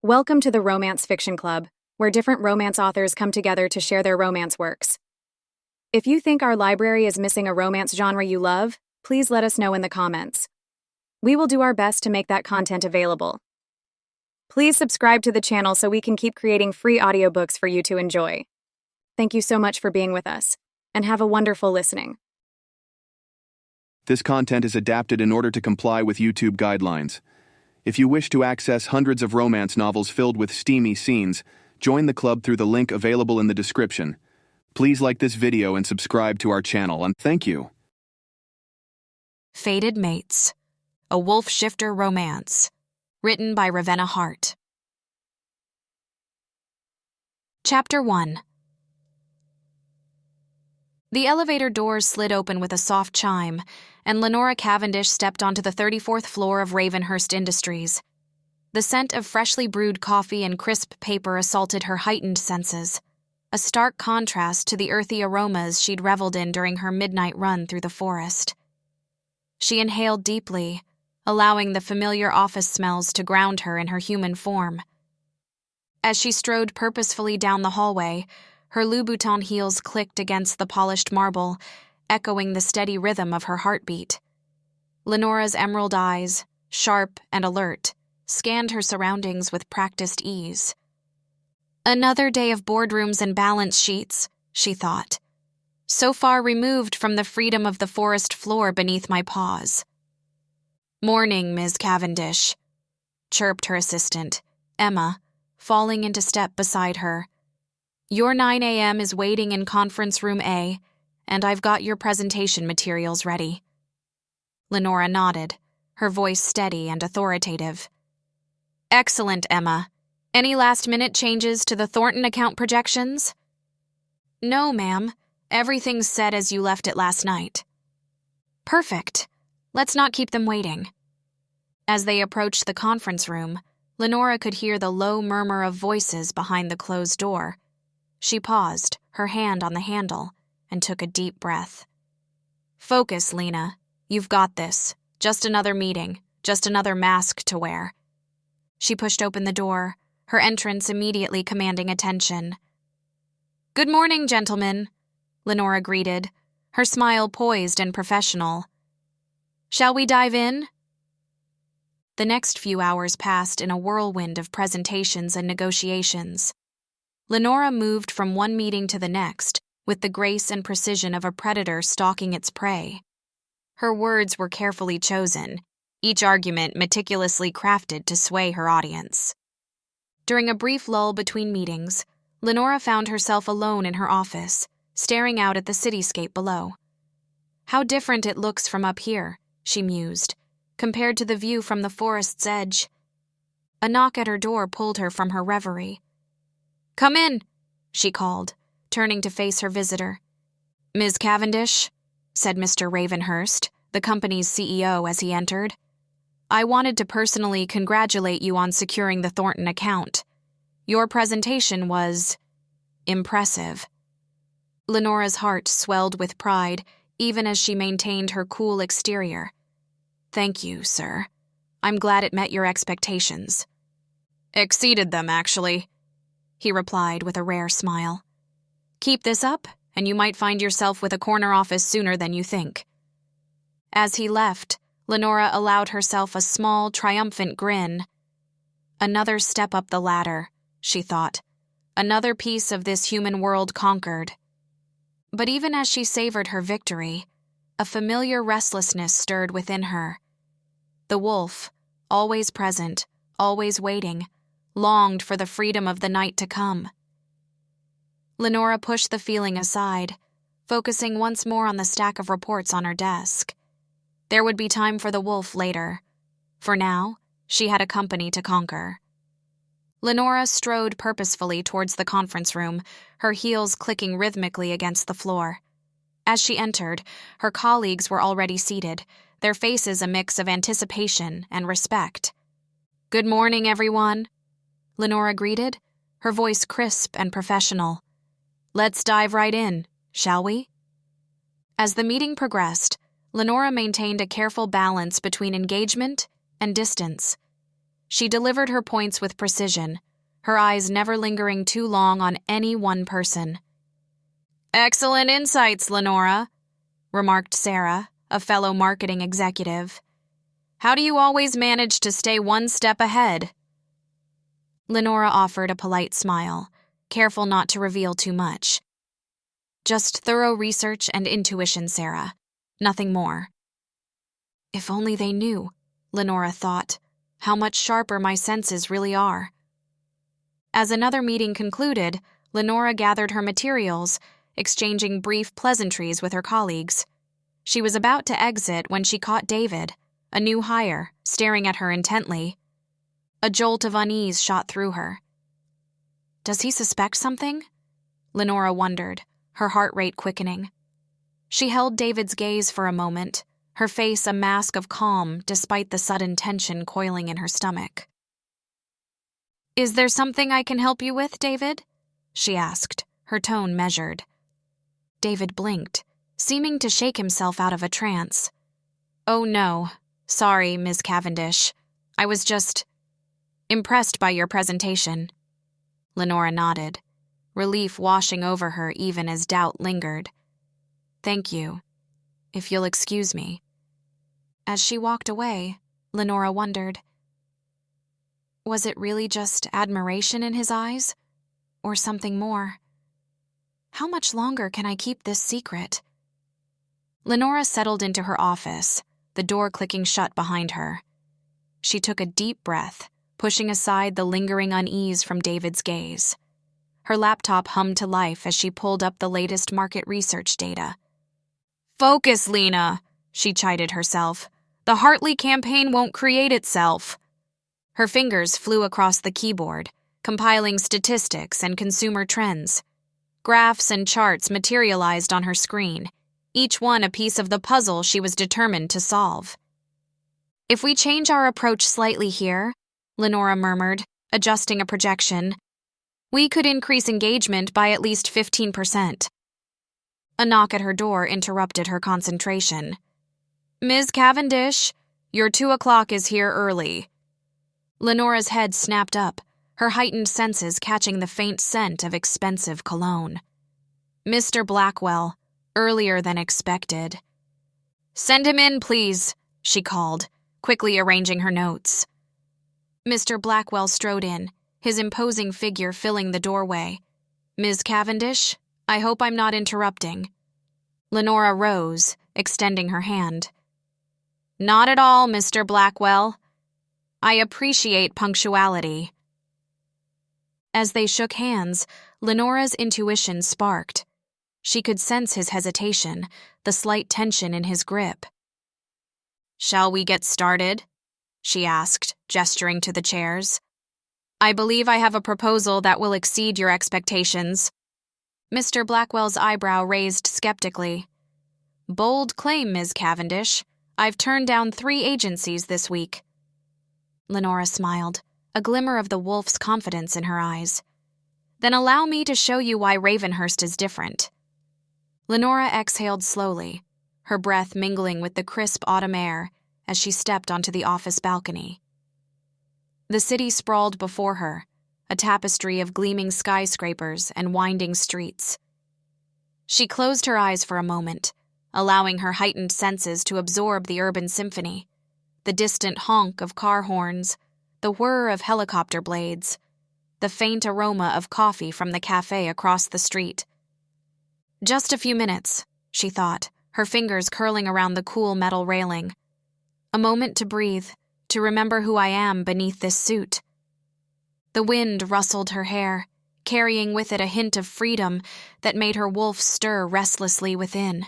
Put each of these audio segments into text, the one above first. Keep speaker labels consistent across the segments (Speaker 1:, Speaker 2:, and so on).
Speaker 1: Welcome to the Romance Fiction Club, where different romance authors come together to share their romance works. If you think our library is missing a romance genre you love, please let us know in the comments. We will do our best to make that content available. Please subscribe to the channel so we can keep creating free audiobooks for you to enjoy. Thank you so much for being with us, and have a wonderful listening.
Speaker 2: This content is adapted in order to comply with YouTube guidelines. If you wish to access hundreds of romance novels filled with steamy scenes, join the club through the link available in the description. Please like this video and subscribe to our channel, and thank you.
Speaker 3: Fated Mates, a wolf shifter romance, written by Ravenna Hart. Chapter 1. The elevator doors slid open with a soft chime, and Lenora Cavendish stepped onto the 34th floor of Ravenhurst Industries. The scent of freshly brewed coffee and crisp paper assaulted her heightened senses, a stark contrast to the earthy aromas she'd reveled in during her midnight run through the forest. She inhaled deeply, allowing the familiar office smells to ground her in her human form. As she strode purposefully down the hallway, her Louboutin heels clicked against the polished marble, echoing the steady rhythm of her heartbeat. Lenora's emerald eyes, sharp and alert, scanned her surroundings with practiced ease. Another day of boardrooms and balance sheets, she thought, so far removed from the freedom of the forest floor beneath my paws. "Morning, Ms. Cavendish," chirped her assistant, Emma, falling into step beside her. "Your 9 a.m. is waiting in conference room A, and I've got your presentation materials ready." Lenora nodded, her voice steady and authoritative. "Excellent, Emma. Any last-minute changes to the Thornton account projections?" "No, ma'am. Everything's set as you left it last night." "Perfect. Let's not keep them waiting." As they approached the conference room, Lenora could hear the low murmur of voices behind the closed door. She paused, her hand on the handle, and took a deep breath. "Focus, Lena. You've got this. Just another meeting, just another mask to wear." She pushed open the door, her entrance immediately commanding attention. "Good morning, gentlemen," Lenora greeted, her smile poised and professional. "Shall we dive in?" The next few hours passed in a whirlwind of presentations and negotiations. Lenora moved from one meeting to the next with the grace and precision of a predator stalking its prey. Her words were carefully chosen, each argument meticulously crafted to sway her audience. During a brief lull between meetings, Lenora found herself alone in her office, staring out at the cityscape below. "How different it looks from up here," she mused, compared to the view from the forest's edge. A knock at her door pulled her from her reverie. "Come in," she called, turning to face her visitor. "Ms. Cavendish," said Mr. Ravenhurst, the company's CEO, as he entered. "I wanted to personally congratulate you on securing the Thornton account. Your presentation was impressive." Lenora's heart swelled with pride, even as she maintained her cool exterior. "Thank you, sir. I'm glad it met your expectations." "Exceeded them, actually," he replied with a rare smile. "Keep this up, and you might find yourself with a corner office sooner than you think." As he left, Lenora allowed herself a small, triumphant grin. Another step up the ladder, she thought. Another piece of this human world conquered. But even as she savored her victory, a familiar restlessness stirred within her. The wolf, always present, always waiting, longed for the freedom of the night to come. Lenora pushed the feeling aside, focusing once more on the stack of reports on her desk. There would be time for the wolf later. For now, she had a company to conquer. Lenora strode purposefully towards the conference room, her heels clicking rhythmically against the floor. As she entered, her colleagues were already seated, their faces a mix of anticipation and respect. "Good morning, everyone," Lenora greeted, her voice crisp and professional. "Let's dive right in, shall we?" As the meeting progressed, Lenora maintained a careful balance between engagement and distance. She delivered her points with precision, her eyes never lingering too long on any one person. "Excellent insights, Lenora," remarked Sarah, a fellow marketing executive. "How do you always manage to stay one step ahead?" Lenora offered a polite smile, careful not to reveal too much. "Just thorough research and intuition, Sarah. Nothing more." If only they knew, Lenora thought, how much sharper my senses really are. As another meeting concluded, Lenora gathered her materials, exchanging brief pleasantries with her colleagues. She was about to exit when she caught David, a new hire, staring at her intently. A jolt of unease shot through her. Does he suspect something? Lenora wondered, her heart rate quickening. She held David's gaze for a moment, her face a mask of calm despite the sudden tension coiling in her stomach. "Is there something I can help you with, David?" she asked, her tone measured. David blinked, seeming to shake himself out of a trance. "Oh no, sorry, Ms. Cavendish. I was just impressed by your presentation." Lenora nodded, relief washing over her even as doubt lingered. "Thank you. If you'll excuse me." As she walked away, Lenora wondered, was it really just admiration in his eyes? Or something more? How much longer can I keep this secret? Lenora settled into her office, the door clicking shut behind her. She took a deep breath, pushing aside the lingering unease from David's gaze. Her laptop hummed to life as she pulled up the latest market research data. "Focus, Lena," she chided herself. "The Hartley campaign won't create itself." Her fingers flew across the keyboard, compiling statistics and consumer trends. Graphs and charts materialized on her screen, each one a piece of the puzzle she was determined to solve. "If we change our approach slightly here," Lenora murmured, adjusting a projection, "we could increase engagement by at least 15%. A knock at her door interrupted her concentration. "Ms. Cavendish, your 2:00 is here early." Lenora's head snapped up, her heightened senses catching the faint scent of expensive cologne. "Mr. Blackwell, earlier than expected." "Send him in, please," she called, quickly arranging her notes. Mr. Blackwell strode in, his imposing figure filling the doorway. "Ms. Cavendish, I hope I'm not interrupting." Lenora rose, extending her hand. "Not at all, Mr. Blackwell. I appreciate punctuality." As they shook hands, Lenora's intuition sparked. She could sense his hesitation, the slight tension in his grip. "Shall we get started?" she asked, gesturing to the chairs. "I believe I have a proposal that will exceed your expectations." Mr. Blackwell's eyebrow raised skeptically. "Bold claim, Ms. Cavendish. I've turned down 3 agencies this week." Lenora smiled, a glimmer of the wolf's confidence in her eyes. "Then allow me to show you why Ravenhurst is different." Lenora exhaled slowly, her breath mingling with the crisp autumn air as she stepped onto the office balcony. The city sprawled before her, a tapestry of gleaming skyscrapers and winding streets. She closed her eyes for a moment, allowing her heightened senses to absorb the urban symphony, the distant honk of car horns, the whir of helicopter blades, the faint aroma of coffee from the cafe across the street. Just a few minutes, she thought, her fingers curling around the cool metal railing. A moment to breathe, to remember who I am beneath this suit. The wind rustled her hair, carrying with it a hint of freedom that made her wolf stir restlessly within.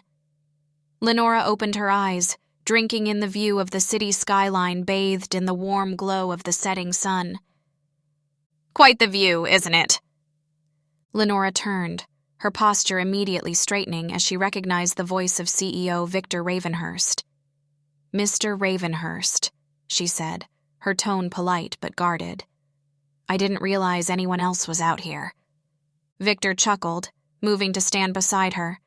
Speaker 3: Lenora opened her eyes, drinking in the view of the city skyline bathed in the warm glow of the setting sun. "Quite the view, isn't it?" Lenora turned, her posture immediately straightening as she recognized the voice of CEO Victor Ravenhurst. "Mr. Ravenhurst," she said, her tone polite but guarded. "I didn't realize anyone else was out here." Victor chuckled, moving to stand beside her.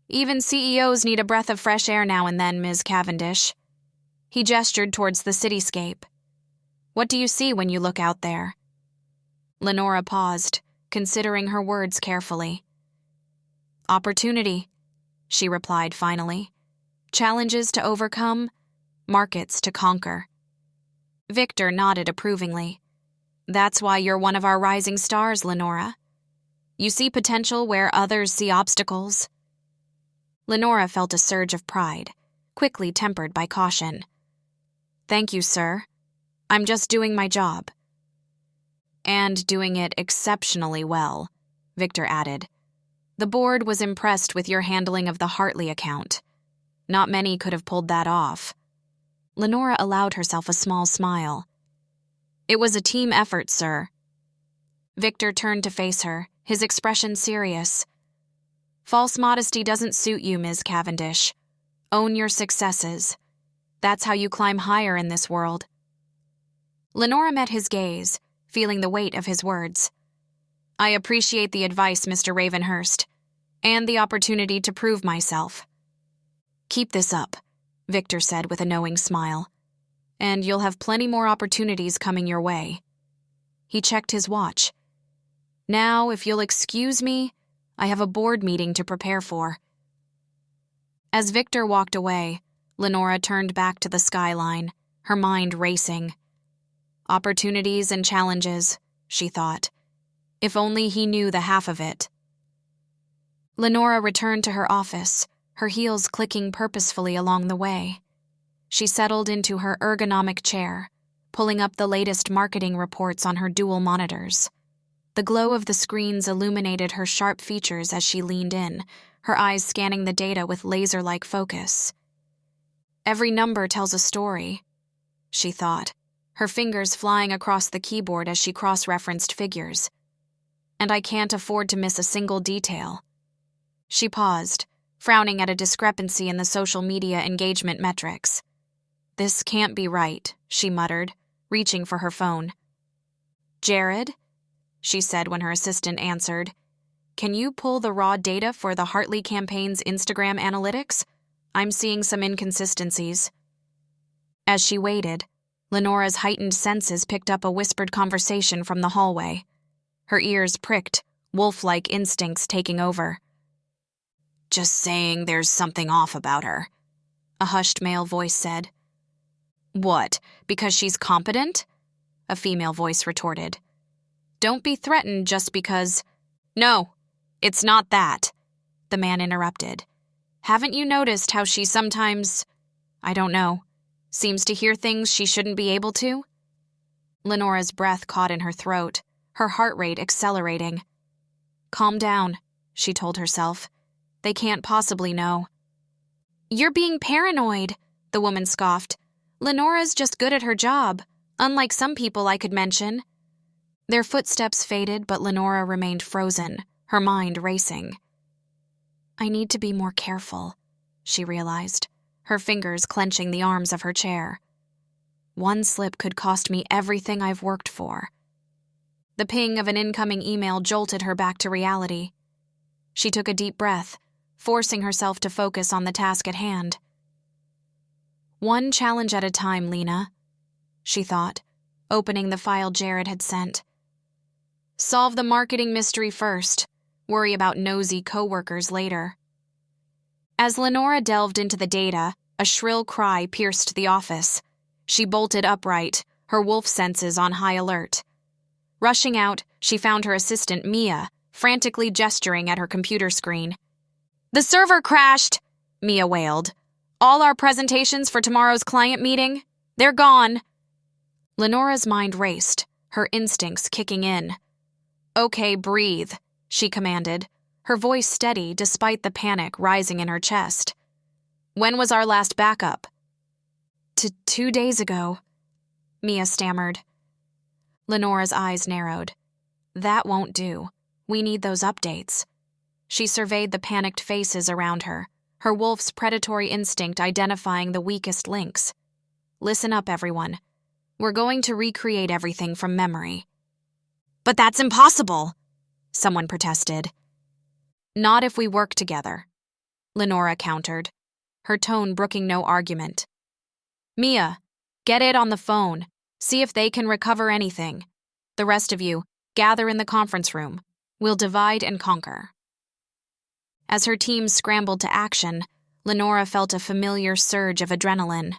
Speaker 3: "Even CEOs need a breath of fresh air now and then, Ms. Cavendish." He gestured towards the cityscape. What do you see when you look out there? Lenora paused, considering her words carefully. Opportunity, she replied finally. Challenges to overcome, markets to conquer. Victor nodded approvingly. That's why you're one of our rising stars, Lenora. You see potential where others see obstacles. Lenora felt a surge of pride, quickly tempered by caution. Thank you, sir. I'm just doing my job. And doing it exceptionally well, Victor added. The board was impressed with your handling of the Hartley account. Not many could have pulled that off. Lenora allowed herself a small smile. It was a team effort, sir. Victor turned to face her, his expression serious. False modesty doesn't suit you, Ms. Cavendish. Own your successes. That's how you climb higher in this world. Lenora met his gaze, feeling the weight of his words. I appreciate the advice, Mr. Ravenhurst, and the opportunity to prove myself. Keep this up, Victor said with a knowing smile, and you'll have plenty more opportunities coming your way. He checked his watch. Now, if you'll excuse me, I have a board meeting to prepare for. As Victor walked away, Lenora turned back to the skyline, her mind racing. Opportunities and challenges, she thought. If only he knew the half of it. Lenora returned to her office, her heels clicking purposefully along the way. She settled into her ergonomic chair, pulling up the latest marketing reports on her dual monitors. The glow of the screens illuminated her sharp features as she leaned in, her eyes scanning the data with laser-like focus. Every number tells a story, she thought, her fingers flying across the keyboard as she cross-referenced figures. And I can't afford to miss a single detail. She paused, frowning at a discrepancy in the social media engagement metrics. This can't be right, she muttered, reaching for her phone. Jared? She said when her assistant answered. Can you pull the raw data for the Hartley campaign's Instagram analytics? I'm seeing some inconsistencies. As she waited, Lenora's heightened senses picked up a whispered conversation from the hallway. Her ears pricked, wolf-like instincts taking over. Just saying there's something off about her, a hushed male voice said. What, because she's competent? A female voice retorted. Don't be threatened just because... No, it's not that, the man interrupted. Haven't you noticed how she sometimes, I don't know, seems to hear things she shouldn't be able to? Lenora's breath caught in her throat, her heart rate accelerating. Calm down, she told herself. They can't possibly know. You're being paranoid, the woman scoffed. Lenora's just good at her job, unlike some people I could mention. Their footsteps faded, but Lenora remained frozen, her mind racing. I need to be more careful, she realized, her fingers clenching the arms of her chair. One slip could cost me everything I've worked for. The ping of an incoming email jolted her back to reality. She took a deep breath, forcing herself to focus on the task at hand. One challenge at a time, Lena, she thought, opening the file Jared had sent. Solve the marketing mystery first. Worry about nosy coworkers later. As Lenora delved into the data, a shrill cry pierced the office. She bolted upright, her wolf senses on high alert. Rushing out, she found her assistant, Mia, frantically gesturing at her computer screen. The server crashed, Mia wailed. All our presentations for tomorrow's client meeting, they're gone. Lenora's mind raced, her instincts kicking in. Okay, breathe, she commanded, her voice steady despite the panic rising in her chest. When was our last backup? 2 days ago, Mia stammered. Lenora's eyes narrowed. That won't do. We need those updates. She surveyed the panicked faces around her, her wolf's predatory instinct identifying the weakest links. Listen up, everyone. We're going to recreate everything from memory. But that's impossible, someone protested. Not if we work together, Lenora countered, her tone brooking no argument. Mia, get it on the phone. See if they can recover anything. The rest of you, gather in the conference room. We'll divide and conquer." As her team scrambled to action, Lenora felt a familiar surge of adrenaline.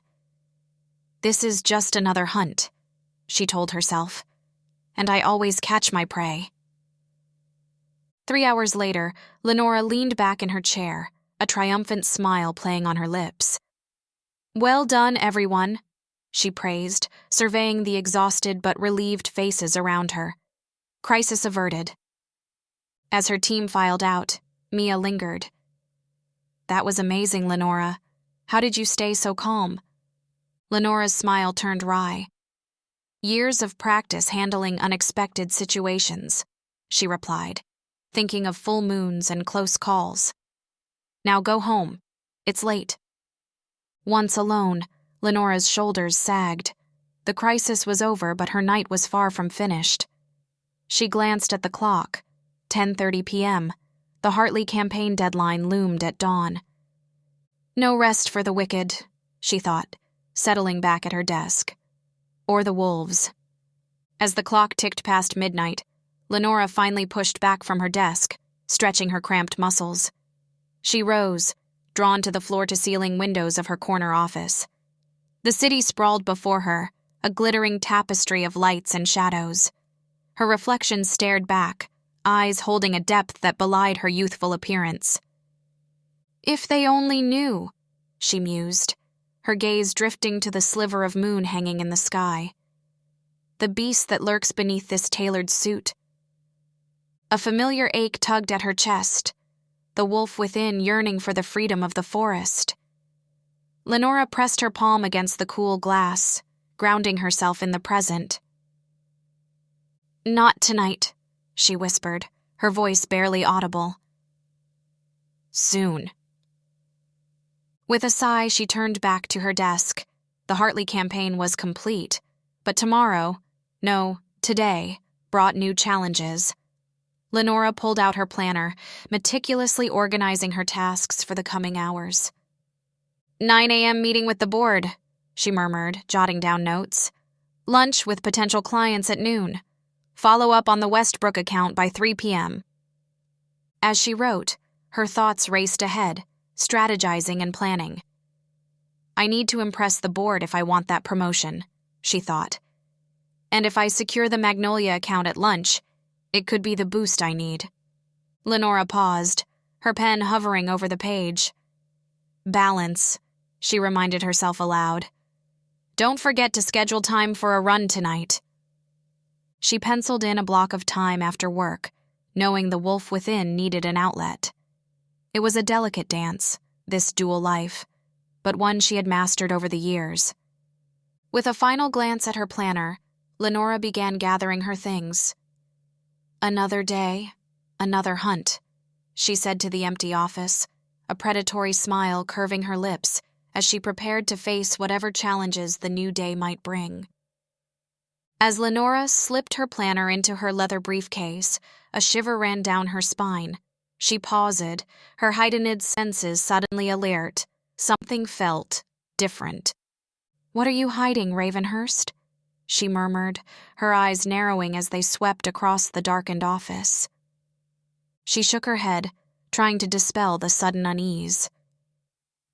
Speaker 3: "This is just another hunt," she told herself, "and I always catch my prey." 3 hours later, Lenora leaned back in her chair, a triumphant smile playing on her lips. "Well done, everyone," she praised, surveying the exhausted but relieved faces around her. "Crisis averted." As her team filed out, Mia lingered. "That was amazing, Lenora. How did you stay so calm?" Lenora's smile turned wry. "Years of practice handling unexpected situations," she replied, thinking of full moons and close calls. "Now go home. It's late." Once alone, Lenora's shoulders sagged. The crisis was over, but her night was far from finished. She glanced at the clock. 10:30 p.m. The Hartley campaign deadline loomed at dawn. No rest for the wicked, she thought, settling back at her desk. Or the wolves. As the clock ticked past midnight, Lenora finally pushed back from her desk, stretching her cramped muscles. She rose, drawn to the floor-to-ceiling windows of her corner office. The city sprawled before her, a glittering tapestry of lights and shadows. Her reflection stared back, eyes holding a depth that belied her youthful appearance. "If they only knew," she mused, her gaze drifting to the sliver of moon hanging in the sky. The beast that lurks beneath this tailored suit. A familiar ache tugged at her chest, the wolf within yearning for the freedom of the forest. Lenora pressed her palm against the cool glass, grounding herself in the present. "Not tonight," she whispered, her voice barely audible. "Soon." With a sigh, she turned back to her desk. The Hartley campaign was complete, but today, brought new challenges. Lenora pulled out her planner, meticulously organizing her tasks for the coming hours. 9 a.m. meeting with the board, she murmured, jotting down notes. Lunch with potential clients at noon. Follow up on the Westbrook account by 3 p.m. As she wrote, her thoughts raced ahead, strategizing and planning. I need to impress the board if I want that promotion, she thought. And if I secure the Magnolia account at lunch, it could be the boost I need. Lenora paused, her pen hovering over the page. Balance, she reminded herself aloud. Don't forget to schedule time for a run tonight. She penciled in a block of time after work, knowing the wolf within needed an outlet. It was a delicate dance, this dual life, but one she had mastered over the years. With a final glance at her planner, Lenora began gathering her things. Another day, another hunt, she said to the empty office, a predatory smile curving her lips as she prepared to face whatever challenges the new day might bring. As Lenora slipped her planner into her leather briefcase, a shiver ran down her spine. She paused, her heightened senses suddenly alert. Something felt different. What are you hiding, Ravenhurst? She murmured, her eyes narrowing as they swept across the darkened office. She shook her head, trying to dispel the sudden unease.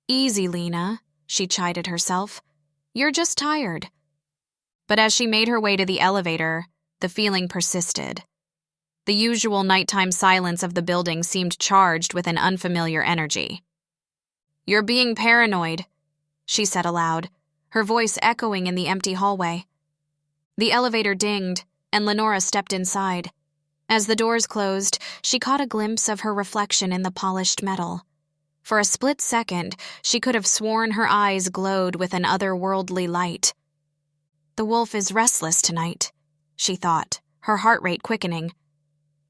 Speaker 3: Easy, Lena, she chided herself. You're just tired. But as she made her way to the elevator, the feeling persisted. The usual nighttime silence of the building seemed charged with an unfamiliar energy. You're being paranoid, she said aloud, her voice echoing in the empty hallway. The elevator dinged, and Lenora stepped inside. As the doors closed, she caught a glimpse of her reflection in the polished metal. For a split second, she could have sworn her eyes glowed with an otherworldly light. The wolf is restless tonight, she thought, her heart rate quickening.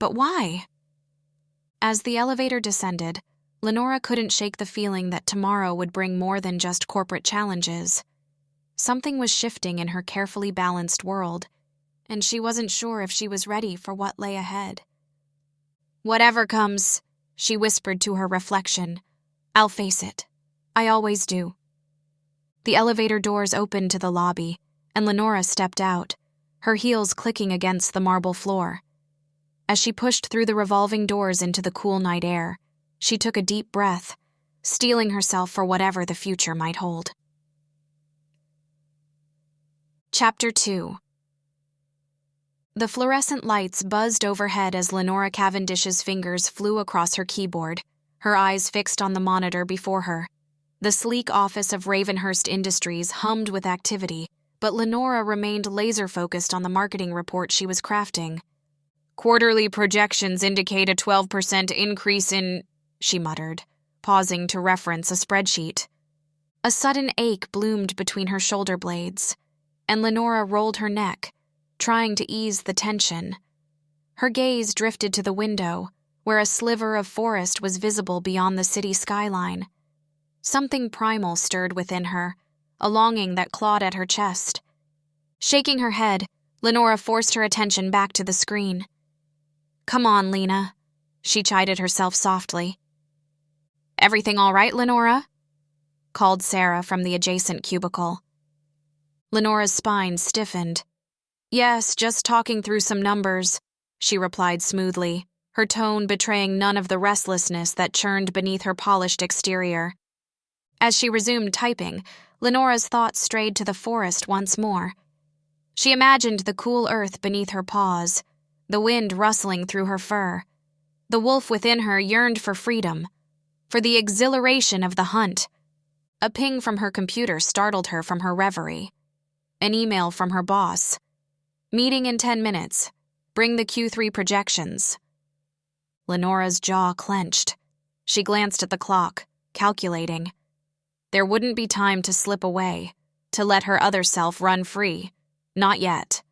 Speaker 3: But why? As the elevator descended, Lenora couldn't shake the feeling that tomorrow would bring more than just corporate challenges. Something was shifting in her carefully balanced world, and she wasn't sure if she was ready for what lay ahead. Whatever comes, she whispered to her reflection, I'll face it. I always do. The elevator doors opened to the lobby, and Lenora stepped out, her heels clicking against the marble floor. As she pushed through the revolving doors into the cool night air, she took a deep breath, steeling herself for whatever the future might hold. Chapter 2. The fluorescent lights buzzed overhead as Lenora Cavendish's fingers flew across her keyboard, her eyes fixed on the monitor before her. The sleek office of Ravenhurst Industries hummed with activity, but Lenora remained laser-focused on the marketing report she was crafting. "Quarterly projections indicate a 12% increase in," she muttered, pausing to reference a spreadsheet. A sudden ache bloomed between her shoulder blades, and Lenora rolled her neck, trying to ease the tension. Her gaze drifted to the window, where a sliver of forest was visible beyond the city skyline. Something primal stirred within her, a longing that clawed at her chest. Shaking her head, Lenora forced her attention back to the screen. "Come on, Lena," she chided herself softly. "Everything all right, Lenora?" called Sarah from the adjacent cubicle. Lenora's spine stiffened. "Yes, just talking through some numbers," she replied smoothly, her tone betraying none of the restlessness that churned beneath her polished exterior. As she resumed typing, Lenora's thoughts strayed to the forest once more. She imagined the cool earth beneath her paws, the wind rustling through her fur. The wolf within her yearned for freedom, for the exhilaration of the hunt. A ping from her computer startled her from her reverie. An email from her boss. "Meeting in 10 minutes. Bring the Q3 projections." Lenora's jaw clenched. She glanced at the clock, calculating. There wouldn't be time to slip away, to let her other self run free. Not yet.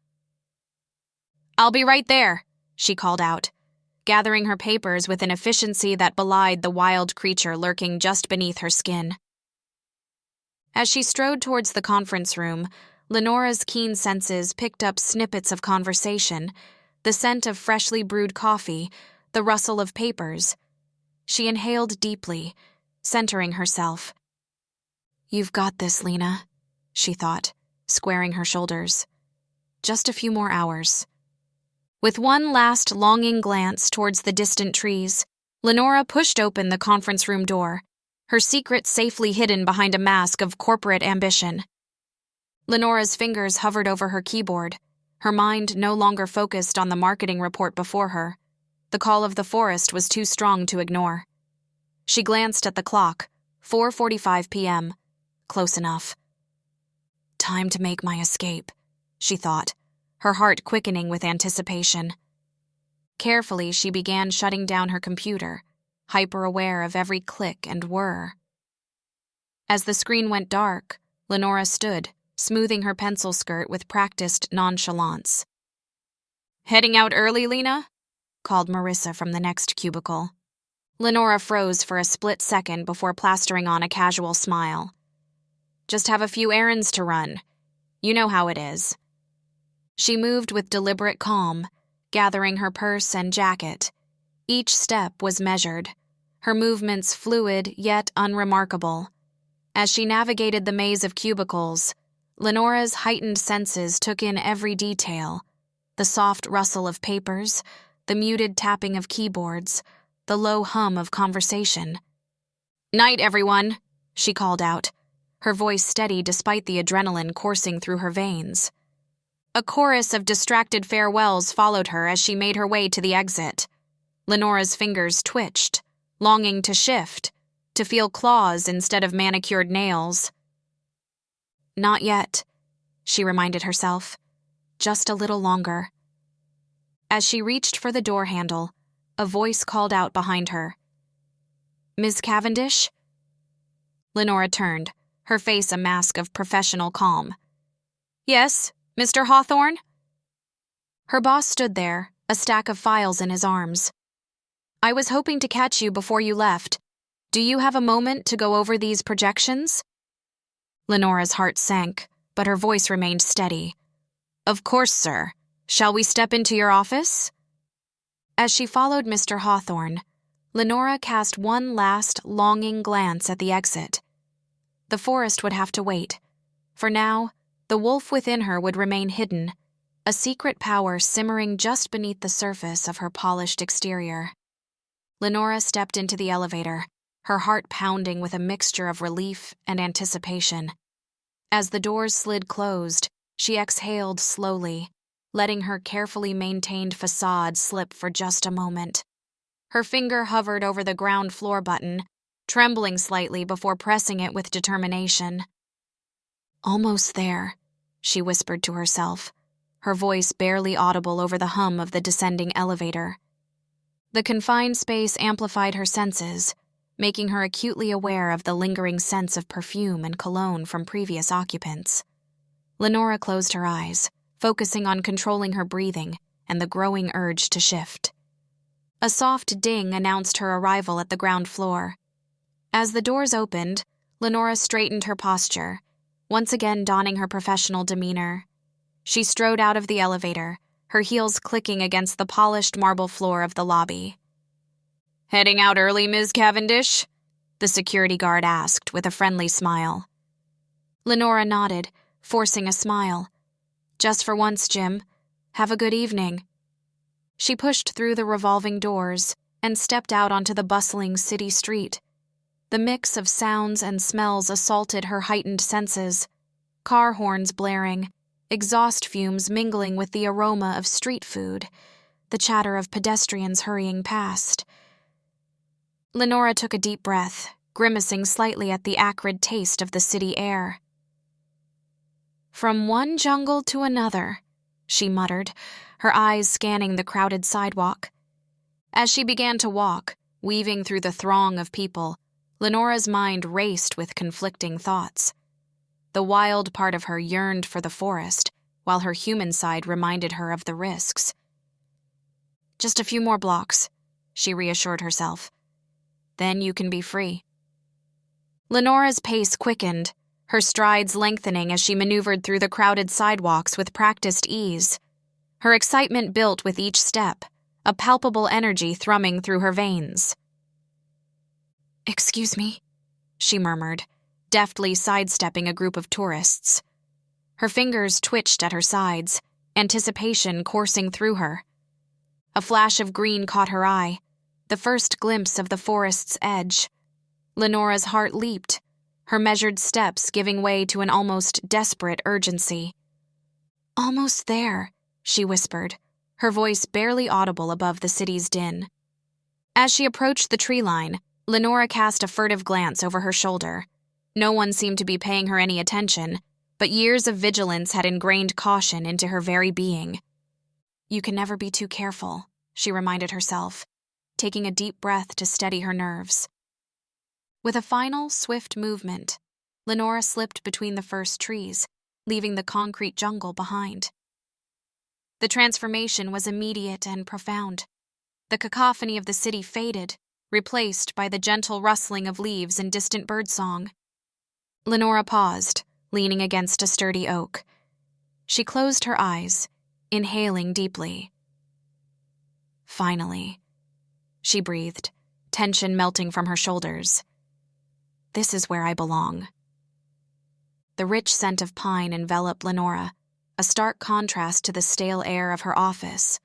Speaker 3: "I'll be right there," she called out, gathering her papers with an efficiency that belied the wild creature lurking just beneath her skin. As she strode towards the conference room, Lenora's keen senses picked up snippets of conversation, the scent of freshly brewed coffee, the rustle of papers. She inhaled deeply, centering herself. "You've got this, Lena," she thought, squaring her shoulders. Just a few more hours. With one last longing glance towards the distant trees, Lenora pushed open the conference room door, her secret safely hidden behind a mask of corporate ambition. Lenora's fingers hovered over her keyboard, her mind no longer focused on the marketing report before her. The call of the forest was too strong to ignore. She glanced at the clock, 4:45 p.m. Close enough. Time to make my escape, she thought, her heart quickening with anticipation. Carefully, she began shutting down her computer, hyper-aware of every click and whir. As the screen went dark, Lenora stood, smoothing her pencil skirt with practiced nonchalance. "Heading out early, Lena?" called Marissa from the next cubicle. Lenora froze for a split second before plastering on a casual smile. "Just have a few errands to run. You know how it is." She moved with deliberate calm, gathering her purse and jacket. Each step was measured, her movements fluid yet unremarkable. As she navigated the maze of cubicles, Lenora's heightened senses took in every detail: the soft rustle of papers, the muted tapping of keyboards, the low hum of conversation. "Night, everyone," she called out, her voice steady despite the adrenaline coursing through her veins. A chorus of distracted farewells followed her as she made her way to the exit. Lenora's fingers twitched, longing to shift, to feel claws instead of manicured nails. Not yet, she reminded herself. Just a little longer. As she reached for the door handle, a voice called out behind her. "Miss Cavendish?" Lenora turned, her face a mask of professional calm. "Yes, Mr. Hawthorne?" Her boss stood there, a stack of files in his arms. "I was hoping to catch you before you left. Do you have a moment to go over these projections?" Lenora's heart sank, but her voice remained steady. "Of course, sir. Shall we step into your office?" As she followed Mr. Hawthorne, Lenora cast one last, longing glance at the exit. The forest would have to wait. For now, The wolf within her would remain hidden, a secret power simmering just beneath the surface of her polished exterior. Lenora stepped into the elevator, her heart pounding with a mixture of relief and anticipation. As the doors slid closed, she exhaled slowly, letting her carefully maintained facade slip for just a moment. Her finger hovered over the ground floor button, trembling slightly before pressing it with determination. "Almost there," she whispered to herself, her voice barely audible over the hum of the descending elevator. The confined space amplified her senses, making her acutely aware of the lingering sense of perfume and cologne from previous occupants. Lenora closed her eyes, focusing on controlling her breathing and the growing urge to shift. A soft ding announced her arrival at the ground floor. As the doors opened, Lenora straightened her posture, once again donning her professional demeanor. She strode out of the elevator, her heels clicking against the polished marble floor of the lobby. "Heading out early, Ms. Cavendish?" the security guard asked with a friendly smile. Lenora nodded, forcing a smile. "Just for once, Jim. Have a good evening." She pushed through the revolving doors and stepped out onto the bustling city street. The mix of sounds and smells assaulted her heightened senses, car horns blaring, exhaust fumes mingling with the aroma of street food, the chatter of pedestrians hurrying past. Lenora took a deep breath, grimacing slightly at the acrid taste of the city air. "From one jungle to another," she muttered, her eyes scanning the crowded sidewalk. As she began to walk, weaving through the throng of people, Lenora's mind raced with conflicting thoughts. The wild part of her yearned for the forest, while her human side reminded her of the risks. "Just a few more blocks," she reassured herself. "Then you can be free." Lenora's pace quickened, her strides lengthening as she maneuvered through the crowded sidewalks with practiced ease. Her excitement built with each step, a palpable energy thrumming through her veins. "Excuse me," she murmured, deftly sidestepping a group of tourists. Her fingers twitched at her sides, anticipation coursing through her. A flash of green caught her eye, the first glimpse of the forest's edge. Lenora's heart leaped, her measured steps giving way to an almost desperate urgency. "Almost there," she whispered, her voice barely audible above the city's din. As she approached the tree line, Lenora cast a furtive glance over her shoulder. No one seemed to be paying her any attention, but years of vigilance had ingrained caution into her very being. "You can never be too careful," she reminded herself, taking a deep breath to steady her nerves. With a final, swift movement, Lenora slipped between the first trees, leaving the concrete jungle behind. The transformation was immediate and profound. The cacophony of the city faded, replaced by the gentle rustling of leaves and distant birdsong. Lenora paused, leaning against a sturdy oak. She closed her eyes, inhaling deeply. "Finally," she breathed, tension melting from her shoulders. "This is where I belong." The rich scent of pine enveloped Lenora, a stark contrast to the stale air of her office.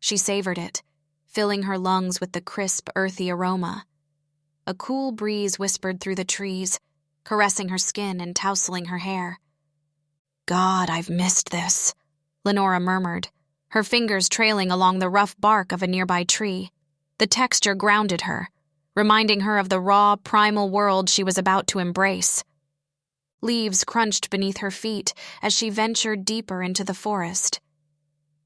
Speaker 3: She savored it, filling her lungs with the crisp, earthy aroma. A cool breeze whispered through the trees, caressing her skin and tousling her hair. "God, I've missed this," Lenora murmured, her fingers trailing along the rough bark of a nearby tree. The texture grounded her, reminding her of the raw, primal world she was about to embrace. Leaves crunched beneath her feet as she ventured deeper into the forest.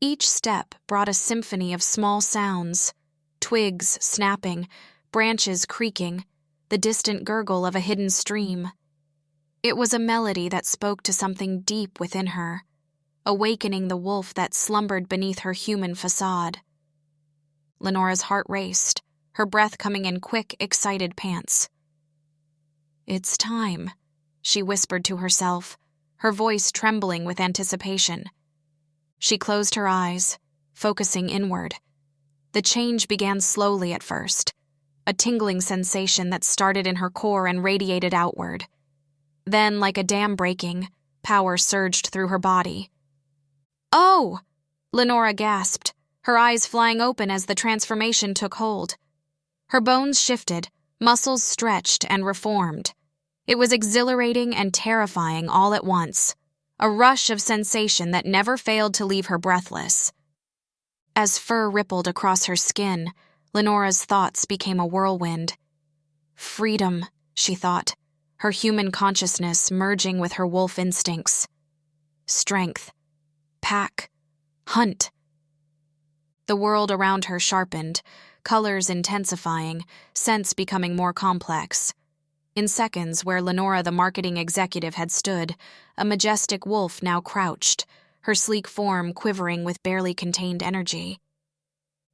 Speaker 3: Each step brought a symphony of small sounds, twigs snapping, branches creaking, the distant gurgle of a hidden stream. It was a melody that spoke to something deep within her, awakening the wolf that slumbered beneath her human facade. Lenora's heart raced, her breath coming in quick, excited pants. "It's time," she whispered to herself, her voice trembling with anticipation. She closed her eyes, focusing inward. The change began slowly at first, a tingling sensation that started in her core and radiated outward. Then, like a dam breaking, Power surged through her body. "Oh!" Lenora gasped, her eyes flying open as the transformation took hold. Her bones shifted, muscles stretched and reformed. It was exhilarating and terrifying all at once, a rush of sensation that never failed to leave her breathless. As fur rippled across her skin, Lenora's thoughts became a whirlwind. Freedom, she thought, her human consciousness merging with her wolf instincts. Strength. Pack. Hunt. The world around her sharpened, colors intensifying, scents becoming more complex. In seconds, where Lenora the marketing executive had stood, a majestic wolf now crouched, her sleek form quivering with barely contained energy.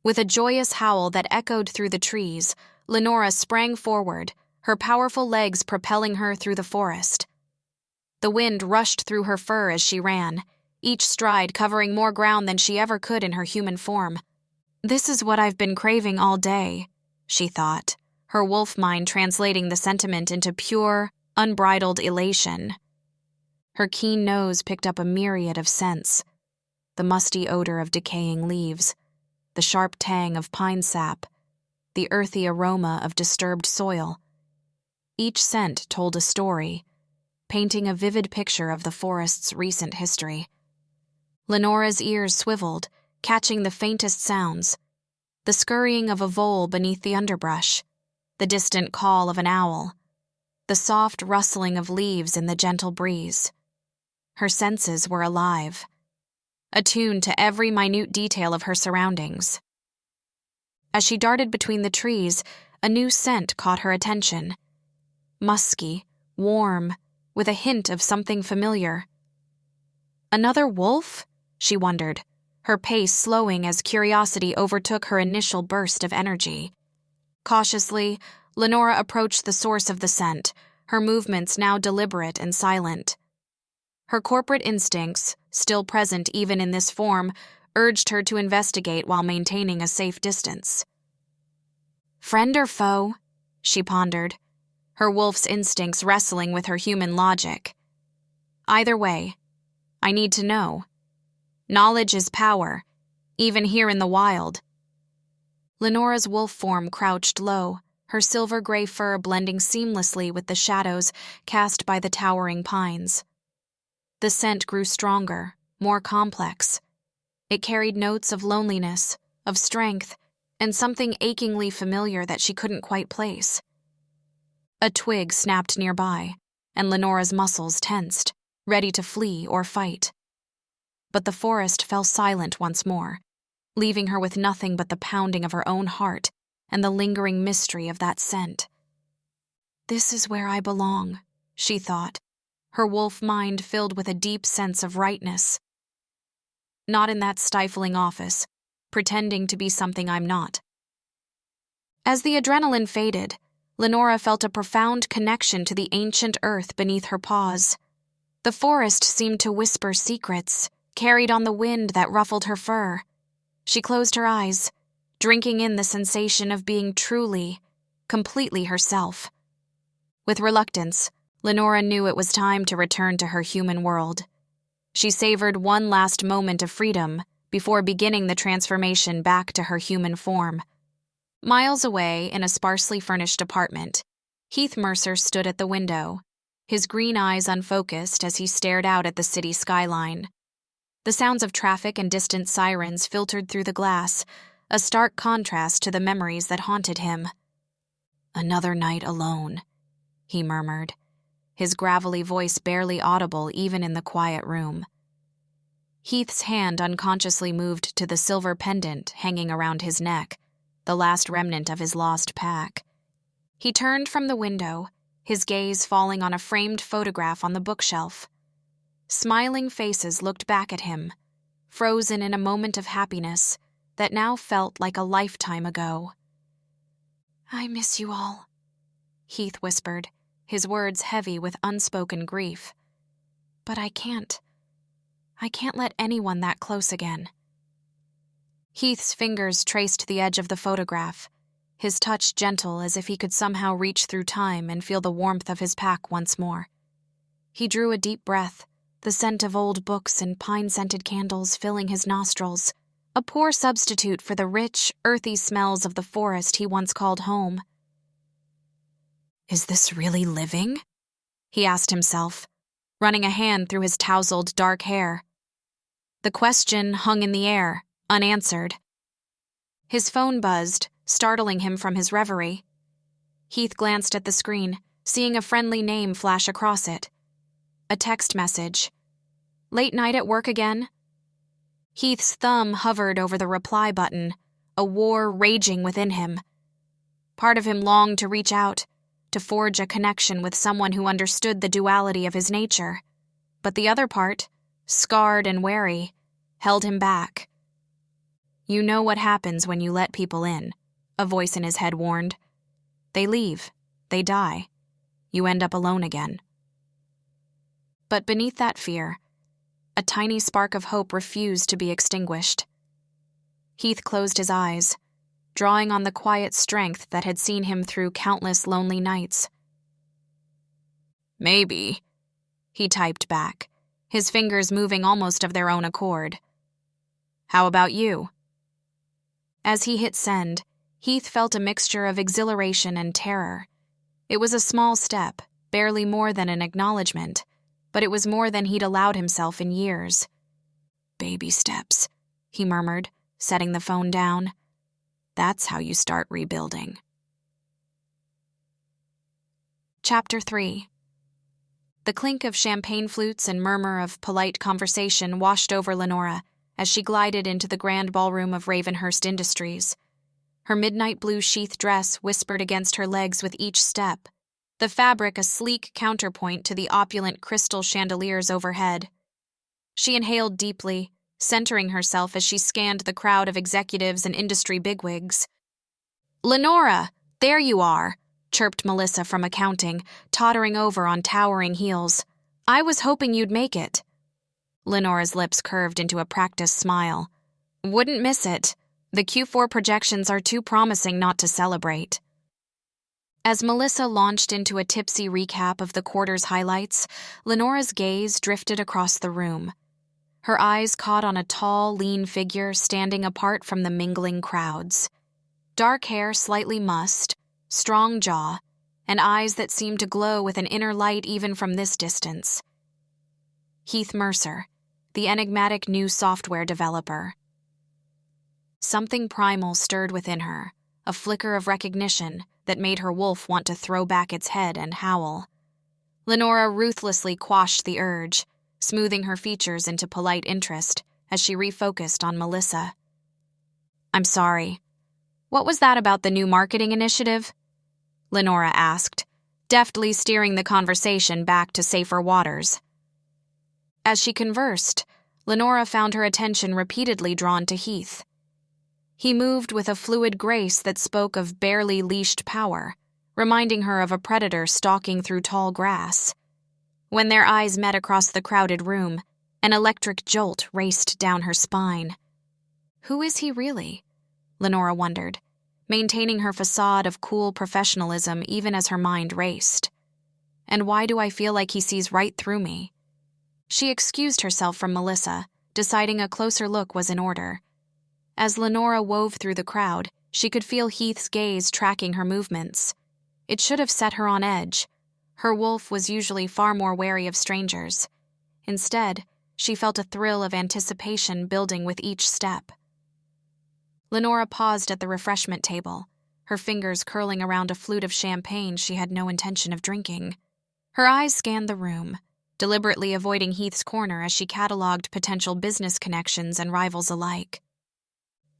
Speaker 3: With a joyous howl that echoed through the trees, Lenora sprang forward, her powerful legs propelling her through the forest. The wind rushed through her fur as she ran, each stride covering more ground than she ever could in her human form. "This is what I've been craving all day," she thought, her wolf mind translating the sentiment into pure, unbridled elation. Her keen nose picked up a myriad of scents: the musty odor of decaying leaves, the sharp tang of pine sap, the earthy aroma of disturbed soil. Each scent told a story, painting a vivid picture of the forest's recent history. Lenora's ears swiveled, catching the faintest sounds: the scurrying of a vole beneath the underbrush, the distant call of an owl, the soft rustling of leaves in the gentle breeze. Her senses were alive, attuned to every minute detail of her surroundings. As she darted between the trees, a new scent caught her attention. Musky, warm, with a hint of something familiar. Another wolf? She wondered, her pace slowing as curiosity overtook her initial burst of energy. Cautiously, Lenora approached the source of the scent, her movements now deliberate and silent. Her corporate instincts, still present even in this form, urged her to investigate while maintaining a safe distance. "Friend or foe?" she pondered, her wolf's instincts wrestling with her human logic. "Either way, I need to know. Knowledge is power, even here in the wild." Lenora's wolf form crouched low, her silver-gray fur blending seamlessly with the shadows cast by the towering pines. The scent grew stronger, more complex. It carried notes of loneliness, of strength, and something achingly familiar that she couldn't quite place. A twig snapped nearby, and Lenora's muscles tensed, ready to flee or fight. But the forest fell silent once more, leaving her with nothing but the pounding of her own heart and the lingering mystery of that scent. "This is where I belong," she thought, her wolf mind filled with a deep sense of rightness. "Not in that stifling office, pretending to be something I'm not." As the adrenaline faded, Lenora felt a profound connection to the ancient earth beneath her paws. The forest seemed to whisper secrets, carried on the wind that ruffled her fur. She closed her eyes, drinking in the sensation of being truly, completely herself. With reluctance, Lenora knew it was time to return to her human world. She savored one last moment of freedom before beginning the transformation back to her human form. Miles away, in a sparsely furnished apartment, Heath Mercer stood at the window, his green eyes unfocused as he stared out at the city skyline. The sounds of traffic and distant sirens filtered through the glass, a stark contrast to the memories that haunted him. "Another night alone," he murmured, his gravelly voice barely audible even in the quiet room. Heath's hand unconsciously moved to the silver pendant hanging around his neck, the last remnant of his lost pack. He turned from the window, his gaze falling on a framed photograph on the bookshelf. Smiling faces looked back at him, frozen in a moment of happiness that now felt like a lifetime ago. "I miss you all," Heath whispered, his words heavy with unspoken grief. "But I can't let anyone that close again." Heath's fingers traced the edge of the photograph, his touch gentle as if he could somehow reach through time and feel the warmth of his pack once more. He drew a deep breath, the scent of old books and pine-scented candles filling his nostrils, a poor substitute for the rich, earthy smells of the forest he once called home. "Is this really living?" he asked himself, running a hand through his tousled dark hair. The question hung in the air, unanswered. His phone buzzed, startling him from his reverie. Heath glanced at the screen, seeing a friendly name flash across it. A text message. "Late night at work again?" Heath's thumb hovered over the reply button, a war raging within him. Part of him longed to reach out, to forge a connection with someone who understood the duality of his nature. But the other part, scarred and wary, held him back. "You know what happens when you let people in," a voice in his head warned. "They leave. They die. You end up alone again." But beneath that fear, a tiny spark of hope refused to be extinguished. Heath closed his eyes, drawing on the quiet strength that had seen him through countless lonely nights. "Maybe," he typed back, his fingers moving almost of their own accord. "How about you?" As he hit send, Heath felt a mixture of exhilaration and terror. It was a small step, barely more than an acknowledgement, but it was more than he'd allowed himself in years. "Baby steps," he murmured, setting the phone down. "That's how you start rebuilding." Chapter 3. The clink of champagne flutes and murmur of polite conversation washed over Lenora as she glided into the grand ballroom of Ravenhurst Industries. Her midnight blue sheath dress whispered against her legs with each step, the fabric a sleek counterpoint to the opulent crystal chandeliers overhead. She inhaled deeply, centering herself as she scanned the crowd of executives and industry bigwigs. "Lenora, there you are," chirped Melissa from accounting, tottering over on towering heels. "I was hoping you'd make it." Lenora's lips curved into a practiced smile. "Wouldn't miss it. The Q4 projections are too promising not to celebrate." As Melissa launched into a tipsy recap of the quarter's highlights, Lenora's gaze drifted across the room. Her eyes caught on a tall, lean figure standing apart from the mingling crowds. Dark hair slightly mussed, strong jaw, and eyes that seemed to glow with an inner light even from this distance. Heath Mercer, the enigmatic new software developer. Something primal stirred within her, a flicker of recognition that made her wolf want to throw back its head and howl. Lenora ruthlessly quashed the urge, smoothing her features into polite interest as she refocused on Melissa. "I'm sorry. What was that about the new marketing initiative?" Lenora asked, deftly steering the conversation back to safer waters. As she conversed, Lenora found her attention repeatedly drawn to Heath. He moved with a fluid grace that spoke of barely leashed power, reminding her of a predator stalking through tall grass. When their eyes met across the crowded room, an electric jolt raced down her spine. Who is he really? Lenora wondered, maintaining her facade of cool professionalism even as her mind raced. And why do I feel like he sees right through me? She excused herself from Melissa, deciding a closer look was in order. As Lenora wove through the crowd, she could feel Heath's gaze tracking her movements. It should have set her on edge. Her wolf was usually far more wary of strangers. Instead, she felt a thrill of anticipation building with each step. Lenora paused at the refreshment table, her fingers curling around a flute of champagne she had no intention of drinking. Her eyes scanned the room, deliberately avoiding Heath's corner as she cataloged potential business connections and rivals alike.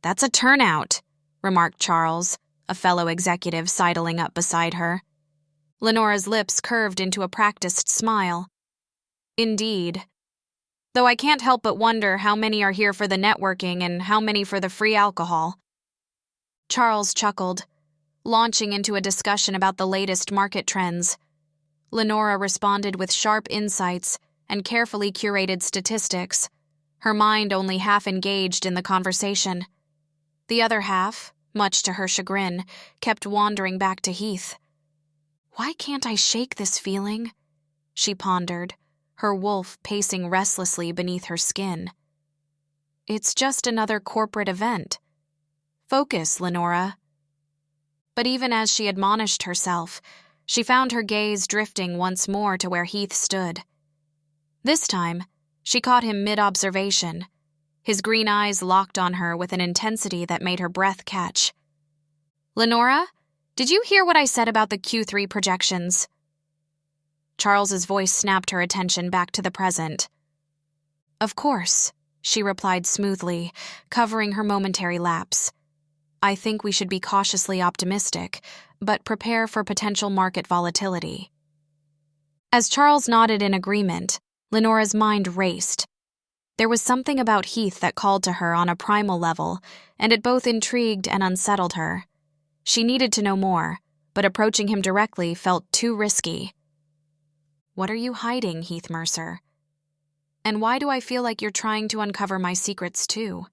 Speaker 3: "That's a turnout," remarked Charles, a fellow executive sidling up beside her. Lenora's lips curved into a practiced smile. "Indeed. Though I can't help but wonder how many are here for the networking and how many for the free alcohol." Charles chuckled, launching into a discussion about the latest market trends. Lenora responded with sharp insights and carefully curated statistics, her mind only half engaged in the conversation. The other half, much to her chagrin, kept wandering back to Heath. "Why can't I shake this feeling?" she pondered, her wolf pacing restlessly beneath her skin. It's just another corporate event. Focus, Lenora. But even as she admonished herself, she found her gaze drifting once more to where Heath stood. This time, she caught him mid-observation, his green eyes locked on her with an intensity that made her breath catch. Lenora, did you hear what I said about the Q3 projections? Charles's voice snapped her attention back to the present. Of course, she replied smoothly, covering her momentary lapse. I think we should be cautiously optimistic, but prepare for potential market volatility. As Charles nodded in agreement, Lenora's mind raced. There was something about Heath that called to her on a primal level, and it both intrigued and unsettled her. She needed to know more, but approaching him directly felt too risky. What are you hiding, Heath Mercer? And why do I feel like you're trying to uncover my secrets too?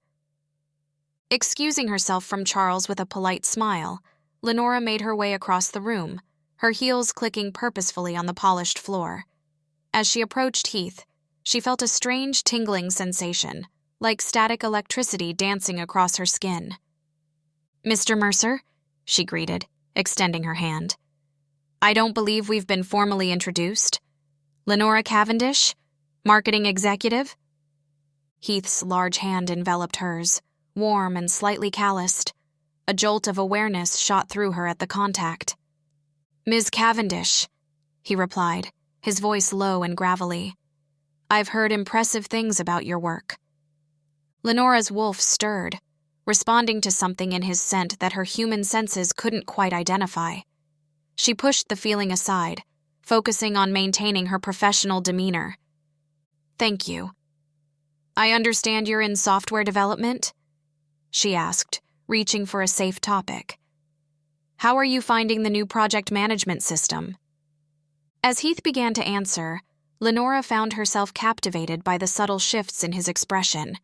Speaker 3: Excusing herself from Charles with a polite smile, Lenora made her way across the room, her heels clicking purposefully on the polished floor. As she approached Heath, she felt a strange tingling sensation, like static electricity dancing across her skin. Mr. Mercer, she greeted, extending her hand. I don't believe we've been formally introduced. Lenora Cavendish, marketing executive? Heath's large hand enveloped hers, warm and slightly calloused. A jolt of awareness shot through her at the contact. Ms. Cavendish, he replied, his voice low and gravelly. I've heard impressive things about your work. Lenora's wolf stirred, responding to something in his scent that her human senses couldn't quite identify. She pushed the feeling aside, focusing on maintaining her professional demeanor. Thank you. I understand you're in software development? She asked, reaching for a safe topic. How are you finding the new project management system? As Heath began to answer, Lenora found herself captivated by the subtle shifts in his expression.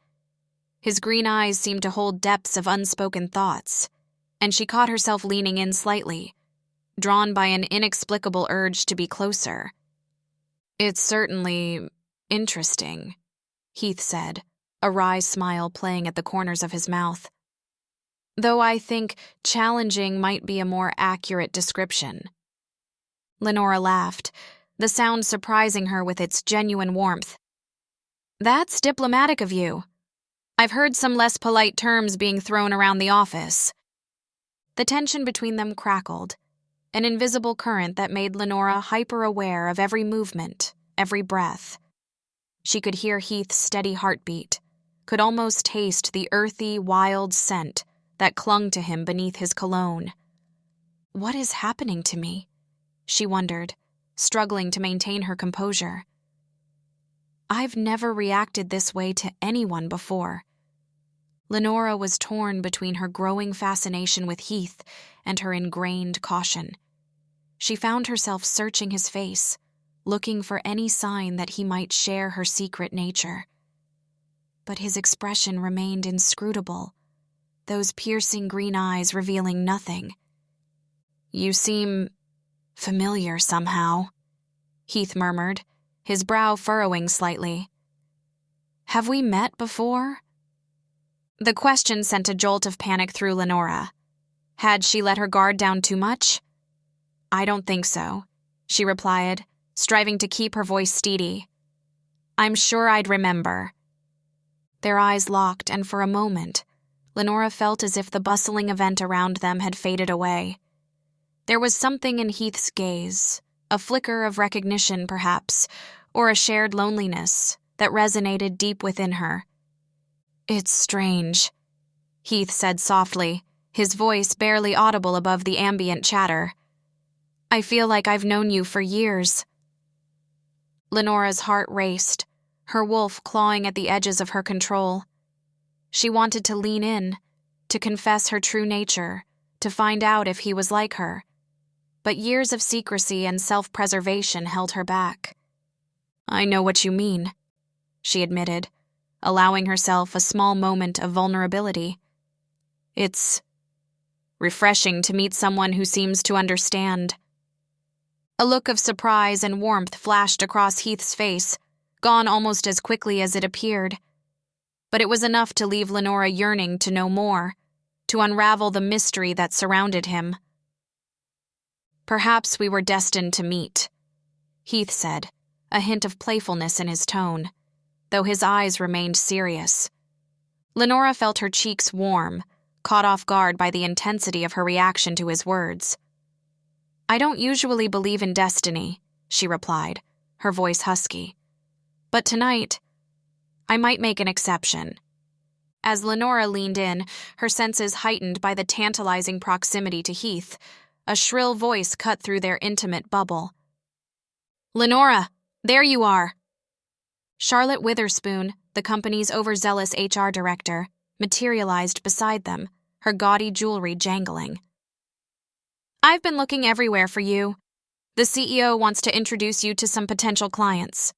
Speaker 3: His green eyes seemed to hold depths of unspoken thoughts, and she caught herself leaning in slightly, drawn by an inexplicable urge to be closer. It's certainly interesting, Heath said, a wry smile playing at the corners of his mouth. Though I think challenging might be a more accurate description. Lenora laughed, the sound surprising her with its genuine warmth. That's diplomatic of you. I've heard some less polite terms being thrown around the office. The tension between them crackled, an invisible current that made Lenora hyper-aware of every movement, every breath. She could hear Heath's steady heartbeat, could almost taste the earthy, wild scent that clung to him beneath his cologne. What is happening to me? She wondered, struggling to maintain her composure. I've never reacted this way to anyone before. Lenora was torn between her growing fascination with Heath and her ingrained caution. She found herself searching his face, looking for any sign that he might share her secret nature. But his expression remained inscrutable, those piercing green eyes revealing nothing. You seem familiar somehow, Heath murmured, his brow furrowing slightly. Have we met before? The question sent a jolt of panic through Lenora. Had she let her guard down too much? I don't think so, she replied, striving to keep her voice steady. I'm sure I'd remember. Their eyes locked, and for a moment, Lenora felt as if the bustling event around them had faded away. There was something in Heath's gaze, a flicker of recognition perhaps, or a shared loneliness, that resonated deep within her. It's strange, Heath said softly, his voice barely audible above the ambient chatter. I feel like I've known you for years. Lenora's heart raced, her wolf clawing at the edges of her control. She wanted to lean in, to confess her true nature, to find out if he was like her. But years of secrecy and self-preservation held her back. I know what you mean, she admitted, allowing herself a small moment of vulnerability. It's refreshing to meet someone who seems to understand. A look of surprise and warmth flashed across Heath's face, gone almost as quickly as it appeared. But it was enough to leave Lenora yearning to know more, to unravel the mystery that surrounded him. "Perhaps we were destined to meet," Heath said, a hint of playfulness in his tone, though his eyes remained serious. Lenora felt her cheeks warm, caught off guard by the intensity of her reaction to his words. "I don't usually believe in destiny," she replied, her voice husky. "But tonight, I might make an exception." As Lenora leaned in, her senses heightened by the tantalizing proximity to Heath, a shrill voice cut through their intimate bubble. "Lenora, there you are!" Charlotte Witherspoon, the company's overzealous HR director, materialized beside them, her gaudy jewelry jangling. "I've been looking everywhere for you. The CEO wants to introduce you to some potential clients."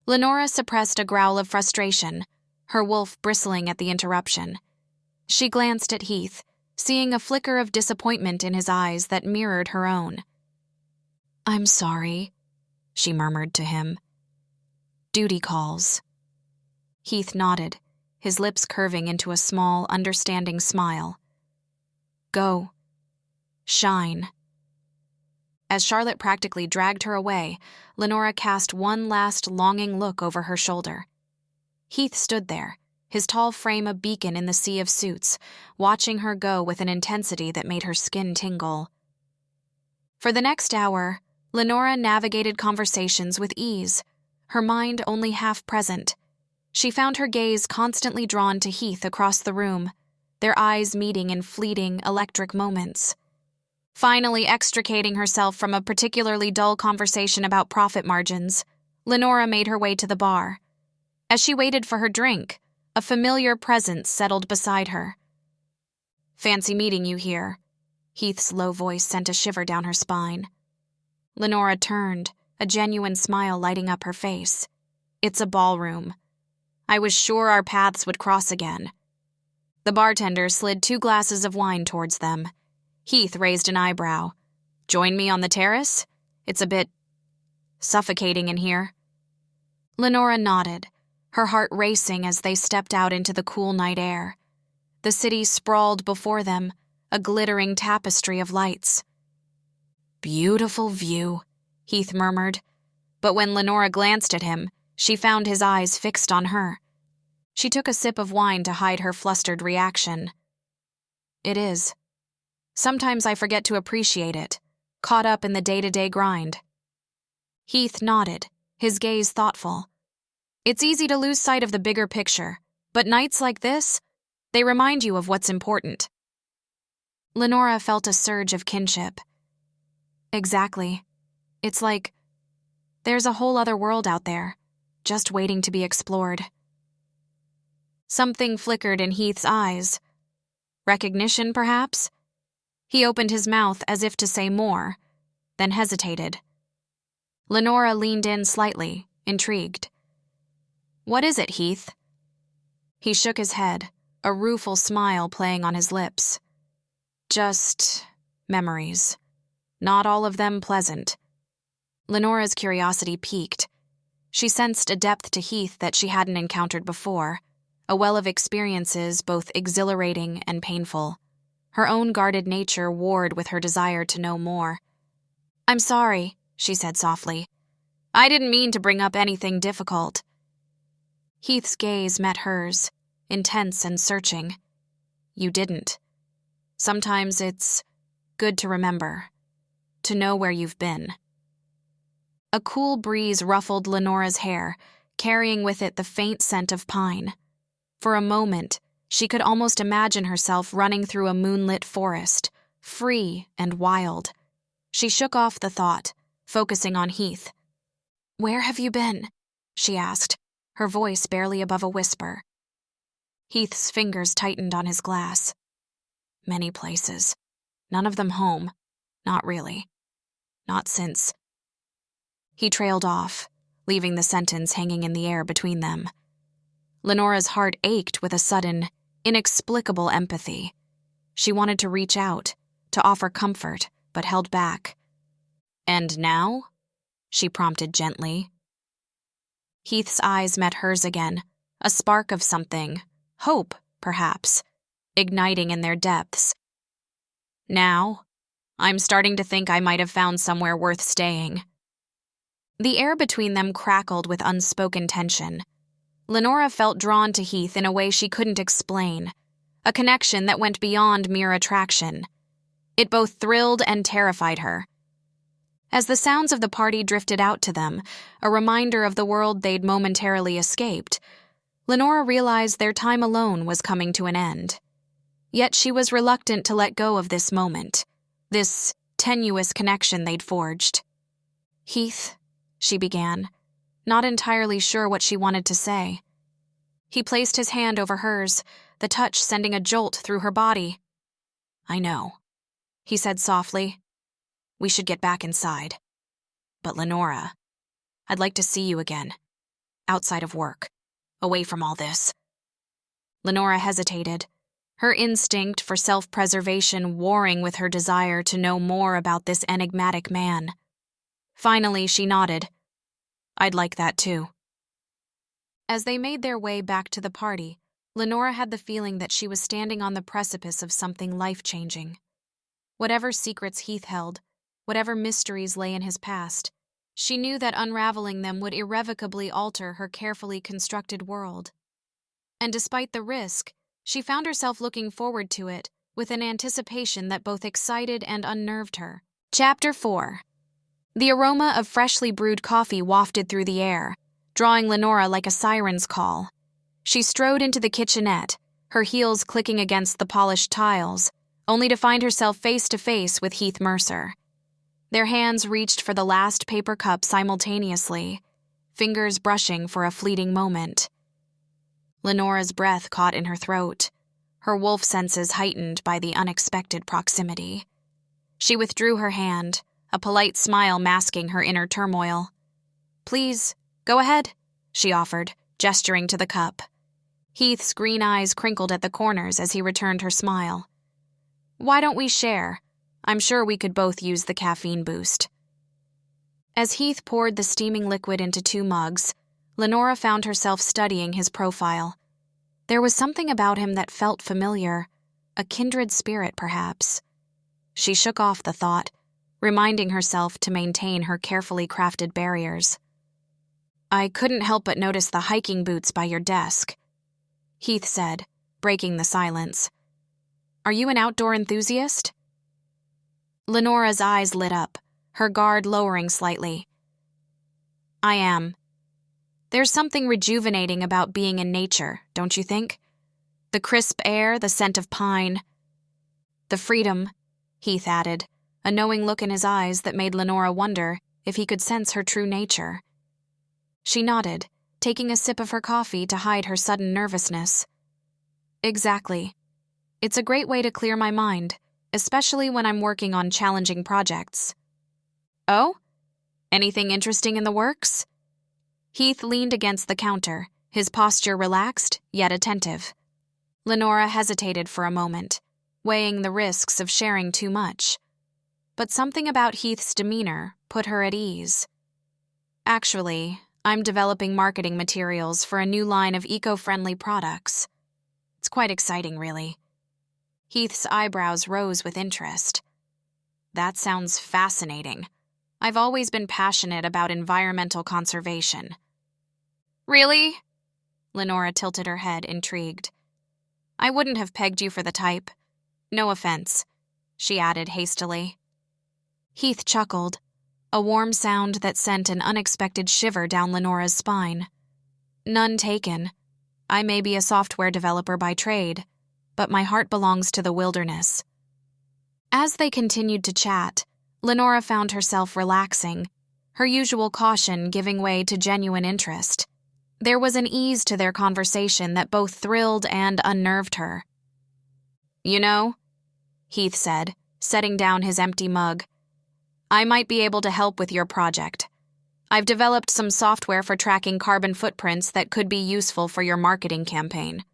Speaker 3: Lenora suppressed a growl of frustration, her wolf bristling at the interruption. She glanced at Heath, seeing a flicker of disappointment in his eyes that mirrored her own. "I'm sorry," she murmured to him. "Duty calls." Heath nodded, his lips curving into a small, understanding smile. "Go. Shine." As Charlotte practically dragged her away, Lenora cast one last longing look over her shoulder. Heath stood there, his tall frame a beacon in the sea of suits, watching her go with an intensity that made her skin tingle. For the next hour, Lenora navigated conversations with ease, her mind only half present. She found her gaze constantly drawn to Heath across the room, their eyes meeting in fleeting, electric moments. Finally extricating herself from a particularly dull conversation about profit margins, Lenora made her way to the bar. As she waited for her drink, a familiar presence settled beside her. "Fancy meeting you here." Heath's low voice sent a shiver down her spine. Lenora turned, a genuine smile lighting up her face. "It's a ballroom. I was sure our paths would cross again." The bartender slid 2 glasses of wine towards them. Heath raised an eyebrow. "Join me on the terrace? It's a bit suffocating in here." Lenora nodded, her heart racing as they stepped out into the cool night air. The city sprawled before them, a glittering tapestry of lights. "Beautiful view," Heath murmured, but when Lenora glanced at him, she found his eyes fixed on her. She took a sip of wine to hide her flustered reaction. "It is. Sometimes I forget to appreciate it, caught up in the day-to-day grind." Heath nodded, his gaze thoughtful. "It's easy to lose sight of the bigger picture, but nights like this, they remind you of what's important." Lenora felt a surge of kinship. "Exactly. It's like there's a whole other world out there, just waiting to be explored." Something flickered in Heath's eyes. Recognition, perhaps? He opened his mouth as if to say more, then hesitated. Lenora leaned in slightly, intrigued. "What is it, Heath?" He shook his head, a rueful smile playing on his lips. "Just memories. Not all of them pleasant." Lenora's curiosity piqued. She sensed a depth to Heath that she hadn't encountered before, a well of experiences both exhilarating and painful. Her own guarded nature warred with her desire to know more. "I'm sorry," she said softly. "I didn't mean to bring up anything difficult." Heath's gaze met hers, intense and searching. "You didn't. Sometimes it's good to remember, to know where you've been." A cool breeze ruffled Lenora's hair, carrying with it the faint scent of pine. For a moment, she could almost imagine herself running through a moonlit forest, free and wild. She shook off the thought, focusing on Heath. "Where have you been?" she asked, her voice barely above a whisper. Heath's fingers tightened on his glass. "Many places. None of them home. Not really. Not since." He trailed off, leaving the sentence hanging in the air between them. Lenora's heart ached with a sudden, inexplicable empathy. She wanted to reach out, to offer comfort, but held back. "And now?" she prompted gently. Heath's eyes met hers again, a spark of something, hope, perhaps, igniting in their depths. Now, I'm starting to think I might have found somewhere worth staying. The air between them crackled with unspoken tension. Lenora felt drawn to Heath in a way she couldn't explain, a connection that went beyond mere attraction. It both thrilled and terrified her. As the sounds of the party drifted out to them, a reminder of the world they'd momentarily escaped, Lenora realized their time alone was coming to an end. Yet she was reluctant to let go of this moment, this tenuous connection they'd forged. "Heath," she began, not entirely sure what she wanted to say. He placed his hand over hers, the touch sending a jolt through her body. "I know," he said softly. "We should get back inside. But Lenora, I'd like to see you again. Outside of work. Away from all this." Lenora hesitated, her instinct for self-preservation warring with her desire to know more about this enigmatic man. Finally, she nodded. "I'd like that too." As they made their way back to the party, Lenora had the feeling that she was standing on the precipice of something life-changing. Whatever secrets Heath held, whatever mysteries lay in his past, she knew that unraveling them would irrevocably alter her carefully constructed world. And despite the risk, she found herself looking forward to it with an anticipation that both excited and unnerved her. Chapter 4. The aroma of freshly brewed coffee wafted through the air, drawing Lenora like a siren's call. She strode into the kitchenette, her heels clicking against the polished tiles, only to find herself face to face with Heath Mercer. Their hands reached for the last paper cup simultaneously, fingers brushing for a fleeting moment. Lenora's breath caught in her throat, her wolf senses heightened by the unexpected proximity. She withdrew her hand, a polite smile masking her inner turmoil. "Please, go ahead," she offered, gesturing to the cup. Heath's green eyes crinkled at the corners as he returned her smile. "Why don't we share? I'm sure we could both use the caffeine boost." As Heath poured the steaming liquid into 2 mugs, Lenora found herself studying his profile. There was something about him that felt familiar, a kindred spirit perhaps. She shook off the thought, reminding herself to maintain her carefully crafted barriers. "I couldn't help but notice the hiking boots by your desk," Heath said, breaking the silence. "Are you an outdoor enthusiast?" Lenora's eyes lit up, her guard lowering slightly. "I am. There's something rejuvenating about being in nature, don't you think? The crisp air, the scent of pine. The freedom," Heath added, a knowing look in his eyes that made Lenora wonder if he could sense her true nature. She nodded, taking a sip of her coffee to hide her sudden nervousness. "Exactly. It's a great way to clear my mind, especially when I'm working on challenging projects." "Oh? Anything interesting in the works?" Heath leaned against the counter, his posture relaxed, yet attentive. Lenora hesitated for a moment, weighing the risks of sharing too much. But something about Heath's demeanor put her at ease. "Actually, I'm developing marketing materials for a new line of eco-friendly products. It's quite exciting, really." Heath's eyebrows rose with interest. "That sounds fascinating. I've always been passionate about environmental conservation." "Really?" Lenora tilted her head, intrigued. "I wouldn't have pegged you for the type. No offense," she added hastily. Heath chuckled, a warm sound that sent an unexpected shiver down Lenora's spine. "None taken. I may be a software developer by trade, but my heart belongs to the wilderness." As they continued to chat, Lenora found herself relaxing, her usual caution giving way to genuine interest. There was an ease to their conversation that both thrilled and unnerved her. "You know," Heath said, setting down his empty mug, "I might be able to help with your project. I've developed some software for tracking carbon footprints that could be useful for your marketing campaign."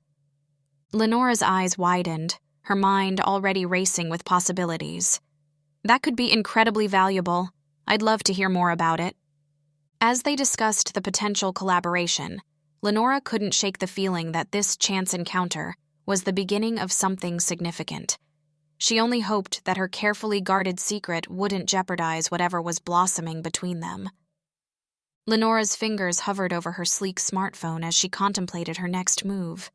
Speaker 3: Lenora's eyes widened, her mind already racing with possibilities. "That could be incredibly valuable. I'd love to hear more about it." As they discussed the potential collaboration, Lenora couldn't shake the feeling that this chance encounter was the beginning of something significant. She only hoped that her carefully guarded secret wouldn't jeopardize whatever was blossoming between them. Lenora's fingers hovered over her sleek smartphone as she contemplated her next move.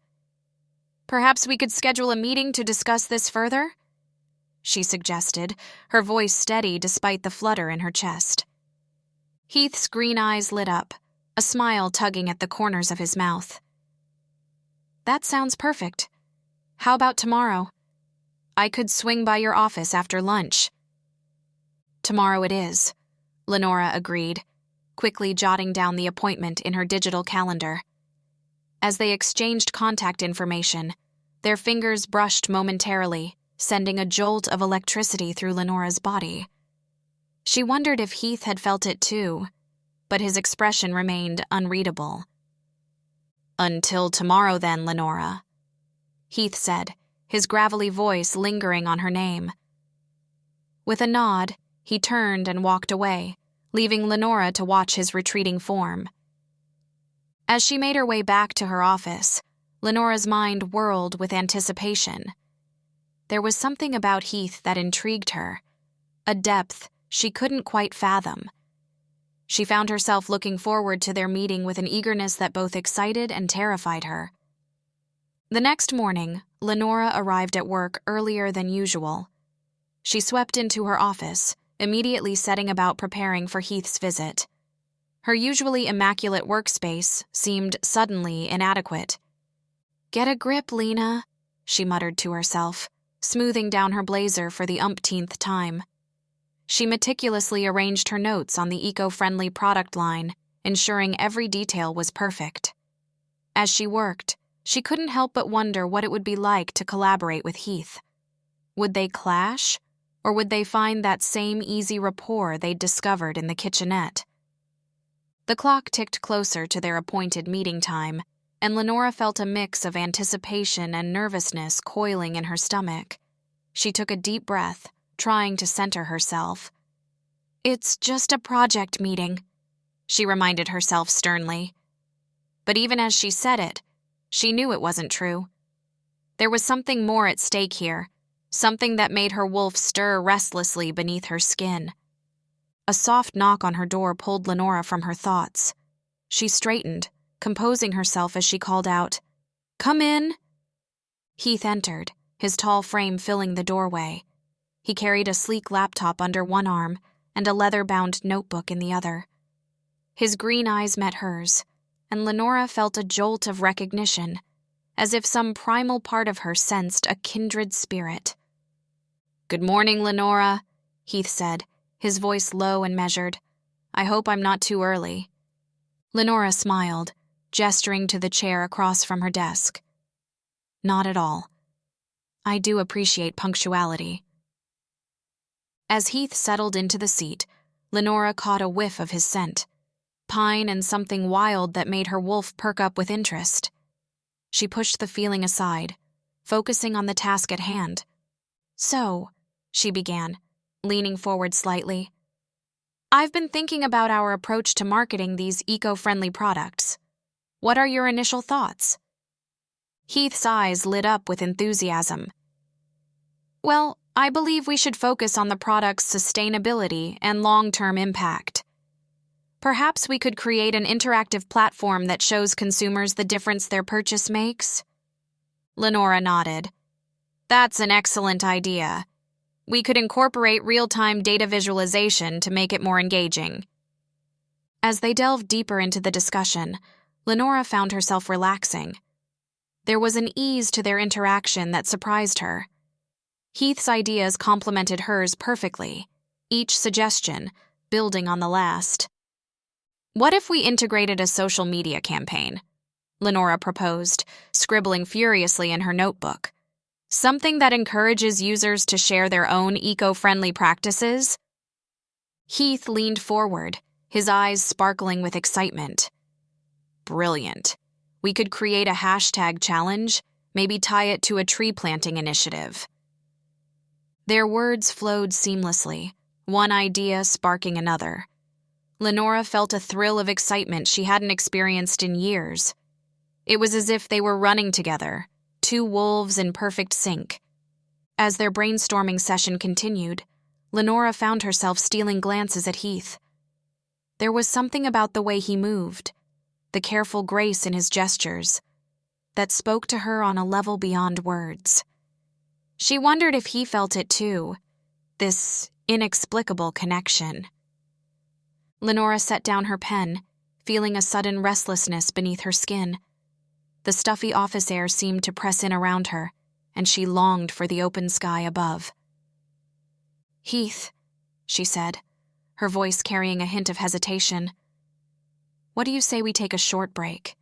Speaker 3: "Perhaps we could schedule a meeting to discuss this further?" she suggested, her voice steady despite the flutter in her chest. Heath's green eyes lit up, a smile tugging at the corners of his mouth. "That sounds perfect. How about tomorrow? I could swing by your office after lunch." "Tomorrow it is," Lenora agreed, quickly jotting down the appointment in her digital calendar. As they exchanged contact information, their fingers brushed momentarily, sending a jolt of electricity through Lenora's body. She wondered if Heath had felt it too, but his expression remained unreadable. "Until tomorrow then, Lenora," Heath said, his gravelly voice lingering on her name. With a nod, he turned and walked away, leaving Lenora to watch his retreating form. As she made her way back to her office, Lenora's mind whirled with anticipation. There was something about Heath that intrigued her, a depth she couldn't quite fathom. She found herself looking forward to their meeting with an eagerness that both excited and terrified her. The next morning, Lenora arrived at work earlier than usual. She swept into her office, immediately setting about preparing for Heath's visit. Her usually immaculate workspace seemed suddenly inadequate. "Get a grip, Lena," she muttered to herself, smoothing down her blazer for the umpteenth time. She meticulously arranged her notes on the eco-friendly product line, ensuring every detail was perfect. As she worked, she couldn't help but wonder what it would be like to collaborate with Heath. Would they clash, or would they find that same easy rapport they'd discovered in the kitchenette? The clock ticked closer to their appointed meeting time, and Lenora felt a mix of anticipation and nervousness coiling in her stomach. She took a deep breath, trying to center herself. "It's just a project meeting," she reminded herself sternly. But even as she said it, she knew it wasn't true. There was something more at stake here, something that made her wolf stir restlessly beneath her skin. A soft knock on her door pulled Lenora from her thoughts. She straightened, composing herself as she called out, "Come in." Heath entered, his tall frame filling the doorway. He carried a sleek laptop under one arm and a leather-bound notebook in the other. His green eyes met hers, and Lenora felt a jolt of recognition, as if some primal part of her sensed a kindred spirit. "Good morning, Lenora," Heath said, his voice low and measured. "I hope I'm not too early." Lenora smiled, gesturing to the chair across from her desk. "Not at all. I do appreciate punctuality." As Heath settled into the seat, Lenora caught a whiff of his scent, pine and something wild that made her wolf perk up with interest. She pushed the feeling aside, focusing on the task at hand. "So," she began, leaning forward slightly, "I've been thinking about our approach to marketing these eco-friendly products. What are your initial thoughts?" Heath's eyes lit up with enthusiasm. "Well, I believe we should focus on the product's sustainability and long-term impact. Perhaps we could create an interactive platform that shows consumers the difference their purchase makes." Lenora nodded. "That's an excellent idea. We could incorporate real-time data visualization to make it more engaging." As they delved deeper into the discussion, Lenora found herself relaxing. There was an ease to their interaction that surprised her. Heath's ideas complemented hers perfectly, each suggestion building on the last. "What if we integrated a social media campaign?" Lenora proposed, scribbling furiously in her notebook. "Something that encourages users to share their own eco-friendly practices?" Heath leaned forward, his eyes sparkling with excitement. "Brilliant. We could create a hashtag challenge, maybe tie it to a tree planting initiative." Their words flowed seamlessly, one idea sparking another. Lenora felt a thrill of excitement she hadn't experienced in years. It was as if they were running together, two wolves in perfect sync. As their brainstorming session continued, Lenora found herself stealing glances at Heath. There was something about the way he moved, the careful grace in his gestures, that spoke to her on a level beyond words. She wondered if he felt it too, this inexplicable connection. Lenora set down her pen, feeling a sudden restlessness beneath her skin. The stuffy office air seemed to press in around her, and she longed for the open sky above. "Heath," she said, her voice carrying a hint of hesitation. "What do you say we take a short break?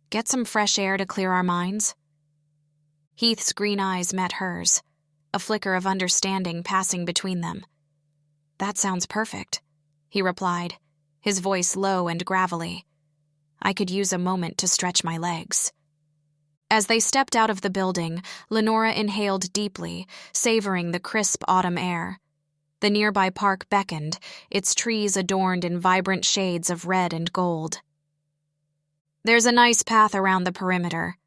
Speaker 3: Get some fresh air to clear our minds?" Heath's green eyes met hers, a flicker of understanding passing between them. "That sounds perfect," he replied, his voice low and gravelly. "I could use a moment to stretch my legs." As they stepped out of the building, Lenora inhaled deeply, savoring the crisp autumn air. The nearby park beckoned, its trees adorned in vibrant shades of red and gold. "There's a nice path around the perimeter,"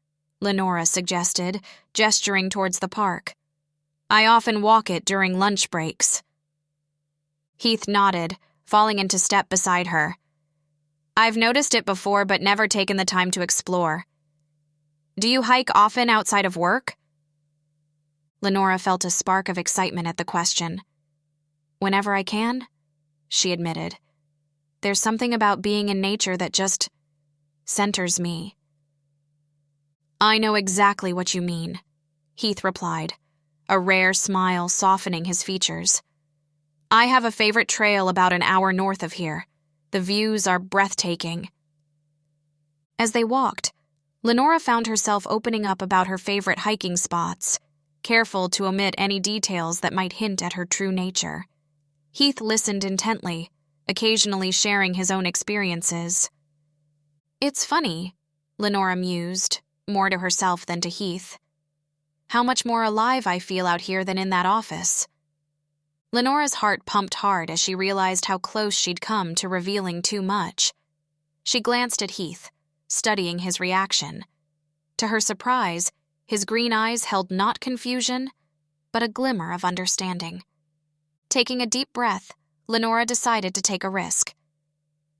Speaker 3: Lenora suggested, gesturing towards the park. "I often walk it during lunch breaks." Heath nodded, falling into step beside her. "I've noticed it before but never taken the time to explore. Do you hike often outside of work?" Lenora felt a spark of excitement at the question. "Whenever I can," she admitted. "There's something about being in nature that just centers me." "I know exactly what you mean," Heath replied, a rare smile softening his features. "I have a favorite trail about an hour north of here. The views are breathtaking." As they walked, Lenora found herself opening up about her favorite hiking spots, careful to omit any details that might hint at her true nature. Heath listened intently, occasionally sharing his own experiences. "It's funny," Lenora mused, more to herself than to Heath. "How much more alive I feel out here than in that office." Lenora's heart pumped hard as she realized how close she'd come to revealing too much. She glanced at Heath, studying his reaction. To her surprise, his green eyes held not confusion, but a glimmer of understanding. Taking a deep breath, Lenora decided to take a risk.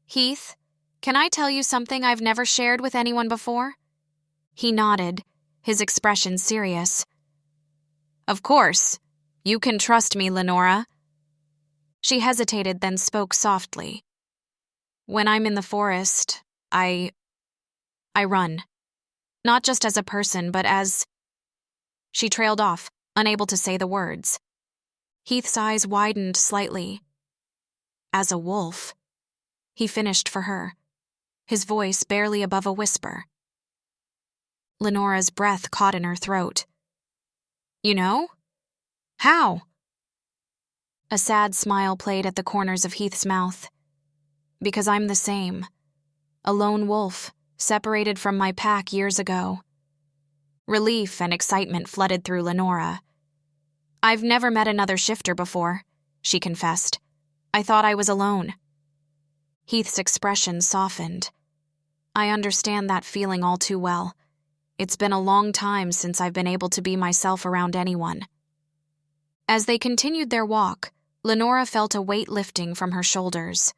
Speaker 3: "Heath, can I tell you something I've never shared with anyone before?" He nodded, his expression serious. "Of course. You can trust me, Lenora." She hesitated, then spoke softly. "When I'm in the forest, I run. Not just as a person, but as—" She trailed off, unable to say the words. Heath's eyes widened slightly. "As a wolf," he finished for her, his voice barely above a whisper. Lenora's breath caught in her throat. "You know? How?" A sad smile played at the corners of Heath's mouth. "Because I'm the same. A lone wolf, separated from my pack years ago." Relief and excitement flooded through Lenora. "I've never met another shifter before," she confessed. "I thought I was alone." Heath's expression softened. "I understand that feeling all too well. It's been a long time since I've been able to be myself around anyone." As they continued their walk, Lenora felt a weight lifting from her shoulders.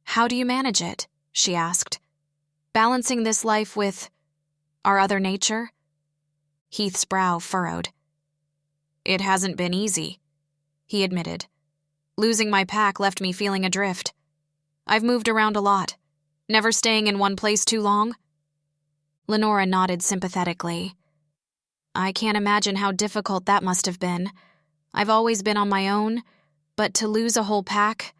Speaker 3: "How do you manage it?" she asked. "Balancing this life with our other nature?" Heath's brow furrowed. "It hasn't been easy," he admitted. "Losing my pack left me feeling adrift. I've moved around a lot, never staying in one place too long." Lenora nodded sympathetically. "I can't imagine how difficult that must have been. I've always been on my own, but to lose a whole pack—"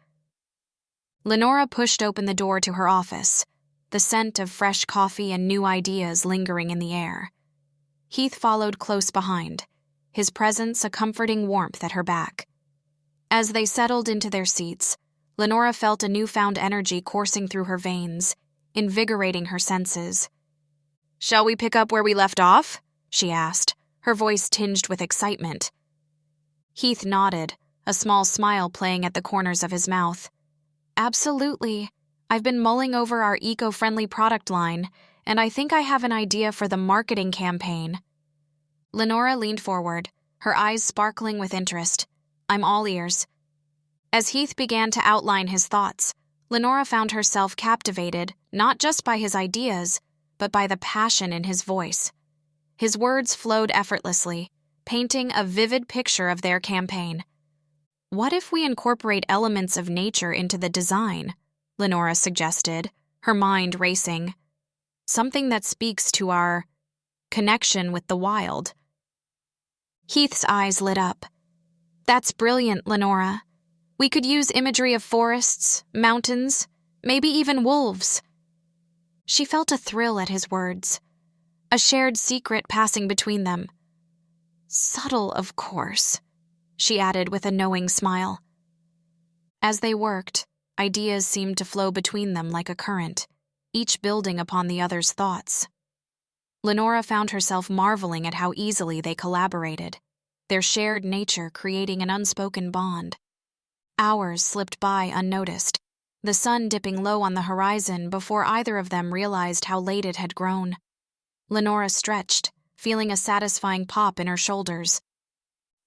Speaker 3: Lenora pushed open the door to her office, the scent of fresh coffee and new ideas lingering in the air. Heath followed close behind, his presence a comforting warmth at her back. As they settled into their seats, Lenora felt a newfound energy coursing through her veins, invigorating her senses. "Shall we pick up where we left off?" she asked, her voice tinged with excitement. Heath nodded, a small smile playing at the corners of his mouth. Absolutely. I've been mulling over our eco-friendly product line, and I think I have an idea for the marketing campaign. Lenora leaned forward, her eyes sparkling with interest. I'm all ears. As Heath began to outline his thoughts, Lenora found herself captivated not just by his ideas, but by the passion in his voice. His words flowed effortlessly, painting a vivid picture of their campaign. What if we incorporate elements of nature into the design? Lenora suggested, her mind racing. Something that speaks to our connection with the wild. Heath's eyes lit up. That's brilliant, Lenora. We could use imagery of forests, mountains, maybe even wolves. She felt a thrill at his words, a shared secret passing between them. Subtle, of course, she added with a knowing smile. As they worked, ideas seemed to flow between them like a current, each building upon the other's thoughts. Lenora found herself marveling at how easily they collaborated, their shared nature creating an unspoken bond. Hours slipped by unnoticed, the sun dipping low on the horizon before either of them realized how late it had grown. Lenora stretched, feeling a satisfying pop in her shoulders.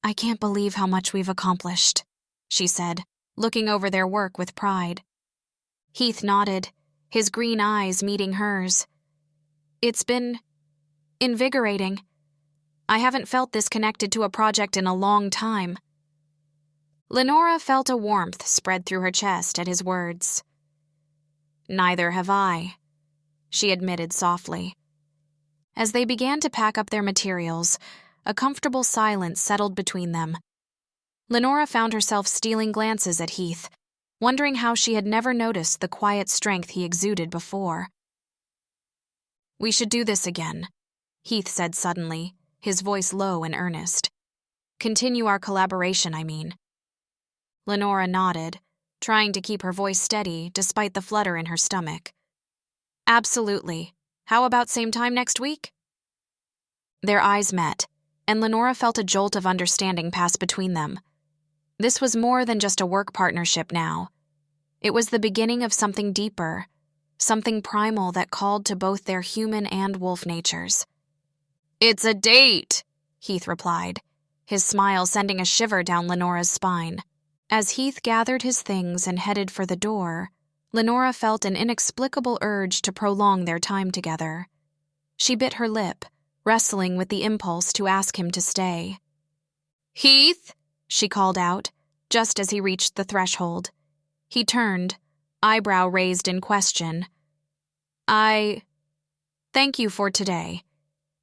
Speaker 3: I can't believe how much we've accomplished, she said, looking over their work with pride. Heath nodded, his green eyes meeting hers. It's been invigorating. I haven't felt this connected to a project in a long time. Lenora felt a warmth spread through her chest at his words. Neither have I, she admitted softly. As they began to pack up their materials, a comfortable silence settled between them. Lenora found herself stealing glances at Heath, wondering how she had never noticed the quiet strength he exuded before. We should do this again, Heath said suddenly, his voice low and earnest. Continue our collaboration, I mean. Lenora nodded, trying to keep her voice steady despite the flutter in her stomach. Absolutely. How about same time next week? Their eyes met, and Lenora felt a jolt of understanding pass between them. This was more than just a work partnership now. It was the beginning of something deeper, something primal that called to both their human and wolf natures. It's a date, Heath replied, his smile sending a shiver down Lenora's spine. As Heath gathered his things and headed for the door, Lenora felt an inexplicable urge to prolong their time together. She bit her lip, wrestling with the impulse to ask him to stay. Heath, she called out, just as he reached the threshold. He turned, eyebrow raised in question. Thank you for today.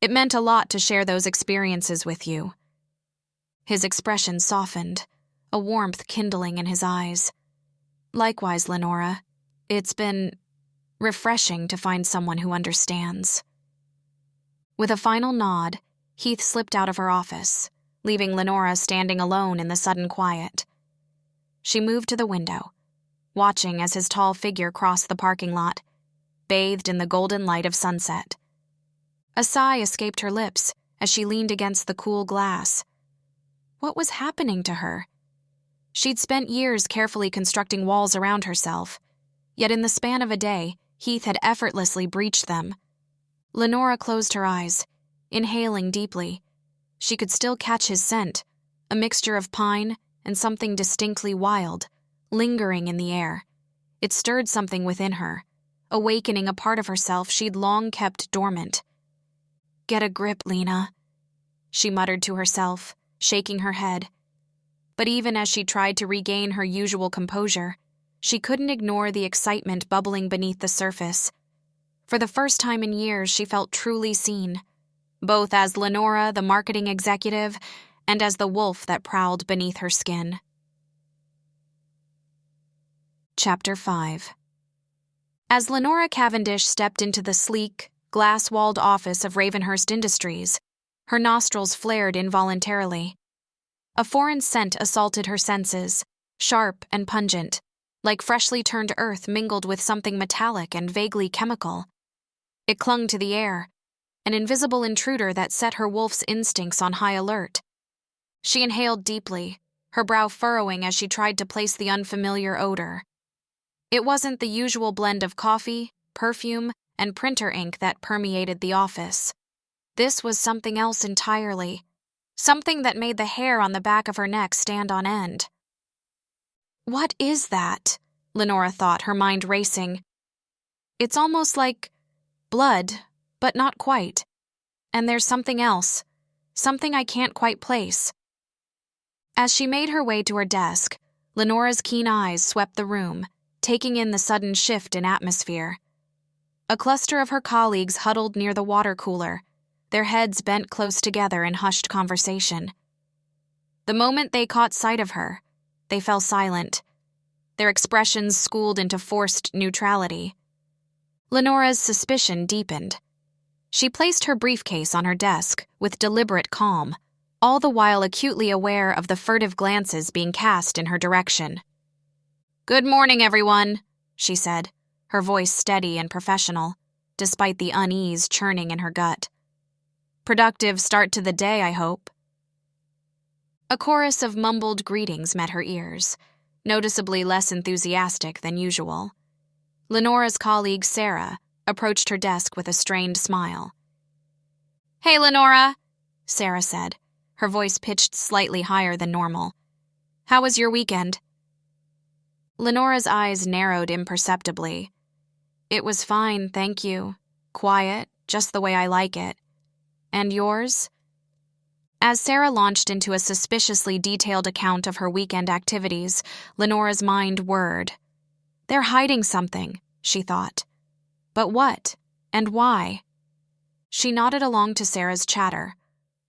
Speaker 3: It meant a lot to share those experiences with you. His expression softened, a warmth kindling in his eyes. Likewise, Lenora. It's been refreshing to find someone who understands. With a final nod, Heath slipped out of her office, leaving Lenora standing alone in the sudden quiet. She moved to the window, watching as his tall figure crossed the parking lot, bathed in the golden light of sunset. A sigh escaped her lips as she leaned against the cool glass. What was happening to her? She'd spent years carefully constructing walls around herself, yet in the span of a day, Heath had effortlessly breached them. Lenora closed her eyes, inhaling deeply. She could still catch his scent, a mixture of pine and something distinctly wild, lingering in the air. It stirred something within her, awakening a part of herself she'd long kept dormant. Get a grip, Lena, she muttered to herself, shaking her head. But even as she tried to regain her usual composure, she couldn't ignore the excitement bubbling beneath the surface. For the first time in years, she felt truly seen, both as Lenora, the marketing executive, and as the wolf that prowled beneath her skin. Chapter 5. As Lenora Cavendish stepped into the sleek, glass-walled office of Ravenhurst Industries, her nostrils flared involuntarily. A foreign scent assaulted her senses, sharp and pungent, like freshly turned earth mingled with something metallic and vaguely chemical. It clung to the air, an invisible intruder that set her wolf's instincts on high alert. She inhaled deeply, her brow furrowing as she tried to place the unfamiliar odor. It wasn't the usual blend of coffee, perfume, and printer ink that permeated the office. This was something else entirely, something that made the hair on the back of her neck stand on end. What is that? Lenora thought, her mind racing. It's almost like blood, but not quite. And there's something else, something I can't quite place. As she made her way to her desk, Lenora's keen eyes swept the room, taking in the sudden shift in atmosphere. A cluster of her colleagues huddled near the water cooler, their heads bent close together in hushed conversation. The moment they caught sight of her, they fell silent, their expressions schooled into forced neutrality. Lenora's suspicion deepened. She placed her briefcase on her desk with deliberate calm, all the while acutely aware of the furtive glances being cast in her direction. "Good morning, everyone," she said, her voice steady and professional, despite the unease churning in her gut. "Productive start to the day, I hope." A chorus of mumbled greetings met her ears, noticeably less enthusiastic than usual. Lenora's colleague, Sarah, approached her desk with a strained smile. "Hey, Lenora," Sarah said, her voice pitched slightly higher than normal. "How was your weekend?" Lenora's eyes narrowed imperceptibly. "It was fine, thank you. Quiet, just the way I like it. And yours?" As Sarah launched into a suspiciously detailed account of her weekend activities, Lenora's mind whirred. They're hiding something, she thought. But what? And why? She nodded along to Sarah's chatter,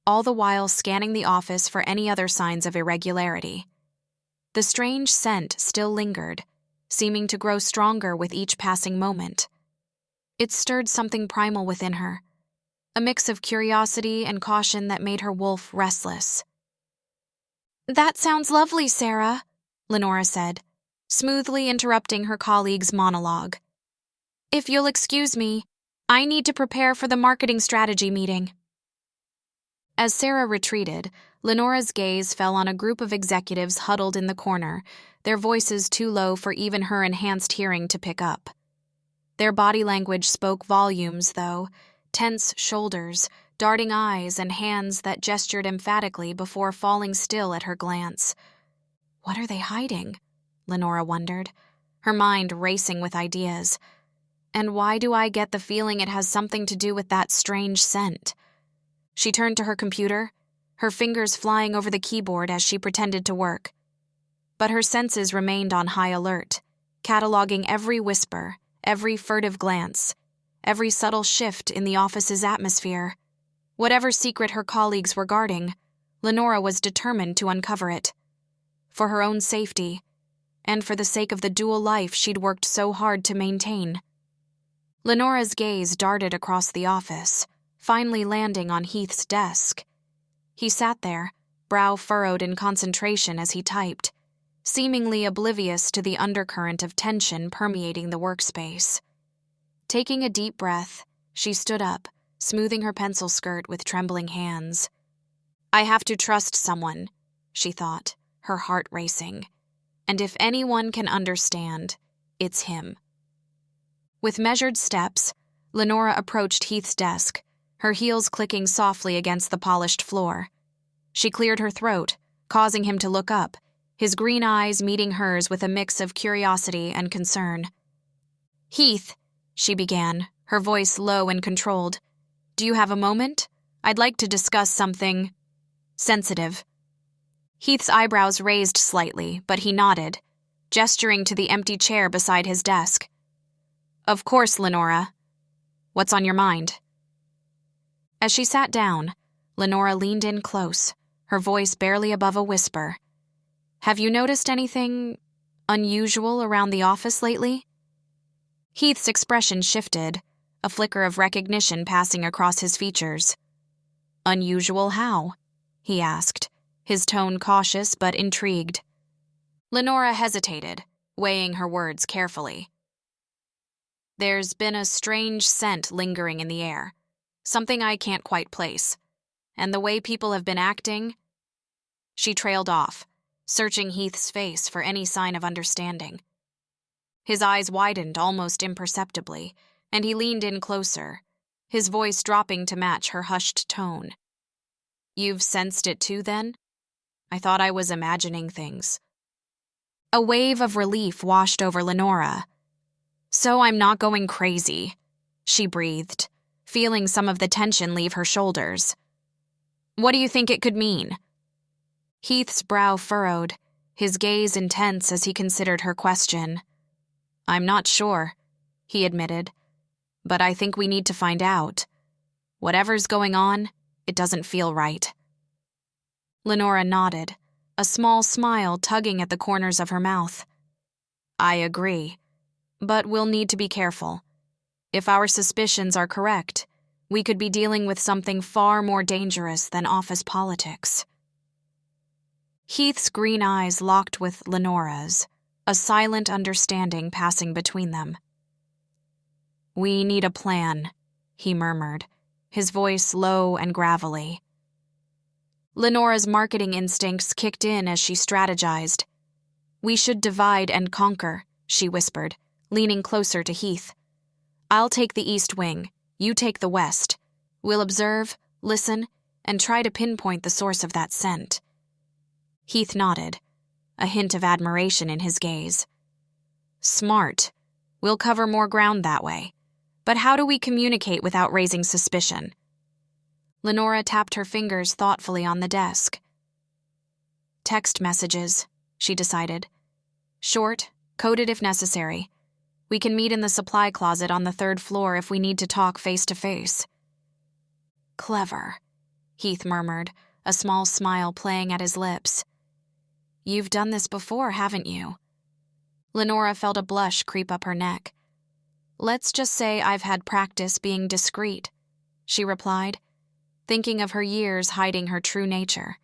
Speaker 3: all the while scanning the office for any other signs of irregularity. The strange scent still lingered, seeming to grow stronger with each passing moment. It stirred something primal within her, a mix of curiosity and caution that made her wolf restless. "That sounds lovely, Sarah," Lenora said, smoothly interrupting her colleague's monologue. "If you'll excuse me, I need to prepare for the marketing strategy meeting." As Sarah retreated, Lenora's gaze fell on a group of executives huddled in the corner, their voices too low for even her enhanced hearing to pick up. Their body language spoke volumes, though, tense shoulders, darting eyes, and hands that gestured emphatically before falling still at her glance. What are they hiding? Lenora wondered, her mind racing with ideas. And why do I get the feeling it has something to do with that strange scent? She turned to her computer, her fingers flying over the keyboard as she pretended to work. But her senses remained on high alert, cataloging every whisper, every furtive glance, every subtle shift in the office's atmosphere. Whatever secret her colleagues were guarding, Lenora was determined to uncover it. For her own safety, and for the sake of the dual life she'd worked so hard to maintain. Lenora's gaze darted across the office, finally landing on Heath's desk. He sat there, brow furrowed in concentration as he typed, seemingly oblivious to the undercurrent of tension permeating the workspace. Taking a deep breath, she stood up, smoothing her pencil skirt with trembling hands. I have to trust someone, she thought, her heart racing. And if anyone can understand, it's him. With measured steps, Lenora approached Heath's desk, her heels clicking softly against the polished floor. She cleared her throat, causing him to look up, his green eyes meeting hers with a mix of curiosity and concern. "Heath," she began, her voice low and controlled. "Do you have a moment? I'd like to discuss something sensitive." Heath's eyebrows raised slightly, but he nodded, gesturing to the empty chair beside his desk. "Of course, Lenora. What's on your mind?" As she sat down, Lenora leaned in close, her voice barely above a whisper. "Have you noticed anything unusual around the office lately?" Heath's expression shifted, a flicker of recognition passing across his features. "Unusual how?" he asked, his tone cautious but intrigued. Lenora hesitated, weighing her words carefully. "There's been a strange scent lingering in the air, something I can't quite place. And the way people have been acting—" She trailed off, searching Heath's face for any sign of understanding. His eyes widened almost imperceptibly, and he leaned in closer, his voice dropping to match her hushed tone. "You've sensed it too, then? I thought I was imagining things." A wave of relief washed over Lenora. "So I'm not going crazy," she breathed, feeling some of the tension leave her shoulders. "What do you think it could mean?" Heath's brow furrowed, his gaze intense as he considered her question. "I'm not sure," he admitted, "but I think we need to find out. Whatever's going on, it doesn't feel right." Lenora nodded, a small smile tugging at the corners of her mouth. "I agree, but we'll need to be careful. If our suspicions are correct, we could be dealing with something far more dangerous than office politics." Heath's green eyes locked with Lenora's, a silent understanding passing between them. "We need a plan," he murmured, his voice low and gravelly. Lenora's marketing instincts kicked in as she strategized. "We should divide and conquer," she whispered, leaning closer to Heath. "I'll take the east wing, you take the west. We'll observe, listen, and try to pinpoint the source of that scent." Heath nodded, a hint of admiration in his gaze. "Smart. We'll cover more ground that way. But how do we communicate without raising suspicion?" Lenora tapped her fingers thoughtfully on the desk. "Text messages," she decided. "Short, coded if necessary. We can meet in the supply closet on the 3rd floor if we need to talk face to face." "Clever," Heath murmured, a small smile playing at his lips. "You've done this before, haven't you?" Lenora felt a blush creep up her neck. "Let's just say I've had practice being discreet," she replied, thinking of her years hiding her true nature.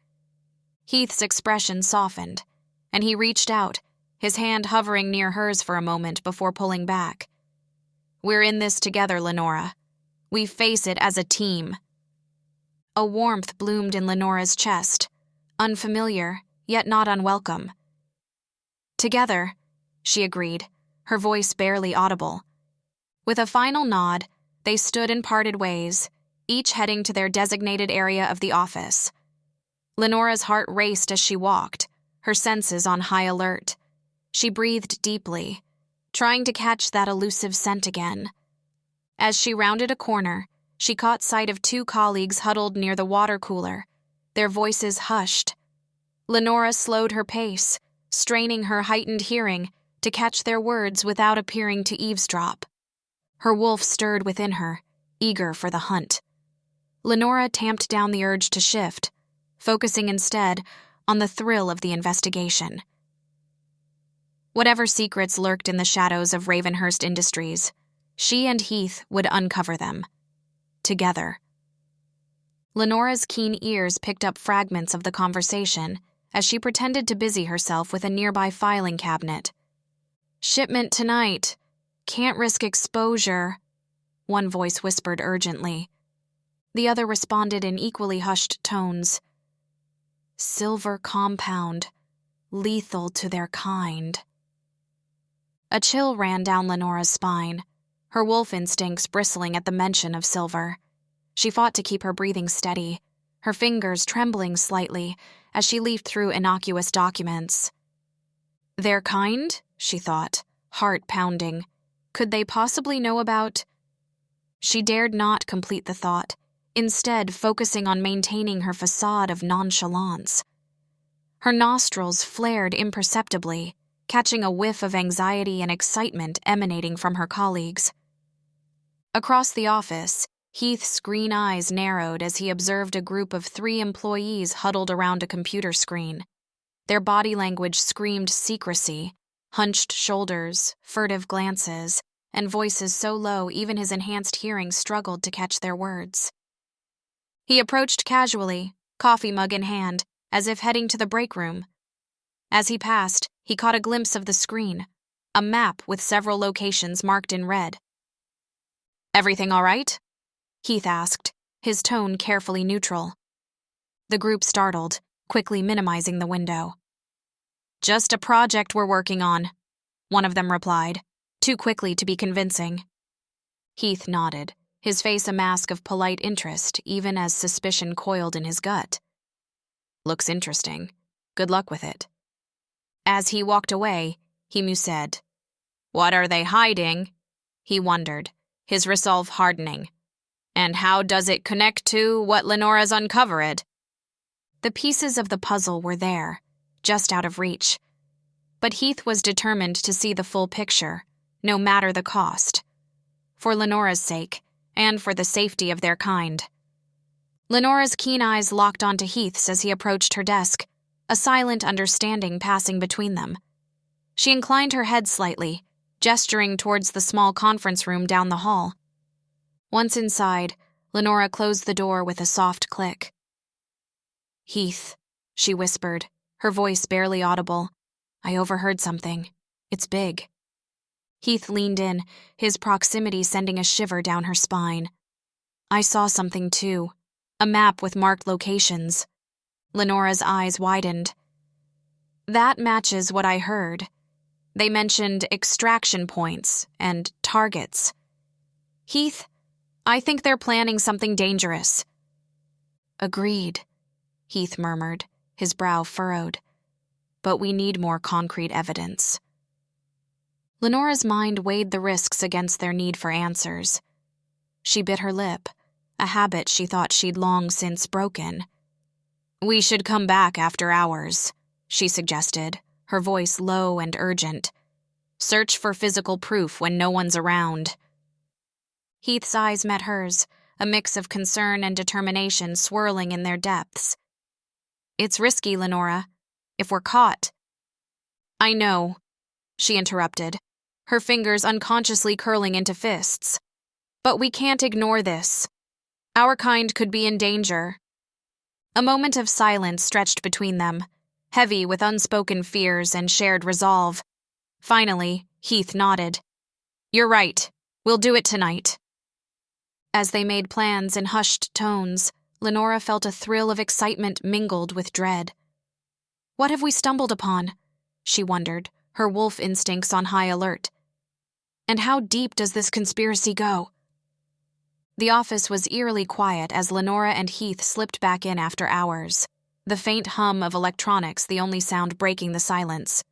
Speaker 3: Heath's expression softened, and he reached out, his hand hovering near hers for a moment before pulling back. "We're in this together, Lenora. We face it as a team." A warmth bloomed in Lenora's chest, unfamiliar, yet not unwelcome. "Together," she agreed, her voice barely audible. With a final nod, they stood and parted ways, each heading to their designated area of the office. Lenora's heart raced as she walked, her senses on high alert. She breathed deeply, trying to catch that elusive scent again. As she rounded a corner, she caught sight of 2 colleagues huddled near the water cooler, their voices hushed. Lenora slowed her pace, straining her heightened hearing to catch their words without appearing to eavesdrop. Her wolf stirred within her, eager for the hunt. Lenora tamped down the urge to shift, focusing instead on the thrill of the investigation. Whatever secrets lurked in the shadows of Ravenhurst Industries, she and Heath would uncover them. Together. Lenora's keen ears picked up fragments of the conversation as she pretended to busy herself with a nearby filing cabinet. "Shipment tonight. Can't risk exposure," one voice whispered urgently. The other responded in equally hushed tones. "Silver compound. Lethal to their kind." A chill ran down Lenora's spine, her wolf instincts bristling at the mention of silver. She fought to keep her breathing steady, her fingers trembling slightly as she leafed through innocuous documents. "Their kind?" she thought, heart pounding. Could they possibly know about... She dared not complete the thought, instead focusing on maintaining her facade of nonchalance. Her nostrils flared imperceptibly, catching a whiff of anxiety and excitement emanating from her colleagues. Across the office, Heath's green eyes narrowed as he observed a group of 3 employees huddled around a computer screen. Their body language screamed secrecy, hunched shoulders, furtive glances, and voices so low even his enhanced hearing struggled to catch their words. He approached casually, coffee mug in hand, as if heading to the break room. As he passed, he caught a glimpse of the screen, a map with several locations marked in red. "Everything all right?" Heath asked, his tone carefully neutral. The group startled, quickly minimizing the window. "Just a project we're working on," one of them replied, too quickly to be convincing. Heath nodded, his face a mask of polite interest even as suspicion coiled in his gut. Looks interesting. Good luck with it. As he walked away, Hemu said, "What are they hiding?" He wondered, his resolve hardening. "And how does it connect to what Lenora's uncovered?" The pieces of the puzzle were there, just out of reach. But Heath was determined to see the full picture, no matter the cost. For Lenora's sake, and for the safety of their kind. Lenora's keen eyes locked onto Heath's as he approached her desk, a silent understanding passing between them. She inclined her head slightly, gesturing towards the small conference room down the hall. Once inside, Lenora closed the door with a soft click. "Heath," she whispered, her voice barely audible. "I overheard something. It's big." Heath leaned in, his proximity sending a shiver down her spine. "I saw something too, a map with marked locations." Lenora's eyes widened. "That matches what I heard. They mentioned extraction points and targets. Heath, I think they're planning something dangerous." "Agreed," Heath murmured, his brow furrowed. "But we need more concrete evidence." Lenora's mind weighed the risks against their need for answers. She bit her lip, a habit she thought she'd long since broken. "We should come back after hours," she suggested, her voice low and urgent. "Search for physical proof when no one's around." Heath's eyes met hers, a mix of concern and determination swirling in their depths. "It's risky, Lenora. If we're caught—" "I know," she interrupted, her fingers unconsciously curling into fists. "But we can't ignore this. Our kind could be in danger." A moment of silence stretched between them, heavy with unspoken fears and shared resolve. Finally, Heath nodded. "You're right. We'll do it tonight." As they made plans in hushed tones, Lenora felt a thrill of excitement mingled with dread. What have we stumbled upon? She wondered, her wolf instincts on high alert. And how deep does this conspiracy go? The office was eerily quiet as Lenora and Heath slipped back in after hours, the faint hum of electronics the only sound breaking the silence.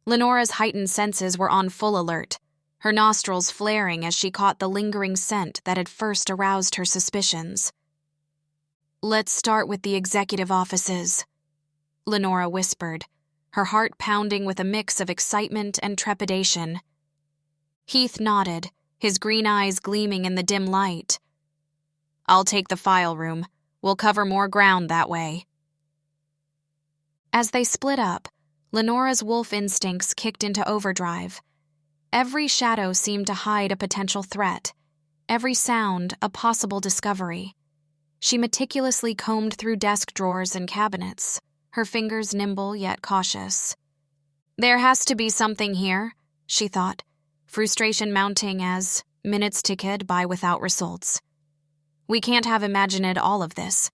Speaker 3: Lenora's heightened senses were on full alert, her nostrils flaring as she caught the lingering scent that had first aroused her suspicions. "Let's start with the executive offices," Lenora whispered, her heart pounding with a mix of excitement and trepidation. Heath nodded, his green eyes gleaming in the dim light. "I'll take the file room. We'll cover more ground that way." As they split up, Lenora's wolf instincts kicked into overdrive. Every shadow seemed to hide a potential threat, every sound a possible discovery. She meticulously combed through desk drawers and cabinets, her fingers nimble yet cautious. "There has to be something here," she thought, frustration mounting as minutes ticked by without results. "We can't have imagined all of this."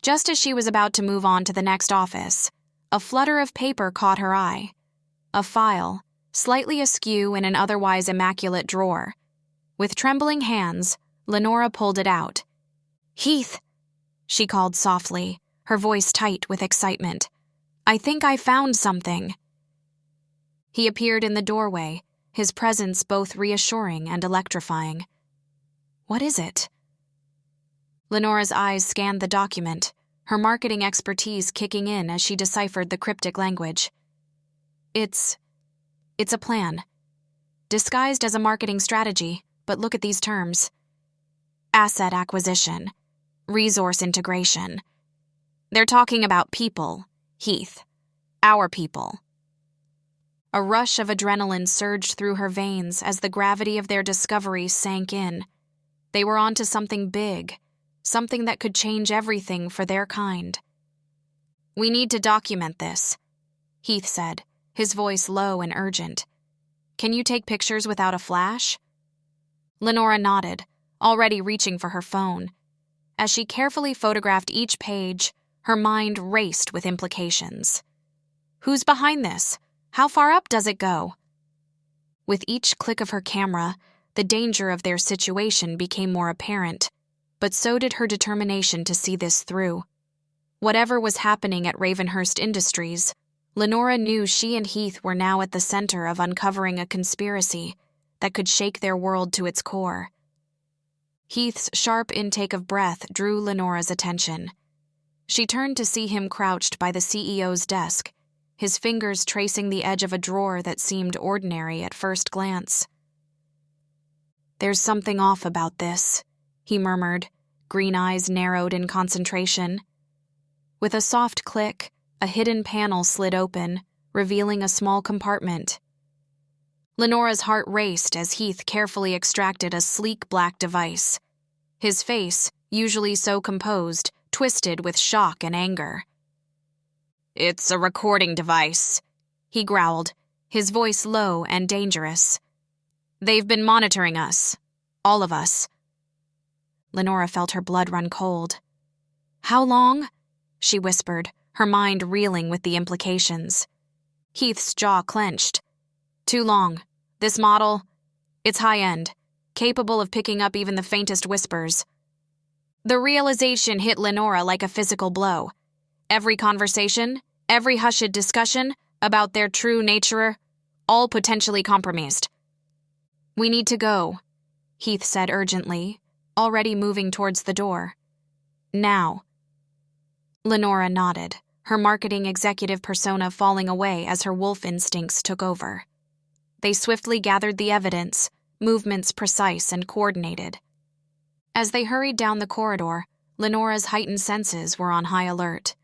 Speaker 3: Just as she was about to move on to the next office, a flutter of paper caught her eye. A file, slightly askew in an otherwise immaculate drawer. With trembling hands, Lenora pulled it out. "Heath," she called softly, her voice tight with excitement. "I think I found something." He appeared in the doorway, his presence both reassuring and electrifying. "What is it?" Lenora's eyes scanned the document, her marketing expertise kicking in as she deciphered the cryptic language. It's a plan. Disguised as a marketing strategy, but look at these terms. Asset acquisition. Resource integration. They're talking about people, Heath. Our people. A rush of adrenaline surged through her veins as the gravity of their discovery sank in. They were onto something big, something that could change everything for their kind. "We need to document this," Heath said, his voice low and urgent. "Can you take pictures without a flash?" Lenora nodded, already reaching for her phone. As she carefully photographed each page, her mind raced with implications. Who's behind this? How far up does it go? With each click of her camera, the danger of their situation became more apparent, but so did her determination to see this through. Whatever was happening at Ravenhurst Industries, Lenora knew she and Heath were now at the center of uncovering a conspiracy that could shake their world to its core. Heath's sharp intake of breath drew Lenora's attention. She turned to see him crouched by the CEO's desk, his fingers tracing the edge of a drawer that seemed ordinary at first glance. "There's something off about this," he murmured, green eyes narrowed in concentration. With a soft click, a hidden panel slid open, revealing a small compartment. Lenora's heart raced as Heath carefully extracted a sleek black device. His face, usually so composed, twisted with shock and anger. "It's a recording device," he growled, his voice low and dangerous. "They've been monitoring us. All of us." Lenora felt her blood run cold. "How long?" she whispered, her mind reeling with the implications. Heath's jaw clenched. "Too long. This model, it's high-end, capable of picking up even the faintest whispers." The realization hit Lenora like a physical blow. Every conversation, every hushed discussion about their true nature, all potentially compromised. "We need to go," Heath said urgently, already moving towards the door. "Now." Lenora nodded, her marketing executive persona falling away as her wolf instincts took over. They swiftly gathered the evidence, movements precise and coordinated. As they hurried down the corridor, Lenora's heightened senses were on high alert.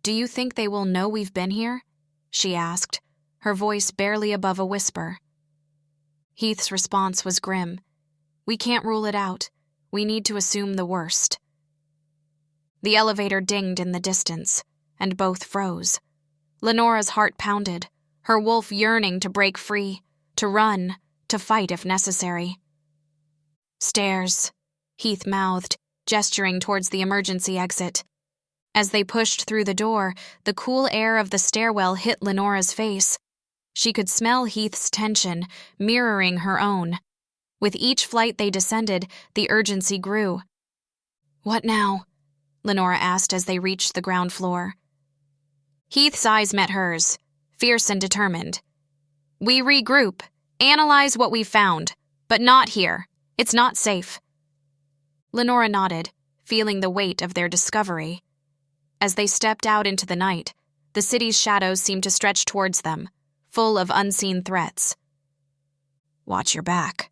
Speaker 3: "Do you think they will know we've been here?" she asked, her voice barely above a whisper. Heath's response was grim. "We can't rule it out. We need to assume the worst." The elevator dinged in the distance, and both froze. Lenora's heart pounded, her wolf yearning to break free, to run, to fight if necessary. "Stairs," Heath mouthed, gesturing towards the emergency exit. As they pushed through the door, the cool air of the stairwell hit Lenora's face. She could smell Heath's tension, mirroring her own. With each flight they descended, the urgency grew. "What now?" Lenora asked as they reached the ground floor. Heath's eyes met hers, fierce and determined. "We regroup, analyze what we found, but not here. It's not safe." Lenora nodded, feeling the weight of their discovery. As they stepped out into the night, the city's shadows seemed to stretch towards them, full of unseen threats. "Watch your back,"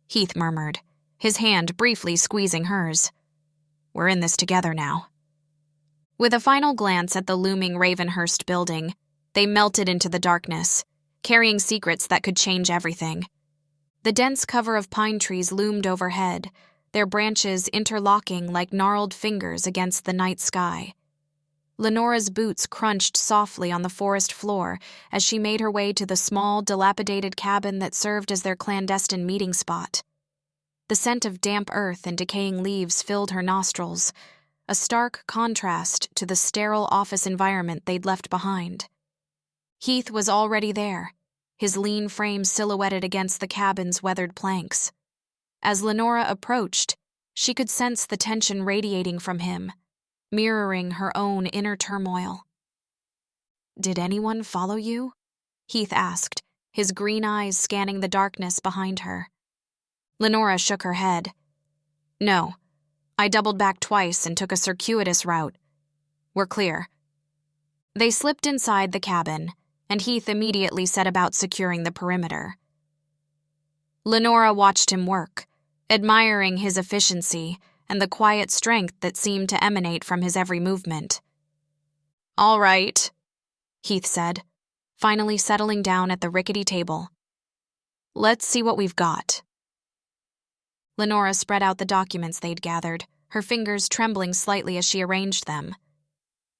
Speaker 3: Heath murmured, his hand briefly squeezing hers. "We're in this together now." With a final glance at the looming Ravenhurst building, they melted into the darkness, carrying secrets that could change everything. The dense cover of pine trees loomed overhead, their branches interlocking like gnarled fingers against the night sky. Lenora's boots crunched softly on the forest floor as she made her way to the small, dilapidated cabin that served as their clandestine meeting spot. The scent of damp earth and decaying leaves filled her nostrils, a stark contrast to the sterile office environment they'd left behind. Heath was already there, his lean frame silhouetted against the cabin's weathered planks. As Lenora approached, she could sense the tension radiating from him, mirroring her own inner turmoil. "Did anyone follow you?" Heath asked, his green eyes scanning the darkness behind her. Lenora shook her head. "No. I doubled back twice and took a circuitous route. We're clear." They slipped inside the cabin, and Heath immediately set about securing the perimeter. Lenora watched him work, admiring his efficiency and the quiet strength that seemed to emanate from his every movement. "All right," Heath said, finally settling down at the rickety table. "Let's see what we've got." Lenora spread out the documents they'd gathered, her fingers trembling slightly as she arranged them.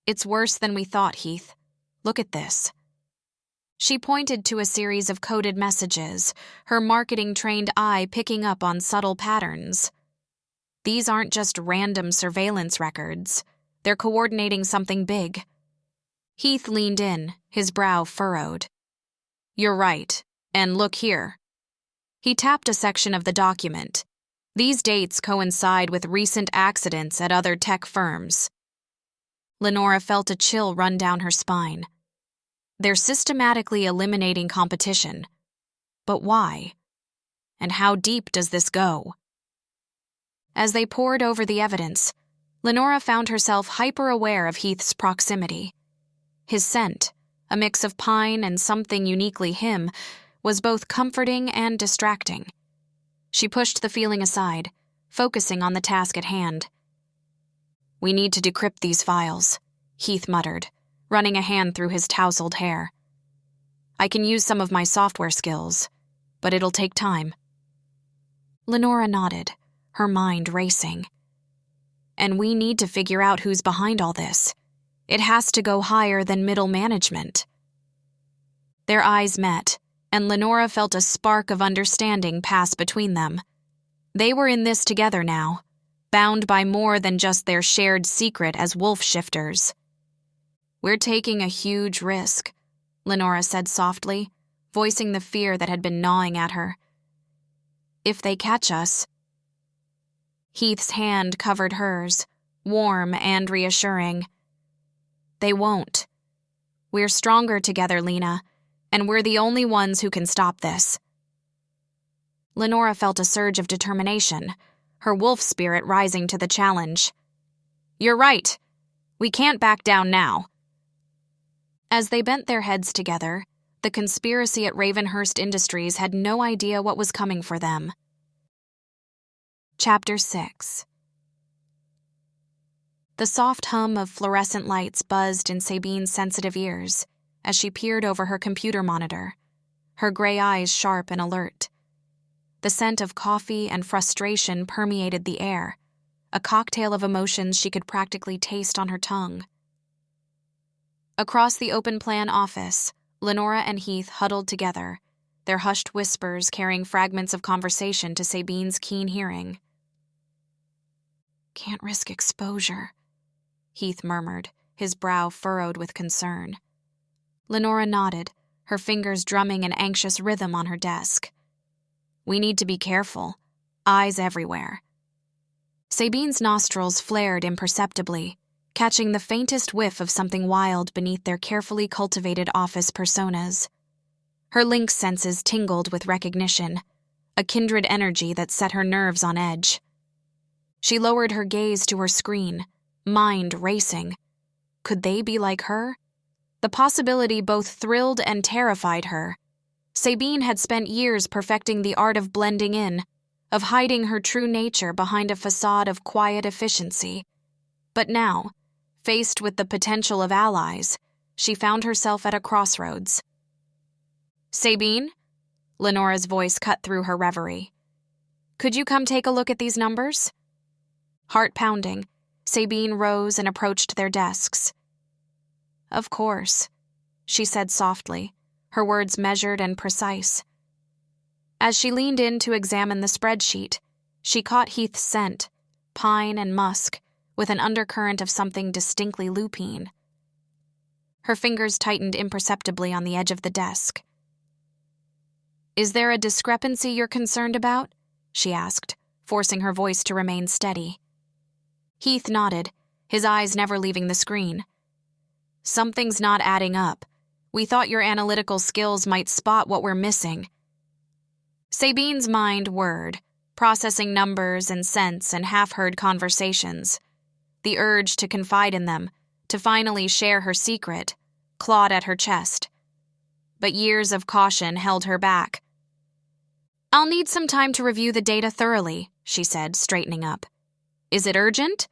Speaker 3: "It's worse than we thought, Heath. Look at this." She pointed to a series of coded messages, her marketing-trained eye picking up on subtle patterns. These aren't just random surveillance records. They're coordinating something big. Heath leaned in, his brow furrowed. "You're right. And look here. He tapped a section of the document. These dates coincide with recent accidents at other tech firms. Lenora felt a chill run down her spine. They're systematically eliminating competition. But why? And how deep does this go? As they pored over the evidence, Lenora found herself hyper-aware of Heath's proximity. His scent, a mix of pine and something uniquely him, was both comforting and distracting. She pushed the feeling aside, focusing on the task at hand. "We need to decrypt these files," Heath muttered, running a hand through his tousled hair. "I can use some of my software skills, but it'll take time." Lenora nodded, her mind racing. "And we need to figure out who's behind all this. It has to go higher than middle management." Their eyes met, and Lenora felt a spark of understanding pass between them. They were in this together now, bound by more than just their shared secret as wolf shifters. "We're taking a huge risk," Lenora said softly, voicing the fear that had been gnawing at her. "If they catch us..." Heath's hand covered hers, warm and reassuring. "They won't. We're stronger together, Lena, and we're the only ones who can stop this." Lenora felt a surge of determination, her wolf spirit rising to the challenge. "You're right. We can't back down now." As they bent their heads together, the conspiracy at Ravenhurst Industries had no idea what was coming for them. Chapter 6. The soft hum of fluorescent lights buzzed in Sabine's sensitive ears as she peered over her computer monitor, her gray eyes sharp and alert. The scent of coffee and frustration permeated the air, a cocktail of emotions she could practically taste on her tongue. Across the open-plan office, Lenora and Heath huddled together, their hushed whispers carrying fragments of conversation to Sabine's keen hearing. "Can't risk exposure," Heath murmured, his brow furrowed with concern. Lenora nodded, her fingers drumming an anxious rhythm on her desk. "We need to be careful, eyes everywhere." Sabine's nostrils flared imperceptibly, catching the faintest whiff of something wild beneath their carefully cultivated office personas. Her lynx senses tingled with recognition, a kindred energy that set her nerves on edge. She lowered her gaze to her screen, mind racing. Could they be like her? The possibility both thrilled and terrified her. Sabine had spent years perfecting the art of blending in, of hiding her true nature behind a facade of quiet efficiency. But now, faced with the potential of allies, she found herself at a crossroads. "Sabine?" Lenora's voice cut through her reverie. "Could you come take a look at these numbers?" Heart pounding, Sabine rose and approached their desks. "Of course," she said softly, her words measured and precise. As she leaned in to examine the spreadsheet, she caught Heath's scent, pine and musk, with an undercurrent of something distinctly lupine. Her fingers tightened imperceptibly on the edge of the desk. "Is there a discrepancy you're concerned about?" she asked, forcing her voice to remain steady. Heath nodded, his eyes never leaving the screen. "Something's not adding up. We thought your analytical skills might spot what we're missing." Sabine's mind whirred, processing numbers and scents and half-heard conversations. The urge to confide in them, to finally share her secret, clawed at her chest. But years of caution held her back. "I'll need some time to review the data thoroughly," she said, straightening up. "Is it urgent?"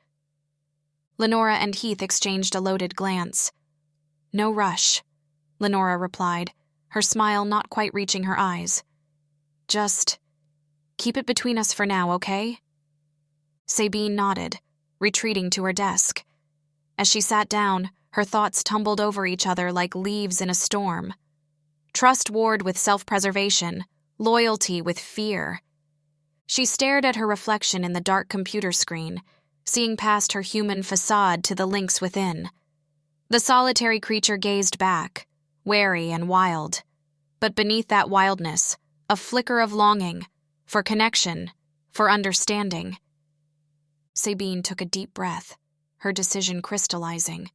Speaker 3: Lenora and Heath exchanged a loaded glance. "No rush," Lenora replied, her smile not quite reaching her eyes. "Just keep it between us for now, okay?" Sabine nodded, retreating to her desk. As she sat down, her thoughts tumbled over each other like leaves in a storm. Trust warred with self-preservation, loyalty with fear. She stared at her reflection in the dark computer screen, seeing past her human facade to the lynx within. The solitary creature gazed back, wary and wild. But beneath that wildness, a flicker of longing, for connection, for understanding. Sabine took a deep breath, her decision crystallizing.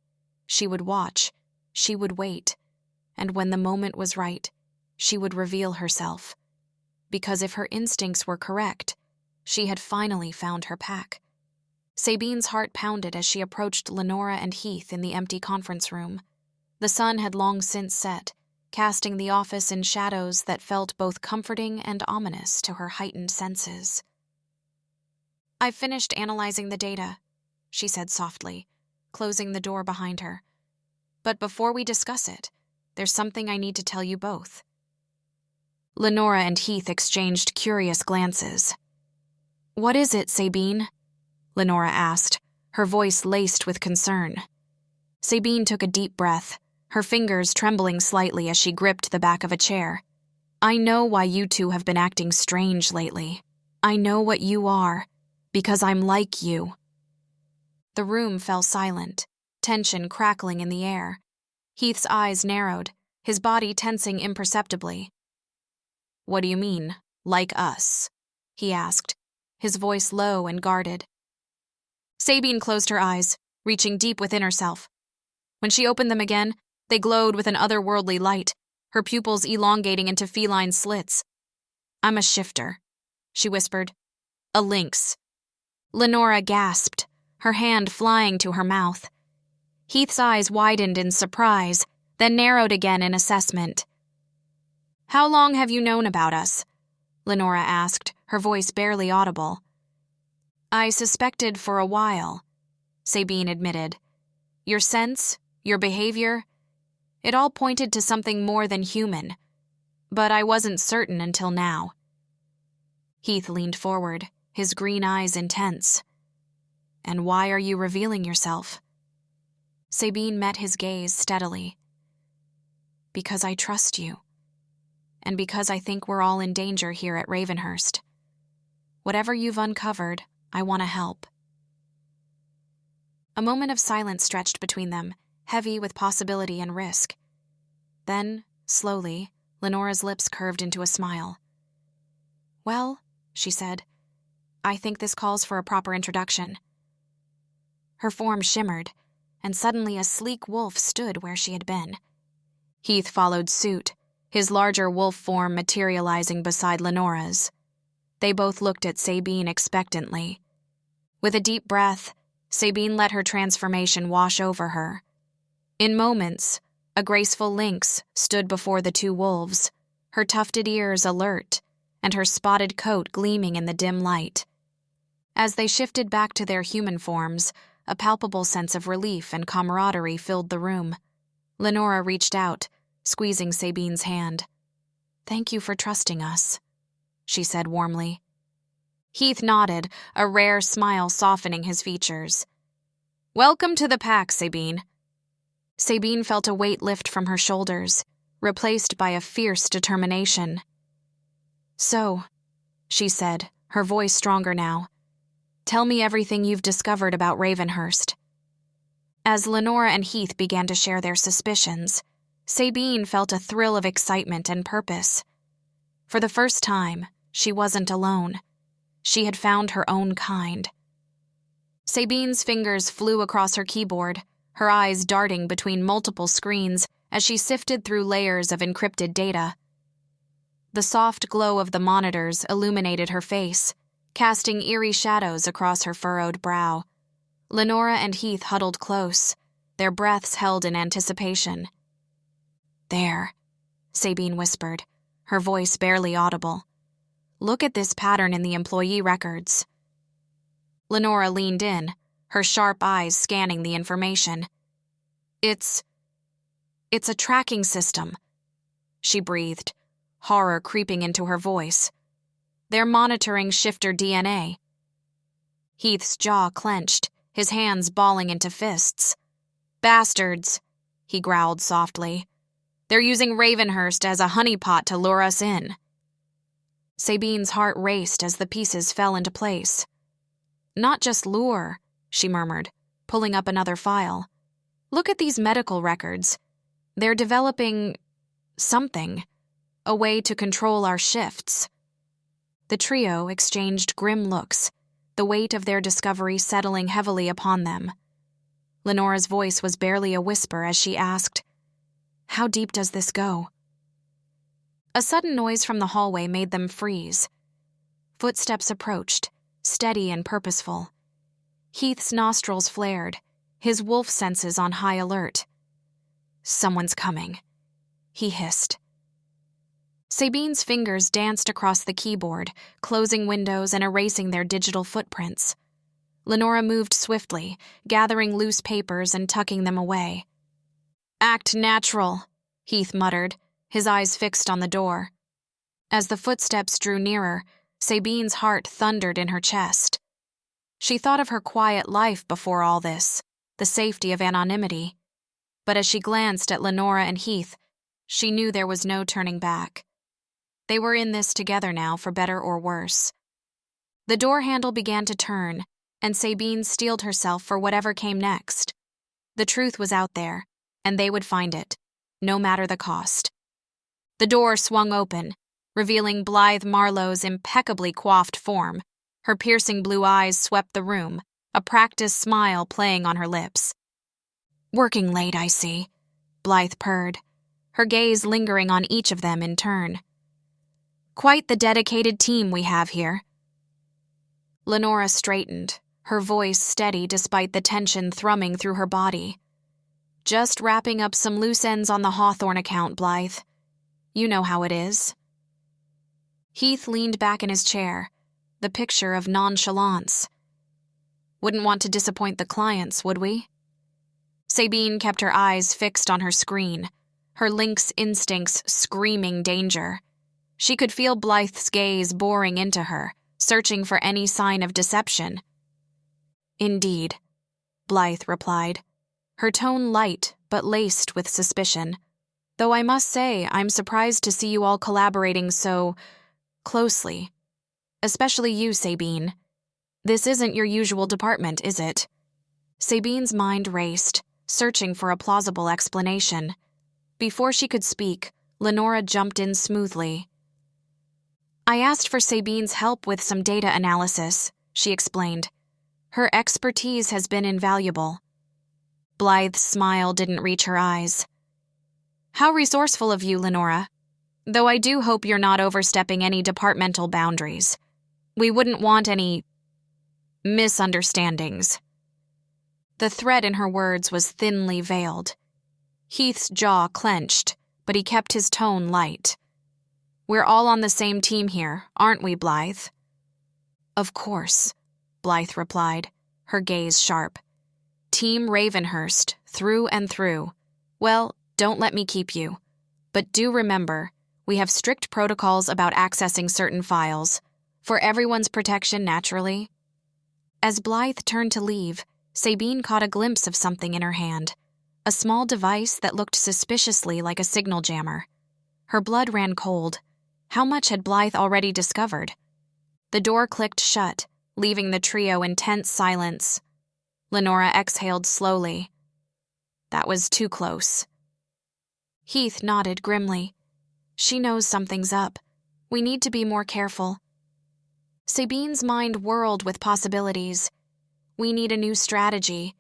Speaker 3: She would watch, she would wait, and when the moment was right, she would reveal herself. Because if her instincts were correct, she had finally found her pack. Sabine's heart pounded as she approached Lenora and Heath in the empty conference room. The sun had long since set, casting the office in shadows that felt both comforting and ominous to her heightened senses. "I've finished analyzing the data," she said softly, closing the door behind her. "But before we discuss it, there's something I need to tell you both." Lenora and Heath exchanged curious glances. "What is it, Sabine?" Lenora asked, her voice laced with concern. Sabine took a deep breath, her fingers trembling slightly as she gripped the back of a chair. "I know why you two have been acting strange lately. I know what you are, because I'm like you." The room fell silent, tension crackling in the air. Heath's eyes narrowed, his body tensing imperceptibly. "What do you mean, like us?" he asked, his voice low and guarded. Sabine closed her eyes, reaching deep within herself. When she opened them again, they glowed with an otherworldly light, her pupils elongating into feline slits. "I'm a shifter," she whispered. "A lynx." Lenora gasped, her hand flying to her mouth. Heath's eyes widened in surprise, then narrowed again in assessment. "How long have you known about us?" Lenora asked, her voice barely audible. "I suspected for a while," Sabine admitted. "Your sense, your behavior, it all pointed to something more than human. But I wasn't certain until now." Heath leaned forward, his green eyes intense. "And why are you revealing yourself?" Sabine met his gaze steadily. "Because I trust you. And because I think we're all in danger here at Ravenhurst. Whatever you've uncovered, I want to help." A moment of silence stretched between them, heavy with possibility and risk. Then, slowly, Lenora's lips curved into a smile. "Well," she said, "I think this calls for a proper introduction." Her form shimmered, and suddenly a sleek wolf stood where she had been. Heath followed suit, his larger wolf form materializing beside Lenora's. They both looked at Sabine expectantly. With a deep breath, Sabine let her transformation wash over her. In moments, a graceful lynx stood before the two wolves, her tufted ears alert, and her spotted coat gleaming in the dim light. As they shifted back to their human forms, a palpable sense of relief and camaraderie filled the room. Lenora reached out, squeezing Sabine's hand. "Thank you for trusting us," she said warmly. Heath nodded, a rare smile softening his features. "Welcome to the Pact, Sabine." Sabine felt a weight lift from her shoulders, replaced by a fierce determination. "So," she said, her voice stronger now, "tell me everything you've discovered about Ravenhurst." As Lenora and Heath began to share their suspicions, Sabine felt a thrill of excitement and purpose. For the first time, she wasn't alone. She had found her own kind. Sabine's fingers flew across her keyboard, her eyes darting between multiple screens as she sifted through layers of encrypted data. The soft glow of the monitors illuminated her face, casting eerie shadows across her furrowed brow. Lenora and Heath huddled close, their breaths held in anticipation. "There," Sabine whispered, her voice barely audible. "Look at this pattern in the employee records." Lenora leaned in, her sharp eyes scanning the information. It's a tracking system," she breathed, horror creeping into her voice. "They're monitoring shifter DNA." Heath's jaw clenched, his hands balling into fists. "Bastards," he growled softly. "They're using Ravenhurst as a honeypot to lure us in." Sabine's heart raced as the pieces fell into place. "Not just lure," she murmured, pulling up another file. "Look at these medical records. They're developing something. A way to control our shifts. The trio exchanged grim looks, the weight of their discovery settling heavily upon them. Lenora's voice was barely a whisper as she asked, "How deep does this go?" A sudden noise from the hallway made them freeze. Footsteps approached, steady and purposeful. Heath's nostrils flared, his wolf senses on high alert. "Someone's coming," he hissed. Sabine's fingers danced across the keyboard, closing windows and erasing their digital footprints. Lenora moved swiftly, gathering loose papers and tucking them away. "Act natural," Heath muttered, his eyes fixed on the door. As the footsteps drew nearer, Sabine's heart thundered in her chest. She thought of her quiet life before all this, the safety of anonymity. But as she glanced at Lenora and Heath, she knew there was no turning back. They were in this together now, for better or worse. The door handle began to turn, and Sabine steeled herself for whatever came next. The truth was out there, and they would find it, no matter the cost. The door swung open, revealing Blythe Marlowe's impeccably coiffed form. Her piercing blue eyes swept the room, a practiced smile playing on her lips. "Working late, I see," Blythe purred, her gaze lingering on each of them in turn. "Quite the dedicated team we have here." Lenora straightened, her voice steady despite the tension thrumming through her body. "Just wrapping up some loose ends on the Hawthorne account, Blythe. You know how it is." Heath leaned back in his chair, the picture of nonchalance. "Wouldn't want to disappoint the clients, would we?" Sabine kept her eyes fixed on her screen, her lynx instincts screaming danger. She could feel Blythe's gaze boring into her, searching for any sign of deception. "Indeed," Blythe replied, her tone light but laced with suspicion. "Though I must say I'm surprised to see you all collaborating so closely. Especially you, Sabine. This isn't your usual department, is it?" Sabine's mind raced, searching for a plausible explanation. Before she could speak, Lenora jumped in smoothly. "I asked for Sabine's help with some data analysis," she explained. "Her expertise has been invaluable." Blythe's smile didn't reach her eyes. "How resourceful of you, Lenora. Though I do hope you're not overstepping any departmental boundaries. We wouldn't want any misunderstandings." The threat in her words was thinly veiled. Heath's jaw clenched, but he kept his tone light. "We're all on the same team here, aren't we, Blythe?" "Of course," Blythe replied, her gaze sharp. "Team Ravenhurst, through and through. Well, don't let me keep you. But do remember, we have strict protocols about accessing certain files. For everyone's protection, naturally." As Blythe turned to leave, Sabine caught a glimpse of something in her hand, a small device that looked suspiciously like a signal jammer. Her blood ran cold. How much had Blythe already discovered? The door clicked shut, leaving the trio in tense silence. Lenora exhaled slowly. That was too close. Heath nodded grimly. "She knows something's up. We need to be more careful." Sabine's mind whirled with possibilities. "We need a new strategy.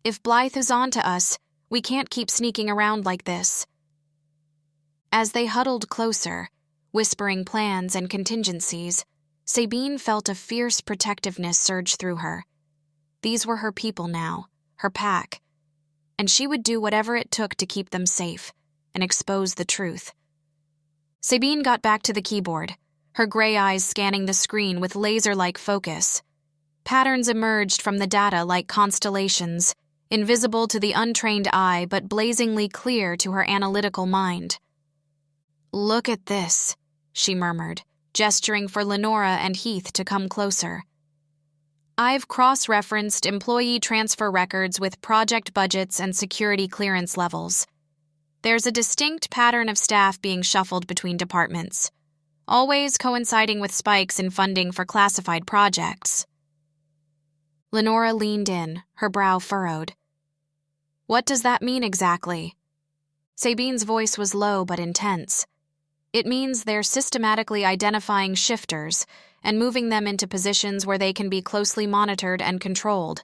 Speaker 3: If Blythe is on to us, we can't keep sneaking around like this." As they huddled closer, whispering plans and contingencies, Sabine felt a fierce protectiveness surge through her. These were her people now, her pack, and she would do whatever it took to keep them safe and expose the truth. Sabine got back to the keyboard, her gray eyes scanning the screen with laser-like focus. Patterns emerged from the data like constellations, invisible to the untrained eye but blazingly clear to her analytical mind. "Look at this," she murmured, gesturing for Lenora and Heath to come closer. "I've cross-referenced employee transfer records with project budgets and security clearance levels. There's a distinct pattern of staff being shuffled between departments, always coinciding with spikes in funding for classified projects." Lenora leaned in, her brow furrowed. "What does that mean exactly?" Sabine's voice was low but intense. It means they're systematically identifying shifters and moving them into positions where they can be closely monitored and controlled.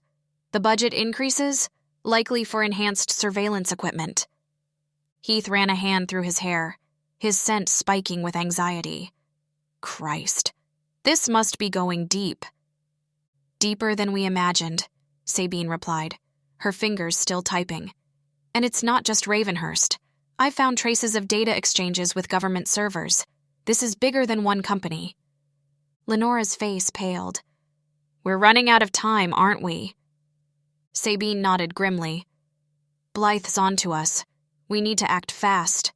Speaker 3: The budget increases, likely for enhanced surveillance equipment. Heath ran a hand through his hair, his scent spiking with anxiety. Christ, this must be going deep. Deeper than we imagined, Sabine replied, her fingers still typing. And it's not just Ravenhurst. I've found traces of data exchanges with government servers. This is bigger than one company. Lenora's face paled. We're running out of time, aren't we? Sabine nodded grimly. Blythe's onto us. We need to act fast.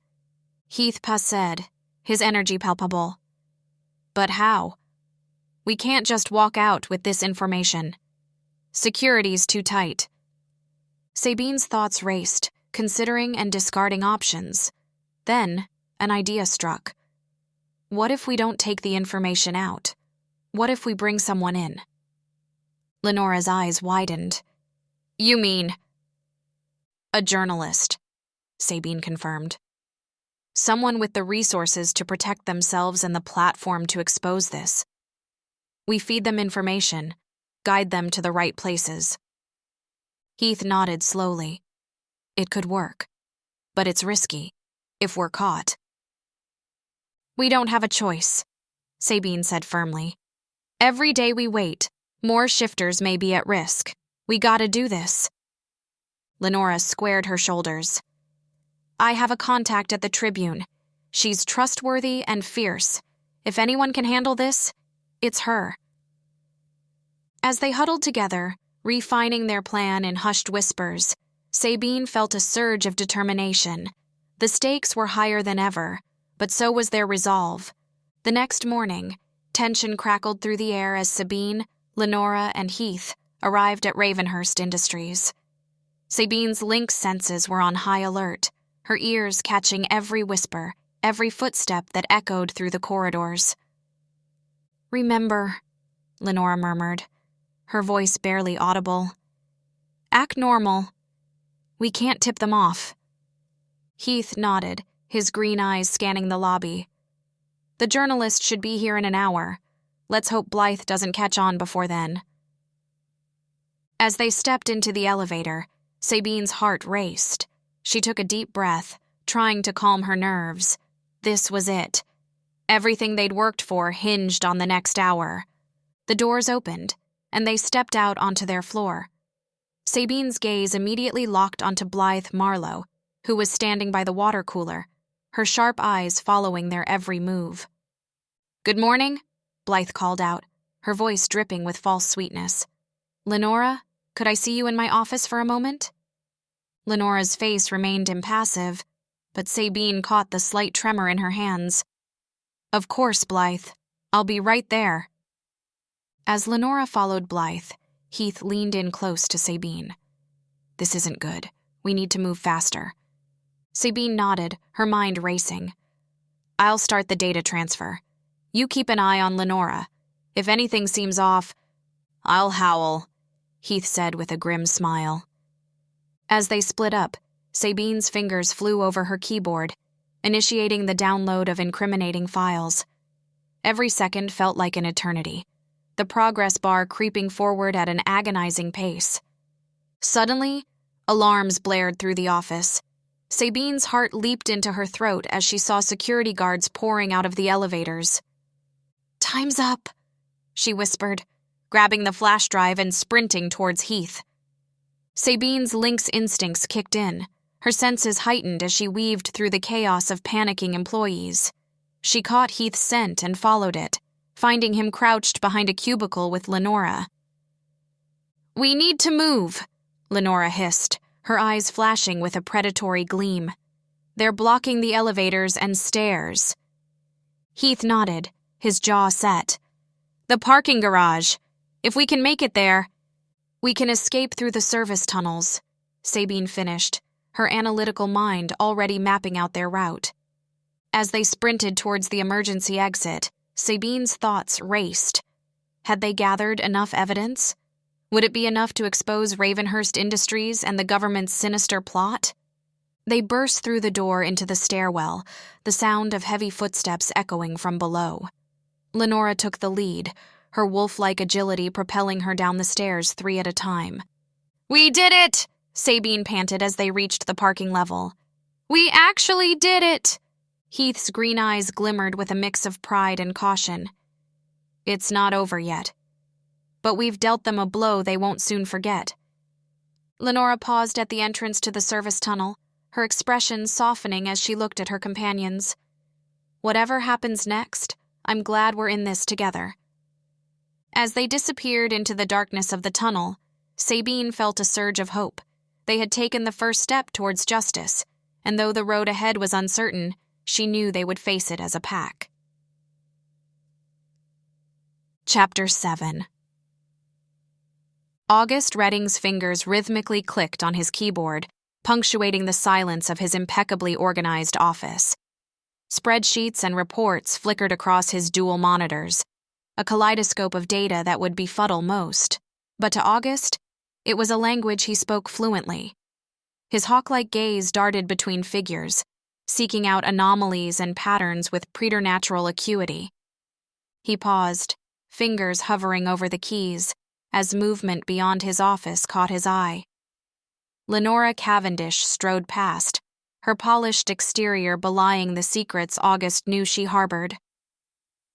Speaker 3: Heath said, his energy palpable. But how? We can't just walk out with this information. Security's too tight. Sabine's thoughts raced, considering and discarding options. Then, an idea struck. What if we don't take the information out? What if we bring someone in? Lenora's eyes widened. You mean? A journalist, Sabine confirmed. Someone with the resources to protect themselves and the platform to expose this. We feed them information, guide them to the right places. Heath nodded slowly. It could work, but it's risky, if we're caught. We don't have a choice, Sabine said firmly. Every day we wait, more shifters may be at risk. We gotta do this. Lenora squared her shoulders. I have a contact at the Tribune. She's trustworthy and fierce. If anyone can handle this, it's her. As they huddled together, refining their plan in hushed whispers, Sabine felt a surge of determination. The stakes were higher than ever, but so was their resolve. The next morning, tension crackled through the air as Sabine, Lenora, and Heath arrived at Ravenhurst Industries. Sabine's lynx senses were on high alert, her ears catching every whisper, every footstep that echoed through the corridors. Remember, Lenora murmured, her voice barely audible. Act normal. We can't tip them off. Heath nodded, his green eyes scanning the lobby. The journalist should be here in an hour. Let's hope Blythe doesn't catch on before then. As they stepped into the elevator, Sabine's heart raced. She took a deep breath, trying to calm her nerves. This was it. Everything they'd worked for hinged on the next hour. The doors opened, and they stepped out onto their floor. Sabine's gaze immediately locked onto Blythe Marlowe, who was standing by the water cooler, her sharp eyes following their every move. Good morning, Blythe called out, her voice dripping with false sweetness. Lenora, could I see you in my office for a moment? Lenora's face remained impassive, but Sabine caught the slight tremor in her hands. Of course, Blythe. I'll be right there. As Lenora followed Blythe, Heath leaned in close to Sabine. This isn't good. We need to move faster. Sabine nodded, her mind racing. I'll start the data transfer. You keep an eye on Lenora. If anything seems off, I'll howl, Heath said with a grim smile. As they split up, Sabine's fingers flew over her keyboard, initiating the download of incriminating files. Every second felt like an eternity, the progress bar creeping forward at an agonizing pace. Suddenly, alarms blared through the office. Sabine's heart leaped into her throat as she saw security guards pouring out of the elevators. Time's up, she whispered, grabbing the flash drive and sprinting towards Heath. Sabine's lynx instincts kicked in, her senses heightened as she weaved through the chaos of panicking employees. She caught Heath's scent and followed it, finding him crouched behind a cubicle with Lenora. We need to move, Lenora hissed, her eyes flashing with a predatory gleam. They're blocking the elevators and stairs. Heath nodded, his jaw set. The parking garage. If we can make it there, we can escape through the service tunnels, Sabine finished, her analytical mind already mapping out their route. As they sprinted towards the emergency exit, Sabine's thoughts raced. Had they gathered enough evidence? Would it be enough to expose Ravenhurst Industries and the government's sinister plot? They burst through the door into the stairwell, the sound of heavy footsteps echoing from below. Lenora took the lead, her wolf-like agility propelling her down the stairs 3 at a time. "We did it!" Sabine panted as they reached the parking level. "We actually did it!" Heath's green eyes glimmered with a mix of pride and caution. "It's not over yet. But we've dealt them a blow they won't soon forget." Lenora paused at the entrance to the service tunnel, her expression softening as she looked at her companions. "Whatever happens next, I'm glad we're in this together." As they disappeared into the darkness of the tunnel, Sabine felt a surge of hope. They had taken the first step towards justice, and though the road ahead was uncertain, she knew they would face it as a pack. Chapter 7. August Redding's fingers rhythmically clicked on his keyboard, punctuating the silence of his impeccably organized office. Spreadsheets and reports flickered across his dual monitors, a kaleidoscope of data that would befuddle most. But to August, it was a language he spoke fluently. His hawk-like gaze darted between figures, seeking out anomalies and patterns with preternatural acuity. He paused, fingers hovering over the keys, as movement beyond his office caught his eye. Lenora Cavendish strode past, her polished exterior belying the secrets August knew she harbored.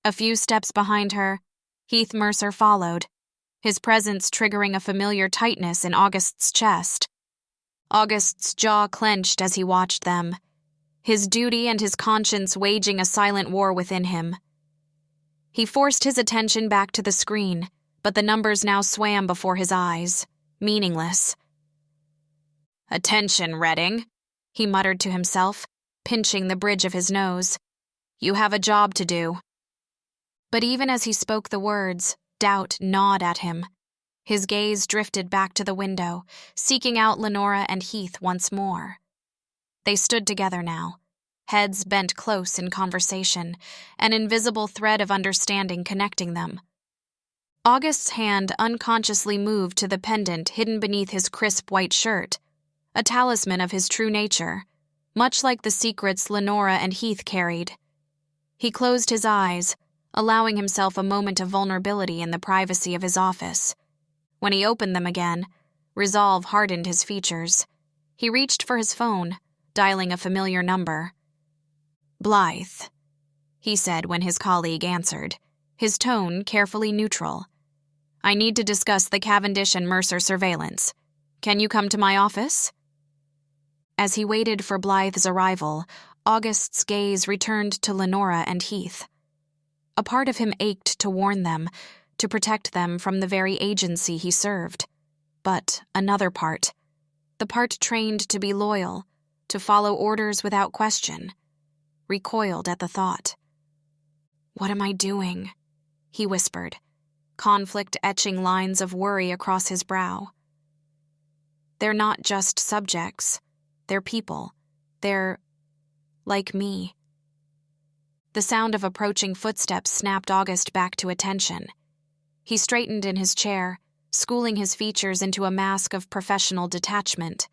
Speaker 3: A few steps behind her, Heath Mercer followed, his presence triggering a familiar tightness in August's chest. August's jaw clenched as he watched them, his duty and his conscience waging a silent war within him. He forced his attention back to the screen, but the numbers now swam before his eyes, meaningless. "Attention, Redding," he muttered to himself, pinching the bridge of his nose. "You have a job to do." But even as he spoke the words, doubt gnawed at him. His gaze drifted back to the window, seeking out Lenora and Heath once more. They stood together now, heads bent close in conversation, an invisible thread of understanding connecting them. August's hand unconsciously moved to the pendant hidden beneath his crisp white shirt, a talisman of his true nature, much like the secrets Lenora and Heath carried. He closed his eyes, allowing himself a moment of vulnerability in the privacy of his office. When he opened them again, resolve hardened his features. He reached for his phone, dialing a familiar number. "Blythe," he said when his colleague answered, his tone carefully neutral. "I need to discuss the Cavendish and Mercer surveillance. Can you come to my office?" As he waited for Blythe's arrival, August's gaze returned to Lenora and Heath. A part of him ached to warn them, to protect them from the very agency he served. But another part, the part trained to be loyal, to follow orders without question, recoiled at the thought. "What am I doing?" he whispered, conflict etching lines of worry across his brow. "They're not just subjects. They're people. They're like me." The sound of approaching footsteps snapped August back to attention. He straightened in his chair, schooling his features into a mask of professional detachment.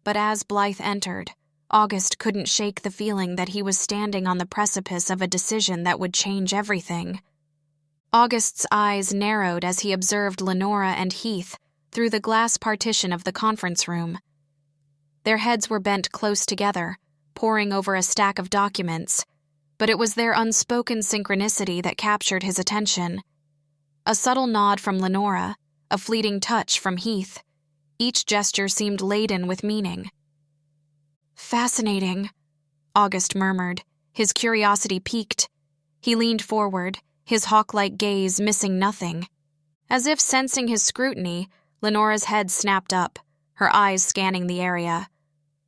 Speaker 3: But as Blythe entered, August couldn't shake the feeling that he was standing on the precipice of a decision that would change everything. August's eyes narrowed as he observed Lenora and Heath through the glass partition of the conference room. Their heads were bent close together, poring over a stack of documents, but it was their unspoken synchronicity that captured his attention. A subtle nod from Lenora, a fleeting touch from Heath. Each gesture seemed laden with meaning. "Fascinating," August murmured, his curiosity piqued. He leaned forward, his hawk-like gaze missing nothing. As if sensing his scrutiny, Lenora's head snapped up, her eyes scanning the area.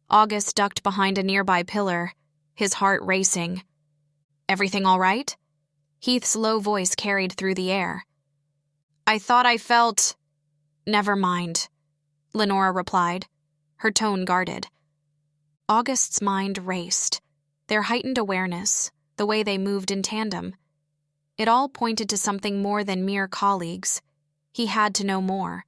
Speaker 3: August ducked behind a nearby pillar, his heart racing. "Everything all right?" Heath's low voice carried through the air. "I thought I felt—" "Never mind," Lenora replied, her tone guarded. August's mind raced, their heightened awareness, the way they moved in tandem. It all pointed to something more than mere colleagues. He had to know more.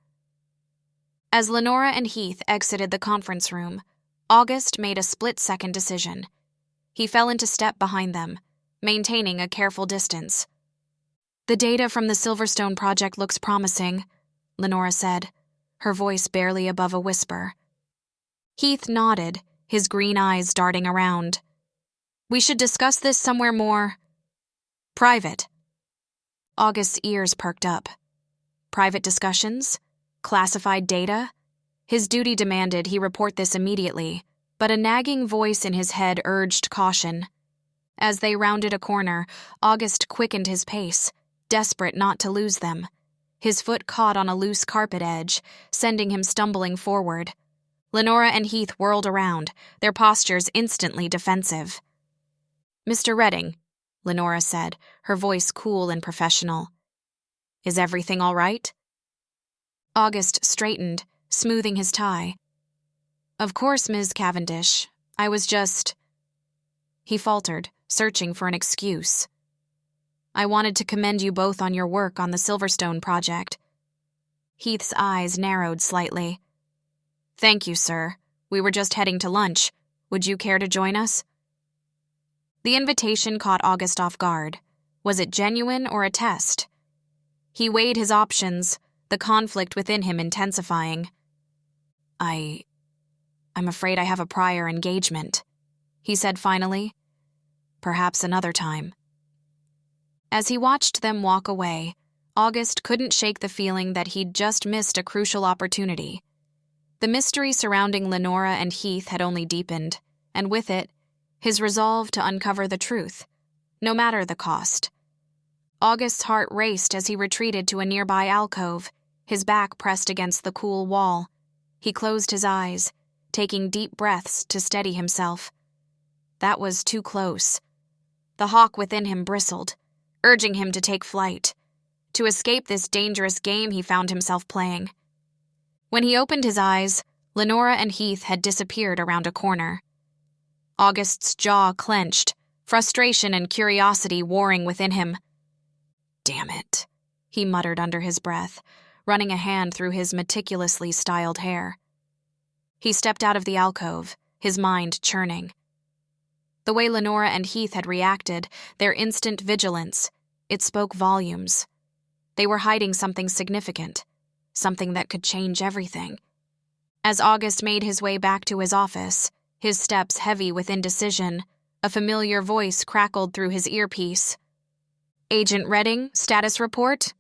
Speaker 3: As Lenora and Heath exited the conference room, August made a split-second decision. He fell into step behind them, maintaining a careful distance. "The data from the Silverstone project looks promising," Lenora said, her voice barely above a whisper. Heath nodded, his green eyes darting around. "We should discuss this somewhere more private." August's ears perked up. Private discussions? Classified data? His duty demanded he report this immediately, but a nagging voice in his head urged caution. As they rounded a corner, August quickened his pace, desperate not to lose them. His foot caught on a loose carpet edge, sending him stumbling forward. Lenora and Heath whirled around, their postures instantly defensive. "Mr. Redding," Lenora said, her voice cool and professional. "Is everything all right?" August straightened, smoothing his tie. "Of course, Ms. Cavendish. I was just—" He faltered, searching for an excuse. "I wanted to commend you both on your work on the Silverstone project." Heath's eyes narrowed slightly. "Thank you, sir. We were just heading to lunch. Would you care to join us?" The invitation caught August off guard. Was it genuine or a test? He weighed his options, the conflict within him intensifying. I'm afraid I have a prior engagement," he said finally. "Perhaps another time." As he watched them walk away, August couldn't shake the feeling that he'd just missed a crucial opportunity. The mystery surrounding Lenora and Heath had only deepened, and with it, his resolve to uncover the truth, no matter the cost. August's heart raced as he retreated to a nearby alcove, his back pressed against the cool wall. He closed his eyes, taking deep breaths to steady himself. That was too close. The hawk within him bristled, urging him to take flight, to escape this dangerous game he found himself playing. When he opened his eyes, Lenora and Heath had disappeared around a corner. August's jaw clenched, frustration and curiosity warring within him. "Damn it," he muttered under his breath, running a hand through his meticulously styled hair. He stepped out of the alcove, his mind churning. The way Lenora and Heath had reacted, their instant vigilance, it spoke volumes. They were hiding something significant, something that could change everything. As August made his way back to his office, his steps heavy with indecision, a familiar voice crackled through his earpiece. "Agent Redding, status report?"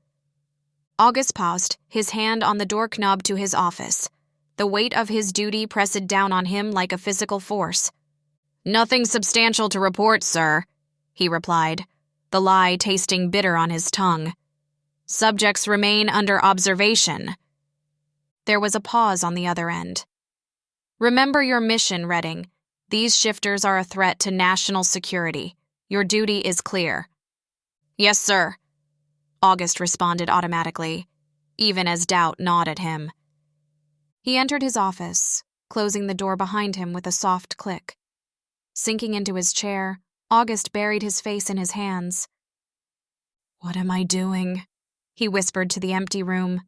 Speaker 3: August paused, his hand on the door knob to his office. The weight of his duty pressed down on him like a physical force. "Nothing substantial to report, sir," he replied, the lie tasting bitter on his tongue. "Subjects remain under observation." There was a pause on the other end. "Remember your mission, Redding. These shifters are a threat to national security. Your duty is clear." "Yes, sir," August responded automatically, even as doubt gnawed at him. He entered his office, closing the door behind him with a soft click. Sinking into his chair, August buried his face in his hands. "What am I doing?" he whispered to the empty room.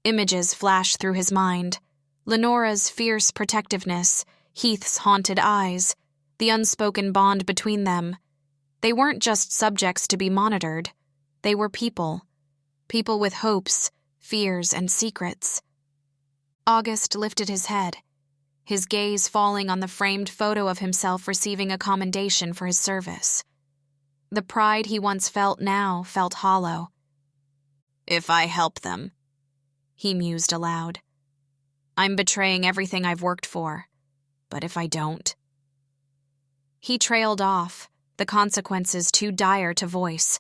Speaker 3: Images flashed through his mind. Lenora's fierce protectiveness, Heath's haunted eyes, the unspoken bond between them. They weren't just subjects to be monitored. They were people. People with hopes, fears, and secrets. August lifted his head, his gaze falling on the framed photo of himself receiving a commendation for his service. The pride he once felt now felt hollow. "If I help them," he mused aloud, "I'm betraying everything I've worked for. But if I don't?" He trailed off, the consequences too dire to voice.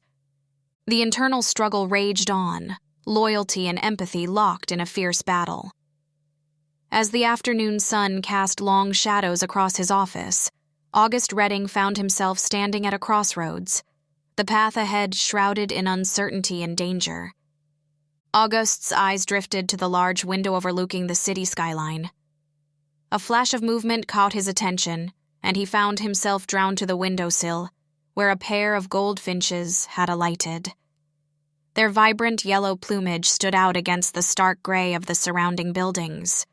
Speaker 3: The internal struggle raged on, loyalty and empathy locked in a fierce battle. As the afternoon sun cast long shadows across his office, August Redding found himself standing at a crossroads, the path ahead shrouded in uncertainty and danger. August's eyes drifted to the large window overlooking the city skyline. A flash of movement caught his attention, and he found himself drawn to the windowsill, where a pair of goldfinches had alighted. Their vibrant yellow plumage stood out against the stark gray of the surrounding buildings.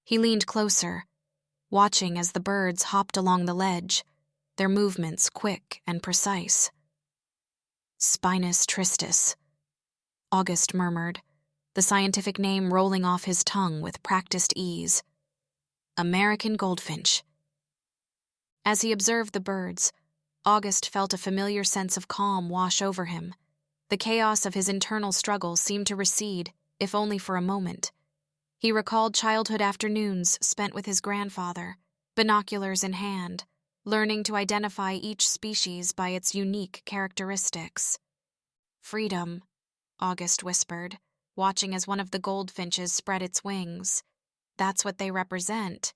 Speaker 3: He leaned closer, watching as the birds hopped along the ledge, their movements quick and precise. Spinus tristis, August murmured, the scientific name rolling off his tongue with practiced ease. American goldfinch. As he observed the birds, August felt a familiar sense of calm wash over him. The chaos of his internal struggle seemed to recede, if only for a moment. He recalled childhood afternoons spent with his grandfather, binoculars in hand, learning to identify each species by its unique characteristics. Freedom, August whispered, watching as one of the goldfinches spread its wings. That's what they represent,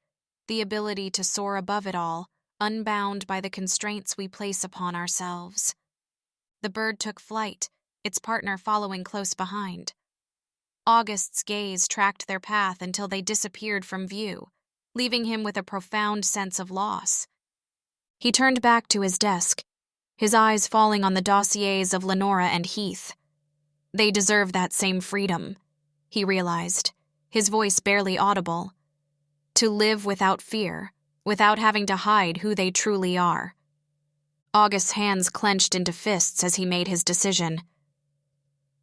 Speaker 3: the ability to soar above it all, unbound by the constraints we place upon ourselves. The bird took flight, its partner following close behind. August's gaze tracked their path until they disappeared from view, leaving him with a profound sense of loss. He turned back to his desk, his eyes falling on the dossiers of Lenora and Heath. They deserve that same freedom, he realized, his voice barely audible. To live without fear, without having to hide who they truly are. August's hands clenched into fists as he made his decision.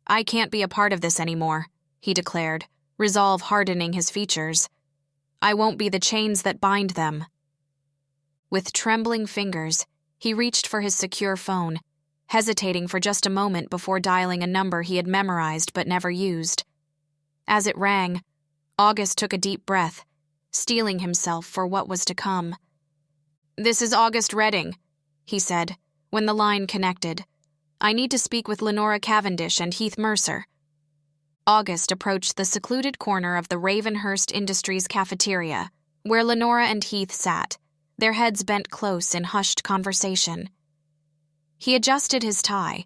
Speaker 3: I can't be a part of this anymore, he declared, resolve hardening his features. I won't be the chains that bind them. With trembling fingers, he reached for his secure phone, hesitating for just a moment before dialing a number he had memorized but never used. As it rang, August took a deep breath, steeling himself for what was to come. This is August Redding, he said, when the line connected. I need to speak with Lenora Cavendish and Heath Mercer. August approached the secluded corner of the Ravenhurst Industries cafeteria, where Lenora and Heath sat, their heads bent close in hushed conversation. He adjusted his tie,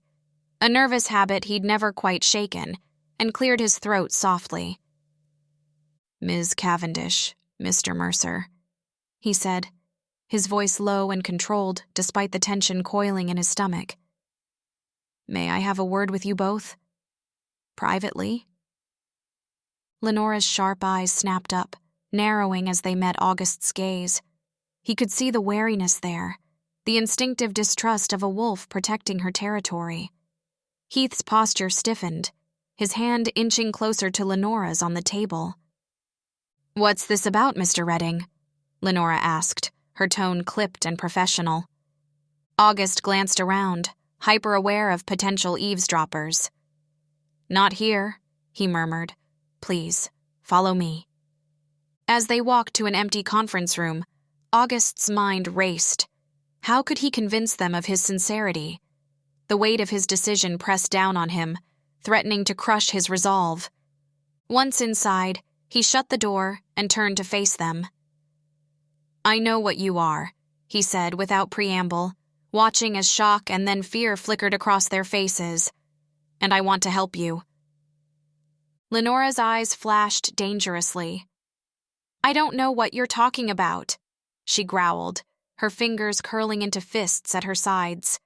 Speaker 3: a nervous habit he'd never quite shaken, and cleared his throat softly. Ms. Cavendish, Mr. Mercer, he said, his voice low and controlled despite the tension coiling in his stomach. May I have a word with you both? Privately? Lenora's sharp eyes snapped up, narrowing as they met August's gaze. He could see the wariness there, the instinctive distrust of a wolf protecting her territory. Heath's posture stiffened, his hand inching closer to Lenora's on the table. What's this about, Mr. Redding? Lenora asked, her tone clipped and professional. August glanced around, hyper-aware of potential eavesdroppers. Not here, he murmured. Please, follow me. As they walked to an empty conference room, August's mind raced. How could he convince them of his sincerity? The weight of his decision pressed down on him, threatening to crush his resolve. Once inside, he shut the door and turned to face them. I know what you are, he said without preamble, watching as shock and then fear flickered across their faces. And I want to help you. Lenora's eyes flashed dangerously. I don't know what you're talking about, she growled, her fingers curling into fists at her sides.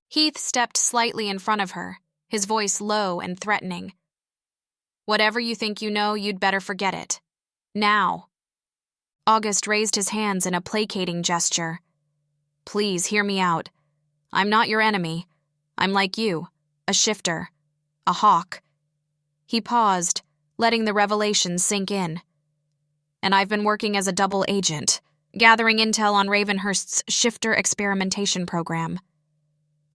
Speaker 3: Heath stepped slightly in front of her, his voice low and threatening. Whatever you think you know, you'd better forget it. Now. August raised his hands in a placating gesture. Please hear me out. I'm not your enemy. I'm like you, a shifter, a hawk. He paused, letting the revelation sink in. And I've been working as a double agent, gathering intel on Ravenhurst's shifter experimentation program.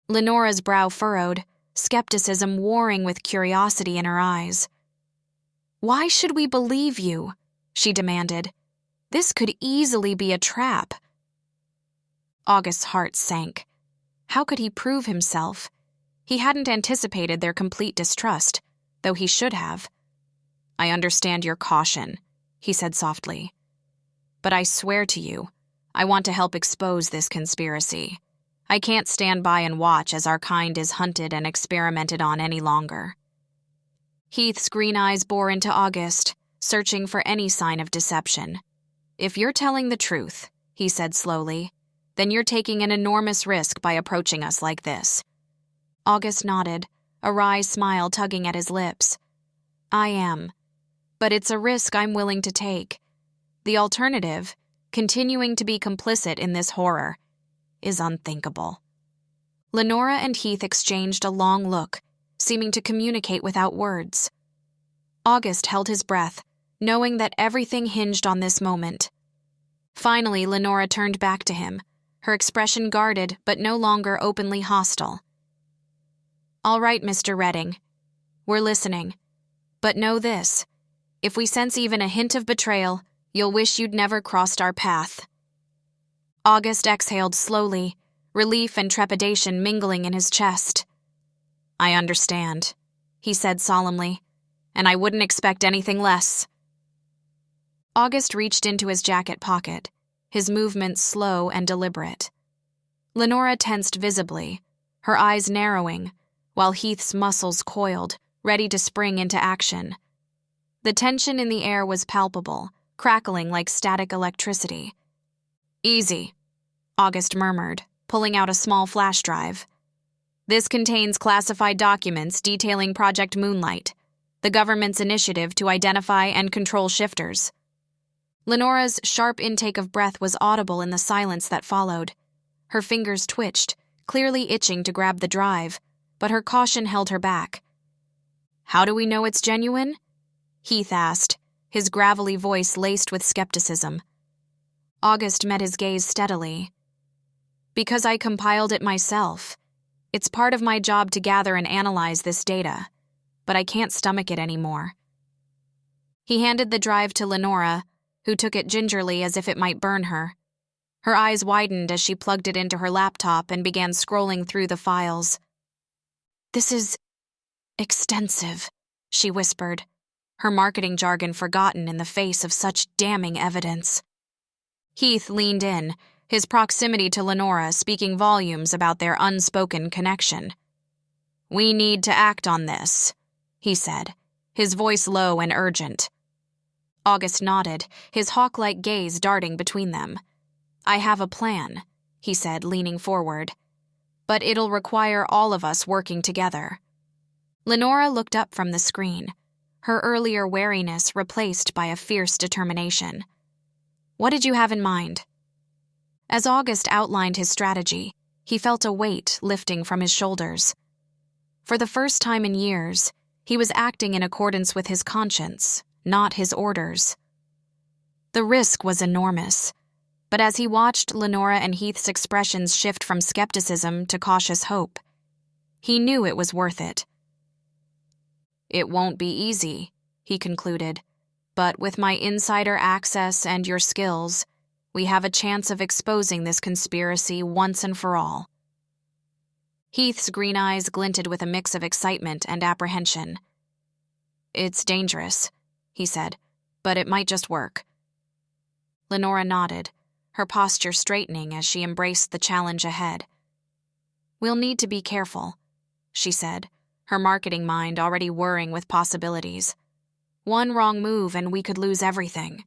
Speaker 3: Lenora's brow furrowed, skepticism warring with curiosity in her eyes. Why should we believe you? She demanded. This could easily be a trap. August's heart sank. How could he prove himself? He hadn't anticipated their complete distrust, though he should have. I understand your caution, he said softly. But I swear to you, I want to help expose this conspiracy. I can't stand by and watch as our kind is hunted and experimented on any longer. Heath's green eyes bore into August, searching for any sign of deception. If you're telling the truth, he said slowly, then you're taking an enormous risk by approaching us like this. August nodded, a wry smile tugging at his lips. I am. But it's a risk I'm willing to take. The alternative, continuing to be complicit in this horror, is unthinkable. Lenora and Heath exchanged a long look, seeming to communicate without words. August held his breath, knowing that everything hinged on this moment. Finally, Lenora turned back to him, her expression guarded but no longer openly hostile. "All right, Mr. Redding. We're listening. But know this. If we sense even a hint of betrayal, you'll wish you'd never crossed our path." August exhaled slowly, relief and trepidation mingling in his chest. "I understand," he said solemnly, "and I wouldn't expect anything less." August reached into his jacket pocket, his movements slow and deliberate. Lenora tensed visibly, her eyes narrowing, while Heath's muscles coiled, ready to spring into action. The tension in the air was palpable, crackling like static electricity. "Easy," August murmured, pulling out a small flash drive. "This contains classified documents detailing Project Moonlight, the government's initiative to identify and control shifters." Lenora's sharp intake of breath was audible in the silence that followed. Her fingers twitched, clearly itching to grab the drive, but her caution held her back. "How do we know it's genuine?" Heath asked, his gravelly voice laced with skepticism. August met his gaze steadily. "Because I compiled it myself. It's part of my job to gather and analyze this data, but I can't stomach it anymore." He handed the drive to Lenora, who took it gingerly as if it might burn her. Her eyes widened as she plugged it into her laptop and began scrolling through the files. "This is extensive," she whispered, her marketing jargon forgotten in the face of such damning evidence. Heath leaned in, his proximity to Lenora speaking volumes about their unspoken connection. "We need to act on this," he said, his voice low and urgent. August nodded, his hawk-like gaze darting between them. "I have a plan," he said, leaning forward. "But it'll require all of us working together." Lenora looked up from the screen, her earlier wariness replaced by a fierce determination. "What did you have in mind?" As August outlined his strategy, he felt a weight lifting from his shoulders. For the first time in years, he was acting in accordance with his conscience, not his orders. The risk was enormous, but as he watched Lenora and Heath's expressions shift from skepticism to cautious hope, he knew it was worth it. "It won't be easy," he concluded, "but with my insider access and your skills, we have a chance of exposing this conspiracy once and for all." Heath's green eyes glinted with a mix of excitement and apprehension. "It's dangerous," he said, "but it might just work." Lenora nodded, her posture straightening as she embraced the challenge ahead. "We'll need to be careful," she said, her marketing mind already whirring with possibilities. "One wrong move and we could lose everything."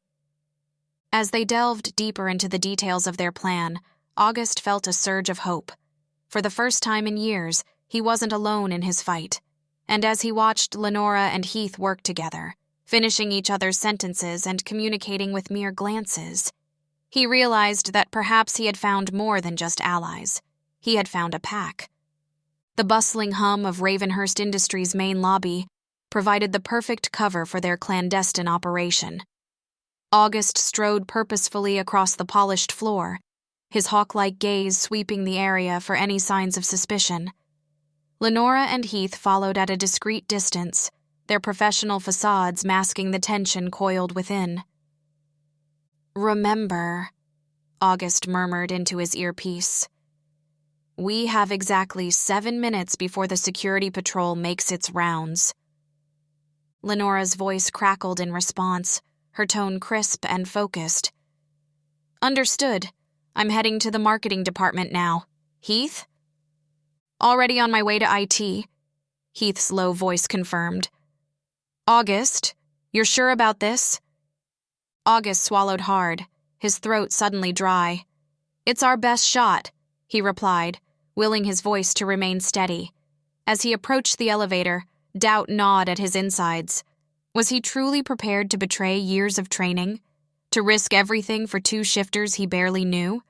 Speaker 3: As they delved deeper into the details of their plan, August felt a surge of hope. For the first time in years, he wasn't alone in his fight. And as he watched Lenora and Heath work together, finishing each other's sentences and communicating with mere glances, he realized that perhaps he had found more than just allies. He had found a pack. The bustling hum of Ravenhurst Industries' main lobby provided the perfect cover for their clandestine operation. August strode purposefully across the polished floor, his hawk-like gaze sweeping the area for any signs of suspicion. Lenora and Heath followed at a discreet distance, their professional facades masking the tension coiled within. "Remember," August murmured into his earpiece, "we have exactly 7 minutes before the security patrol makes its rounds." Lenora's voice crackled in response, her tone crisp and focused. "Understood. I'm heading to the marketing department now. Heath?" "Already on my way to IT," Heath's low voice confirmed. "August, you're sure about this?" August swallowed hard, his throat suddenly dry. "It's our best shot," he replied, willing his voice to remain steady. As he approached the elevator, doubt gnawed at his insides. Was he truly prepared to betray years of training? To risk everything for 2 shifters he barely knew?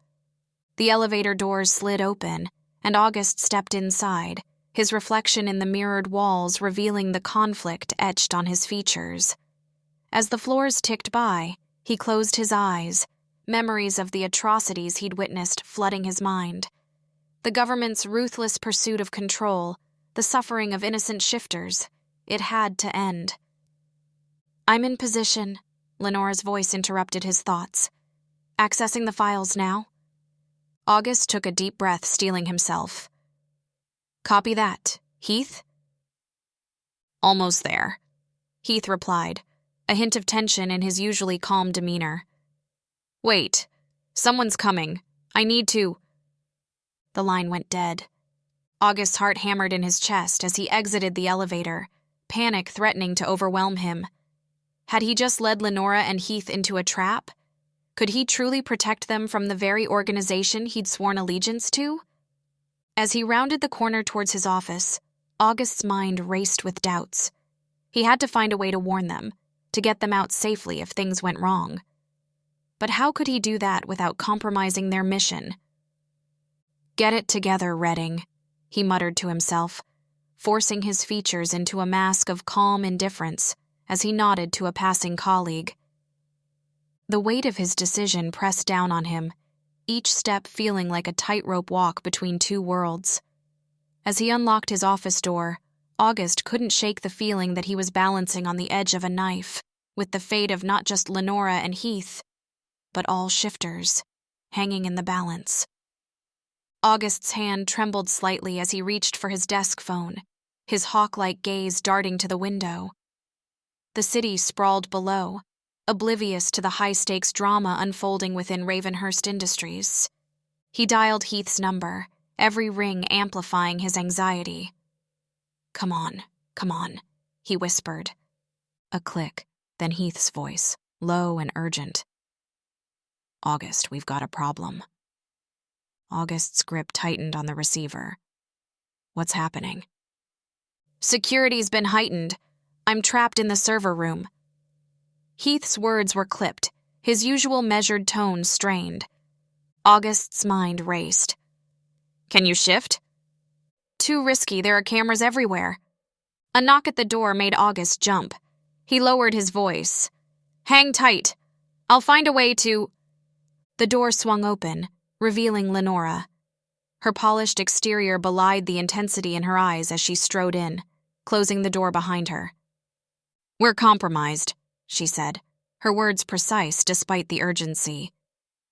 Speaker 3: The elevator doors slid open, and August stepped inside, his reflection in the mirrored walls revealing the conflict etched on his features. As the floors ticked by, he closed his eyes, memories of the atrocities he'd witnessed flooding his mind. The government's ruthless pursuit of control, the suffering of innocent shifters. It had to end. "I'm in position," Lenora's voice interrupted his thoughts. "Accessing the files now?" August took a deep breath, steeling himself. "Copy that. Heath?" "Almost there," Heath replied, a hint of tension in his usually calm demeanor. "Wait. Someone's coming. I need to—" The line went dead. August's heart hammered in his chest as he exited the elevator, panic threatening to overwhelm him. Had he just led Lenora and Heath into a trap? Could he truly protect them from the very organization he'd sworn allegiance to? As he rounded the corner towards his office, August's mind raced with doubts. He had to find a way to warn them, to get them out safely if things went wrong. But how could he do that without compromising their mission? "Get it together, Redding," he muttered to himself, forcing his features into a mask of calm indifference as he nodded to a passing colleague. The weight of his decision pressed down on him, each step feeling like a tightrope walk between 2 worlds. As he unlocked his office door, August couldn't shake the feeling that he was balancing on the edge of a knife, with the fate of not just Lenora and Heath, but all shifters, hanging in the balance. August's hand trembled slightly as he reached for his desk phone, his hawk-like gaze darting to the window. The city sprawled below, oblivious to the high-stakes drama unfolding within Ravenhurst Industries. He dialed Heath's number, every ring amplifying his anxiety. Come on," he whispered. A click, then Heath's voice, low and urgent. "August, we've got a problem." August's grip tightened on the receiver. "What's happening?" "Security's been heightened. I'm trapped in the server room." Heath's words were clipped, his usual measured tone strained. August's mind raced. "Can you shift?" "Too risky, there are cameras everywhere." A knock at the door made August jump. He lowered his voice. "Hang tight. I'll find a way to—" The door swung open, revealing Lenora. Her polished exterior belied the intensity in her eyes as she strode in, closing the door behind her. "We're compromised," she said, her words precise despite the urgency.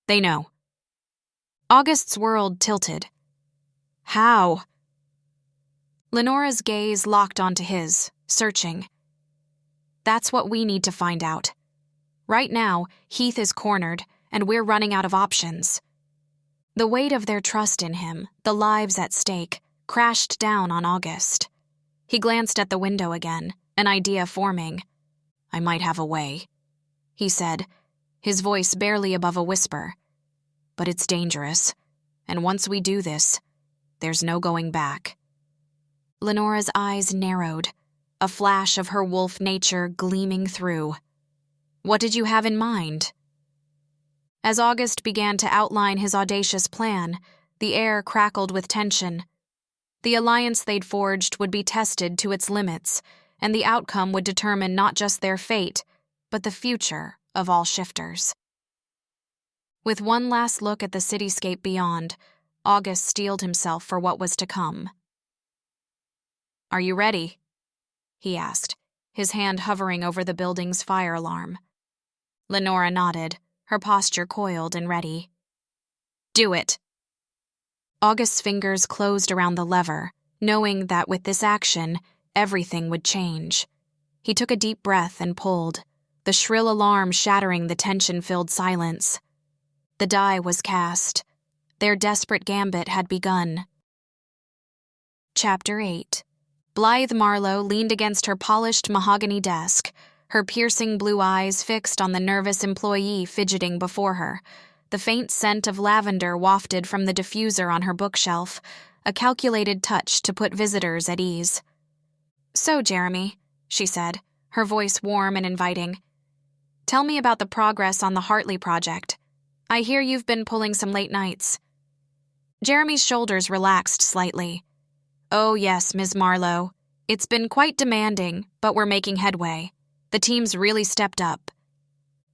Speaker 3: "They know." August's world tilted. "How?" Lenora's gaze locked onto his, searching. "That's what we need to find out. Right now, Heath is cornered, and we're running out of options." The weight of their trust in him, the lives at stake, crashed down on August. He glanced at the window again, an idea forming. "I might have a way," he said, his voice barely above a whisper. "But it's dangerous, and once we do this, there's no going back." Lenora's eyes narrowed, a flash of her wolf nature gleaming through. "What did you have in mind?" As August began to outline his audacious plan, the air crackled with tension. The alliance they'd forged would be tested to its limits, and the outcome would determine not just their fate, but the future of all shifters. With one last look at the cityscape beyond, August steeled himself for what was to come. "Are you ready?" he asked, his hand hovering over the building's fire alarm. Lenora nodded, her posture coiled and ready. "Do it." August's fingers closed around the lever, knowing that with this action, everything would change. He took a deep breath and pulled, the shrill alarm shattering the tension-filled silence. The die was cast. Their desperate gambit had begun. Chapter 8. Blythe Marlowe leaned against her polished mahogany desk, her piercing blue eyes fixed on the nervous employee fidgeting before her, the faint scent of lavender wafted from the diffuser on her bookshelf, a calculated touch to put visitors at ease. "So, Jeremy," she said, her voice warm and inviting, Tell me about the progress on the Hartley project. I hear you've been pulling some late nights. Jeremy's shoulders relaxed slightly. Oh yes, Ms. Marlowe. It's been quite demanding, but we're making headway. The team's really stepped up.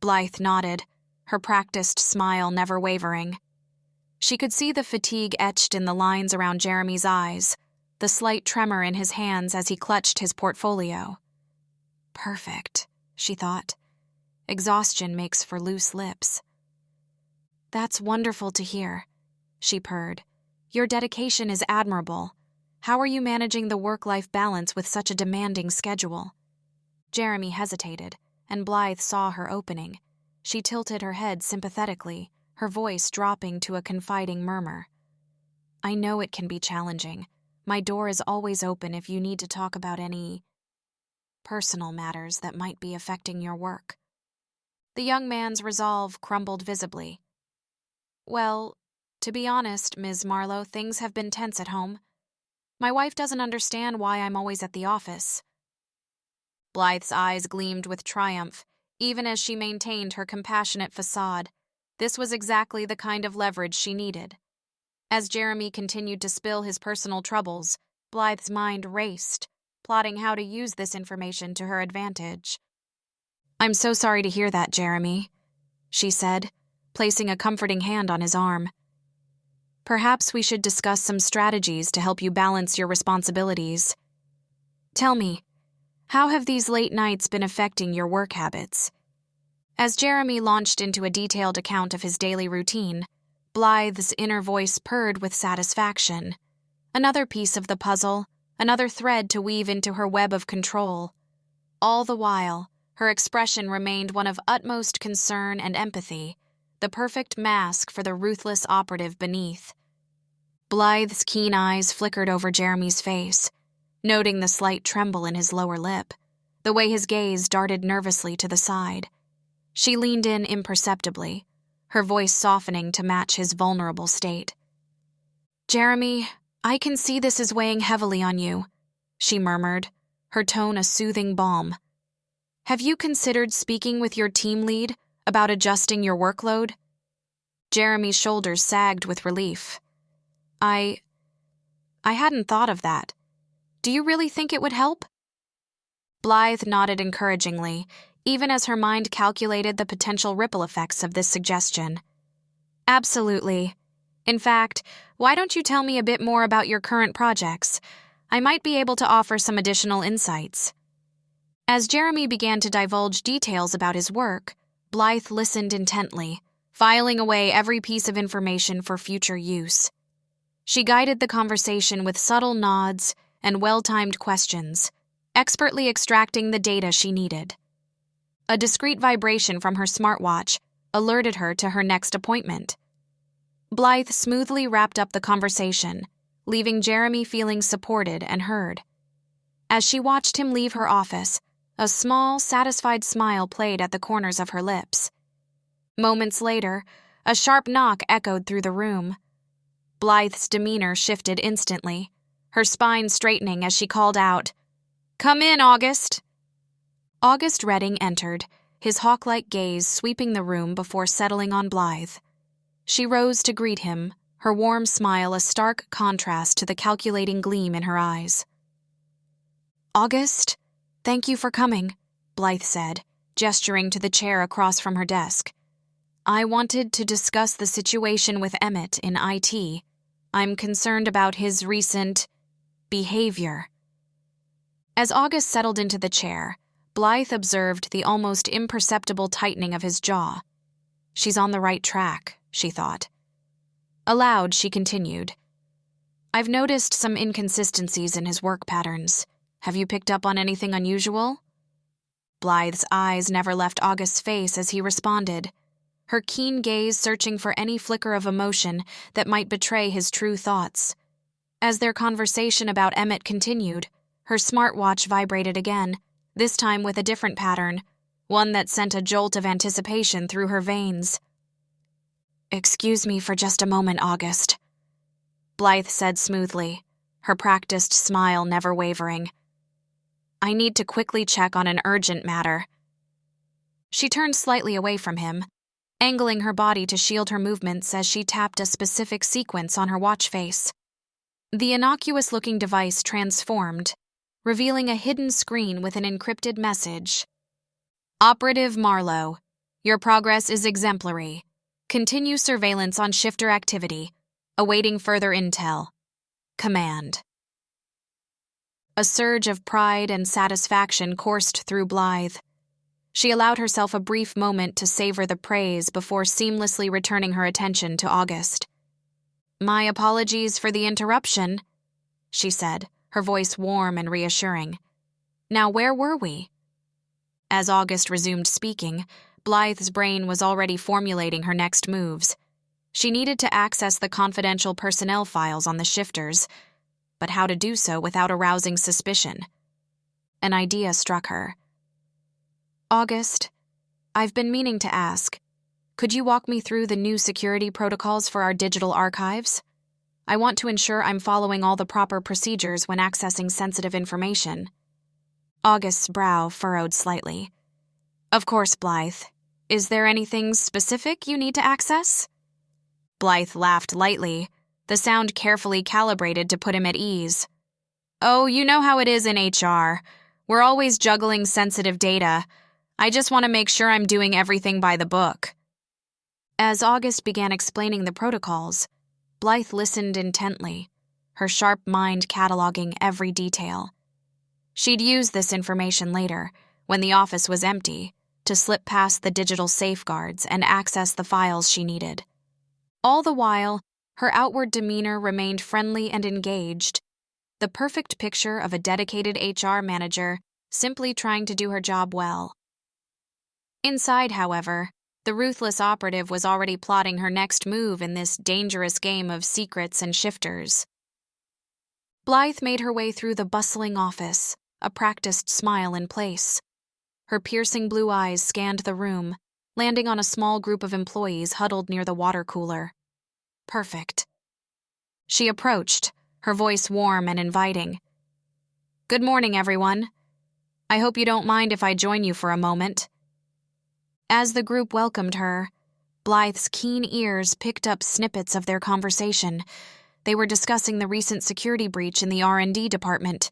Speaker 3: Blythe nodded, her practiced smile never wavering. She could see the fatigue etched in the lines around Jeremy's eyes, the slight tremor in his hands as he clutched his portfolio. Perfect, she thought. Exhaustion makes for loose lips. That's wonderful to hear, she purred. Your dedication is admirable. How are you managing the work-life balance with such a demanding schedule? Jeremy hesitated, and Blythe saw her opening. She tilted her head sympathetically, her voice dropping to a confiding murmur. I know it can be challenging. My door is always open if you need to talk about any personal matters that might be affecting your work. The young man's resolve crumbled visibly. Well, to be honest, Ms. Marlowe, things have been tense at home. My wife doesn't understand why I'm always at the office. Blythe's eyes gleamed with triumph, even as she maintained her compassionate facade. This was exactly the kind of leverage she needed. As Jeremy continued to spill his personal troubles, Blythe's mind raced, plotting how to use this information to her advantage. I'm so sorry to hear that, Jeremy, she said, placing a comforting hand on his arm. Perhaps we should discuss some strategies to help you balance your responsibilities. Tell me, how have these late nights been affecting your work habits? As Jeremy launched into a detailed account of his daily routine, Blythe's inner voice purred with satisfaction. Another piece of the puzzle, another thread to weave into her web of control. All the while, her expression remained one of utmost concern and empathy, the perfect mask for the ruthless operative beneath. Blythe's keen eyes flickered over Jeremy's face, noting the slight tremble in his lower lip, the way his gaze darted nervously to the side. She leaned in imperceptibly, her voice softening to match his vulnerable state. Jeremy, I can see this is weighing heavily on you, she murmured, her tone a soothing balm. Have you considered speaking with your team lead about adjusting your workload? Jeremy's shoulders sagged with relief. I hadn't thought of that. Do you really think it would help? Blythe nodded encouragingly, even as her mind calculated the potential ripple effects of this suggestion. Absolutely. In fact, why don't you tell me a bit more about your current projects? I might be able to offer some additional insights. As Jeremy began to divulge details about his work, Blythe listened intently, filing away every piece of information for future use. She guided the conversation with subtle nods and well-timed questions, expertly extracting the data she needed. A discreet vibration from her smartwatch alerted her to her next appointment. Blythe smoothly wrapped up the conversation, leaving Jeremy feeling supported and heard. As she watched him leave her office, a small, satisfied smile played at the corners of her lips. Moments later, a sharp knock echoed through the room. Blythe's demeanor shifted instantly, her spine straightening as she called out, "Come in, August." August Redding entered, his hawk-like gaze sweeping the room before settling on Blythe. She rose to greet him, her warm smile a stark contrast to the calculating gleam in her eyes. "August, thank you for coming," Blythe said, gesturing to the chair across from her desk. "I wanted to discuss the situation with Emmett in IT. I'm concerned about his recent behavior." As August settled into the chair, Blythe observed the almost imperceptible tightening of his jaw. She's on the right track, she thought. Aloud, she continued, "I've noticed some inconsistencies in his work patterns. Have you picked up on anything unusual?" Blythe's eyes never left August's face as he responded, her keen gaze searching for any flicker of emotion that might betray his true thoughts. As their conversation about Emmett continued, her smartwatch vibrated again, this time with a different pattern, one that sent a jolt of anticipation through her veins. "Excuse me for just a moment, August," Blythe said smoothly, her practiced smile never wavering. "I need to quickly check on an urgent matter." She turned slightly away from him, angling her body to shield her movements as she tapped a specific sequence on her watch face. The innocuous-looking device transformed, revealing a hidden screen with an encrypted message. Operative Marlowe, your progress is exemplary. Continue surveillance on shifter activity. Awaiting further intel. Command. A surge of pride and satisfaction coursed through Blythe. She allowed herself a brief moment to savor the praise before seamlessly returning her attention to August. My apologies for the interruption, she said, her voice warm and reassuring. Now where were we? As August resumed speaking, Blythe's brain was already formulating her next moves. She needed to access the confidential personnel files on the shifters, but how to do so without arousing suspicion? An idea struck her. August, I've been meaning to ask, could you walk me through the new security protocols for our digital archives? I want to ensure I'm following all the proper procedures when accessing sensitive information. August's brow furrowed slightly. Of course, Blythe. Is there anything specific you need to access? Blythe laughed lightly, the sound carefully calibrated to put him at ease. Oh, you know how it is in HR. We're always juggling sensitive data. I just want to make sure I'm doing everything by the book. As August began explaining the protocols, Blythe listened intently, her sharp mind cataloging every detail. She'd use this information later, when the office was empty, to slip past the digital safeguards and access the files she needed. All the while, her outward demeanor remained friendly and engaged, the perfect picture of a dedicated HR manager simply trying to do her job well. Inside, however, the ruthless operative was already plotting her next move in this dangerous game of secrets and shifters. Blythe made her way through the bustling office, a practiced smile in place. Her piercing blue eyes scanned the room, landing on a small group of employees huddled near the water cooler. Perfect. She approached, her voice warm and inviting. Good morning, everyone. I hope you don't mind if I join you for a moment. As the group welcomed her, Blythe's keen ears picked up snippets of their conversation. They were discussing the recent security breach in the R&D department,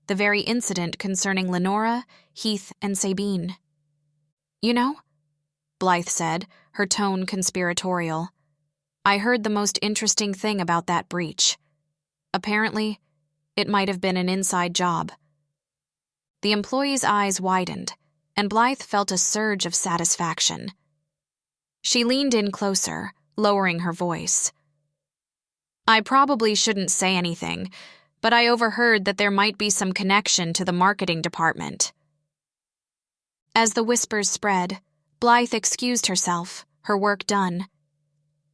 Speaker 3: the very incident concerning Lenora, Heath, and Sabine. You know, Blythe said, her tone conspiratorial, I heard the most interesting thing about that breach. Apparently, it might have been an inside job. The employee's eyes widened, and Blythe felt a surge of satisfaction. She leaned in closer, lowering her voice. I probably shouldn't say anything, but I overheard that there might be some connection to the marketing department. As the whispers spread, Blythe excused herself, her work done.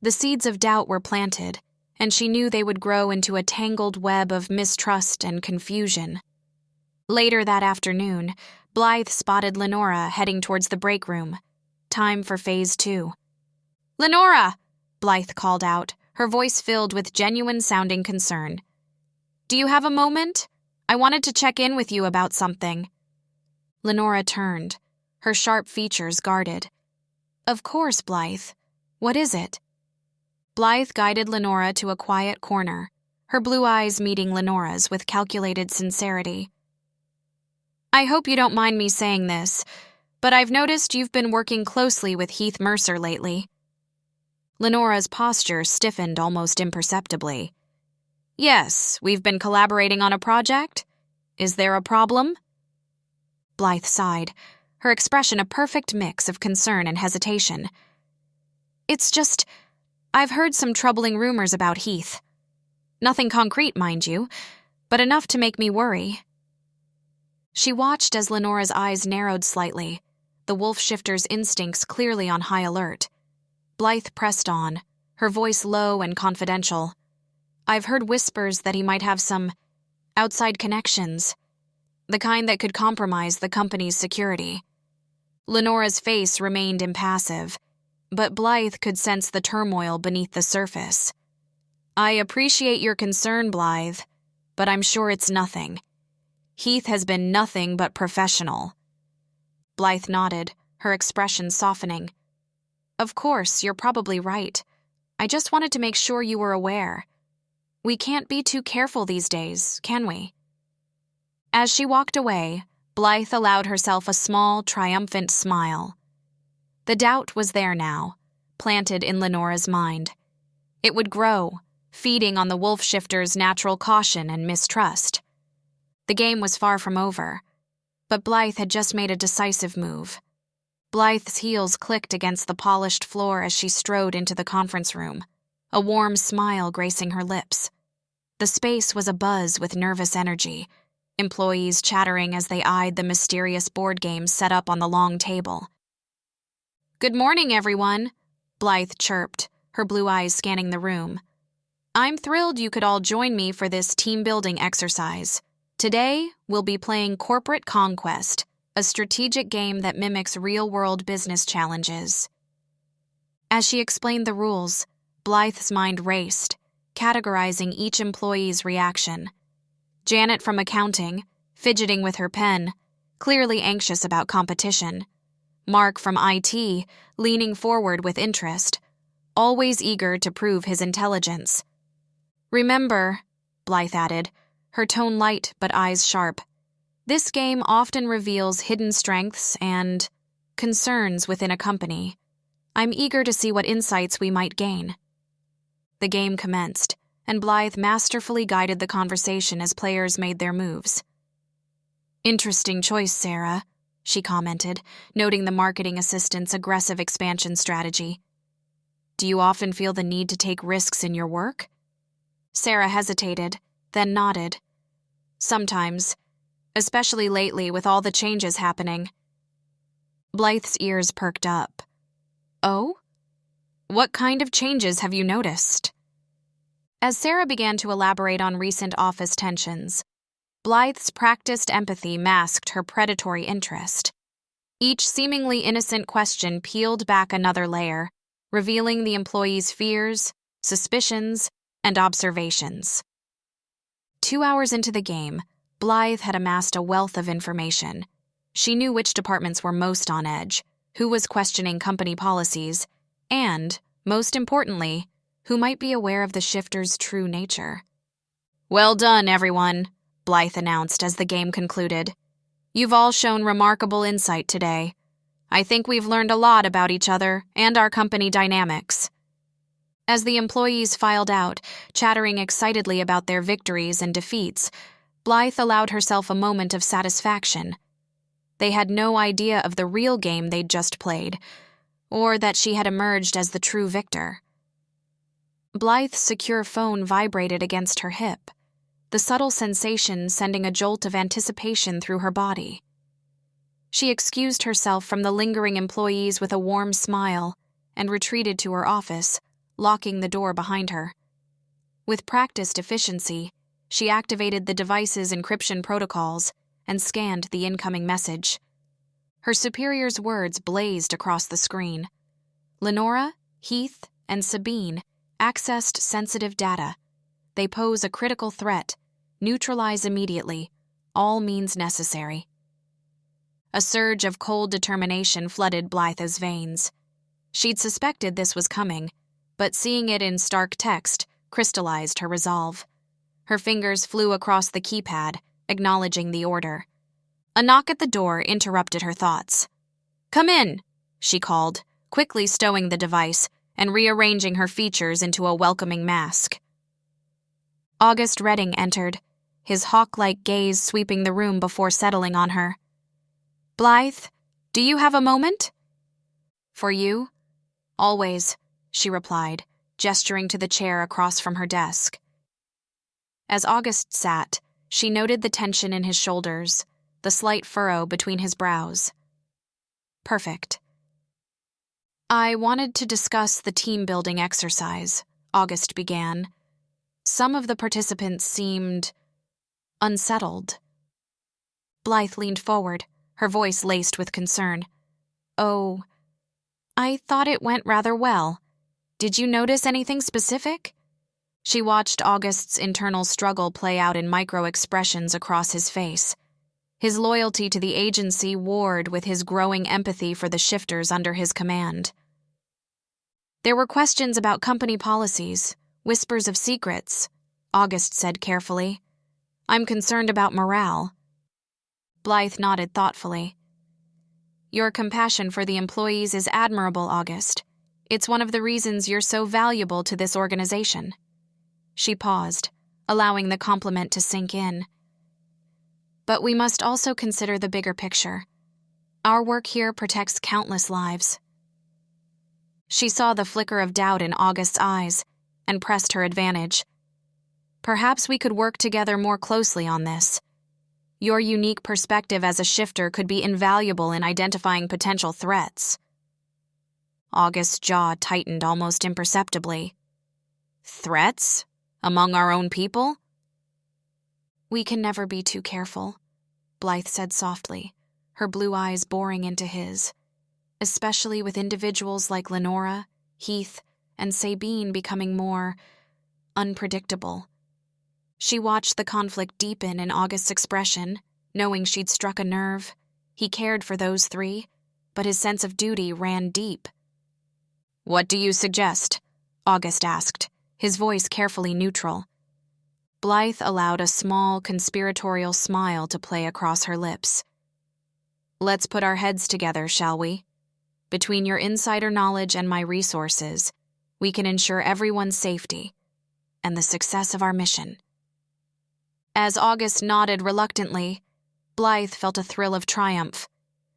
Speaker 3: The seeds of doubt were planted, and she knew they would grow into a tangled web of mistrust and confusion. Later that afternoon, Blythe spotted Lenora heading towards the break room. Time for Phase 2. Lenora! Blythe called out, her voice filled with genuine-sounding concern. Do you have a moment? I wanted to check in with you about something. Lenora turned, her sharp features guarded. Of course, Blythe. What is it? Blythe guided Lenora to a quiet corner, her blue eyes meeting Lenora's with calculated sincerity. I hope you don't mind me saying this, but I've noticed you've been working closely with Heath Mercer lately. Lenora's posture stiffened almost imperceptibly. Yes, we've been collaborating on a project. Is there a problem? Blythe sighed, her expression a perfect mix of concern and hesitation. It's just, I've heard some troubling rumors about Heath. Nothing concrete, mind you, but enough to make me worry. She watched as Lenora's eyes narrowed slightly, the wolf shifter's instincts clearly on high alert. Blythe pressed on, her voice low and confidential. I've heard whispers that he might have some outside connections, the kind that could compromise the company's security. Lenora's face remained impassive, but Blythe could sense the turmoil beneath the surface. I appreciate your concern, Blythe, but I'm sure it's nothing. Heath has been nothing but professional. Blythe nodded, her expression softening. "Of course, you're probably right. I just wanted to make sure you were aware. We can't be too careful these days, can we?" As she walked away, Blythe allowed herself a small, triumphant smile. The doubt was there now, planted in Lenora's mind. It would grow, feeding on the wolf shifter's natural caution and mistrust. The game was far from over, but Blythe had just made a decisive move. Blythe's heels clicked against the polished floor as she strode into the conference room, a warm smile gracing her lips. The space was abuzz with nervous energy, employees chattering as they eyed the mysterious board games set up on the long table. "Good morning, everyone," Blythe chirped, her blue eyes scanning the room. "I'm thrilled you could all join me for this team-building exercise. Today, we'll be playing Corporate Conquest, a strategic game that mimics real-world business challenges." As she explained the rules, Blythe's mind raced, categorizing each employee's reaction. Janet from accounting, fidgeting with her pen, clearly anxious about competition. Mark from IT, leaning forward with interest, always eager to prove his intelligence. "Remember," Blythe added, her tone light but eyes sharp, "this game often reveals hidden strengths and concerns within a company. I'm eager to see what insights we might gain." The game commenced, and Blythe masterfully guided the conversation as players made their moves. "Interesting choice, Sarah," she commented, noting the marketing assistant's aggressive expansion strategy. "Do you often feel the need to take risks in your work?" Sarah hesitated, then nodded. "Sometimes, especially lately with all the changes happening." Blythe's ears perked up. "Oh? What kind of changes have you noticed?" As Sarah began to elaborate on recent office tensions, Blythe's practiced empathy masked her predatory interest. Each seemingly innocent question peeled back another layer, revealing the employee's fears, suspicions, and observations. 2 hours into the game, Blythe had amassed a wealth of information. She knew which departments were most on edge, who was questioning company policies, and, most importantly, who might be aware of the shifter's true nature. "Well done, everyone," Blythe announced as the game concluded. "You've all shown remarkable insight today. I think we've learned a lot about each other and our company dynamics." As the employees filed out, chattering excitedly about their victories and defeats, Blythe allowed herself a moment of satisfaction. They had no idea of the real game they'd just played, or that she had emerged as the true victor. Blythe's secure phone vibrated against her hip, the subtle sensation sending a jolt of anticipation through her body. She excused herself from the lingering employees with a warm smile and retreated to her office, locking the door behind her. With practiced efficiency, she activated the device's encryption protocols and scanned the incoming message. Her superior's words blazed across the screen. "Lenora, Heath, and Sabine accessed sensitive data. They pose a critical threat. Neutralize immediately. All means necessary." A surge of cold determination flooded Blythe's veins. She'd suspected this was coming, but seeing it in stark text crystallized her resolve. Her fingers flew across the keypad, acknowledging the order. A knock at the door interrupted her thoughts. "Come in," she called, quickly stowing the device and rearranging her features into a welcoming mask. August Redding entered, his hawk-like gaze sweeping the room before settling on her. "Blythe, do you have a moment?" "For you?" "Always," she replied, gesturing to the chair across from her desk. As August sat, she noted the tension in his shoulders, the slight furrow between his brows. "Perfect." "I wanted to discuss the team-building exercise," August began. Some of the participants seemed unsettled. Blythe leaned forward, her voice laced with concern. "Oh, I thought it went rather well. Did you notice anything specific?" She watched August's internal struggle play out in micro-expressions across his face. His loyalty to the agency warred with his growing empathy for the shifters under his command. There were questions about company policies, whispers of secrets, August said carefully. I'm concerned about morale. Blythe nodded thoughtfully. Your compassion for the employees is admirable, August. It's one of the reasons you're so valuable to this organization. She paused, allowing the compliment to sink in. But we must also consider the bigger picture. Our work here protects countless lives. She saw the flicker of doubt in August's eyes and pressed her advantage. Perhaps we could work together more closely on this. Your unique perspective as a shifter could be invaluable in identifying potential threats. August's jaw tightened almost imperceptibly. Threats? Among our own people? We can never be too careful, Blythe said softly, her blue eyes boring into his, especially with individuals like Lenora, Heath, and Sabine becoming more unpredictable. She watched the conflict deepen in August's expression, knowing she'd struck a nerve. He cared for those three, but his sense of duty ran deep. What do you suggest? August asked, his voice carefully neutral. Blythe allowed a small, conspiratorial smile to play across her lips. Let's put our heads together, shall we? Between your insider knowledge and my resources, we can ensure everyone's safety and the success of our mission. As August nodded reluctantly, Blythe felt a thrill of triumph.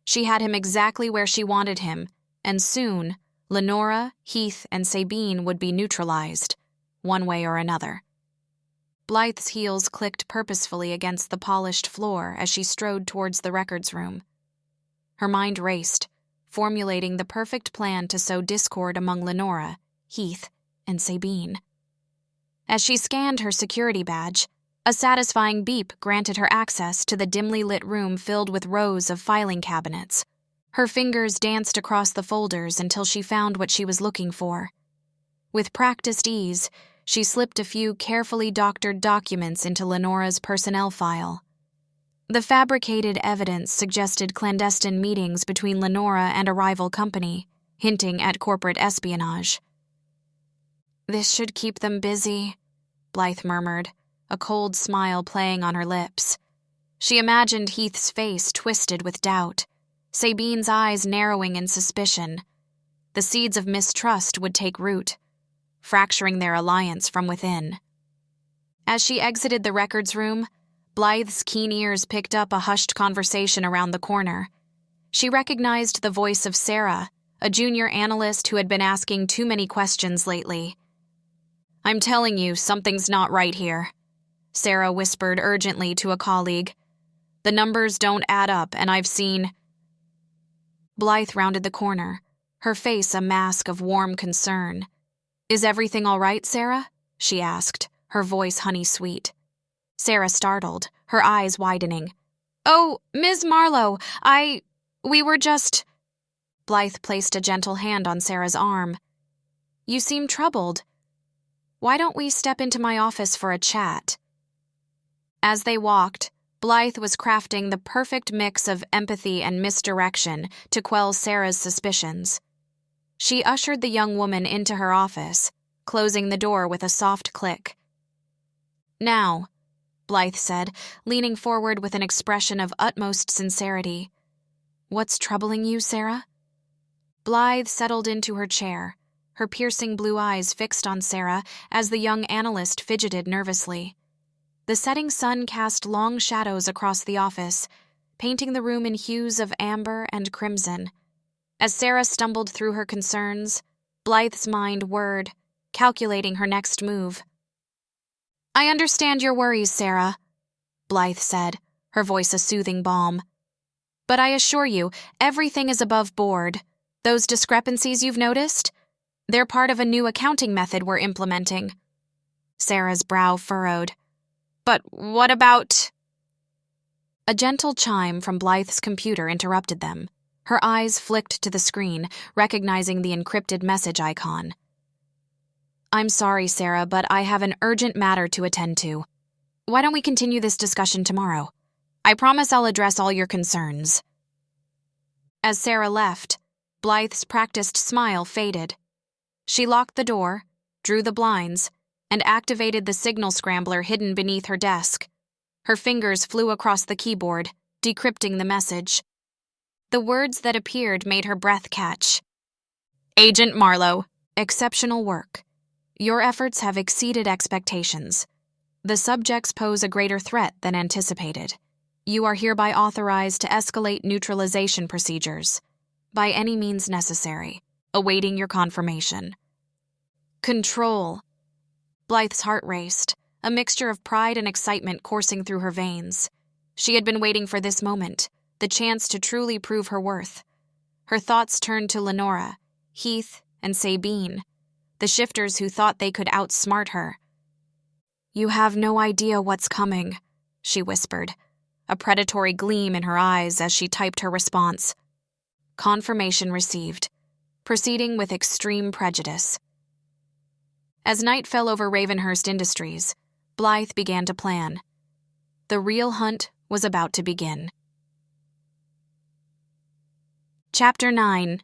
Speaker 3: She had him exactly where she wanted him, and soon, Lenora, Heath, and Sabine would be neutralized, one way or another. Blythe's heels clicked purposefully against the polished floor as she strode towards the records room. Her mind raced, formulating the perfect plan to sow discord among Lenora, Heath, and Sabine. As she scanned her security badge, a satisfying beep granted her access to the dimly lit room filled with rows of filing cabinets. Her fingers danced across the folders until she found what she was looking for. With practiced ease, she slipped a few carefully doctored documents into Lenora's personnel file. The fabricated evidence suggested clandestine meetings between Lenora and a rival company, hinting at corporate espionage. This should keep them busy, Blythe murmured, a cold smile playing on her lips. She imagined Heath's face twisted with doubt, Sabine's eyes narrowing in suspicion. The seeds of mistrust would take root, fracturing their alliance from within. As she exited the records room, Blythe's keen ears picked up a hushed conversation around the corner. She recognized the voice of Sarah, a junior analyst who had been asking too many questions lately. I'm telling you, something's not right here, Sarah whispered urgently to a colleague. The numbers don't add up, and I've seen... Blythe rounded the corner, her face a mask of warm concern. Is everything all right, Sarah? She asked, her voice honey-sweet. Sarah startled, her eyes widening. Oh, Ms. Marlowe, we were just... Blythe placed a gentle hand on Sarah's arm. You seem troubled. Why don't we step into my office for a chat? As they walked, Blythe was crafting the perfect mix of empathy and misdirection to quell Sarah's suspicions. She ushered the young woman into her office, closing the door with a soft click. Now, Blythe said, leaning forward with an expression of utmost sincerity. What's troubling you, Sarah? Blythe settled into her chair, her piercing blue eyes fixed on Sarah as the young analyst fidgeted nervously. The setting sun cast long shadows across the office, painting the room in hues of amber and crimson. As Sarah stumbled through her concerns, Blythe's mind whirred, calculating her next move. I understand your worries, Sarah, Blythe said, her voice a soothing balm. But I assure you, everything is above board. Those discrepancies you've noticed? They're part of a new accounting method we're implementing. Sarah's brow furrowed. But what about... A gentle chime from Blythe's computer interrupted them. Her eyes flicked to the screen, recognizing the encrypted message icon. I'm sorry, Sarah, but I have an urgent matter to attend to. Why don't we continue this discussion tomorrow? I promise I'll address all your concerns." As Sarah left, Blythe's practiced smile faded. She locked the door, drew the blinds, and activated the signal scrambler hidden beneath her desk. Her fingers flew across the keyboard, decrypting the message. The words that appeared made her breath catch. "Agent Marlowe, exceptional work. Your efforts have exceeded expectations. The subjects pose a greater threat than anticipated. You are hereby authorized to escalate neutralization procedures, by any means necessary, awaiting your confirmation." Control. Blythe's heart raced, a mixture of pride and excitement coursing through her veins. She had been waiting for this moment, the chance to truly prove her worth. Her thoughts turned to Lenora, Heath, and Sabine, the shifters who thought they could outsmart her. "You have no idea what's coming," she whispered, a predatory gleam in her eyes as she typed her response. Confirmation received, proceeding with extreme prejudice. As night fell over Ravenhurst Industries, Blythe began to plan. The real hunt was about to begin. Chapter 9.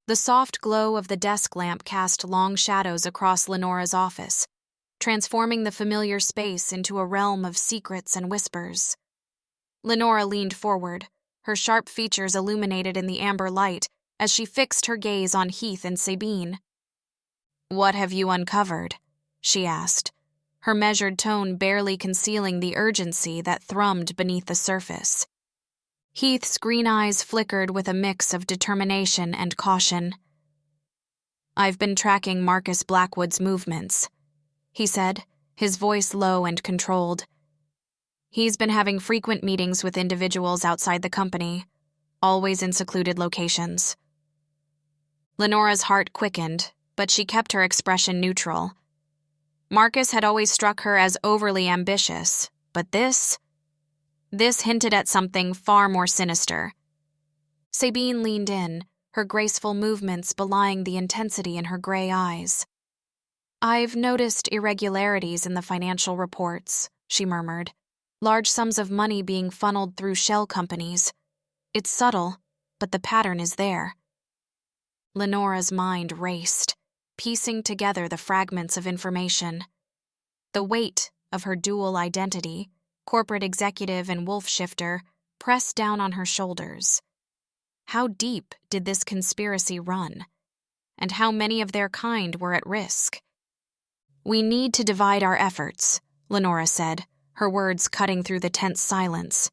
Speaker 3: The soft glow of the desk lamp cast long shadows across Lenora's office, transforming the familiar space into a realm of secrets and whispers. Lenora leaned forward, her sharp features illuminated in the amber light as she fixed her gaze on Heath and Sabine. "What have you uncovered?" she asked, her measured tone barely concealing the urgency that thrummed beneath the surface. Heath's green eyes flickered with a mix of determination and caution. "I've been tracking Marcus Blackwood's movements," he said, his voice low and controlled. "He's been having frequent meetings with individuals outside the company, always in secluded locations." Lenora's heart quickened, but she kept her expression neutral. Marcus had always struck her as overly ambitious, but this hinted at something far more sinister. Sabine leaned in, her graceful movements belying the intensity in her gray eyes. "I've noticed irregularities in the financial reports," she murmured, "large sums of money being funneled through shell companies. It's subtle, but the pattern is there." Lenora's mind raced, piecing together the fragments of information. The weight of her dual identity, corporate executive and wolf shifter, pressed down on her shoulders. How deep did this conspiracy run? And how many of their kind were at risk? "We need to divide our efforts," Lenora said, her words cutting through the tense silence.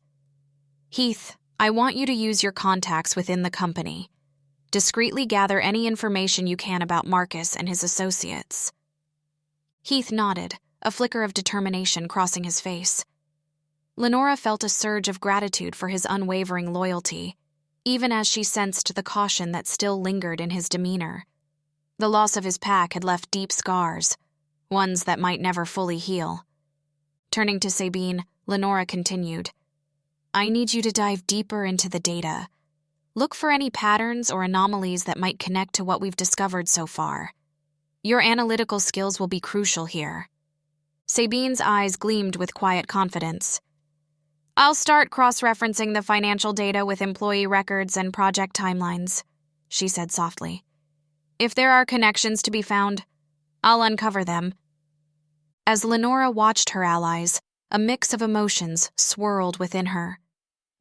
Speaker 3: "Heath, I want you to use your contacts within the company. Discreetly gather any information you can about Marcus and his associates." Heath nodded, a flicker of determination crossing his face. Lenora felt a surge of gratitude for his unwavering loyalty, even as she sensed the caution that still lingered in his demeanor. The loss of his pack had left deep scars, ones that might never fully heal. Turning to Sabine, Lenora continued, "I need you to dive deeper into the data. Look for any patterns or anomalies that might connect to what we've discovered so far. Your analytical skills will be crucial here." Sabine's eyes gleamed with quiet confidence. "I'll start cross-referencing the financial data with employee records and project timelines," she said softly. "If there are connections to be found, I'll uncover them." As Lenora watched her allies, a mix of emotions swirled within her.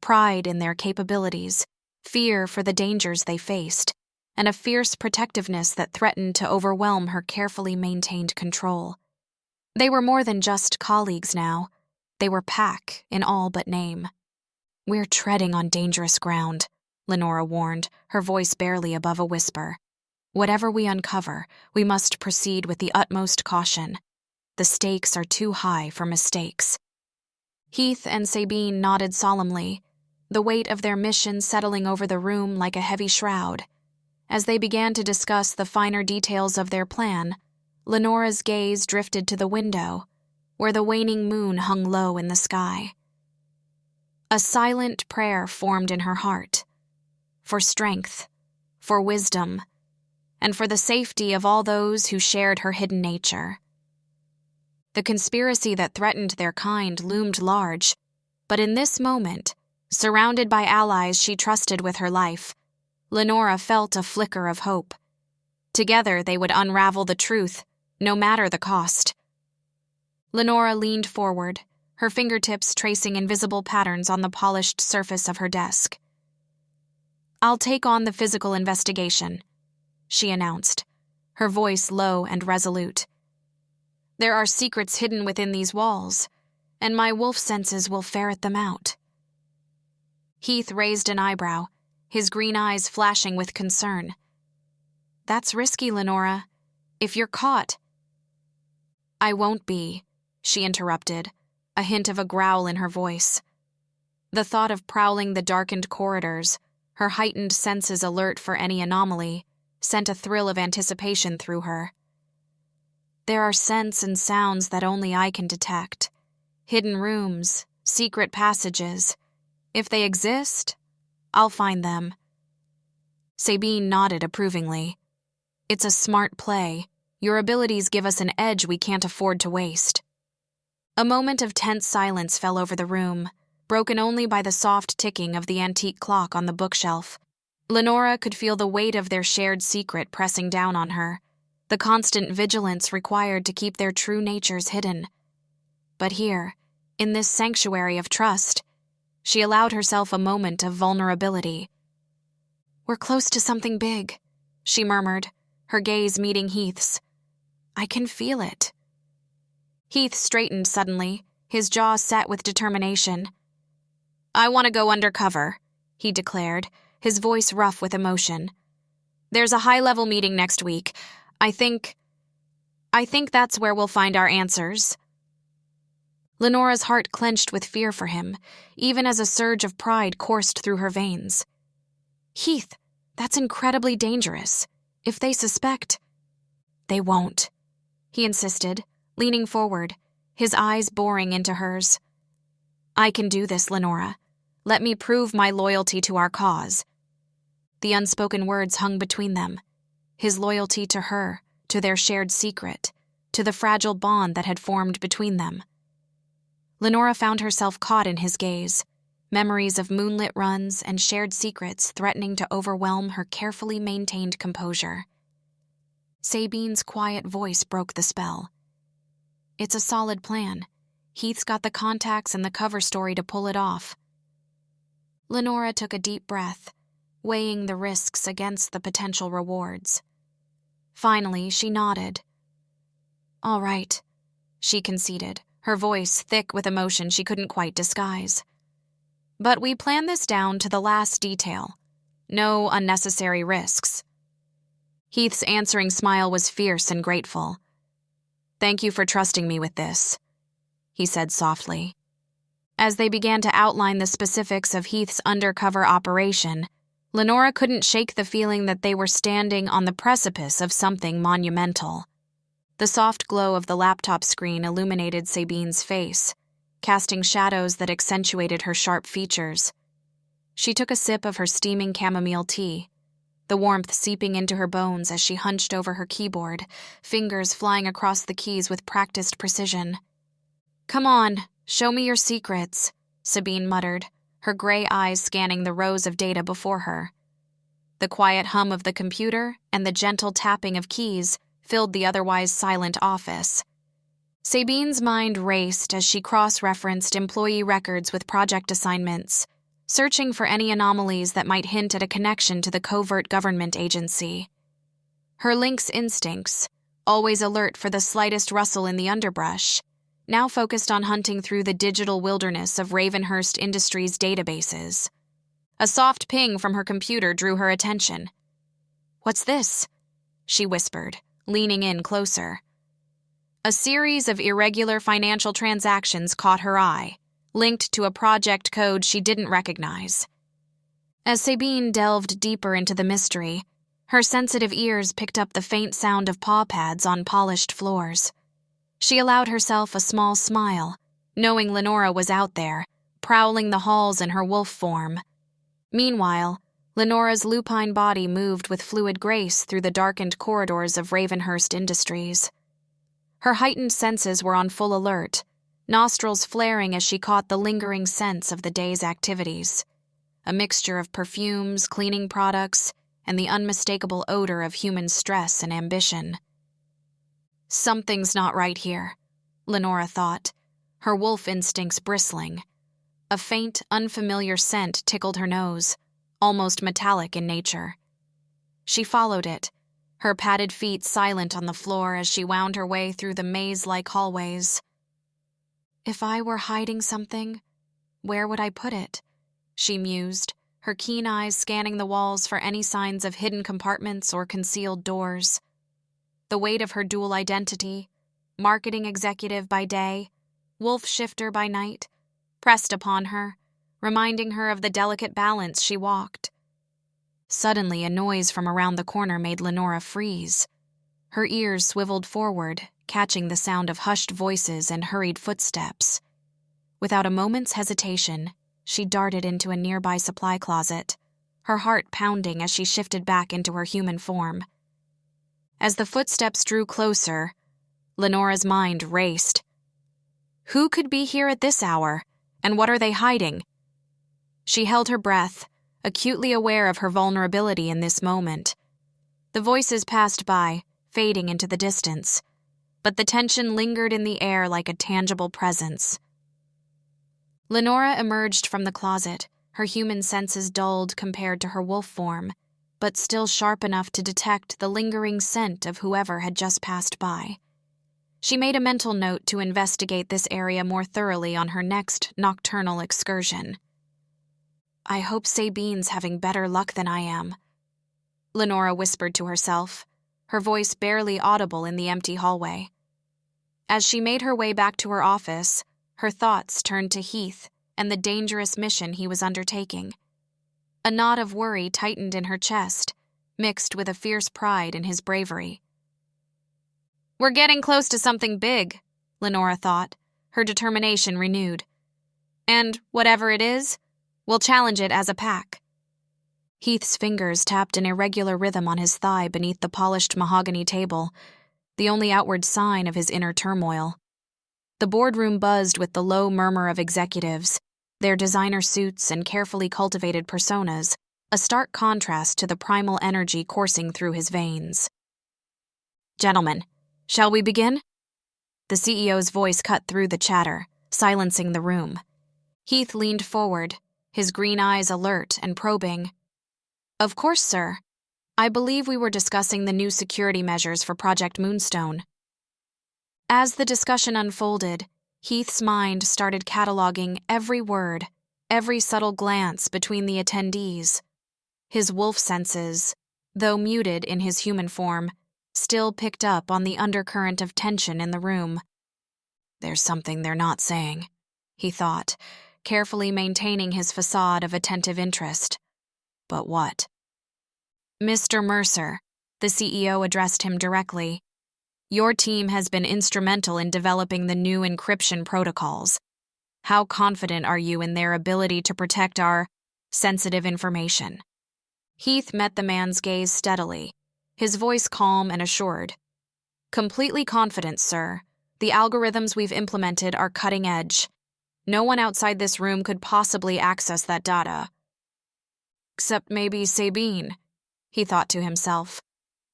Speaker 3: Pride in their capabilities, fear for the dangers they faced, and a fierce protectiveness that threatened to overwhelm her carefully maintained control. They were more than just colleagues now. They were Pact in all but name. "We're treading on dangerous ground," Lenora warned, her voice barely above a whisper. "Whatever we uncover, we must proceed with the utmost caution. The stakes are too high for mistakes." Heath and Sabine nodded solemnly, the weight of their mission settling over the room like a heavy shroud. As they began to discuss the finer details of their plan, Lenora's gaze drifted to the window, where the waning moon hung low in the sky. A silent prayer formed in her heart, for strength, for wisdom, and for the safety of all those who shared her hidden nature. The conspiracy that threatened their kind loomed large, But in this moment, surrounded by allies she trusted with her life, Lenora felt a flicker of hope. Together they would unravel the truth, no matter the cost. Lenora leaned forward, her fingertips tracing invisible patterns on the polished surface of her desk. "I'll take on the physical investigation," she announced, her voice low and resolute. "There are secrets hidden within these walls, and my wolf senses will ferret them out." Heath raised an eyebrow, his green eyes flashing with concern. "That's risky, Lenora. If you're caught—" "I won't be," she interrupted, a hint of a growl in her voice. The thought of prowling the darkened corridors, her heightened senses alert for any anomaly, sent a thrill of anticipation through her. "There are scents and sounds that only I can detect. Hidden rooms, secret passages. If they exist, I'll find them." Sabine nodded approvingly. "It's a smart play. Your abilities give us an edge we can't afford to waste." A moment of tense silence fell over the room, broken only by the soft ticking of the antique clock on the bookshelf. Lenora could feel the weight of their shared secret pressing down on her, the constant vigilance required to keep their true natures hidden. But here, in this sanctuary of trust, she allowed herself a moment of vulnerability. "We're close to something big," she murmured, her gaze meeting Heath's. "I can feel it." Heath straightened suddenly, his jaw set with determination. "I want to go undercover," he declared, his voice rough with emotion. "There's a high-level meeting next week. I think that's where we'll find our answers." Lenora's heart clenched with fear for him, even as a surge of pride coursed through her veins. "Heath, that's incredibly dangerous. If they suspect—" "They won't," he insisted, leaning forward, his eyes boring into hers. "I can do this, Lenora. Let me prove my loyalty to our cause." The unspoken words hung between them, his loyalty to her, to their shared secret, to the fragile bond that had formed between them. Lenora found herself caught in his gaze, memories of moonlit runs and shared secrets threatening to overwhelm her carefully maintained composure. Sabine's quiet voice broke the spell. "It's a solid plan. Heath's got the contacts and the cover story to pull it off." Lenora took a deep breath, weighing the risks against the potential rewards. Finally, she nodded. "All right," she conceded, her voice thick with emotion she couldn't quite disguise. "But we plan this down to the last detail. No unnecessary risks." Heath's answering smile was fierce and grateful. "Thank you for trusting me with this," he said softly. As they began to outline the specifics of Heath's undercover operation, Lenora couldn't shake the feeling that they were standing on the precipice of something monumental. The soft glow of the laptop screen illuminated Sabine's face, casting shadows that accentuated her sharp features. She took a sip of her steaming chamomile tea, the warmth seeping into her bones as she hunched over her keyboard, fingers flying across the keys with practiced precision. "Come on, show me your secrets," Sabine muttered, her gray eyes scanning the rows of data before her. The quiet hum of the computer and the gentle tapping of keys filled the otherwise silent office. Sabine's mind raced as she cross-referenced employee records with project assignments, searching for any anomalies that might hint at a connection to the covert government agency. Her lynx instincts, always alert for the slightest rustle in the underbrush, now focused on hunting through the digital wilderness of Ravenhurst Industries databases. A soft ping from her computer drew her attention. "What's this?" she whispered, leaning in closer. A series of irregular financial transactions caught her eye, linked to a project code she didn't recognize. As Sabine delved deeper into the mystery, her sensitive ears picked up the faint sound of paw pads on polished floors. She allowed herself a small smile, knowing Lenora was out there, prowling the halls in her wolf form. Meanwhile, Lenora's lupine body moved with fluid grace through the darkened corridors of Ravenhurst Industries. Her heightened senses were on full alert, nostrils flaring as she caught the lingering scents of the day's activities, a mixture of perfumes, cleaning products, and the unmistakable odor of human stress and ambition. Something's not right here, Lenora thought, her wolf instincts bristling. A faint, unfamiliar scent tickled her nose, almost metallic in nature. She followed it, her padded feet silent on the floor as she wound her way through the maze-like hallways. If I were hiding something, where would I put it? She mused, her keen eyes scanning the walls for any signs of hidden compartments or concealed doors. The weight of her dual identity, marketing executive by day, wolf shifter by night, pressed upon her, reminding her of the delicate balance she walked. Suddenly, a noise from around the corner made Lenora freeze. Her ears swiveled forward, catching the sound of hushed voices and hurried footsteps. Without a moment's hesitation, she darted into a nearby supply closet, her heart pounding as she shifted back into her human form. As the footsteps drew closer, Lenora's mind raced. Who could be here at this hour, and what are they hiding? She held her breath, acutely aware of her vulnerability in this moment. The voices passed by, fading into the distance, but the tension lingered in the air like a tangible presence. Lenora emerged from the closet, her human senses dulled compared to her wolf form, but still sharp enough to detect the lingering scent of whoever had just passed by. She made a mental note to investigate this area more thoroughly on her next nocturnal excursion. I hope Sabine's having better luck than I am, Lenora whispered to herself, her voice barely audible in the empty hallway. As she made her way back to her office, her thoughts turned to Heath and the dangerous mission he was undertaking. A knot of worry tightened in her chest, mixed with a fierce pride in his bravery. We're getting close to something big, Lenora thought, her determination renewed. And whatever it is, we'll challenge it as a pack. Heath's fingers tapped an irregular rhythm on his thigh beneath the polished mahogany table, the only outward sign of his inner turmoil. The boardroom buzzed with the low murmur of executives, their designer suits and carefully cultivated personas, a stark contrast to the primal energy coursing through his veins. Gentlemen, shall we begin? The CEO's voice cut through the chatter, silencing the room. Heath leaned forward, his green eyes alert and probing. Of course, sir. I believe we were discussing the new security measures for Project Moonstone. As the discussion unfolded, Heath's mind started cataloging every word, every subtle glance between the attendees. His wolf senses, though muted in his human form, still picked up on the undercurrent of tension in the room. There's something they're not saying, he thought, carefully maintaining his facade of attentive interest. But what? Mr. Mercer, the CEO addressed him directly. Your team has been instrumental in developing the new encryption protocols. How confident are you in their ability to protect our sensitive information? Heath met the man's gaze steadily, his voice calm and assured. Completely confident, sir. The algorithms we've implemented are cutting edge. No one outside this room could possibly access that data. Except maybe Sabine, he thought to himself,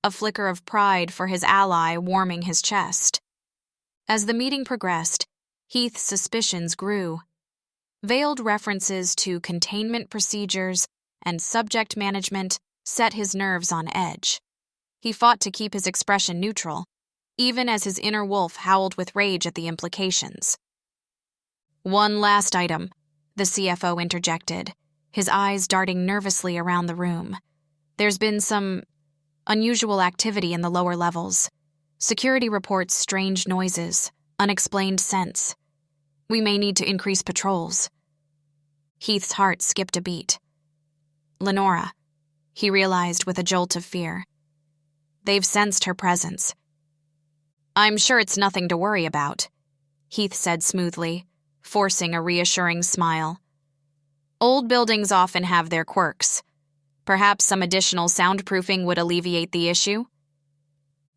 Speaker 3: a flicker of pride for his ally warming his chest. As the meeting progressed, Heath's suspicions grew. Veiled references to containment procedures and subject management set his nerves on edge. He fought to keep his expression neutral, even as his inner wolf howled with rage at the implications. One last item, the CFO interjected, his eyes darting nervously around the room. There's been some unusual activity in the lower levels. Security reports strange noises, unexplained scents. We may need to increase patrols. Heath's heart skipped a beat. Lenora, he realized with a jolt of fear. They've sensed her presence. I'm sure it's nothing to worry about, Heath said smoothly, forcing a reassuring smile. Old buildings often have their quirks. Perhaps some additional soundproofing would alleviate the issue?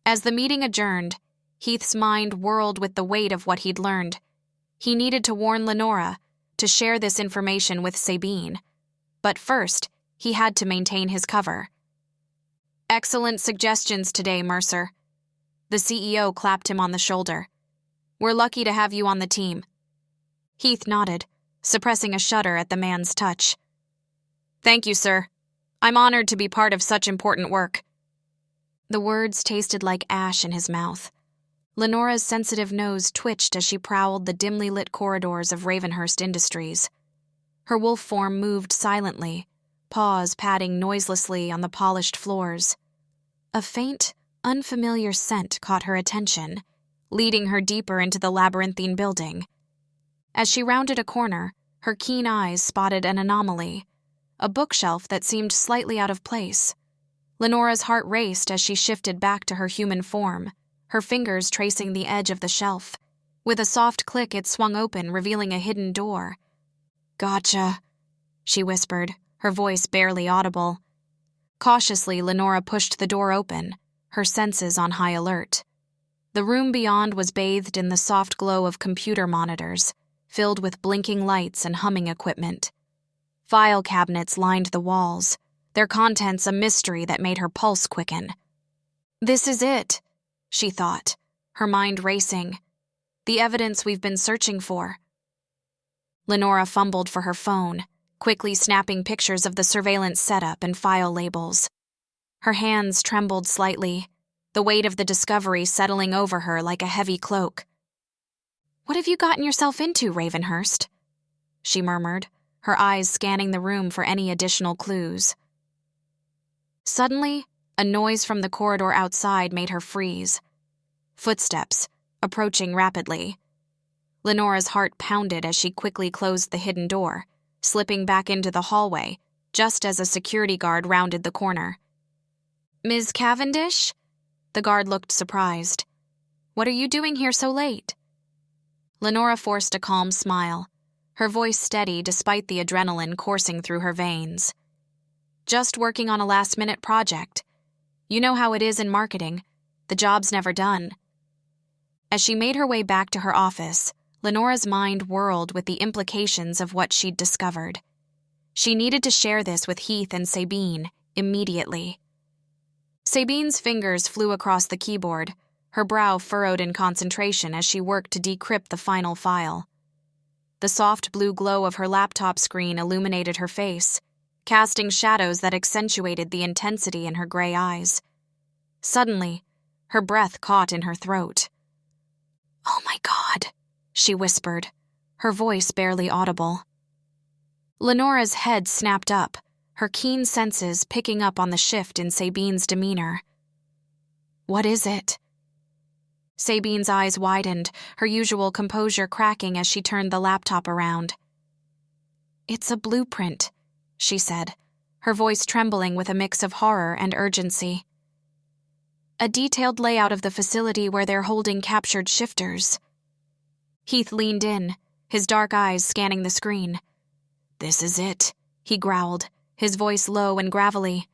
Speaker 3: As the meeting adjourned, Heath's mind whirled with the weight of what he'd learned. He needed to warn Lenora, to share this information with Sabine. But first, he had to maintain his cover. "Excellent suggestions today, Mercer." The CEO clapped him on the shoulder. "We're lucky to have you on the team." Heath nodded, suppressing a shudder at the man's touch. "Thank you, sir. I'm honored to be part of such important work." The words tasted like ash in his mouth. Lenora's sensitive nose twitched as she prowled the dimly lit corridors of Ravenhurst Industries. Her wolf form moved silently, paws padding noiselessly on the polished floors. A faint, unfamiliar scent caught her attention, leading her deeper into the labyrinthine building. As she rounded a corner, her keen eyes spotted an anomaly, a bookshelf that seemed slightly out of place. Lenora's heart raced as she shifted back to her human form, her fingers tracing the edge of the shelf. With a soft click, it swung open, revealing a hidden door. "Gotcha," she whispered, her voice barely audible. Cautiously, Lenora pushed the door open, her senses on high alert. The room beyond was bathed in the soft glow of computer monitors, filled with blinking lights and humming equipment. File cabinets lined the walls, their contents a mystery that made her pulse quicken. "This is it," she thought, her mind racing. "The evidence we've been searching for." Lenora fumbled for her phone, quickly snapping pictures of the surveillance setup and file labels. Her hands trembled slightly, the weight of the discovery settling over her like a heavy cloak. "What have you gotten yourself into, Ravenhurst?" she murmured, her eyes scanning the room for any additional clues. Suddenly, a noise from the corridor outside made her freeze. Footsteps, approaching rapidly. Lenora's heart pounded as she quickly closed the hidden door, slipping back into the hallway, just as a security guard rounded the corner. "Ms. Cavendish?" The guard looked surprised. "What are you doing here so late?" Lenora forced a calm smile, her voice steady despite the adrenaline coursing through her veins. "Just working on a last-minute project. You know how it is in marketing. The job's never done." As she made her way back to her office, Lenora's mind whirled with the implications of what she'd discovered. She needed to share this with Heath and Sabine immediately. Sabine's fingers flew across the keyboard, her brow furrowed in concentration as she worked to decrypt the final file. The soft blue glow of her laptop screen illuminated her face, casting shadows that accentuated the intensity in her gray eyes. Suddenly, her breath caught in her throat. "Oh my God," she whispered, her voice barely audible. Lenora's head snapped up, her keen senses picking up on the shift in Sabine's demeanor. "What is it?" Sabine's eyes widened, her usual composure cracking as she turned the laptop around. "It's a blueprint," she said, her voice trembling with a mix of horror and urgency. "A detailed layout of the facility where they're holding captured shifters." Heath leaned in, his dark eyes scanning the screen. "This is it," he growled, his voice low and gravelly.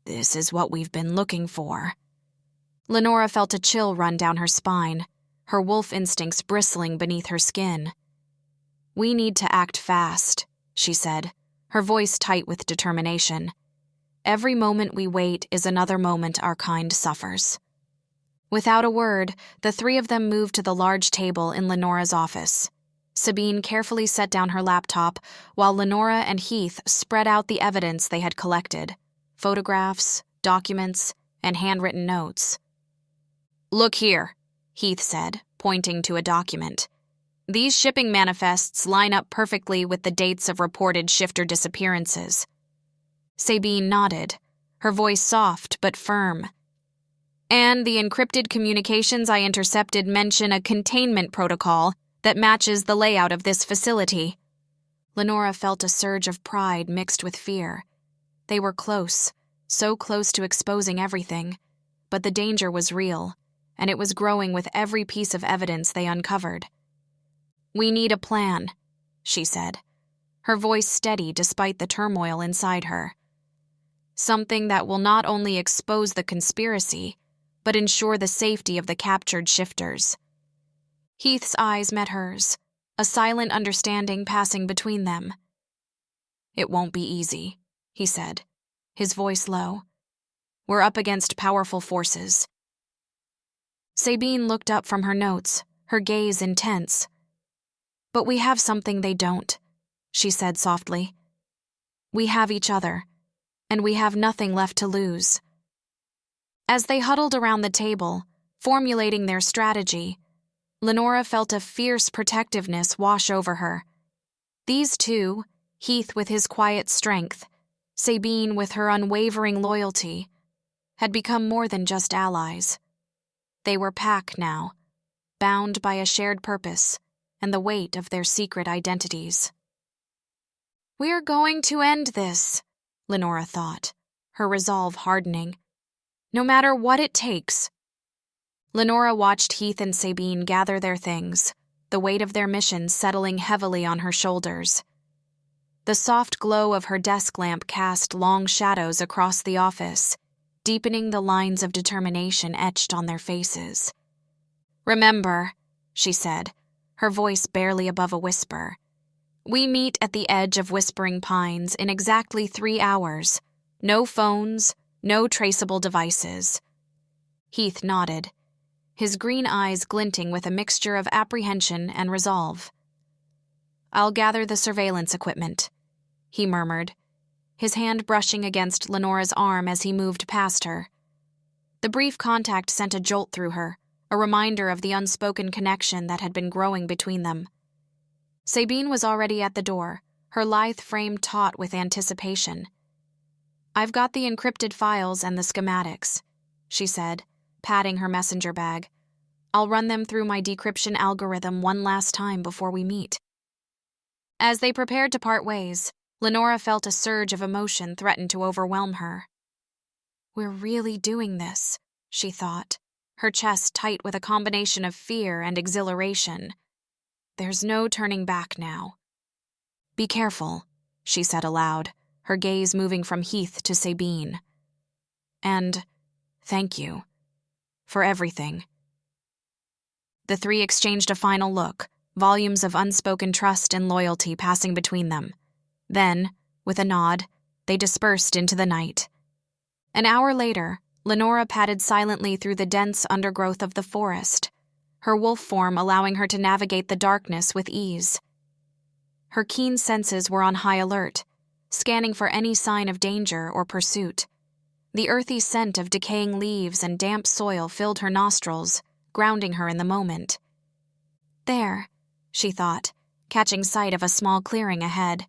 Speaker 3: "This is what we've been looking for." Lenora felt a chill run down her spine, her wolf instincts bristling beneath her skin. "We need to act fast," she said, her voice tight with determination. "Every moment we wait is another moment our kind suffers." Without a word, the three of them moved to the large table in Lenora's office. Sabine carefully set down her laptop, while Lenora and Heath spread out the evidence they had collected: photographs, documents, and handwritten notes. "Look here," Heath said, pointing to a document. "These shipping manifests line up perfectly with the dates of reported shifter disappearances." Sabine nodded, her voice soft but firm. "And the encrypted communications I intercepted mention a containment protocol that matches the layout of this facility." Lenora felt a surge of pride mixed with fear. They were close, so close to exposing everything, but the danger was real, and it was growing with every piece of evidence they uncovered. "We need a plan," she said, her voice steady despite the turmoil inside her. "Something that will not only expose the conspiracy, but ensure the safety of the captured shifters." Heath's eyes met hers, a silent understanding passing between them. "It won't be easy," he said, his voice low. "We're up against powerful forces." Sabine looked up from her notes, her gaze intense. "But we have something they don't," she said softly. "We have each other, and we have nothing left to lose." As they huddled around the table, formulating their strategy, Lenora felt a fierce protectiveness wash over her. These two, Heath with his quiet strength, Sabine with her unwavering loyalty, had become more than just allies. They were Pact now, bound by a shared purpose and the weight of their secret identities. "We're going to end this," Lenora thought, her resolve hardening. "No matter what it takes." Lenora watched Heath and Sabine gather their things, the weight of their mission settling heavily on her shoulders. The soft glow of her desk lamp cast long shadows across the office, deepening the lines of determination etched on their faces. "Remember," she said, her voice barely above a whisper, "we meet at the edge of Whispering Pines in exactly 3 hours. No phones, no traceable devices." Heath nodded, his green eyes glinting with a mixture of apprehension and resolve. "I'll gather the surveillance equipment," he murmured, his hand brushing against Lenora's arm as he moved past her. The brief contact sent a jolt through her, a reminder of the unspoken connection that had been growing between them. Sabine was already at the door, her lithe frame taut with anticipation. "I've got the encrypted files and the schematics," she said, patting her messenger bag. "I'll run them through my decryption algorithm one last time before we meet." As they prepared to part ways, Lenora felt a surge of emotion threaten to overwhelm her. "We're really doing this," she thought, her chest tight with a combination of fear and exhilaration. "There's no turning back now." "Be careful," she said aloud, her gaze moving from Heath to Sabine. "And thank you for everything." The three exchanged a final look, volumes of unspoken trust and loyalty passing between them. Then, with a nod, they dispersed into the night. An hour later, Lenora padded silently through the dense undergrowth of the forest, her wolf form allowing her to navigate the darkness with ease. Her keen senses were on high alert, scanning for any sign of danger or pursuit. The earthy scent of decaying leaves and damp soil filled her nostrils, grounding her in the moment. "There," she thought, catching sight of a small clearing ahead.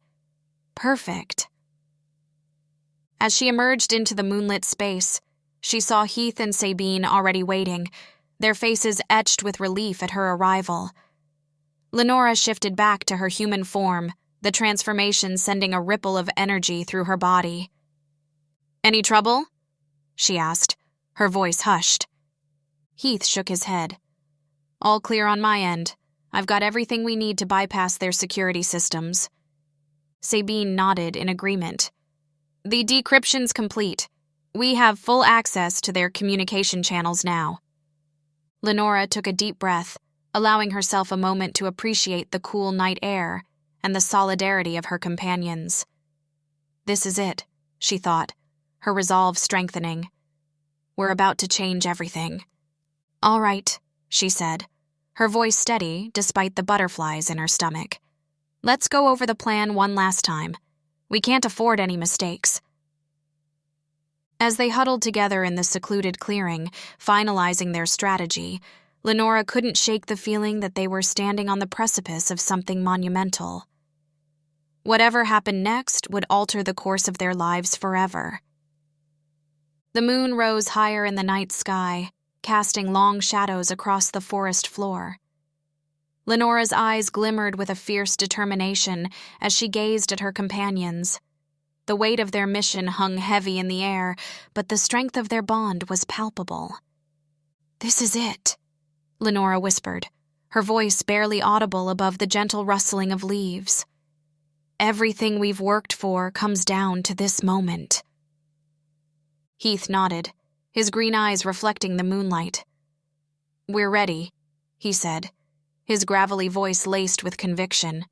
Speaker 3: "Perfect." As she emerged into the moonlit space, she saw Heath and Sabine already waiting, their faces etched with relief at her arrival. Lenora shifted back to her human form, the transformation sending a ripple of energy through her body. "Any trouble?" she asked, her voice hushed. Heath shook his head. "All clear on my end. I've got everything we need to bypass their security systems." Sabine nodded in agreement. "The decryption's complete. We have full access to their communication channels now." Lenora took a deep breath, allowing herself a moment to appreciate the cool night air and the solidarity of her companions. This is it, she thought, her resolve strengthening. We're about to change everything. "All right," she said, her voice steady despite the butterflies in her stomach. "Let's go over the plan one last time. We can't afford any mistakes." As they huddled together in the secluded clearing, finalizing their strategy, Lenora couldn't shake the feeling that they were standing on the precipice of something monumental. Whatever happened next would alter the course of their lives forever. The moon rose higher in the night sky, casting long shadows across the forest floor. Lenora's eyes glimmered with a fierce determination as she gazed at her companions. The weight of their mission hung heavy in the air, but the strength of their bond was palpable. "This is it," Lenora whispered, her voice barely audible above the gentle rustling of leaves. "Everything we've worked for comes down to this moment." Heath nodded, his green eyes reflecting the moonlight. "We're ready," he said, his gravelly voice laced with conviction.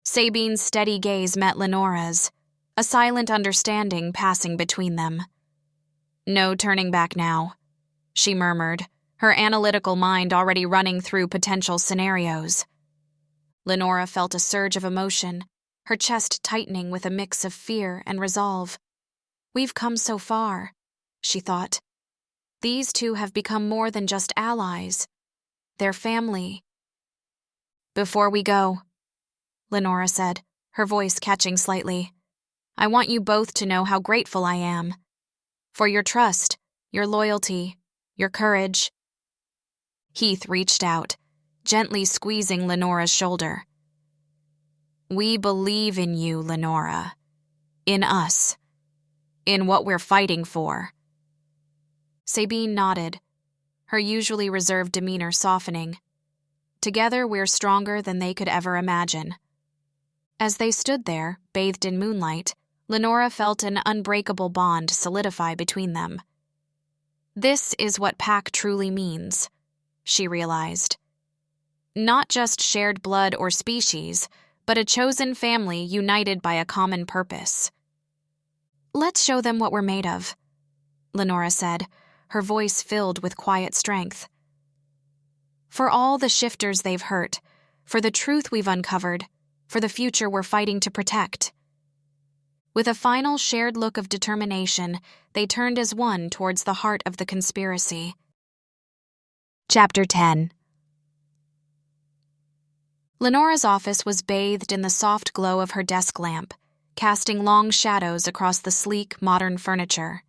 Speaker 3: Sabine's steady gaze met Lenora's, a silent understanding passing between them. "No turning back now," she murmured, her analytical mind already running through potential scenarios. Lenora felt a surge of emotion, her chest tightening with a mix of fear and resolve. "We've come so far," she thought. "These two have become more than just allies. They're family." "Before we go," Lenora said, her voice catching slightly, "I want you both to know how grateful I am. For your trust, your loyalty, your courage." Heath reached out, gently squeezing Lenora's shoulder. "We believe in you, Lenora. In us. In what we're fighting for." Sabine nodded, her usually reserved demeanor softening. Together we're stronger than they could ever imagine. As they stood there, bathed in moonlight, Lenora felt an unbreakable bond solidify between them. This is what Pact truly means, she realized. Not just shared blood or species, but a chosen family united by a common purpose. "Let's show them what we're made of," Lenora said, her voice filled with quiet strength. "For all the shifters they've hurt, for the truth we've uncovered, for the future we're fighting to protect." With a final shared look of determination, they turned as one towards the heart of the conspiracy. Chapter 10. Lenora's office was bathed in the soft glow of her desk lamp, casting long shadows across the sleek, modern furniture.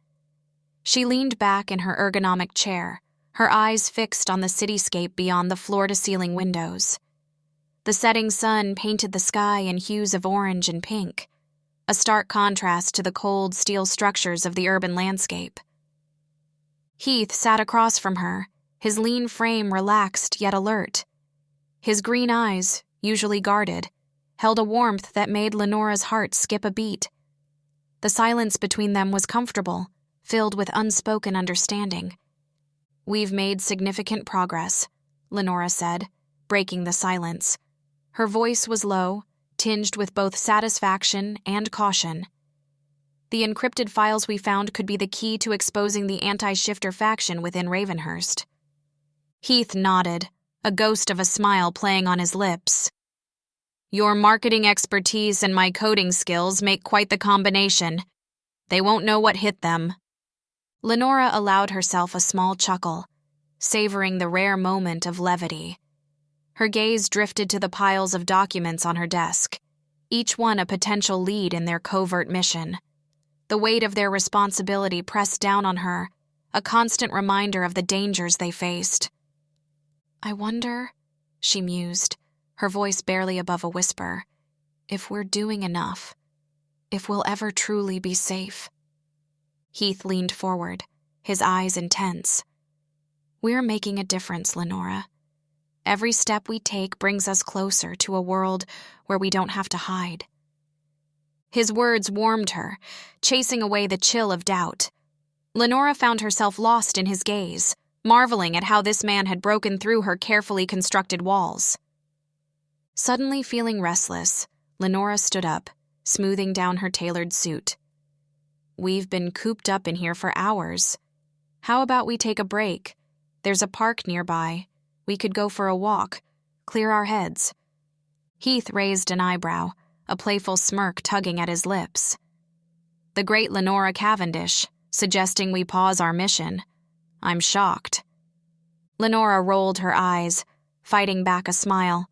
Speaker 3: She leaned back in her ergonomic chair, her eyes fixed on the cityscape beyond the floor-to-ceiling windows. The setting sun painted the sky in hues of orange and pink, a stark contrast to the cold steel structures of the urban landscape. Heath sat across from her, his lean frame relaxed yet alert. His green eyes, usually guarded, held a warmth that made Lenora's heart skip a beat. The silence between them was comfortable, filled with unspoken understanding. "We've made significant progress," Lenora said, breaking the silence. Her voice was low, tinged with both satisfaction and caution. "The encrypted files we found could be the key to exposing the anti-shifter faction within Ravenhurst." Heath nodded, a ghost of a smile playing on his lips. "Your marketing expertise and my coding skills make quite the combination. They won't know what hit them." Lenora allowed herself a small chuckle, savoring the rare moment of levity. Her gaze drifted to the piles of documents on her desk, each one a potential lead in their covert mission. The weight of their responsibility pressed down on her, a constant reminder of the dangers they faced. "I wonder," she mused, her voice barely above a whisper, "if we're doing enough, if we'll ever truly be safe." Heath leaned forward, his eyes intense. "We're making a difference, Lenora. Every step we take brings us closer to a world where we don't have to hide." His words warmed her, chasing away the chill of doubt. Lenora found herself lost in his gaze, marveling at how this man had broken through her carefully constructed walls. Suddenly feeling restless, Lenora stood up, smoothing down her tailored suit. "We've been cooped up in here for hours. How about we take a break? There's a park nearby. We could go for a walk, clear our heads." Heath raised an eyebrow, a playful smirk tugging at his lips. "The great Lenora Cavendish, suggesting we pause our mission. I'm shocked." Lenora rolled her eyes, fighting back a smile.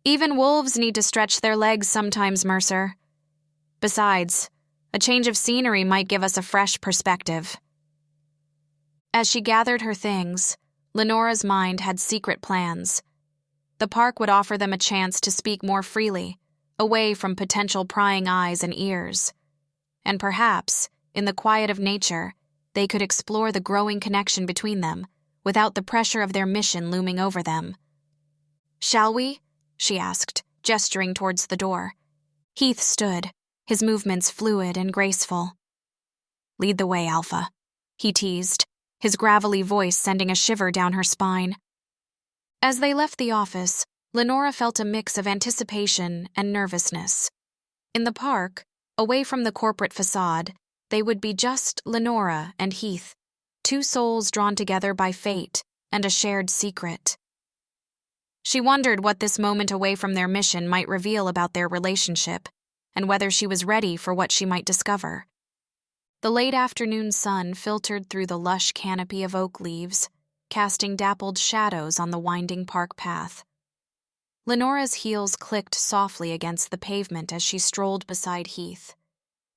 Speaker 3: "Even wolves need to stretch their legs sometimes, Mercer. Besides, a change of scenery might give us a fresh perspective." As she gathered her things, Lenora's mind had secret plans. The park would offer them a chance to speak more freely, away from potential prying eyes and ears. And perhaps, in the quiet of nature, they could explore the growing connection between them, without the pressure of their mission looming over them. "Shall we?" she asked, gesturing towards the door. Heath stood, his movements fluid and graceful. "Lead the way, Alpha," he teased, his gravelly voice sending a shiver down her spine. As they left the office, Lenora felt a mix of anticipation and nervousness. In the park, away from the corporate facade, they would be just Lenora and Heath, two souls drawn together by fate and a shared secret. She wondered what this moment away from their mission might reveal about their relationship, and whether she was ready for what she might discover. The late afternoon sun filtered through the lush canopy of oak leaves, casting dappled shadows on the winding park path. Lenora's heels clicked softly against the pavement as she strolled beside Heath,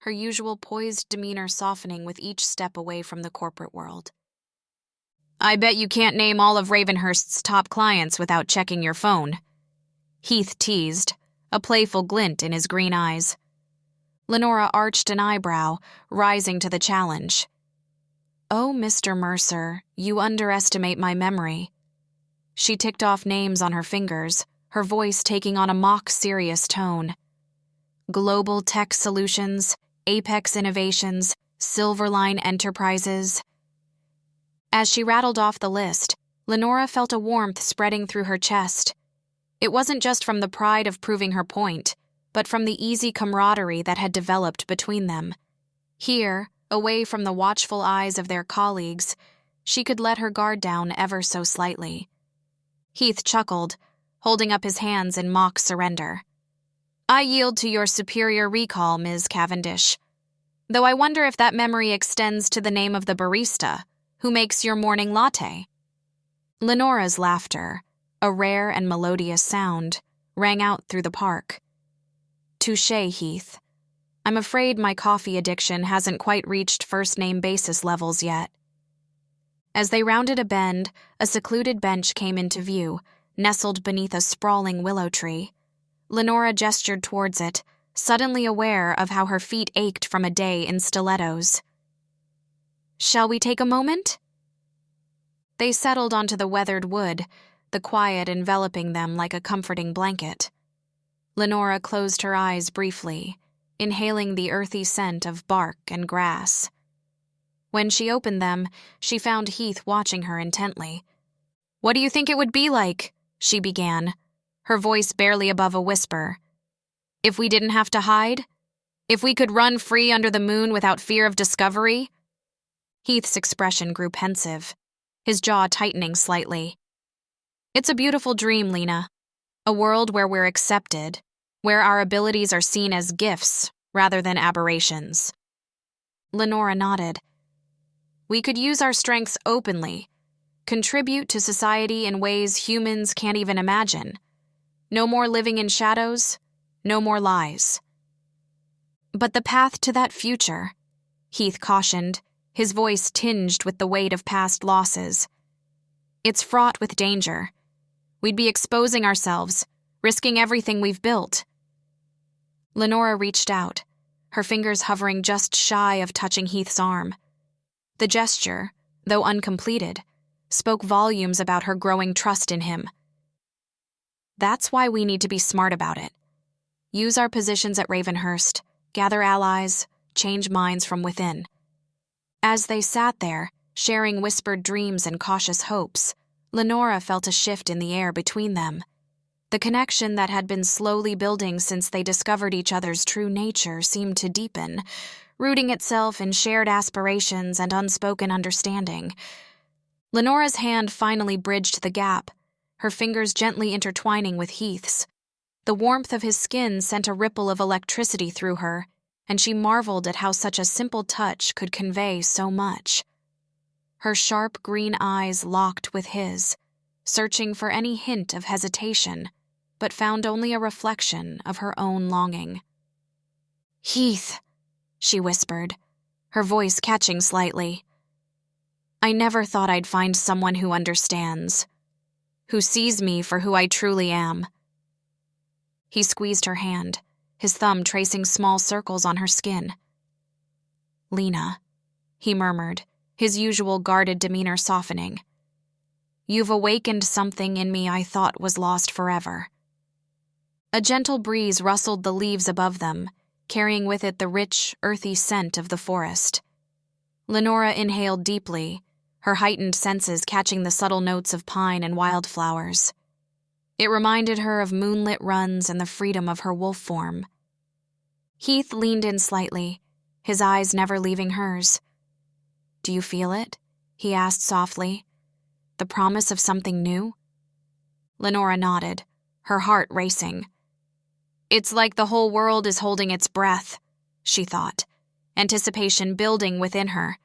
Speaker 3: her usual poised demeanor softening with each step away from the corporate world. "I bet you can't name all of Ravenhurst's top clients without checking your phone," Heath teased, a playful glint in his green eyes. Lenora arched an eyebrow, rising to the challenge. "Oh, Mr. Mercer, you underestimate my memory." She ticked off names on her fingers, her voice taking on a mock-serious tone. Global Tech Solutions, Apex Innovations, Silverline Enterprises. As she rattled off the list, Lenora felt a warmth spreading through her chest. It wasn't just from the pride of proving her point, but from the easy camaraderie that had developed between them. Here, away from the watchful eyes of their colleagues, she could let her guard down ever so slightly. Heath chuckled, holding up his hands in mock surrender. "I yield to your superior recall, Ms. Cavendish. Though I wonder if that memory extends to the name of the barista who makes your morning latte." Lenora's laughter, a rare and melodious sound, rang out through the park. "Touché, Heath. I'm afraid my coffee addiction hasn't quite reached first-name basis levels yet." As they rounded a bend, a secluded bench came into view, nestled beneath a sprawling willow tree. Lenora gestured towards it, suddenly aware of how her feet ached from a day in stilettos. "Shall we take a moment?" They settled onto the weathered wood, the quiet enveloping them like a comforting blanket. Lenora closed her eyes briefly, inhaling the earthy scent of bark and grass. When she opened them, she found Heath watching her intently. "What do you think it would be like?" she began, her voice barely above a whisper. "If we didn't have to hide? If we could run free under the moon without fear of discovery?" Heath's expression grew pensive, his jaw tightening slightly. "It's a beautiful dream, Lena. A world where we're accepted, where our abilities are seen as gifts rather than aberrations." Lenora nodded. "We could use our strengths openly, contribute to society in ways humans can't even imagine. No more living in shadows, no more lies." "But the path to that future," Heath cautioned, his voice tinged with the weight of past losses. "It's fraught with danger. We'd be exposing ourselves, risking everything we've built." Lenora reached out, her fingers hovering just shy of touching Heath's arm. The gesture, though uncompleted, spoke volumes about her growing trust in him. "That's why we need to be smart about it. Use our positions at Ravenhurst, gather allies, change minds from within." As they sat there, sharing whispered dreams and cautious hopes, Lenora felt a shift in the air between them. The connection that had been slowly building since they discovered each other's true nature seemed to deepen, rooting itself in shared aspirations and unspoken understanding. Lenora's hand finally bridged the gap, her fingers gently intertwining with Heath's. The warmth of his skin sent a ripple of electricity through her, and she marveled at how such a simple touch could convey so much. Her sharp green eyes locked with his, searching for any hint of hesitation, but found only a reflection of her own longing. "Heath," she whispered, her voice catching slightly. "I never thought I'd find someone who understands, who sees me for who I truly am." He squeezed her hand, his thumb tracing small circles on her skin. "Lena," he murmured, his usual guarded demeanor softening. "You've awakened something in me I thought was lost forever." A gentle breeze rustled the leaves above them, carrying with it the rich, earthy scent of the forest. Lenora inhaled deeply, her heightened senses catching the subtle notes of pine and wildflowers. It reminded her of moonlit runs and the freedom of her wolf form. Heath leaned in slightly, his eyes never leaving hers. "Do you feel it?" he asked softly. "The promise of something new?" Lenora nodded, her heart racing. It's like the whole world is holding its breath, she thought, anticipation building within her.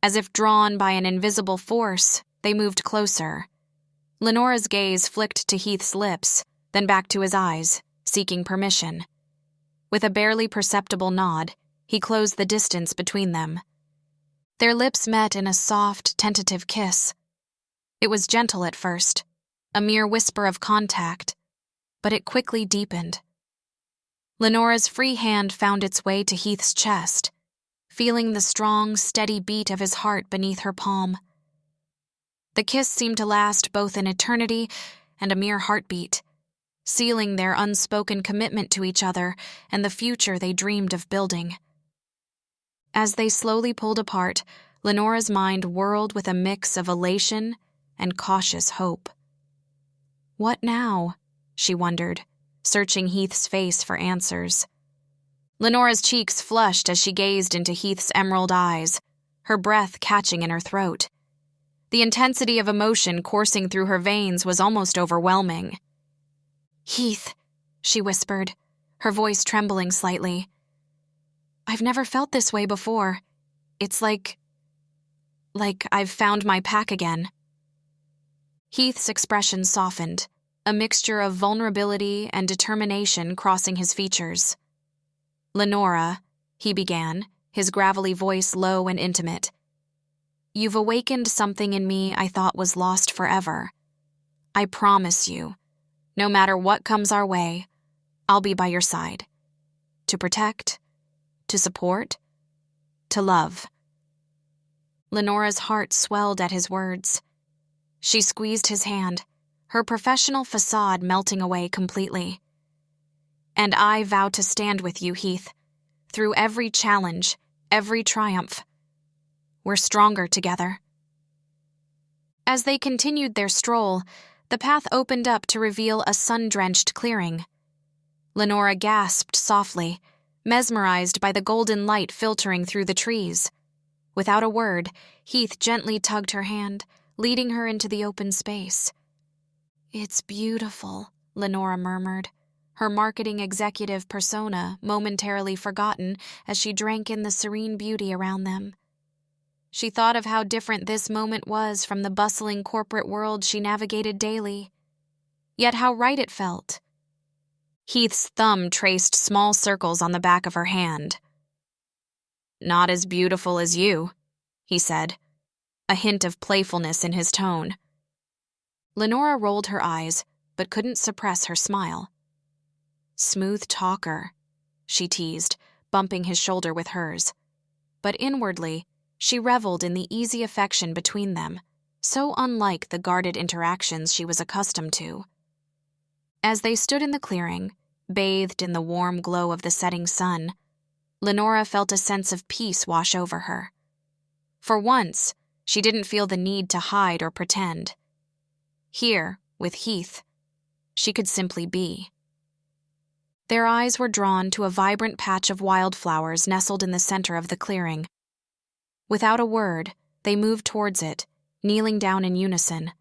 Speaker 3: As if drawn by an invisible force, they moved closer. Lenora's gaze flicked to Heath's lips, then back to his eyes, seeking permission. With a barely perceptible nod, he closed the distance between them. Their lips met in a soft, tentative kiss. It was gentle at first, a mere whisper of contact, but it quickly deepened. Lenora's free hand found its way to Heath's chest, feeling the strong, steady beat of his heart beneath her palm. The kiss seemed to last both an eternity and a mere heartbeat, sealing their unspoken commitment to each other and the future they dreamed of building. As they slowly pulled apart, Lenora's mind whirled with a mix of elation and cautious hope. What now? She wondered, searching Heath's face for answers. Lenora's cheeks flushed as she gazed into Heath's emerald eyes, her breath catching in her throat. The intensity of emotion coursing through her veins was almost overwhelming. "Heath," she whispered, her voice trembling slightly. "I've never felt this way before. It's like I've found my pack again." Heath's expression softened, a mixture of vulnerability and determination crossing his features. "Lenora," he began, his gravelly voice low and intimate, "you've awakened something in me I thought was lost forever. I promise you, no matter what comes our way, I'll be by your side. To protect, to support, to love." Lenora's heart swelled at his words. She squeezed his hand, her professional facade melting away completely. "And I vow to stand with you, Heath, through every challenge, every triumph. We're stronger together." As they continued their stroll, the path opened up to reveal a sun-drenched clearing. Lenora gasped softly, mesmerized by the golden light filtering through the trees. Without a word, Heath gently tugged her hand, leading her into the open space. "It's beautiful," Lenora murmured, her marketing executive persona momentarily forgotten as she drank in the serene beauty around them. She thought of how different this moment was from the bustling corporate world she navigated daily. Yet how right it felt. Heath's thumb traced small circles on the back of her hand. "Not as beautiful as you," he said, a hint of playfulness in his tone. Lenora rolled her eyes, but couldn't suppress her smile. "Smooth talker," she teased, bumping his shoulder with hers. But inwardly, she reveled in the easy affection between them, so unlike the guarded interactions she was accustomed to. As they stood in the clearing, bathed in the warm glow of the setting sun, Lenora felt a sense of peace wash over her. For once, she didn't feel the need to hide or pretend. Here, with Heath, she could simply be. Their eyes were drawn to a vibrant patch of wildflowers nestled in the center of the clearing. Without a word, they moved towards it, kneeling down in unison.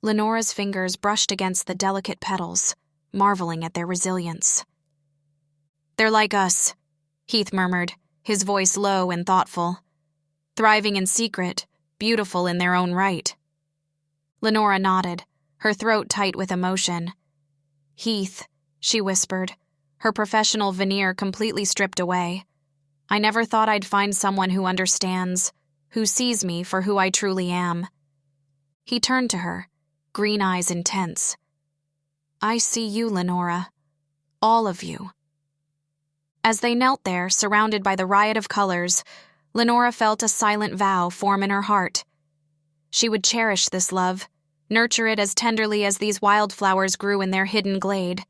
Speaker 3: Lenora's fingers brushed against the delicate petals, marveling at their resilience. "They're like us," Heath murmured, his voice low and thoughtful. "Thriving in secret, beautiful in their own right." Lenora nodded, her throat tight with emotion. "Heath," she whispered, her professional veneer completely stripped away. "I never thought I'd find someone who understands, who sees me for who I truly am." He turned to her, green eyes intense. "I see you, Lenora. All of you." As they knelt there, surrounded by the riot of colors, Lenora felt a silent vow form in her heart. She would cherish this love, nurture it as tenderly as these wildflowers grew in their hidden glade.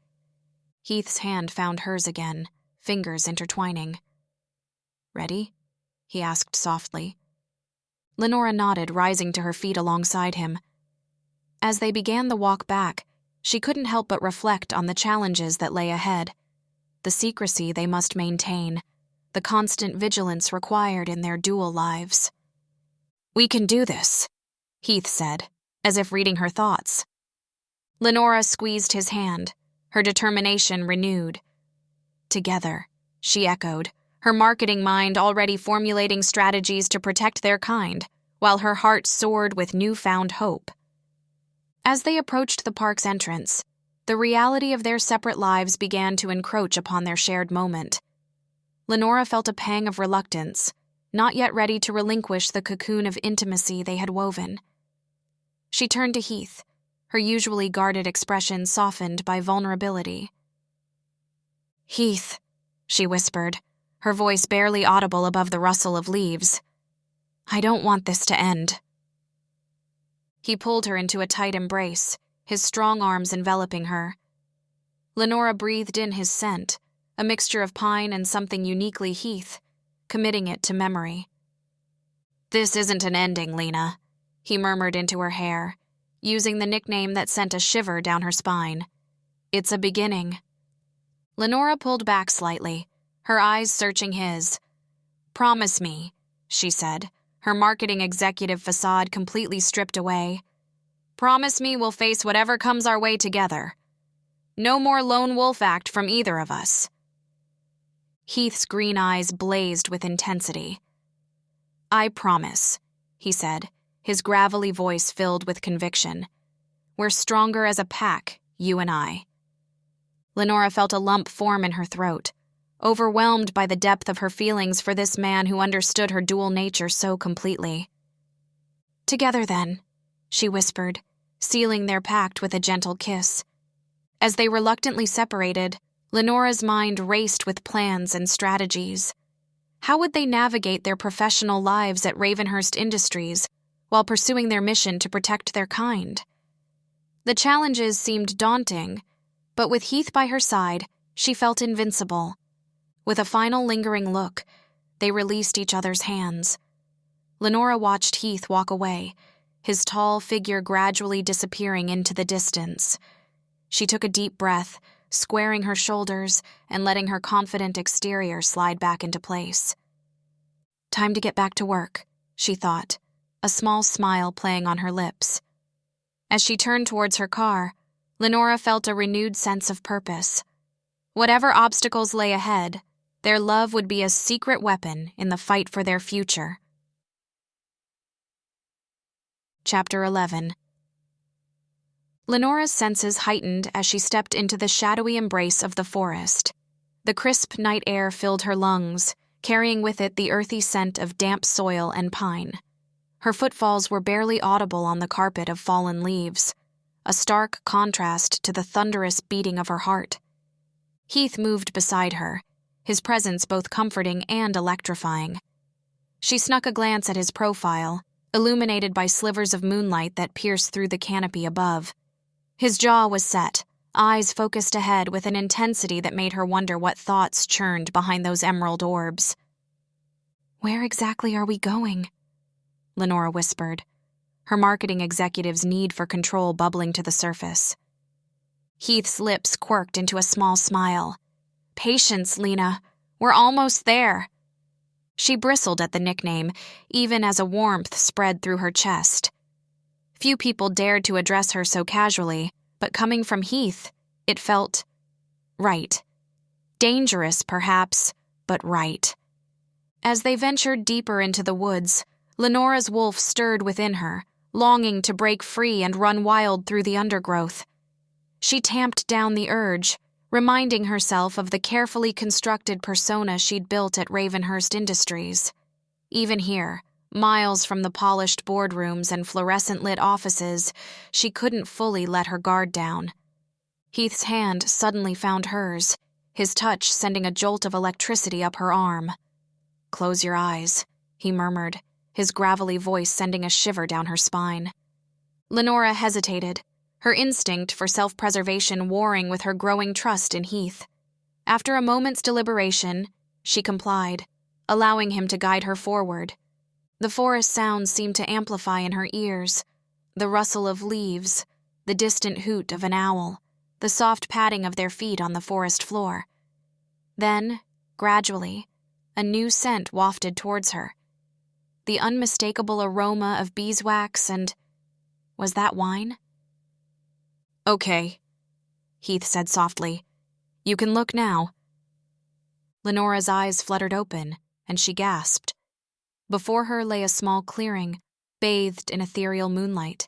Speaker 3: Heath's hand found hers again, fingers intertwining. "Ready?" he asked softly. Lenora nodded, rising to her feet alongside him. As they began the walk back, she couldn't help but reflect on the challenges that lay ahead. The secrecy they must maintain, the constant vigilance required in their dual lives. "We can do this," Heath said, as if reading her thoughts. Lenora squeezed his hand, her determination renewed. "Together," she echoed, her marketing mind already formulating strategies to protect their kind, while her heart soared with newfound hope. As they approached the park's entrance, the reality of their separate lives began to encroach upon their shared moment. Lenora felt a pang of reluctance, not yet ready to relinquish the cocoon of intimacy they had woven. She turned to Heath, her usually guarded expression softened by vulnerability. "Heath," she whispered, her voice barely audible above the rustle of leaves. "I don't want this to end." He pulled her into a tight embrace, his strong arms enveloping her. Lenora breathed in his scent, a mixture of pine and something uniquely Heath, committing it to memory. "This isn't an ending, Lena," he murmured into her hair, using the nickname that sent a shiver down her spine. "It's a beginning." Lenora pulled back slightly, her eyes searching his. "Promise me," she said, her marketing executive facade completely stripped away. "Promise me we'll face whatever comes our way together. No more lone wolf act from either of us." Heath's green eyes blazed with intensity. "I promise," he said, his gravelly voice filled with conviction. "We're stronger as a pack, you and I." Lenora felt a lump form in her throat, overwhelmed by the depth of her feelings for this man who understood her dual nature so completely. "Together, then," she whispered, sealing their pact with a gentle kiss. As they reluctantly separated, Lenora's mind raced with plans and strategies. How would they navigate their professional lives at Ravenhurst Industries while pursuing their mission to protect their kind? The challenges seemed daunting, but with Heath by her side, she felt invincible. With a final lingering look, they released each other's hands. Lenora watched Heath walk away, his tall figure gradually disappearing into the distance. She took a deep breath, squaring her shoulders and letting her confident exterior slide back into place. "Time to get back to work," she thought, a small smile playing on her lips. As she turned towards her car, Lenora felt a renewed sense of purpose. Whatever obstacles lay ahead, their love would be a secret weapon in the fight for their future. Chapter 11. Lenora's senses heightened as she stepped into the shadowy embrace of the forest. The crisp night air filled her lungs, carrying with it the earthy scent of damp soil and pine. Her footfalls were barely audible on the carpet of fallen leaves, a stark contrast to the thunderous beating of her heart. Heath moved beside her, his presence both comforting and electrifying. She snuck a glance at his profile, illuminated by slivers of moonlight that pierced through the canopy above. His jaw was set, eyes focused ahead with an intensity that made her wonder what thoughts churned behind those emerald orbs. "Where exactly are we going?" Lenora whispered, her marketing executive's need for control bubbling to the surface. Heath's lips quirked into a small smile. "Patience, Lena. We're almost there." She bristled at the nickname, even as a warmth spread through her chest. Few people dared to address her so casually, but coming from Heath, it felt right. Dangerous, perhaps, but right. As they ventured deeper into the woods, Lenora's wolf stirred within her, longing to break free and run wild through the undergrowth. She tamped down the urge, reminding herself of the carefully constructed persona she'd built at Ravenhurst Industries. Even here, miles from the polished boardrooms and fluorescent-lit offices, she couldn't fully let her guard down. Heath's hand suddenly found hers, his touch sending a jolt of electricity up her arm. "Close your eyes," he murmured, his gravelly voice sending a shiver down her spine. Lenora hesitated, her instinct for self-preservation warring with her growing trust in Heath. After a moment's deliberation, she complied, allowing him to guide her forward. The forest sounds seemed to amplify in her ears, the rustle of leaves, the distant hoot of an owl, the soft padding of their feet on the forest floor. Then, gradually, a new scent wafted towards her. The unmistakable aroma of beeswax and... was that wine? "Okay," Heath said softly. "You can look now." Lenora's eyes fluttered open, and she gasped. Before her lay a small clearing, bathed in ethereal moonlight.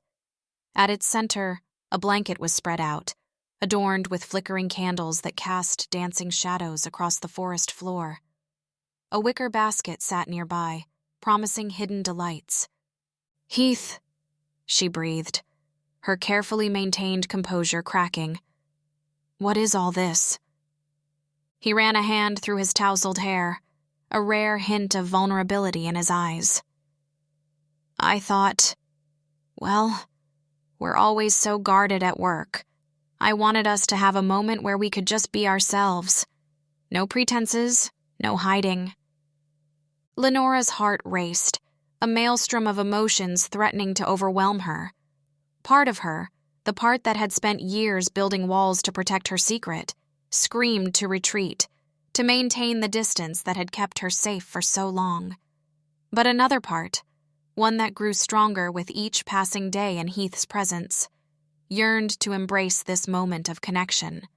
Speaker 3: At its center, a blanket was spread out, adorned with flickering candles that cast dancing shadows across the forest floor. A wicker basket sat nearby, promising hidden delights. "Heath," she breathed, her carefully maintained composure cracking. "What is all this?" He ran a hand through his tousled hair, a rare hint of vulnerability in his eyes. "I thought, well, we're always so guarded at work. I wanted us to have a moment where we could just be ourselves. No pretenses, no hiding." Lenora's heart raced, a maelstrom of emotions threatening to overwhelm her. Part of her, the part that had spent years building walls to protect her secret, screamed to retreat, to maintain the distance that had kept her safe for so long. But another part, one that grew stronger with each passing day in Heath's presence, yearned to embrace this moment of connection.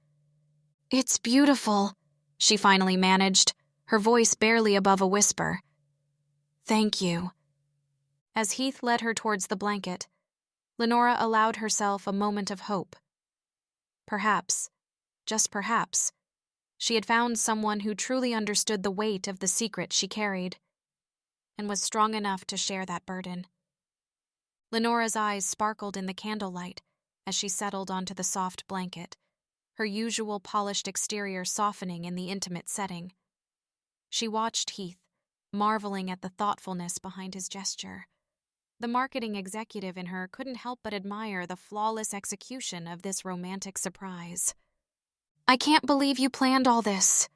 Speaker 3: "It's beautiful," she finally managed, her voice barely above a whisper. "Thank you." As Heath led her towards the blanket, Lenora allowed herself a moment of hope. Perhaps, just perhaps, she had found someone who truly understood the weight of the secret she carried, and was strong enough to share that burden. Lenora's eyes sparkled in the candlelight as she settled onto the soft blanket, her usual polished exterior softening in the intimate setting. She watched Heath, marveling at the thoughtfulness behind his gesture. The marketing executive in her couldn't help but admire the flawless execution of this romantic surprise. "I can't believe you planned all this,"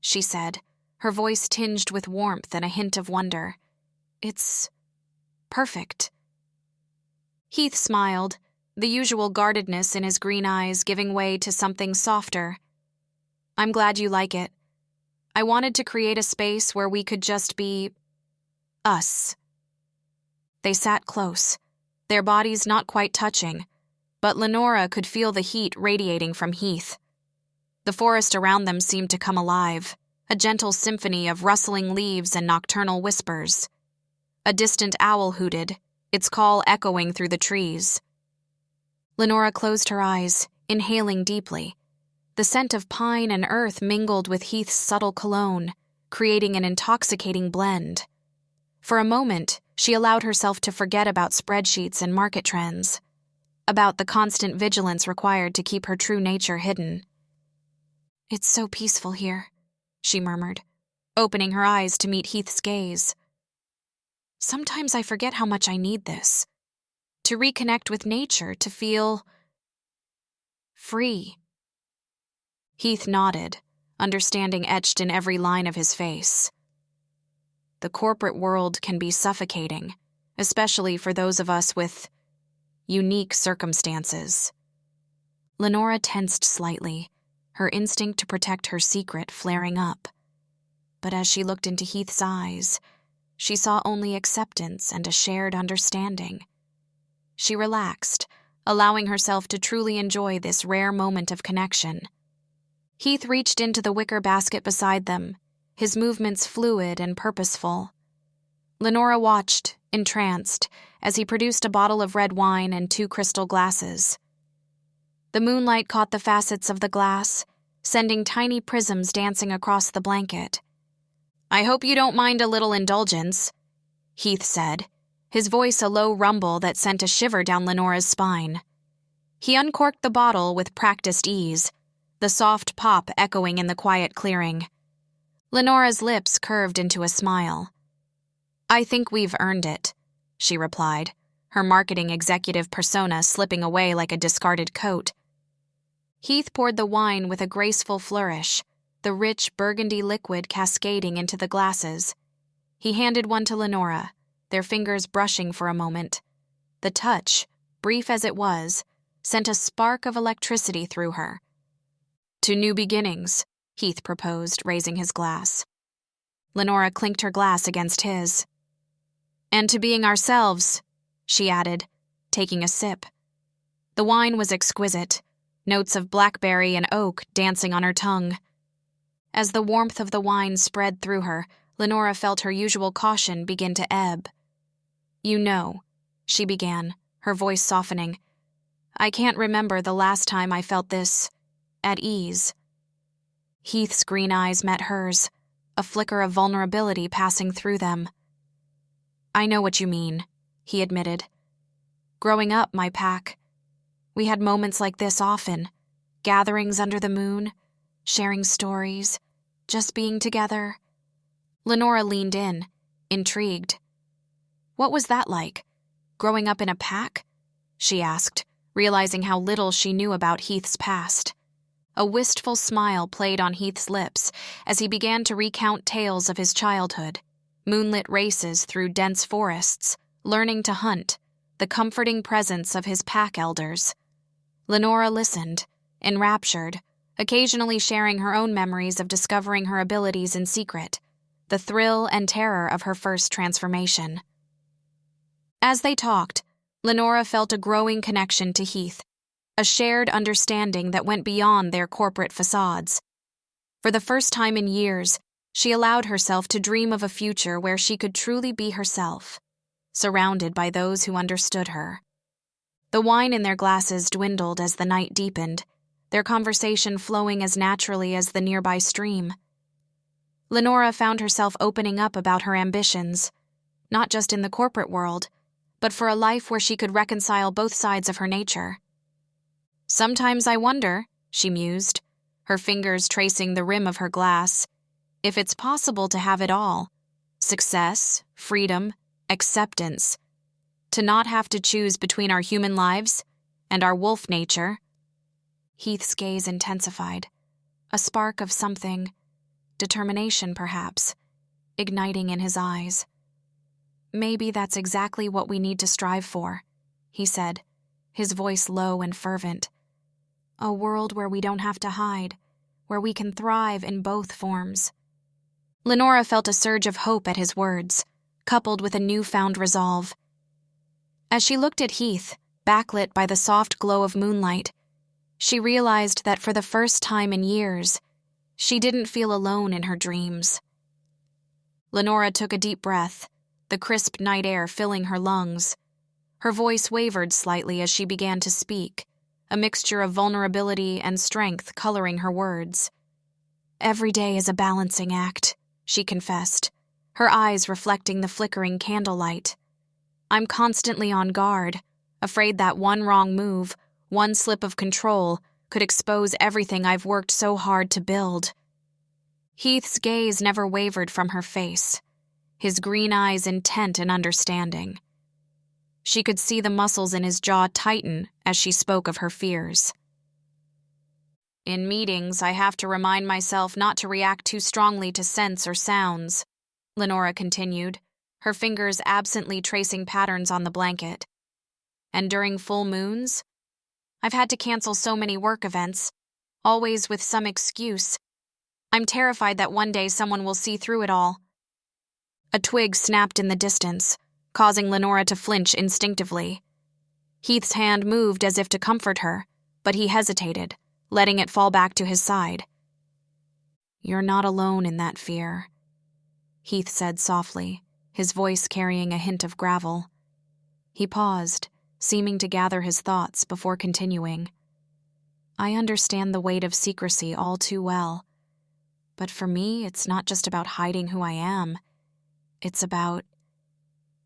Speaker 3: she said, her voice tinged with warmth and a hint of wonder. "It's perfect." Heath smiled, the usual guardedness in his green eyes giving way to something softer. "I'm glad you like it. I wanted to create a space where we could just be... us." They sat close, their bodies not quite touching, but Lenora could feel the heat radiating from Heath. The forest around them seemed to come alive, a gentle symphony of rustling leaves and nocturnal whispers. A distant owl hooted, its call echoing through the trees. Lenora closed her eyes, inhaling deeply. The scent of pine and earth mingled with Heath's subtle cologne, creating an intoxicating blend. For a moment, she allowed herself to forget about spreadsheets and market trends, about the constant vigilance required to keep her true nature hidden. "It's so peaceful here," she murmured, opening her eyes to meet Heath's gaze. "Sometimes I forget how much I need this. To reconnect with nature, to feel... free." Heath nodded, understanding etched in every line of his face. The corporate world can be suffocating, especially for those of us with unique circumstances. Lenora tensed slightly, her instinct to protect her secret flaring up. But as she looked into Heath's eyes, she saw only acceptance and a shared understanding. She relaxed, allowing herself to truly enjoy this rare moment of connection. Heath reached into the wicker basket beside them, his movements fluid and purposeful. Lenora watched, entranced, as he produced a bottle of red wine and 2 crystal glasses. The moonlight caught the facets of the glass, sending tiny prisms dancing across the blanket. "I hope you don't mind a little indulgence," Heath said, his voice a low rumble that sent a shiver down Lenora's spine. He uncorked the bottle with practiced ease, the soft pop echoing in the quiet clearing. Lenora's lips curved into a smile. "I think we've earned it," she replied, her marketing executive persona slipping away like a discarded coat. Heath poured the wine with a graceful flourish, the rich burgundy liquid cascading into the glasses. He handed one to Lenora, their fingers brushing for a moment. The touch, brief as it was, sent a spark of electricity through her. "To new beginnings," Heath proposed, raising his glass. Lenora clinked her glass against his. "And to being ourselves," she added, taking a sip. The wine was exquisite, notes of blackberry and oak dancing on her tongue. As the warmth of the wine spread through her, Lenora felt her usual caution begin to ebb. "You know," she began, her voice softening, "I can't remember the last time I felt this at ease." Heath's green eyes met hers, a flicker of vulnerability passing through them. "I know what you mean," he admitted. "Growing up, my pack, we had moments like this often, gatherings under the moon, sharing stories, just being together." Lenora leaned in, intrigued. "What was that like, growing up in a pack?" she asked, realizing how little she knew about Heath's past. A wistful smile played on Heath's lips as he began to recount tales of his childhood, moonlit races through dense forests, learning to hunt, the comforting presence of his pack elders. Lenora listened, enraptured, occasionally sharing her own memories of discovering her abilities in secret, the thrill and terror of her first transformation. As they talked, Lenora felt a growing connection to Heath, a shared understanding that went beyond their corporate facades. For the first time in years, she allowed herself to dream of a future where she could truly be herself, surrounded by those who understood her. The wine in their glasses dwindled as the night deepened, their conversation flowing as naturally as the nearby stream. Lenora found herself opening up about her ambitions, not just in the corporate world, but for a life where she could reconcile both sides of her nature. "Sometimes I wonder," she mused, her fingers tracing the rim of her glass, "if it's possible to have it all. Success, freedom, acceptance. To not have to choose between our human lives and our wolf nature." Heath's gaze intensified, a spark of something, determination perhaps, igniting in his eyes. "Maybe that's exactly what we need to strive for," he said, his voice low and fervent. "A world where we don't have to hide, where we can thrive in both forms." Lenora felt a surge of hope at his words, coupled with a newfound resolve. As she looked at Heath, backlit by the soft glow of moonlight, she realized that for the first time in years, she didn't feel alone in her dreams. Lenora took a deep breath, the crisp night air filling her lungs. Her voice wavered slightly as she began to speak, a mixture of vulnerability and strength coloring her words. "Every day is a balancing act," she confessed, her eyes reflecting the flickering candlelight. "I'm constantly on guard, afraid that one wrong move, one slip of control, could expose everything I've worked so hard to build." Heath's gaze never wavered from her face, his green eyes intent and understanding. She could see the muscles in his jaw tighten as she spoke of her fears. "In meetings, I have to remind myself not to react too strongly to scents or sounds," Lenora continued, her fingers absently tracing patterns on the blanket. "And during full moons, I've had to cancel so many work events, always with some excuse. I'm terrified that one day someone will see through it all." A twig snapped in the distance, causing Lenora to flinch instinctively. Heath's hand moved as if to comfort her, but he hesitated, letting it fall back to his side. "You're not alone in that fear," Heath said softly, his voice carrying a hint of gravel. He paused, seeming to gather his thoughts before continuing. "I understand the weight of secrecy all too well. But for me, it's not just about hiding who I am. It's about—"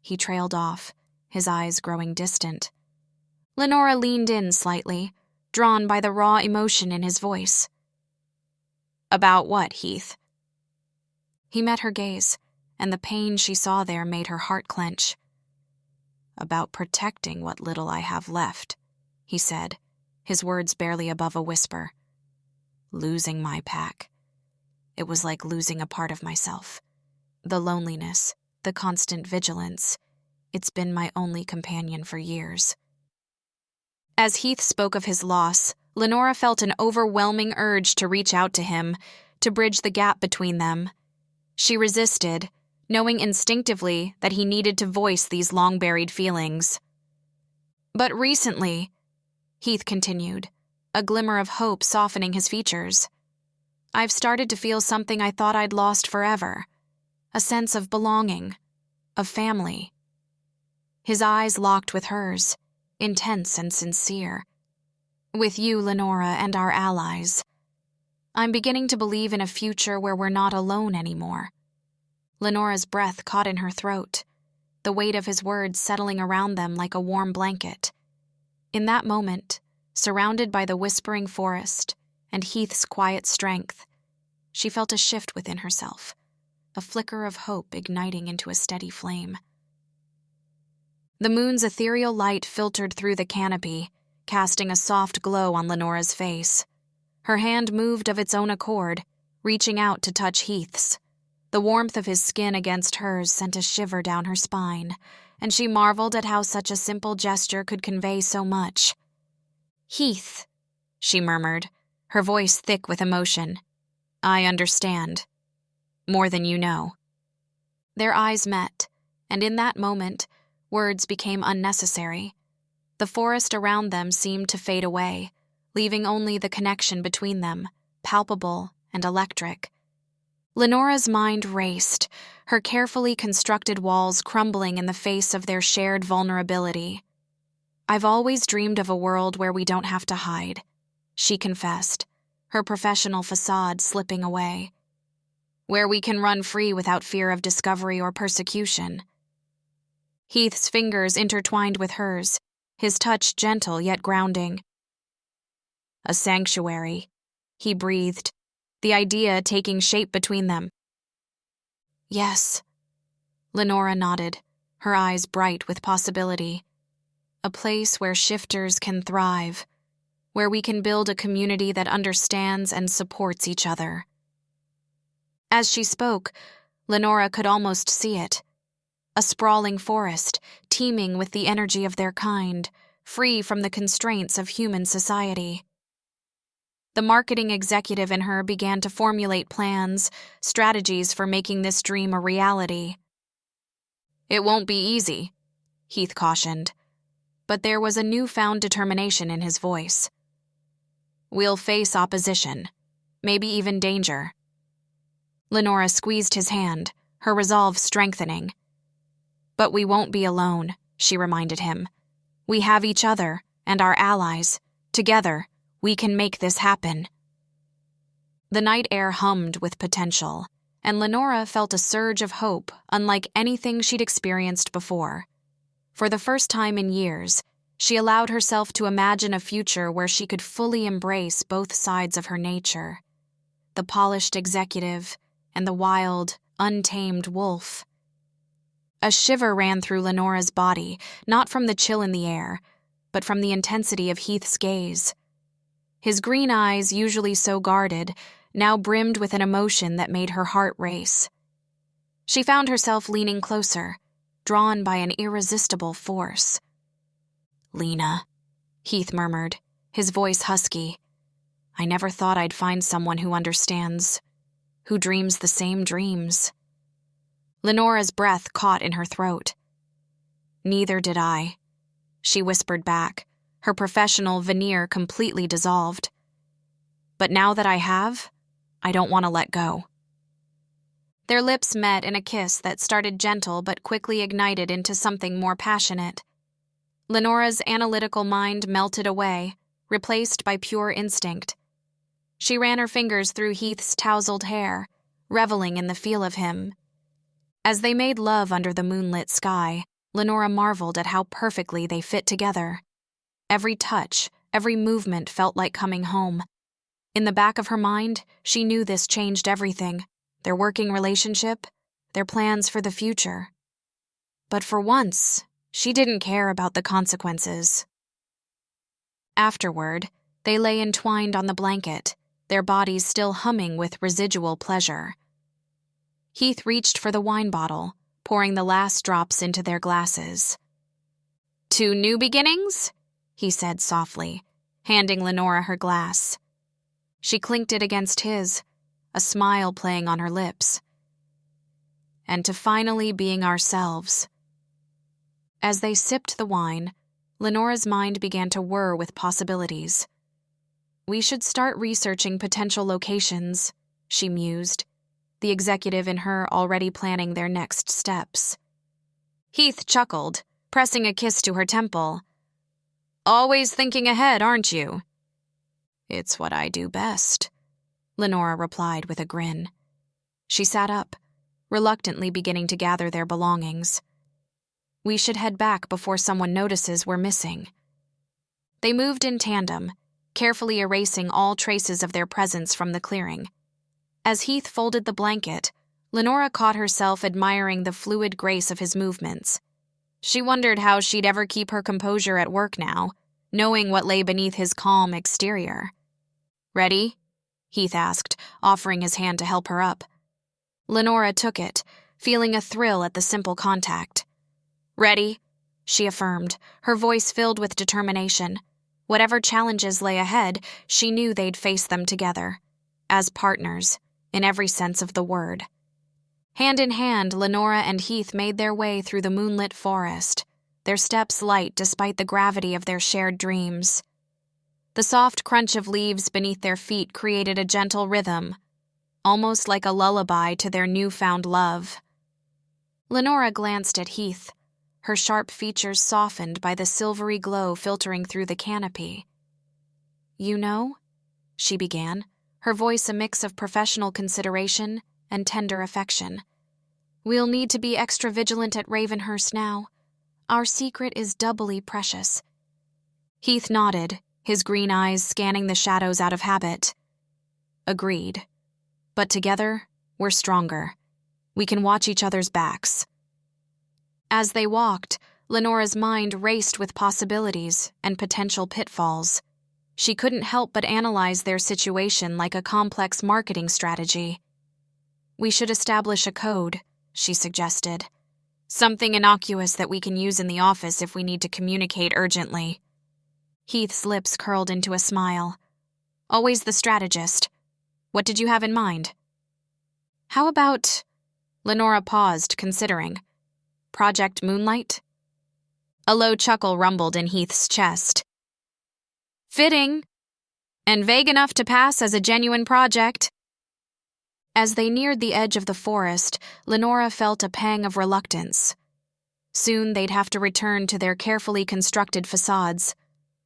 Speaker 3: He trailed off, his eyes growing distant. Lenora leaned in slightly, drawn by the raw emotion in his voice. "About what, Heath?" He met her gaze, and the pain she saw there made her heart clench. "About protecting what little I have left," he said, his words barely above a whisper. "Losing my pack. It was like losing a part of myself. The loneliness, the constant vigilance, It's been my only companion for years." As Heath spoke of his loss, Lenora felt an overwhelming urge to reach out to him, to bridge the gap between them. She resisted, knowing instinctively that he needed to voice these long-buried feelings. "But recently," Heath continued, a glimmer of hope softening his features, "I've started to feel something I thought I'd lost forever. A sense of belonging, of family." His eyes locked with hers, intense and sincere. "With you, Lenora, and our allies. I'm beginning to believe in a future where we're not alone anymore." Lenora's breath caught in her throat, the weight of his words settling around them like a warm blanket. In that moment, surrounded by the whispering forest and Heath's quiet strength, she felt a shift within herself, a flicker of hope igniting into a steady flame. The moon's ethereal light filtered through the canopy, casting a soft glow on Lenora's face. Her hand moved of its own accord, reaching out to touch Heath's. The warmth of his skin against hers sent a shiver down her spine, and she marveled at how such a simple gesture could convey so much. "Heath," she murmured, her voice thick with emotion. "I understand. More than you know." Their eyes met, and in that moment, words became unnecessary. The forest around them seemed to fade away, leaving only the connection between them, palpable and electric. Lenora's mind raced, her carefully constructed walls crumbling in the face of their shared vulnerability. "I've always dreamed of a world where we don't have to hide," she confessed, her professional facade slipping away. "Where we can run free without fear of discovery or persecution." Heath's fingers intertwined with hers, his touch gentle yet grounding. "A sanctuary," he breathed, the idea taking shape between them. "Yes," Lenora nodded, her eyes bright with possibility. "A place where shifters can thrive, where we can build a community that understands and supports each other." As she spoke, Lenora could almost see it. A sprawling forest, teeming with the energy of their kind, free from the constraints of human society. The marketing executive in her began to formulate plans, strategies for making this dream a reality. "It won't be easy," Heath cautioned, but there was a newfound determination in his voice. "We'll face opposition, maybe even danger." Lenora squeezed his hand, her resolve strengthening. "But we won't be alone," she reminded him. "We have each other and our allies. Together, we can make this happen." The night air hummed with potential, and Lenora felt a surge of hope unlike anything she'd experienced before. For the first time in years, she allowed herself to imagine a future where she could fully embrace both sides of her nature, the polished executive and the wild, untamed wolf. A shiver ran through Lenora's body, not from the chill in the air, but from the intensity of Heath's gaze. His green eyes, usually so guarded, now brimmed with an emotion that made her heart race. She found herself leaning closer, drawn by an irresistible force. "Lena," Heath murmured, his voice husky. "I never thought I'd find someone who understands, who dreams the same dreams." Lenora's breath caught in her throat. "Neither did I," she whispered back, her professional veneer completely dissolved. "But now that I have, I don't want to let go." Their lips met in a kiss that started gentle but quickly ignited into something more passionate. Lenora's analytical mind melted away, replaced by pure instinct. She ran her fingers through Heath's tousled hair, reveling in the feel of him. As they made love under the moonlit sky, Lenora marveled at how perfectly they fit together. Every touch, every movement felt like coming home. In the back of her mind, she knew this changed everything: their working relationship, their plans for the future. But for once, she didn't care about the consequences. Afterward, they lay entwined on the blanket, their bodies still humming with residual pleasure. Heath reached for the wine bottle, pouring the last drops into their glasses. "Two new beginnings?" he said softly, handing Lenora her glass. She clinked it against his, a smile playing on her lips. "And to finally being ourselves." As they sipped the wine, Lenora's mind began to whir with possibilities. "We should start researching potential locations," she mused, the executive in her already planning their next steps. Heath chuckled, pressing a kiss to her temple. "Always thinking ahead, aren't you?" "It's what I do best," Lenora replied with a grin. She sat up, reluctantly beginning to gather their belongings. "We should head back before someone notices we're missing." They moved in tandem, carefully erasing all traces of their presence from the clearing. As Heath folded the blanket, Lenora caught herself admiring the fluid grace of his movements. She wondered how she'd ever keep her composure at work now, knowing what lay beneath his calm exterior. "Ready?" Heath asked, offering his hand to help her up. Lenora took it, feeling a thrill at the simple contact. "Ready?" she affirmed, her voice filled with determination. Whatever challenges lay ahead, she knew they'd face them together, as partners, in every sense of the word. Hand in hand, Lenora and Heath made their way through the moonlit forest, their steps light despite the gravity of their shared dreams. The soft crunch of leaves beneath their feet created a gentle rhythm, almost like a lullaby to their newfound love. Lenora glanced at Heath, her sharp features softened by the silvery glow filtering through the canopy. "You know?" she began, her voice a mix of professional consideration and tender affection. "We'll need to be extra vigilant at Ravenhurst now. Our secret is doubly precious." Heath nodded, his green eyes scanning the shadows out of habit. "Agreed. But together, we're stronger. We can watch each other's backs." As they walked, Lenora's mind raced with possibilities and potential pitfalls. She couldn't help but analyze their situation like a complex marketing strategy. "We should establish a code," she suggested. "Something innocuous that we can use in the office if we need to communicate urgently." Heath's lips curled into a smile. "Always the strategist. What did you have in mind?" "How about—" Lenora paused, considering. "Project Moonlight?" A low chuckle rumbled in Heath's chest. "Fitting. And vague enough to pass as a genuine project." As they neared the edge of the forest, Lenora felt a pang of reluctance. Soon they'd have to return to their carefully constructed facades,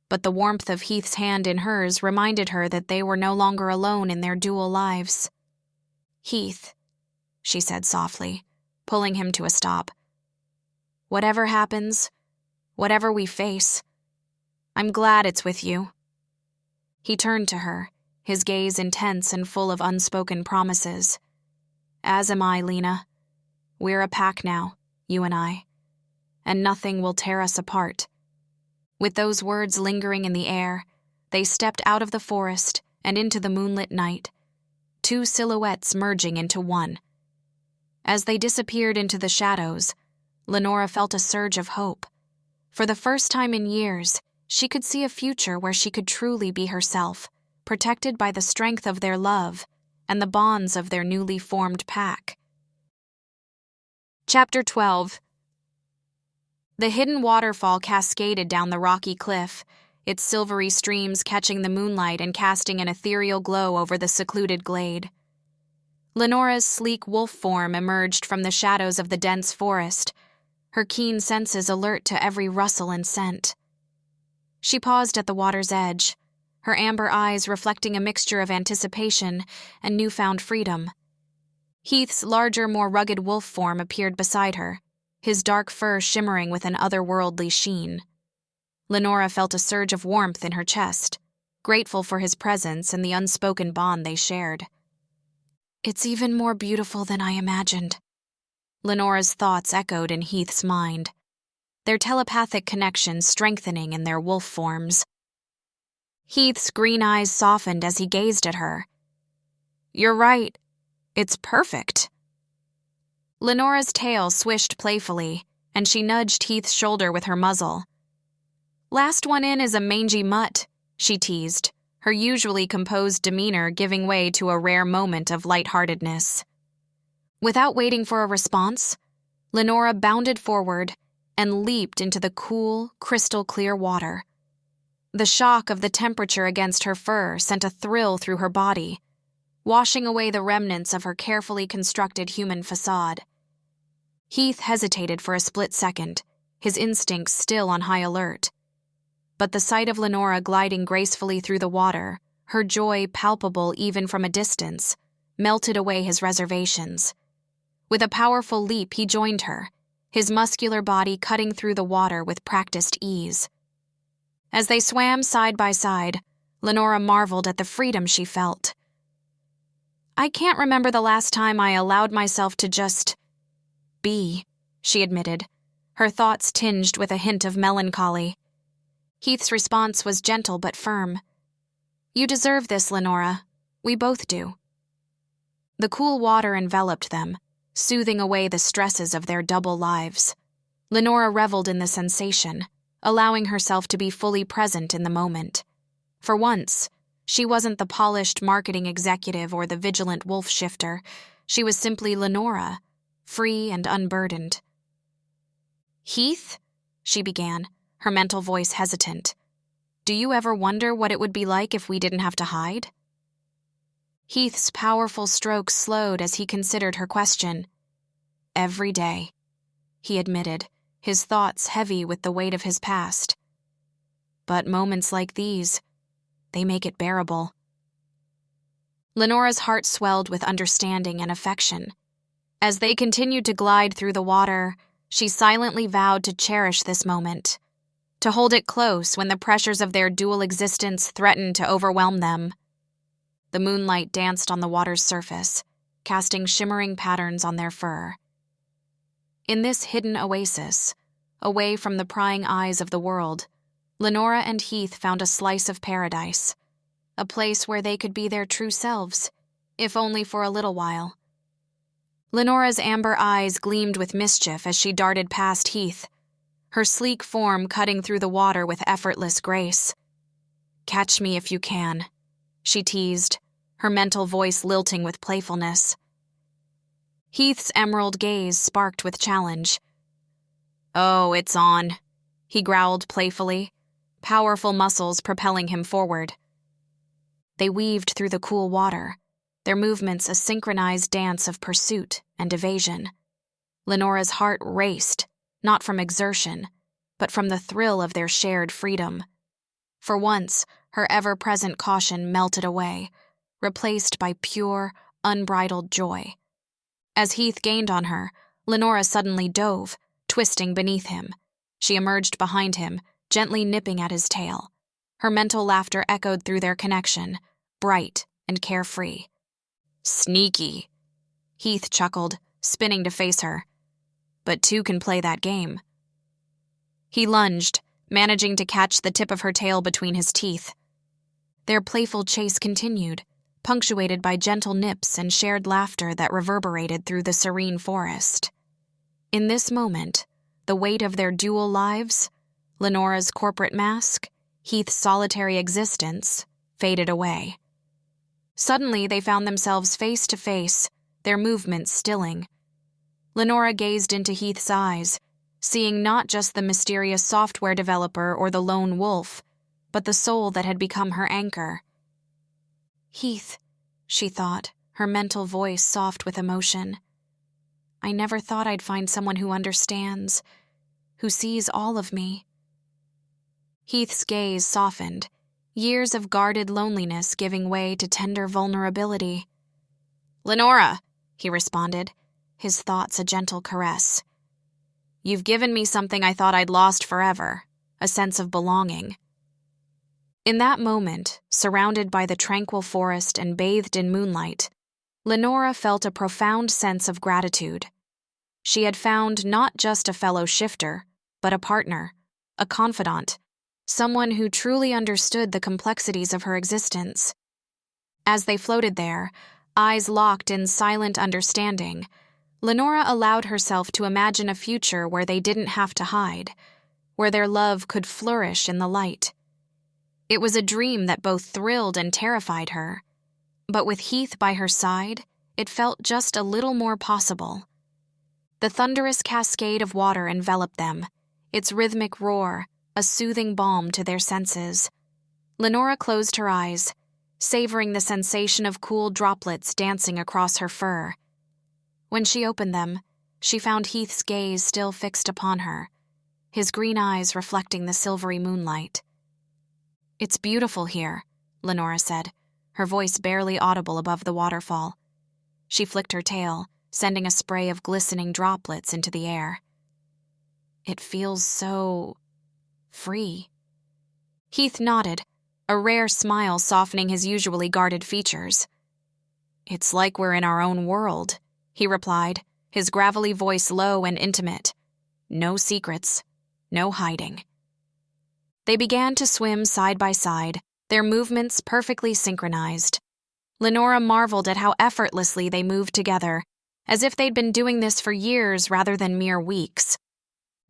Speaker 3: but the warmth of Heath's hand in hers reminded her that they were no longer alone in their dual lives. "Heath," she said softly, pulling him to a stop. "Whatever happens, whatever we face, I'm glad it's with you." He turned to her, his gaze intense and full of unspoken promises. "As am I, Lena. We're a pack now, you and I, and nothing will tear us apart." With those words lingering in the air, they stepped out of the forest and into the moonlit night, two silhouettes merging into one. As they disappeared into the shadows, Lenora felt a surge of hope. For the first time in years, she could see a future where she could truly be herself, protected by the strength of their love and the bonds of their newly formed pack. Chapter 12. The hidden waterfall cascaded down the rocky cliff, its silvery streams catching the moonlight and casting an ethereal glow over the secluded glade. Lenora's sleek wolf form emerged from the shadows of the dense forest, her keen senses alert to every rustle and scent. She paused at the water's edge, her amber eyes reflecting a mixture of anticipation and newfound freedom. Heath's larger, more rugged wolf form appeared beside her, his dark fur shimmering with an otherworldly sheen. Lenora felt a surge of warmth in her chest, grateful for his presence and the unspoken bond they shared. "It's even more beautiful than I imagined," Lenora's thoughts echoed in Heath's mind, their telepathic connection strengthening in their wolf forms. Heath's green eyes softened as he gazed at her. "You're right. It's perfect." Lenora's tail swished playfully, and she nudged Heath's shoulder with her muzzle. "Last one in is a mangy mutt," she teased, her usually composed demeanor giving way to a rare moment of lightheartedness. Without waiting for a response, Lenora bounded forward and leaped into the cool, crystal-clear water. The shock of the temperature against her fur sent a thrill through her body, washing away the remnants of her carefully constructed human facade. Heath hesitated for a split second, his instincts still on high alert. But the sight of Lenora gliding gracefully through the water, her joy palpable even from a distance, melted away his reservations. With a powerful leap, he joined her, his muscular body cutting through the water with practiced ease. As they swam side by side, Lenora marveled at the freedom she felt. "I can't remember the last time I allowed myself to just be," she admitted, her thoughts tinged with a hint of melancholy. Heath's response was gentle but firm. "You deserve this, Lenora. We both do." The cool water enveloped them, soothing away the stresses of their double lives. Lenora reveled in the sensation, allowing herself to be fully present in the moment. For once, she wasn't the polished marketing executive or the vigilant wolf shifter. She was simply Lenora, free and unburdened. "Heath?" she began, her mental voice hesitant. "Do you ever wonder what it would be like if we didn't have to hide?" Heath's powerful strokes slowed as he considered her question. "Every day," he admitted, his thoughts heavy with the weight of his past. "But moments like these, they make it bearable." Lenora's heart swelled with understanding and affection. As they continued to glide through the water, she silently vowed to cherish this moment, to hold it close when the pressures of their dual existence threatened to overwhelm them. The moonlight danced on the water's surface, casting shimmering patterns on their fur. In this hidden oasis, away from the prying eyes of the world, Lenora and Heath found a slice of paradise, a place where they could be their true selves, if only for a little while. Lenora's amber eyes gleamed with mischief as she darted past Heath, her sleek form cutting through the water with effortless grace. "Catch me if you can," she teased, her mental voice lilting with playfulness. Heath's emerald gaze sparked with challenge. "Oh, it's on," he growled playfully, powerful muscles propelling him forward. They weaved through the cool water, their movements a synchronized dance of pursuit and evasion. Lenora's heart raced, not from exertion, but from the thrill of their shared freedom. For once, her ever-present caution melted away, replaced by pure, unbridled joy. As Heath gained on her, Lenora suddenly dove, twisting beneath him. She emerged behind him, gently nipping at his tail. Her mental laughter echoed through their connection, bright and carefree. "Sneaky," Heath chuckled, spinning to face her. "But two can play that game." He lunged, managing to catch the tip of her tail between his teeth. Their playful chase continued, punctuated by gentle nips and shared laughter that reverberated through the serene forest. In this moment, the weight of their dual lives, Lenora's corporate mask, Heath's solitary existence, faded away. Suddenly, they found themselves face to face, their movements stilling. Lenora gazed into Heath's eyes, seeing not just the mysterious software developer or the lone wolf, but the soul that had become her anchor. "Heath," she thought, her mental voice soft with emotion. "I never thought I'd find someone who understands, who sees all of me." Heath's gaze softened, years of guarded loneliness giving way to tender vulnerability. "Lenora," he responded, his thoughts a gentle caress. "You've given me something I thought I'd lost forever, a sense of belonging." In that moment, surrounded by the tranquil forest and bathed in moonlight, Lenora felt a profound sense of gratitude. She had found not just a fellow shifter, but a partner, a confidant, someone who truly understood the complexities of her existence. As they floated there, eyes locked in silent understanding, Lenora allowed herself to imagine a future where they didn't have to hide, where their love could flourish in the light. It was a dream that both thrilled and terrified her, but with Heath by her side, it felt just a little more possible. The thunderous cascade of water enveloped them, its rhythmic roar a soothing balm to their senses. Lenora closed her eyes, savoring the sensation of cool droplets dancing across her fur. When she opened them, she found Heath's gaze still fixed upon her, his green eyes reflecting the silvery moonlight. "It's beautiful here," Lenora said, her voice barely audible above the waterfall. She flicked her tail, sending a spray of glistening droplets into the air. "It feels so free." Heath nodded, a rare smile softening his usually guarded features. "It's like we're in our own world," he replied, his gravelly voice low and intimate. "No secrets, no hiding." They began to swim side by side, their movements perfectly synchronized. Lenora marveled at how effortlessly they moved together, as if they'd been doing this for years rather than mere weeks.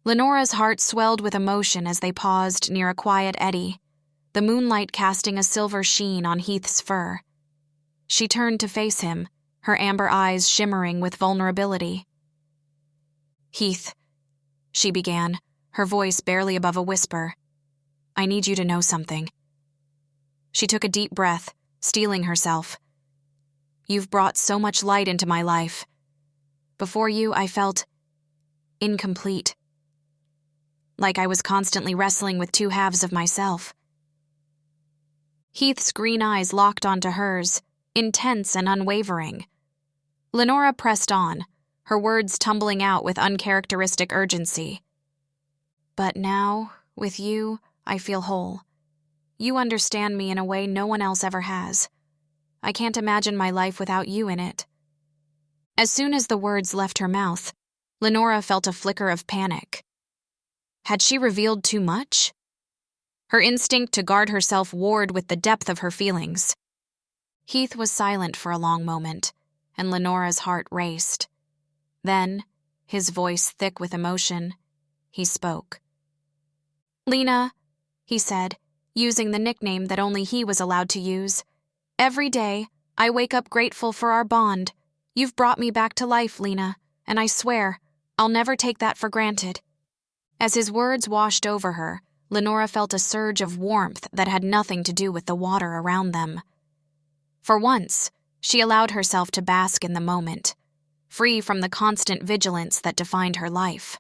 Speaker 3: Lenora's heart swelled with emotion as they paused near a quiet eddy, the moonlight casting a silver sheen on Heath's fur. She turned to face him, her amber eyes shimmering with vulnerability. "Heath," she began, her voice barely above a whisper, "I need you to know something." She took a deep breath, steeling herself. "You've brought so much light into my life. Before you, I felt incomplete. Like I was constantly wrestling with two halves of myself." Heath's green eyes locked onto hers, intense and unwavering. Lenora pressed on, her words tumbling out with uncharacteristic urgency. "But now, with you, I feel whole. You understand me in a way no one else ever has. I can't imagine my life without you in it." As soon as the words left her mouth, Lenora felt a flicker of panic. Had she revealed too much? Her instinct to guard herself warred with the depth of her feelings. Heath was silent for a long moment, and Lenora's heart raced. Then, his voice thick with emotion, he spoke. "Lena," he said, using the nickname that only he was allowed to use, "every day, I wake up grateful for our bond. You've brought me back to life, Lena, and I swear, I'll never take that for granted." As his words washed over her, Lenora felt a surge of warmth that had nothing to do with the water around them. For once, she allowed herself to bask in the moment, free from the constant vigilance that defined her life.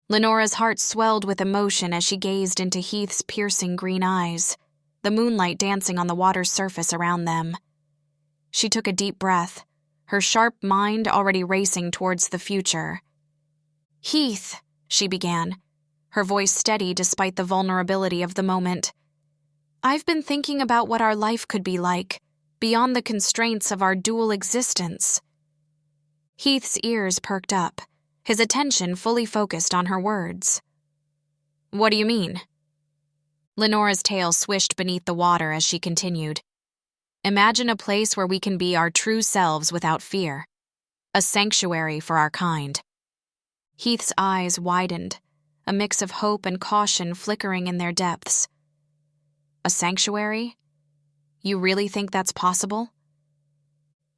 Speaker 3: Lenora's heart swelled with emotion as she gazed into Heath's piercing green eyes, the moonlight dancing on the water's surface around them. She took a deep breath, her sharp mind already racing towards the future. "Heath," she began, her voice steady despite the vulnerability of the moment. "I've been thinking about what our life could be like, beyond the constraints of our dual existence." Heath's ears perked up, his attention fully focused on her words. "What do you mean?" Lenora's tail swished beneath the water as she continued. "Imagine a place where we can be our true selves without fear. A sanctuary for our kind." Heath's eyes widened, a mix of hope and caution flickering in their depths. "A sanctuary? You really think that's possible?"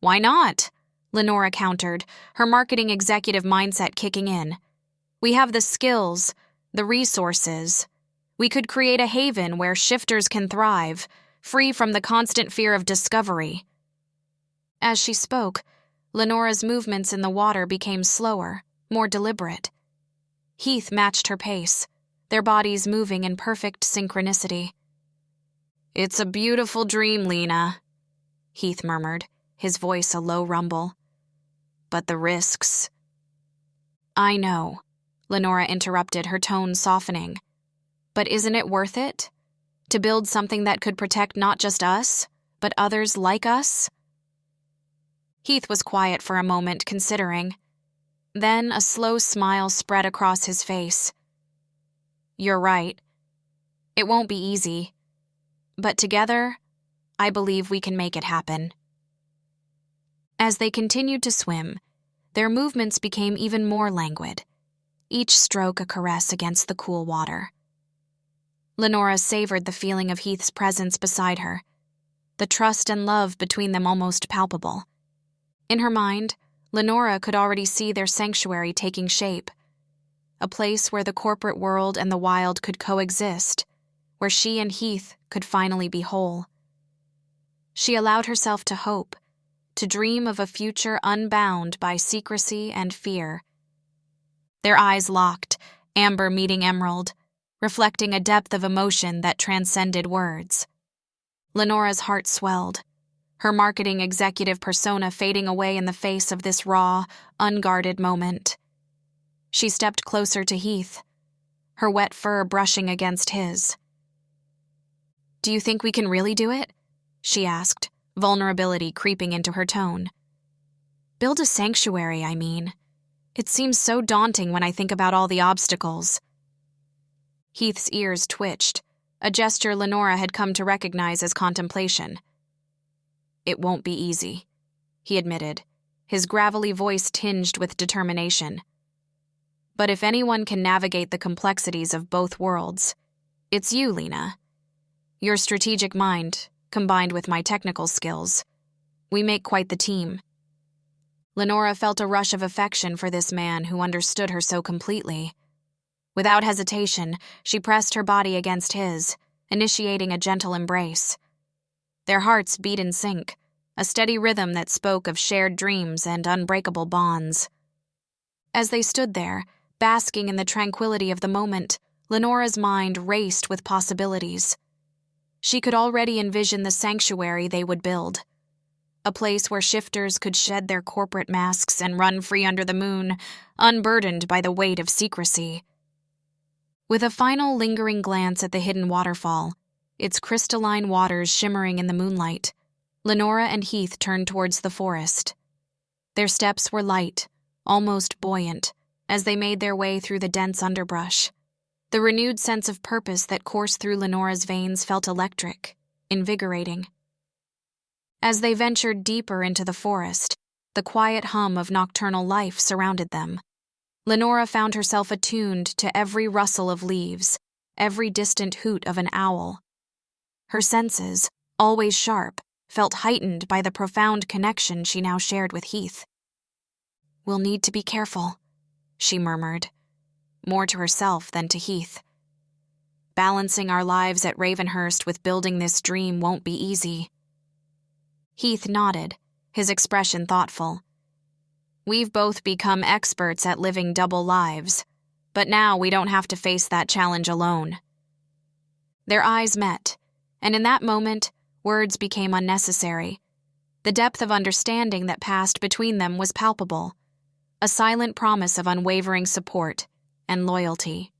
Speaker 3: "Why not?" Lenora countered, her marketing executive mindset kicking in. "We have the skills, the resources. We could create a haven where shifters can thrive, free from the constant fear of discovery." As she spoke, Lenora's movements in the water became slower, more deliberate. Heath matched her pace, their bodies moving in perfect synchronicity. "It's a beautiful dream, Lena," Heath murmured, his voice a low rumble. "But the risks—" "I know," Lenora interrupted, her tone softening. "But isn't it worth it? To build something that could protect not just us, but others like us?" Heath was quiet for a moment, considering. Then a slow smile spread across his face. "You're right. It won't be easy. But together, I believe we can make it happen." As they continued to swim, their movements became even more languid, each stroke a caress against the cool water. Lenora savored the feeling of Heath's presence beside her, the trust and love between them almost palpable. In her mind, Lenora could already see their sanctuary taking shape, a place where the corporate world and the wild could coexist, where she and Heath could finally be whole. She allowed herself to hope, to dream of a future unbound by secrecy and fear. Their eyes locked, amber meeting emerald, reflecting a depth of emotion that transcended words. Lenora's heart swelled, her marketing executive persona fading away in the face of this raw, unguarded moment. She stepped closer to Heath, her wet fur brushing against his. "Do you think we can really do it?" she asked, vulnerability creeping into her tone. "Build a sanctuary, I mean. It seems so daunting when I think about all the obstacles." Heath's ears twitched, a gesture Lenora had come to recognize as contemplation. "It won't be easy," he admitted, his gravelly voice tinged with determination. "But if anyone can navigate the complexities of both worlds, it's you, Lena. Your strategic mind, combined with my technical skills, we make quite the team." Lenora felt a rush of affection for this man who understood her so completely. Without hesitation, she pressed her body against his, initiating a gentle embrace. Their hearts beat in sync, a steady rhythm that spoke of shared dreams and unbreakable bonds. As they stood there, basking in the tranquility of the moment, Lenora's mind raced with possibilities. She could already envision the sanctuary they would build, a place where shifters could shed their corporate masks and run free under the moon, unburdened by the weight of secrecy. With a final lingering glance at the hidden waterfall, its crystalline waters shimmering in the moonlight, Lenora and Heath turned towards the forest. Their steps were light, almost buoyant, as they made their way through the dense underbrush. The renewed sense of purpose that coursed through Lenora's veins felt electric, invigorating. As they ventured deeper into the forest, the quiet hum of nocturnal life surrounded them. Lenora found herself attuned to every rustle of leaves, every distant hoot of an owl. Her senses, always sharp, felt heightened by the profound connection she now shared with Heath. "We'll need to be careful," she murmured, more to herself than to Heath. "Balancing our lives at Ravenhurst with building this dream won't be easy." Heath nodded, his expression thoughtful. "We've both become experts at living double lives, but now we don't have to face that challenge alone." Their eyes met, and in that moment, words became unnecessary. The depth of understanding that passed between them was palpable, a silent promise of unwavering support and loyalty.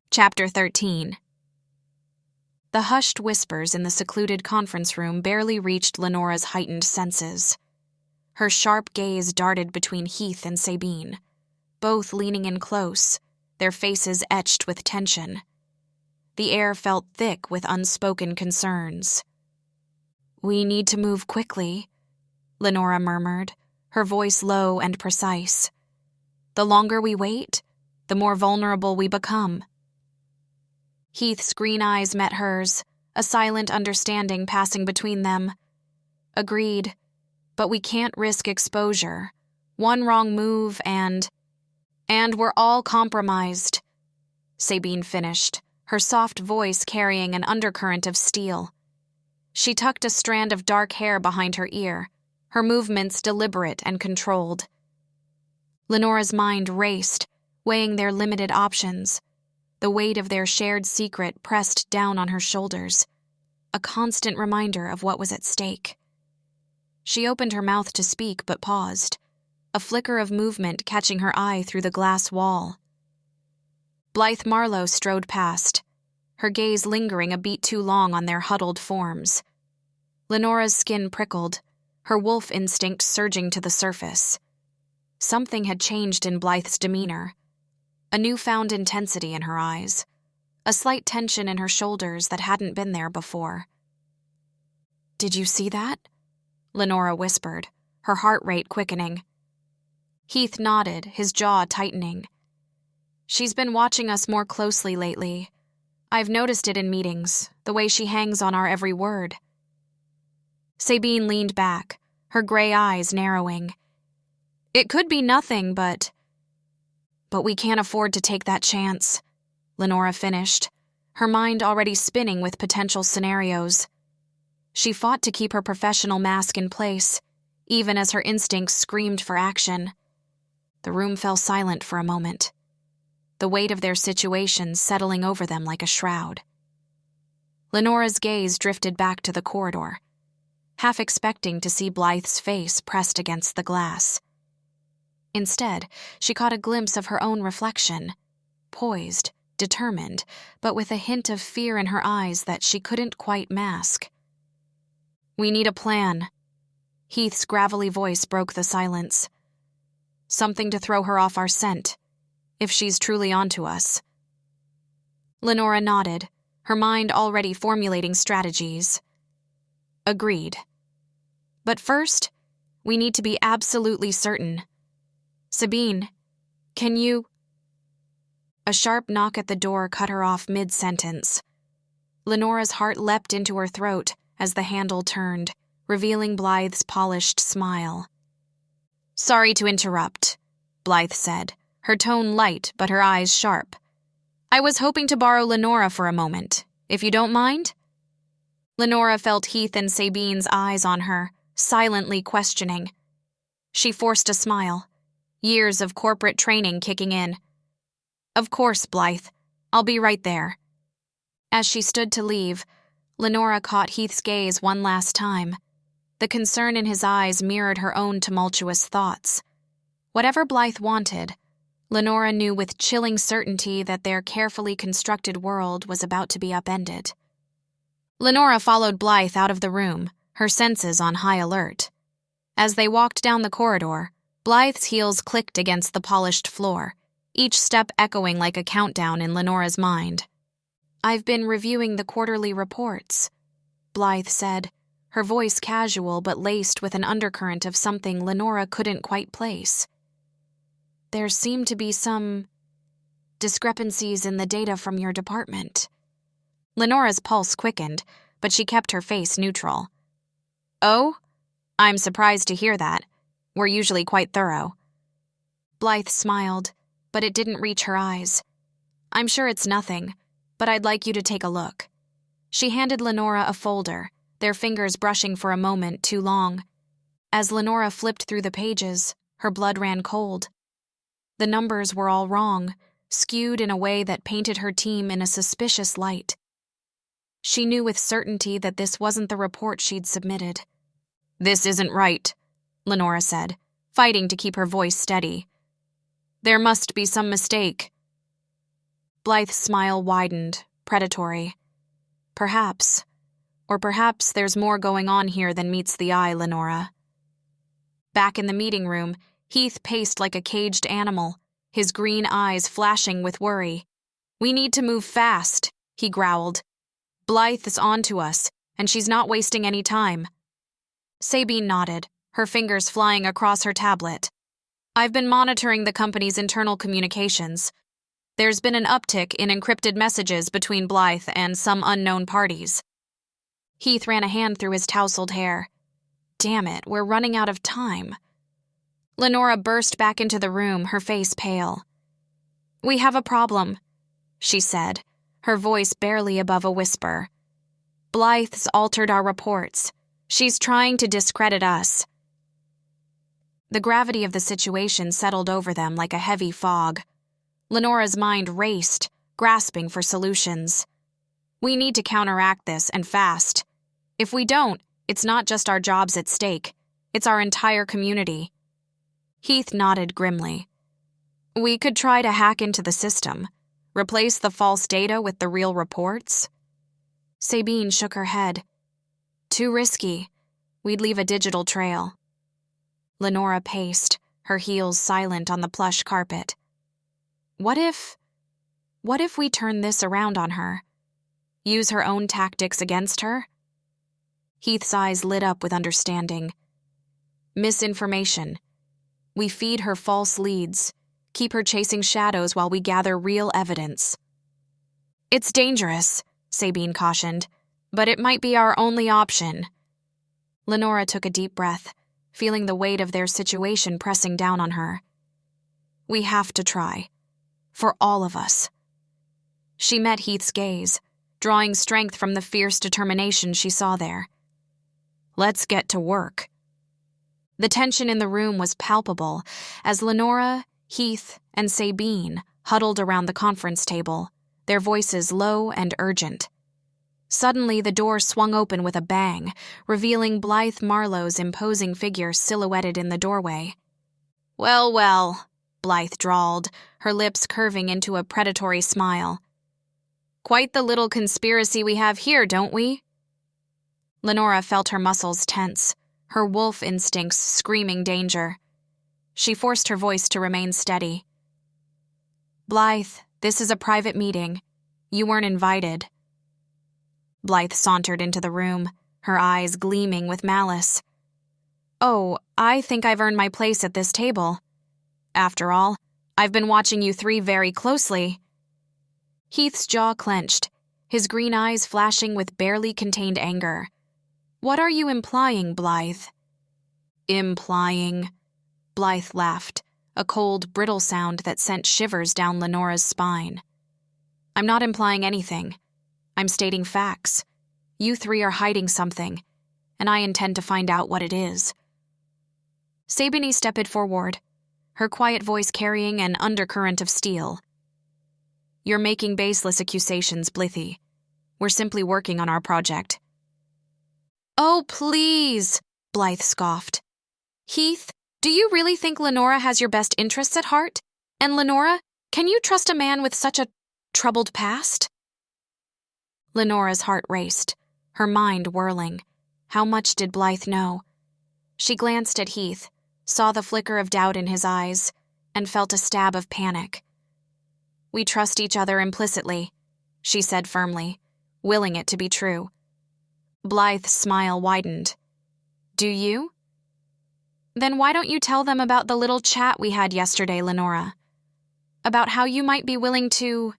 Speaker 3: Chapter 13. The hushed whispers in the secluded conference room barely reached Lenora's heightened senses. Her sharp gaze darted between Heath and Sabine, both leaning in close, their faces etched with tension. The air felt thick with unspoken concerns. "We need to move quickly," Lenora murmured, her voice low and precise. "The longer we wait, the more vulnerable we become." Heath's green eyes met hers, a silent understanding passing between them. "Agreed, but we can't risk exposure. One wrong move and we're all compromised," Sabine finished, her soft voice carrying an undercurrent of steel. She tucked a strand of dark hair behind her ear, her movements deliberate and controlled. Lenora's mind raced, weighing their limited options. The weight of their shared secret pressed down on her shoulders, a constant reminder of what was at stake. She opened her mouth to speak but paused, a flicker of movement catching her eye through the glass wall. Blythe Marlowe strode past, her gaze lingering a beat too long on their huddled forms. Lenora's skin prickled, her wolf instinct surging to the surface. Something had changed in Blythe's demeanor, a newfound intensity in her eyes, a slight tension in her shoulders that hadn't been there before. "Did you see that?" Lenora whispered, her heart rate quickening. Heath nodded, his jaw tightening. She's been watching us more closely lately. I've noticed it in meetings, the way she hangs on our every word. Sabine leaned back, her gray eyes narrowing. It could be nothing, but we can't afford to take that chance, Lenora finished, her mind already spinning with potential scenarios. She fought to keep her professional mask in place, even as her instincts screamed for action. The room fell silent for a moment, the weight of their situation settling over them like a shroud. Lenora's gaze drifted back to the corridor, half expecting to see Blythe's face pressed against the glass. Instead, she caught a glimpse of her own reflection, poised, determined, but with a hint of fear in her eyes that she couldn't quite mask. "We need a plan." Heath's gravelly voice broke the silence. "Something to throw her off our scent, if she's truly onto us." Lenora nodded, her mind already formulating strategies. "Agreed. But first, we need to be absolutely certain. Sabine, can you—" A sharp knock at the door cut her off mid-sentence. Lenora's heart leapt into her throat as the handle turned, revealing Blythe's polished smile. "Sorry to interrupt," Blythe said, her tone light but her eyes sharp. "I was hoping to borrow Lenora for a moment, if you don't mind?" Lenora felt Heath and Sabine's eyes on her, silently questioning. She forced a smile, years of corporate training kicking in. "Of course, Blythe. I'll be right there." As she stood to leave, Lenora caught Heath's gaze one last time. The concern in his eyes mirrored her own tumultuous thoughts. Whatever Blythe wanted, Lenora knew with chilling certainty that their carefully constructed world was about to be upended. Lenora followed Blythe out of the room, her senses on high alert. As they walked down the corridor, Blythe's heels clicked against the polished floor, each step echoing like a countdown in Lenora's mind. "I've been reviewing the quarterly reports," Blythe said, her voice casual but laced with an undercurrent of something Lenora couldn't quite place. "There seem to be some discrepancies in the data from your department." Lenora's pulse quickened, but she kept her face neutral. "Oh? I'm surprised to hear that. We're usually quite thorough." Blythe smiled, but it didn't reach her eyes. "I'm sure it's nothing, but I'd like you to take a look." She handed Lenora a folder, their fingers brushing for a moment too long. As Lenora flipped through the pages, her blood ran cold. The numbers were all wrong, skewed in a way that painted her team in a suspicious light. She knew with certainty that this wasn't the report she'd submitted. "This isn't right," Lenora said, fighting to keep her voice steady. "There must be some mistake." Blythe's smile widened, predatory. "Perhaps. Or perhaps there's more going on here than meets the eye, Lenora." Back in the meeting room, Heath paced like a caged animal, his green eyes flashing with worry. "We need to move fast," he growled. "Blythe is on to us, and she's not wasting any time." Sabine nodded, her fingers flying across her tablet. "I've been monitoring the company's internal communications. There's been an uptick in encrypted messages between Blythe and some unknown parties." Heath ran a hand through his tousled hair. "Damn it, we're running out of time." Lenora burst back into the room, her face pale. "We have a problem," she said, her voice barely above a whisper. "Blythe's altered our reports. She's trying to discredit us." The gravity of the situation settled over them like a heavy fog. Lenora's mind raced, grasping for solutions. "We need to counteract this, and fast. If we don't, it's not just our jobs at stake. It's our entire community." Heath nodded grimly. "We could try to hack into the system, replace the false data with the real reports." Sabine shook her head. "Too risky. We'd leave a digital trail." Lenora paced, her heels silent on the plush carpet. What if we turn this around on her? Use her own tactics against her?" Heath's eyes lit up with understanding. Misinformation. We feed her false leads, keep her chasing shadows while we gather real evidence. It's dangerous, Sabine cautioned, but it might be our only option. Lenora took a deep breath, feeling the weight of their situation pressing down on her. We have to try. For all of us. She met Heath's gaze, drawing strength from the fierce determination she saw there. Let's get to work. The tension in the room was palpable as Lenora, Heath, and Sabine huddled around the conference table, their voices low and urgent. Suddenly, the door swung open with a bang, revealing Blythe Marlowe's imposing figure silhouetted in the doorway. Well, well, Blythe drawled, her lips curving into a predatory smile. Quite the little conspiracy we have here, don't we? Lenora felt her muscles tense, her wolf instincts screaming danger. She forced her voice to remain steady. Blythe, this is a private meeting. You weren't invited. Blythe sauntered into the room, her eyes gleaming with malice. Oh, I think I've earned my place at this table. After all, I've been watching you three very closely. Heath's jaw clenched, his green eyes flashing with barely contained anger. What are you implying, Blythe? Implying? Blythe laughed, a cold, brittle sound that sent shivers down Lenora's spine. I'm not implying anything. I'm stating facts. You three are hiding something, and I intend to find out what it is. Sabine stepped forward, her quiet voice carrying an undercurrent of steel. You're making baseless accusations, Blythe. We're simply working on our project. Oh, please, Blythe scoffed. Heath, do you really think Lenora has your best interests at heart? And Lenora, can you trust a man with such a troubled past? Lenora's heart raced, her mind whirling. How much did Blythe know? She glanced at Heath, saw the flicker of doubt in his eyes, and felt a stab of panic. We trust each other implicitly, she said firmly, willing it to be true. Blythe's smile widened. Do you? Then why don't you tell them about the little chat we had yesterday, Lenora? About how you might be willing to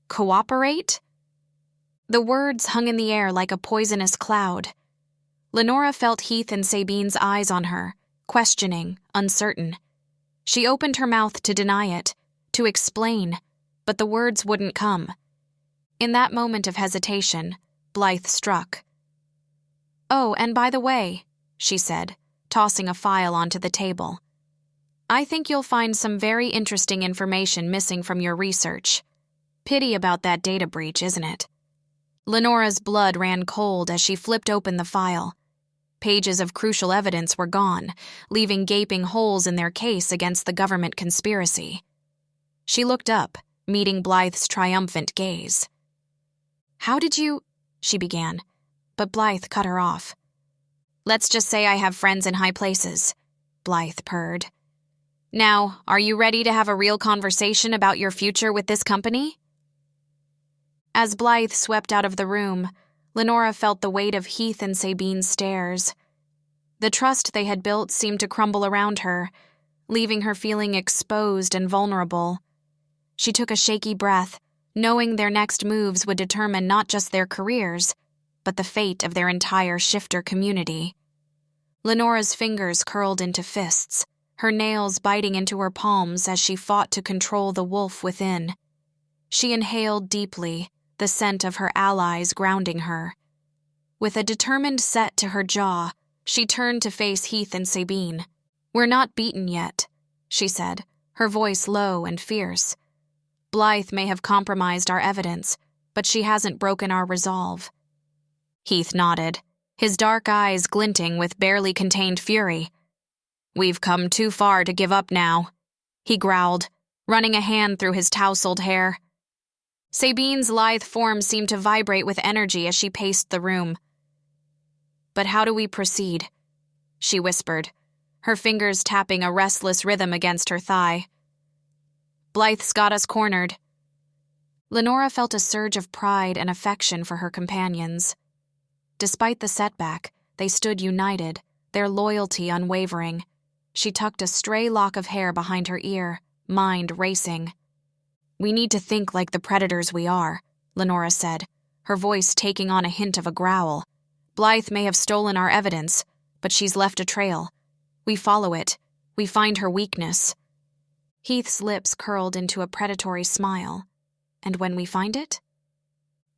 Speaker 3: cooperate? The words hung in the air like a poisonous cloud. Lenora felt Heath and Sabine's eyes on her, questioning, uncertain. She opened her mouth to deny it, to explain, but the words wouldn't come. In that moment of hesitation, Blythe struck. Oh, and by the way, she said, tossing a file onto the table. I think you'll find some very interesting information missing from your research. Pity about that data breach, isn't it? Lenora's blood ran cold as she flipped open the file. Pages of crucial evidence were gone, leaving gaping holes in their case against the government conspiracy. She looked up, meeting Blythe's triumphant gaze. How did you... she began, but Blythe cut her off. Let's just say I have friends in high places, Blythe purred. Now, are you ready to have a real conversation about your future with this company? As Blythe swept out of the room, Lenora felt the weight of Heath and Sabine's stares. The trust they had built seemed to crumble around her, leaving her feeling exposed and vulnerable. She took a shaky breath, knowing their next moves would determine not just their careers, but the fate of their entire shifter community. Lenora's fingers curled into fists, her nails biting into her palms as she fought to control the wolf within. She inhaled deeply, the scent of her allies grounding her. With a determined set to her jaw, she turned to face Heath and Sabine. We're not beaten yet, she said, her voice low and fierce. Blythe may have compromised our evidence, but she hasn't broken our resolve. Heath nodded, his dark eyes glinting with barely contained fury. We've come too far to give up now, he growled, running a hand through his tousled hair. Sabine's lithe form seemed to vibrate with energy as she paced the room. But how do we proceed? She whispered, her fingers tapping a restless rhythm against her thigh. Blythe's got us cornered. Lenora felt a surge of pride and affection for her companions. Despite the setback, they stood united, their loyalty unwavering. She tucked a stray lock of hair behind her ear, mind racing. "We need to think like the predators we are," Lenora said, her voice taking on a hint of a growl. "Blythe may have stolen our evidence, but she's left a trail. We follow it. We find her weakness." Heath's lips curled into a predatory smile. "And when we find it?"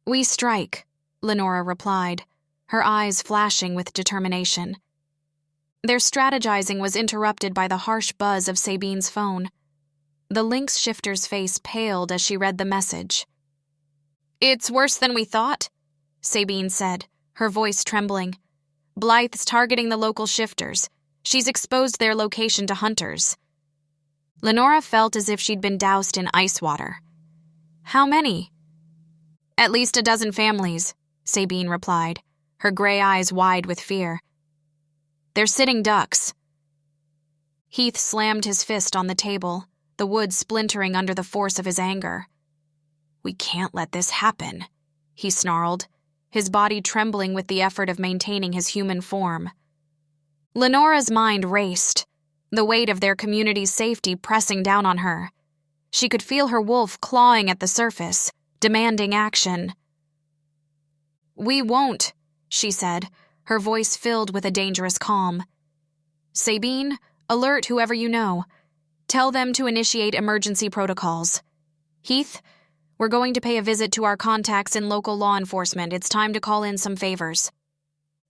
Speaker 3: "We strike," Lenora replied, her eyes flashing with determination. Their strategizing was interrupted by the harsh buzz of Sabine's phone. The Lynx shifter's face paled as she read the message. "It's worse than we thought," Sabine said, her voice trembling. "Blythe's targeting the local shifters. She's exposed their location to hunters." Lenora felt as if she'd been doused in ice water. "How many?" "At least a dozen families," Sabine replied, her gray eyes wide with fear. "They're sitting ducks." Heath slammed his fist on the table, the wood splintering under the force of his anger. "We can't let this happen," he snarled, his body trembling with the effort of maintaining his human form. Lenora's mind raced, the weight of their community's safety pressing down on her. She could feel her wolf clawing at the surface, demanding action. "We won't," she said, her voice filled with a dangerous calm. "Sabine, alert whoever you know. Tell them to initiate emergency protocols. Heath, we're going to pay a visit to our contacts in local law enforcement. It's time to call in some favors."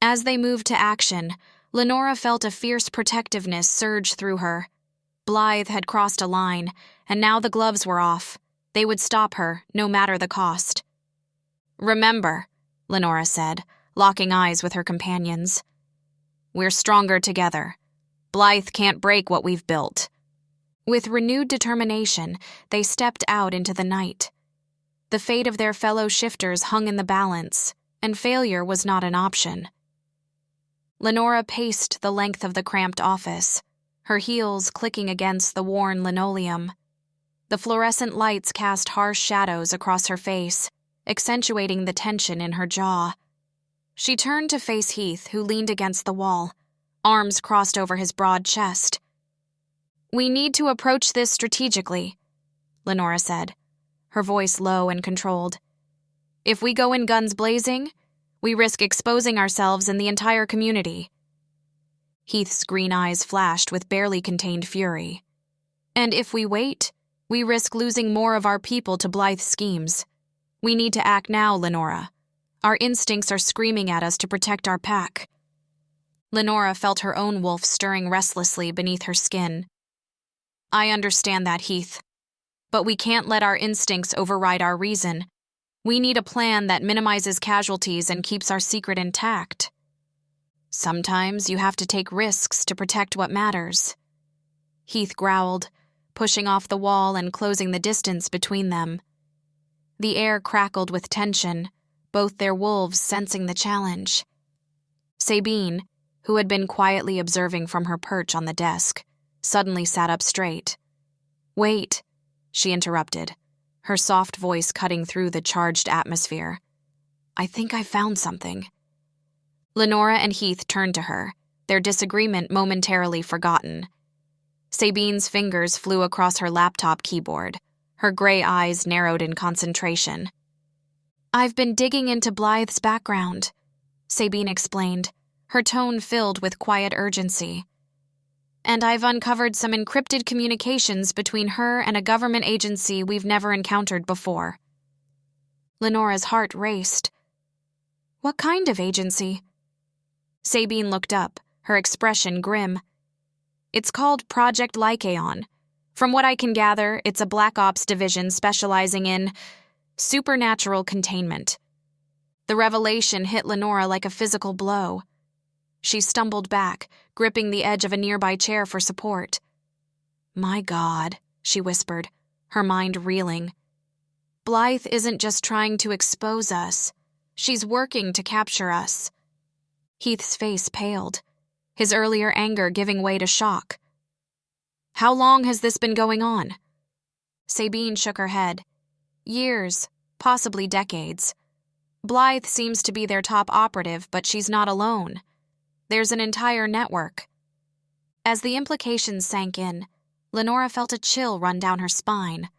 Speaker 3: As they moved to action, Lenora felt a fierce protectiveness surge through her. Blythe had crossed a line, and now the gloves were off. They would stop her, no matter the cost. "Remember," Lenora said, locking eyes with her companions. "We're stronger together. Blythe can't break what we've built." With renewed determination, they stepped out into the night. The fate of their fellow shifters hung in the balance, and failure was not an option. Lenora paced the length of the cramped office, her heels clicking against the worn linoleum. The fluorescent lights cast harsh shadows across her face, accentuating the tension in her jaw. She turned to face Heath, who leaned against the wall, arms crossed over his broad chest. "We need to approach this strategically," Lenora said, her voice low and controlled. "If we go in guns blazing, we risk exposing ourselves and the entire community." Heath's green eyes flashed with barely contained fury. "And if we wait, we risk losing more of our people to Blythe's schemes. We need to act now, Lenora. Our instincts are screaming at us to protect our pack." Lenora felt her own wolf stirring restlessly beneath her skin. "I understand that, Heath. But we can't let our instincts override our reason. We need a plan that minimizes casualties and keeps our secret intact. Sometimes you have to take risks to protect what matters." Heath growled, pushing off the wall and closing the distance between them. The air crackled with tension, both their wolves sensing the challenge. Sabine, who had been quietly observing from her perch on the desk, suddenly sat up straight. "Wait," she interrupted, her soft voice cutting through the charged atmosphere. "I think I found something." Lenora and Heath turned to her, their disagreement momentarily forgotten. Sabine's fingers flew across her laptop keyboard, her gray eyes narrowed in concentration. "I've been digging into Blythe's background," Sabine explained, her tone filled with quiet urgency. "And I've uncovered some encrypted communications between her and a government agency we've never encountered before." Lenora's heart raced. "What kind of agency?" Sabine looked up, her expression grim. "It's called Project Lycaon. From what I can gather, it's a Black Ops division specializing in supernatural containment." The revelation hit Lenora like a physical blow. She stumbled back, gripping the edge of a nearby chair for support. "My God," she whispered, her mind reeling. "Blythe isn't just trying to expose us. She's working to capture us." Heath's face paled, his earlier anger giving way to shock. "How long has this been going on?" Sabine shook her head. "Years, possibly decades. Blythe seems to be their top operative, but she's not alone. There's an entire network. As the implications sank in, Lenora felt a chill run down her spine.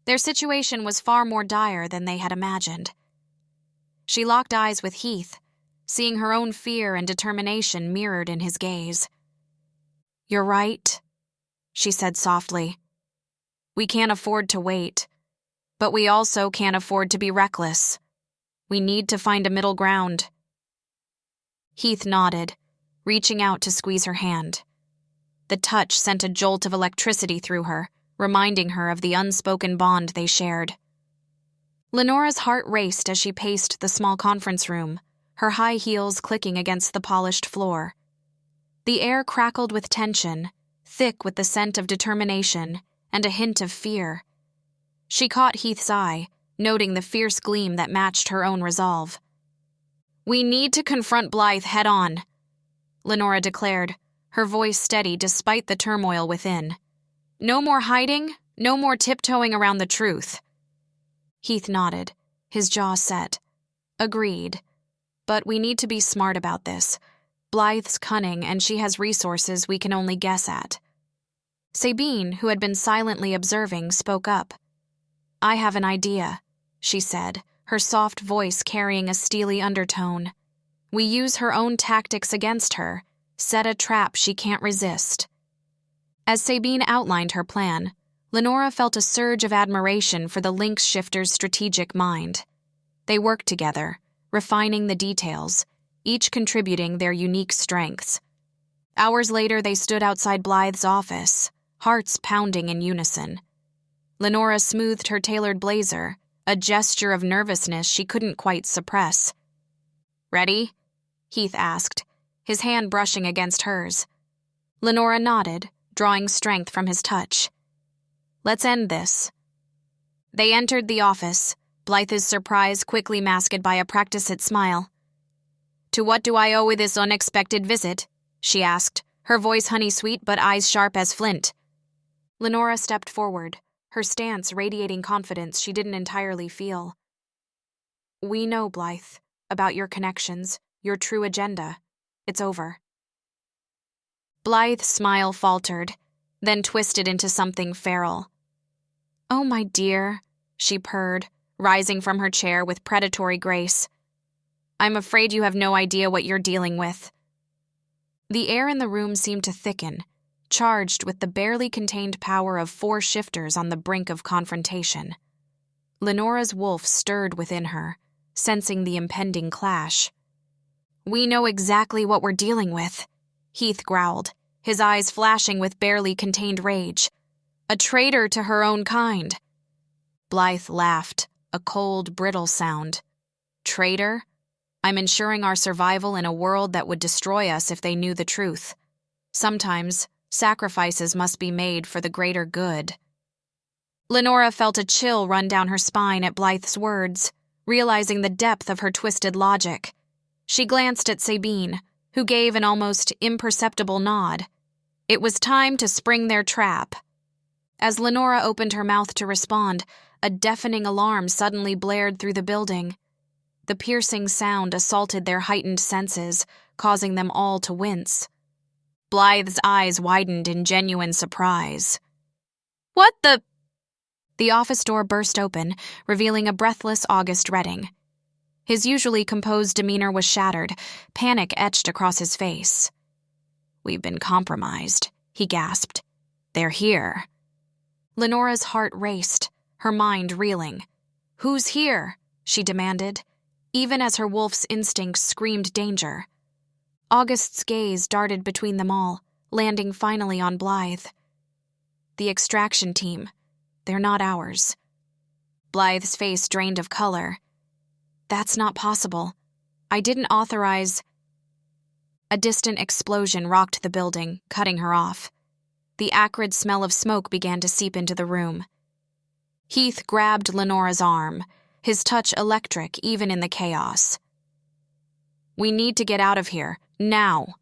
Speaker 3: Their situation was far more dire than they had imagined. She locked eyes with Heath, seeing her own fear and determination mirrored in his gaze. "You're right," she said softly. "We can't afford to wait, but we also can't afford to be reckless. We need to find a middle ground." Heath nodded, reaching out to squeeze her hand. The touch sent a jolt of electricity through her, reminding her of the unspoken bond they shared. Lenora's heart raced as she paced the small conference room, her high heels clicking against the polished floor. The air crackled with tension, thick with the scent of determination and a hint of fear. She caught Heath's eye, noting the fierce gleam that matched her own resolve. "We need to confront Blythe head-on," Lenora declared, her voice steady despite the turmoil within. "No more hiding, no more tiptoeing around the truth." Heath nodded, his jaw set. "Agreed. But we need to be smart about this. Blythe's cunning, and she has resources we can only guess at." Sabine, who had been silently observing, spoke up. "I have an idea," she said, her soft voice carrying a steely undertone. "We use her own tactics against her, set a trap she can't resist." As Sabine outlined her plan, Lenora felt a surge of admiration for the Lynx shifter's strategic mind. They worked together, refining the details, each contributing their unique strengths. Hours later, they stood outside Blythe's office, hearts pounding in unison. Lenora smoothed her tailored blazer, a gesture of nervousness she couldn't quite suppress. "Ready?" Heath asked, his hand brushing against hers. Lenora nodded, drawing strength from his touch. "Let's end this." They entered the office, Blythe's surprise quickly masked by a practiced smile. "To what do I owe this unexpected visit?" she asked, her voice honey-sweet but eyes sharp as flint. Lenora stepped forward, her stance radiating confidence she didn't entirely feel. "We know, Blythe, about your connections, your true agenda. It's over." Blythe's smile faltered, then twisted into something feral. "Oh, my dear," she purred, rising from her chair with predatory grace. "I'm afraid you have no idea what you're dealing with." The air in the room seemed to thicken, charged with the barely contained power of 4 shifters on the brink of confrontation. Lenora's wolf stirred within her, sensing the impending clash. "We know exactly what we're dealing with," Heath growled, his eyes flashing with barely contained rage. "A traitor to her own kind." Blythe laughed, a cold, brittle sound. "Traitor? I'm ensuring our survival in a world that would destroy us if they knew the truth. Sometimes, sacrifices must be made for the greater good." Lenora felt a chill run down her spine at Blythe's words, realizing the depth of her twisted logic. She glanced at Sabine, who gave an almost imperceptible nod. It was time to spring their trap. As Lenora opened her mouth to respond, a deafening alarm suddenly blared through the building. The piercing sound assaulted their heightened senses, causing them all to wince. Blythe's eyes widened in genuine surprise. "What the—" The office door burst open, revealing a breathless August Redding. His usually composed demeanor was shattered, panic etched across his face. "We've been compromised," he gasped. "They're here." Lenora's heart raced, her mind reeling. "Who's here?" she demanded, even as her wolf's instincts screamed danger. August's gaze darted between them all, landing finally on Blythe. "The extraction team. They're not ours." Blythe's face drained of color. "That's not possible. I didn't authorize—" A distant explosion rocked the building, cutting her off. The acrid smell of smoke began to seep into the room. Heath grabbed Lenora's arm, his touch electric even in the chaos. "We need to get out of here, now."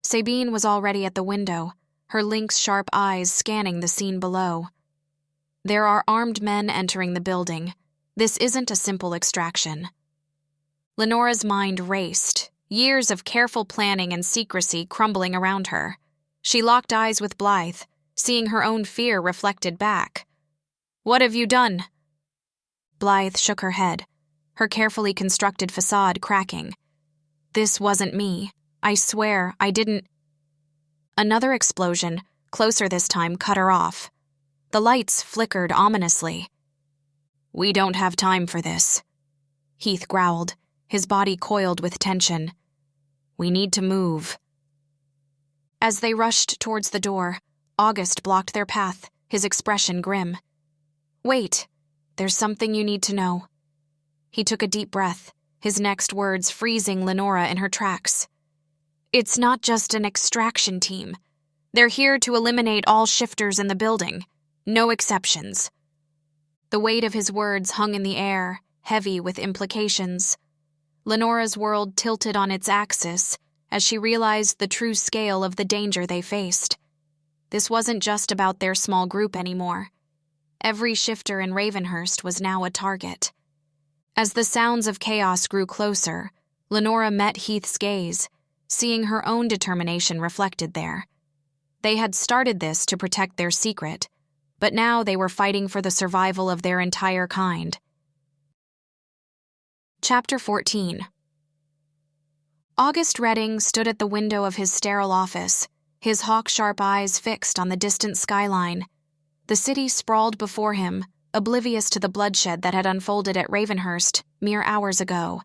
Speaker 3: Sabine was already at the window, her lynx-sharp eyes scanning the scene below. "There are armed men entering the building. This isn't a simple extraction." Lenora's mind raced, years of careful planning and secrecy crumbling around her. She locked eyes with Blythe, seeing her own fear reflected back. "What have you done?" Blythe shook her head, her carefully constructed facade cracking. "This wasn't me. I swear, I didn't—" Another explosion, closer this time, cut her off. The lights flickered ominously. "We don't have time for this," Heath growled, his body coiled with tension. "We need to move." As they rushed towards the door, August blocked their path, his expression grim. "Wait, there's something you need to know." He took a deep breath, his next words freezing Lenora in her tracks. "It's not just an extraction team. They're here to eliminate all shifters in the building. No exceptions." The weight of his words hung in the air, heavy with implications. Lenora's world tilted on its axis as she realized the true scale of the danger they faced. This wasn't just about their small group anymore. Every shifter in Ravenhurst was now a target. As the sounds of chaos grew closer, Lenora met Heath's gaze, seeing her own determination reflected there. They had started this to protect their secret, but now they were fighting for the survival of their entire kind. Chapter 14. August Redding stood at the window of his sterile office, his hawk-sharp eyes fixed on the distant skyline. The city sprawled before him, oblivious to the bloodshed that had unfolded at Ravenhurst mere hours ago.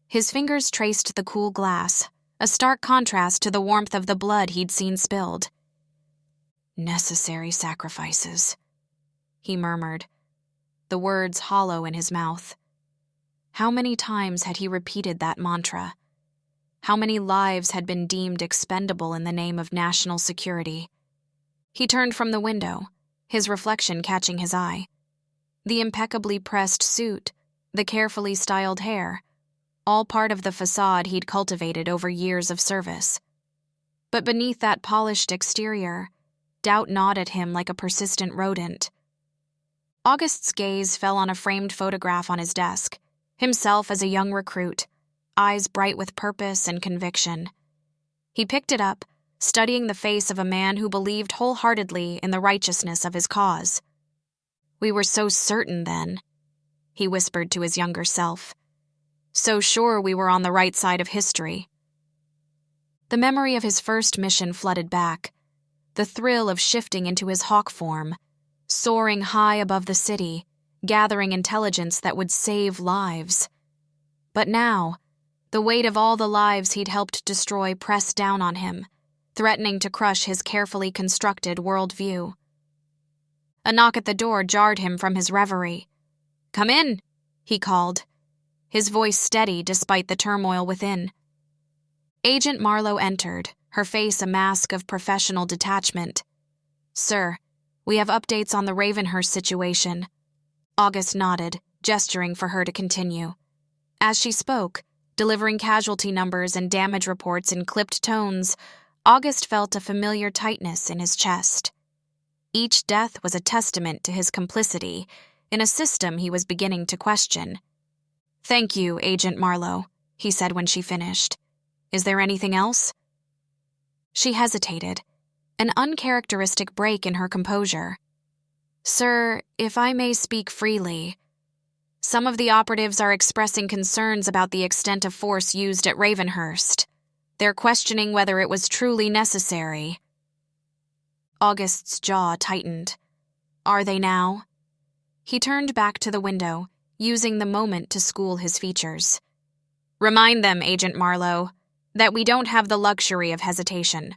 Speaker 3: His fingers traced the cool glass, a stark contrast to the warmth of the blood he'd seen spilled. "Necessary sacrifices," he murmured, the words hollow in his mouth. How many times had he repeated that mantra? How many lives had been deemed expendable in the name of national security? He turned from the window, his reflection catching his eye. The impeccably pressed suit, the carefully styled hair, all part of the facade he'd cultivated over years of service. But beneath that polished exterior, doubt gnawed at him like a persistent rodent. August's gaze fell on a framed photograph on his desk, himself as a young recruit, eyes bright with purpose and conviction. He picked it up, studying the face of a man who believed wholeheartedly in the righteousness of his cause. "We were so certain then," he whispered to his younger self. "So sure we were on the right side of history." The memory of his first mission flooded back, the thrill of shifting into his hawk form, soaring high above the city, gathering intelligence that would save lives. But now, the weight of all the lives he'd helped destroy pressed down on him, threatening to crush his carefully constructed worldview. A knock at the door jarred him from his reverie. "Come in," he called, his voice steady despite the turmoil within. Agent Marlowe entered, her face a mask of professional detachment. "Sir, we have updates on the Ravenhurst situation." August nodded, gesturing for her to continue. As she spoke, delivering casualty numbers and damage reports in clipped tones, August felt a familiar tightness in his chest. Each death was a testament to his complicity in a system he was beginning to question. "Thank you, Agent Marlowe," he said when she finished. "Is there anything else?" She hesitated, an uncharacteristic break in her composure. "Sir, if I may speak freely, some of the operatives are expressing concerns about the extent of force used at Ravenhurst. They're questioning whether it was truly necessary." August's jaw tightened. "Are they now?" He turned back to the window, using the moment to school his features. "Remind them, Agent Marlowe, that we don't have the luxury of hesitation.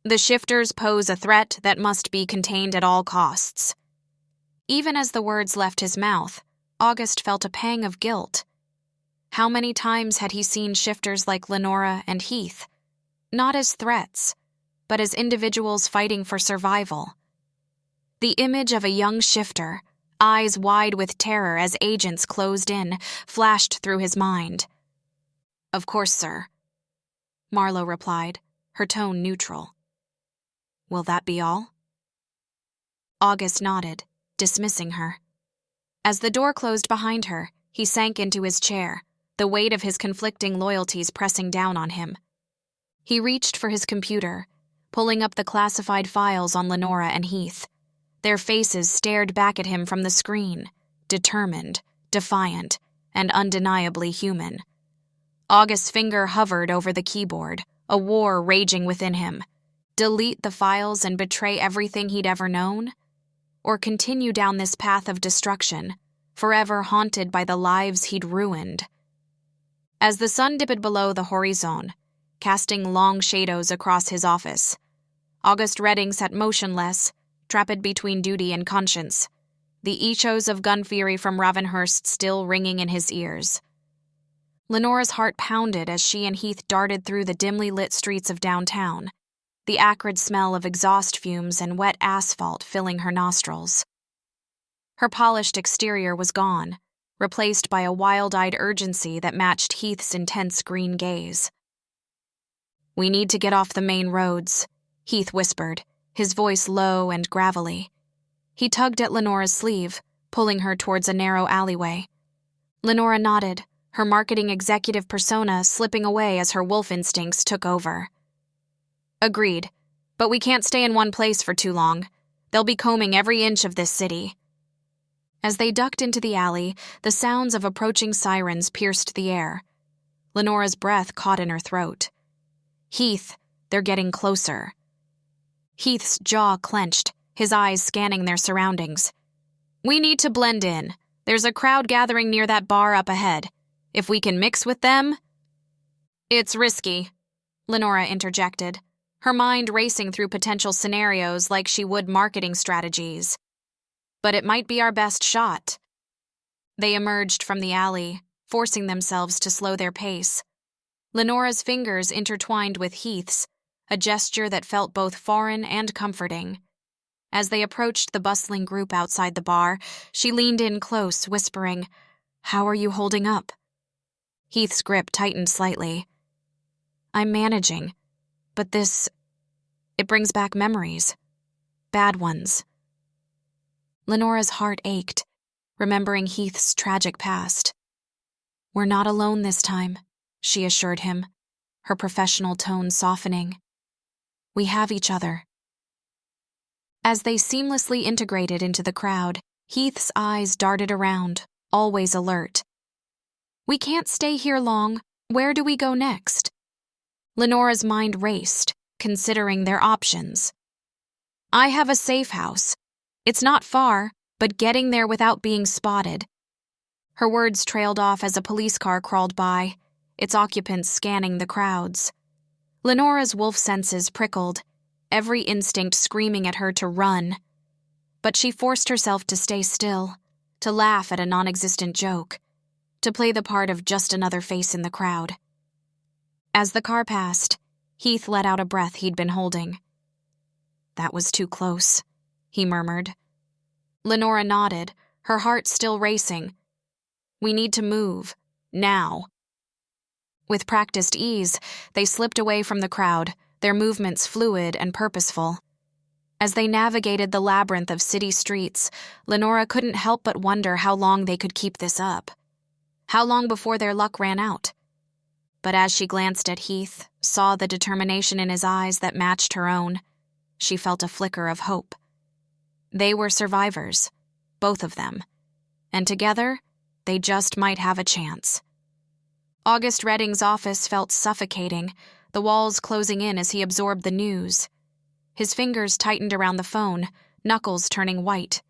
Speaker 3: The shifters pose a threat that must be contained at all costs." Even as the words left his mouth, August felt a pang of guilt. How many times had he seen shifters like Lenora and Heath, not as threats, but as individuals fighting for survival? The image of a young shifter, eyes wide with terror as agents closed in, flashed through his mind. "Of course, sir," Marlowe replied, her tone neutral. "Will that be all?" August nodded, dismissing her. As the door closed behind her, he sank into his chair, the weight of his conflicting loyalties pressing down on him. He reached for his computer, pulling up the classified files on Lenora and Heath. Their faces stared back at him from the screen, determined, defiant, and undeniably human. August's finger hovered over the keyboard, a war raging within him. Delete the files and betray everything he'd ever known? Or continue down this path of destruction, forever haunted by the lives he'd ruined? As the sun dipped below the horizon, casting long shadows across his office, August Redding sat motionless, trapped between duty and conscience, the echoes of gun fury from Ravenhurst still ringing in his ears. Lenora's heart pounded as she and Heath darted through the dimly lit streets of downtown, the acrid smell of exhaust fumes and wet asphalt filling her nostrils. Her polished exterior was gone, replaced by a wild-eyed urgency that matched Heath's intense green gaze. "We need to get off the main roads," Heath whispered, his voice low and gravelly. He tugged at Lenora's sleeve, pulling her towards a narrow alleyway. Lenora nodded, her marketing executive persona slipping away as her wolf instincts took over. "Agreed, but we can't stay in one place for too long. They'll be combing every inch of this city." As they ducked into the alley, the sounds of approaching sirens pierced the air. Lenora's breath caught in her throat. "Heath, they're getting closer." Heath's jaw clenched, his eyes scanning their surroundings. "We need to blend in. There's a crowd gathering near that bar up ahead. If we can mix with them—" "It's risky," Lenora interjected, her mind racing through potential scenarios like she would marketing strategies. "But it might be our best shot." They emerged from the alley, forcing themselves to slow their pace. Lenora's fingers intertwined with Heath's, a gesture that felt both foreign and comforting. As they approached the bustling group outside the bar, she leaned in close, whispering, "How are you holding up?" Heath's grip tightened slightly. "I'm managing, but it brings back memories. Bad ones." Lenora's heart ached, remembering Heath's tragic past. "We're not alone this time," she assured him, her professional tone softening. "We have each other." As they seamlessly integrated into the crowd, Heath's eyes darted around, always alert. "We can't stay here long. Where do we go next?" Lenora's mind raced, considering their options. "I have a safe house. It's not far, but getting there without being spotted." Her words trailed off as a police car crawled by, its occupants scanning the crowds. Lenora's wolf senses prickled, every instinct screaming at her to run. But she forced herself to stay still, to laugh at a non-existent joke, to play the part of just another face in the crowd. As the car passed, Heath let out a breath he'd been holding. "That was too close," he murmured. Lenora nodded, her heart still racing. "We need to move, now." With practiced ease, they slipped away from the crowd, their movements fluid and purposeful. As they navigated the labyrinth of city streets, Lenora couldn't help but wonder how long they could keep this up. How long before their luck ran out? But as she glanced at Heath, saw the determination in his eyes that matched her own, she felt a flicker of hope. They were survivors, both of them, and together, they just might have a chance. August Redding's office felt suffocating, the walls closing in as he absorbed the news. His fingers tightened around the phone, knuckles turning white.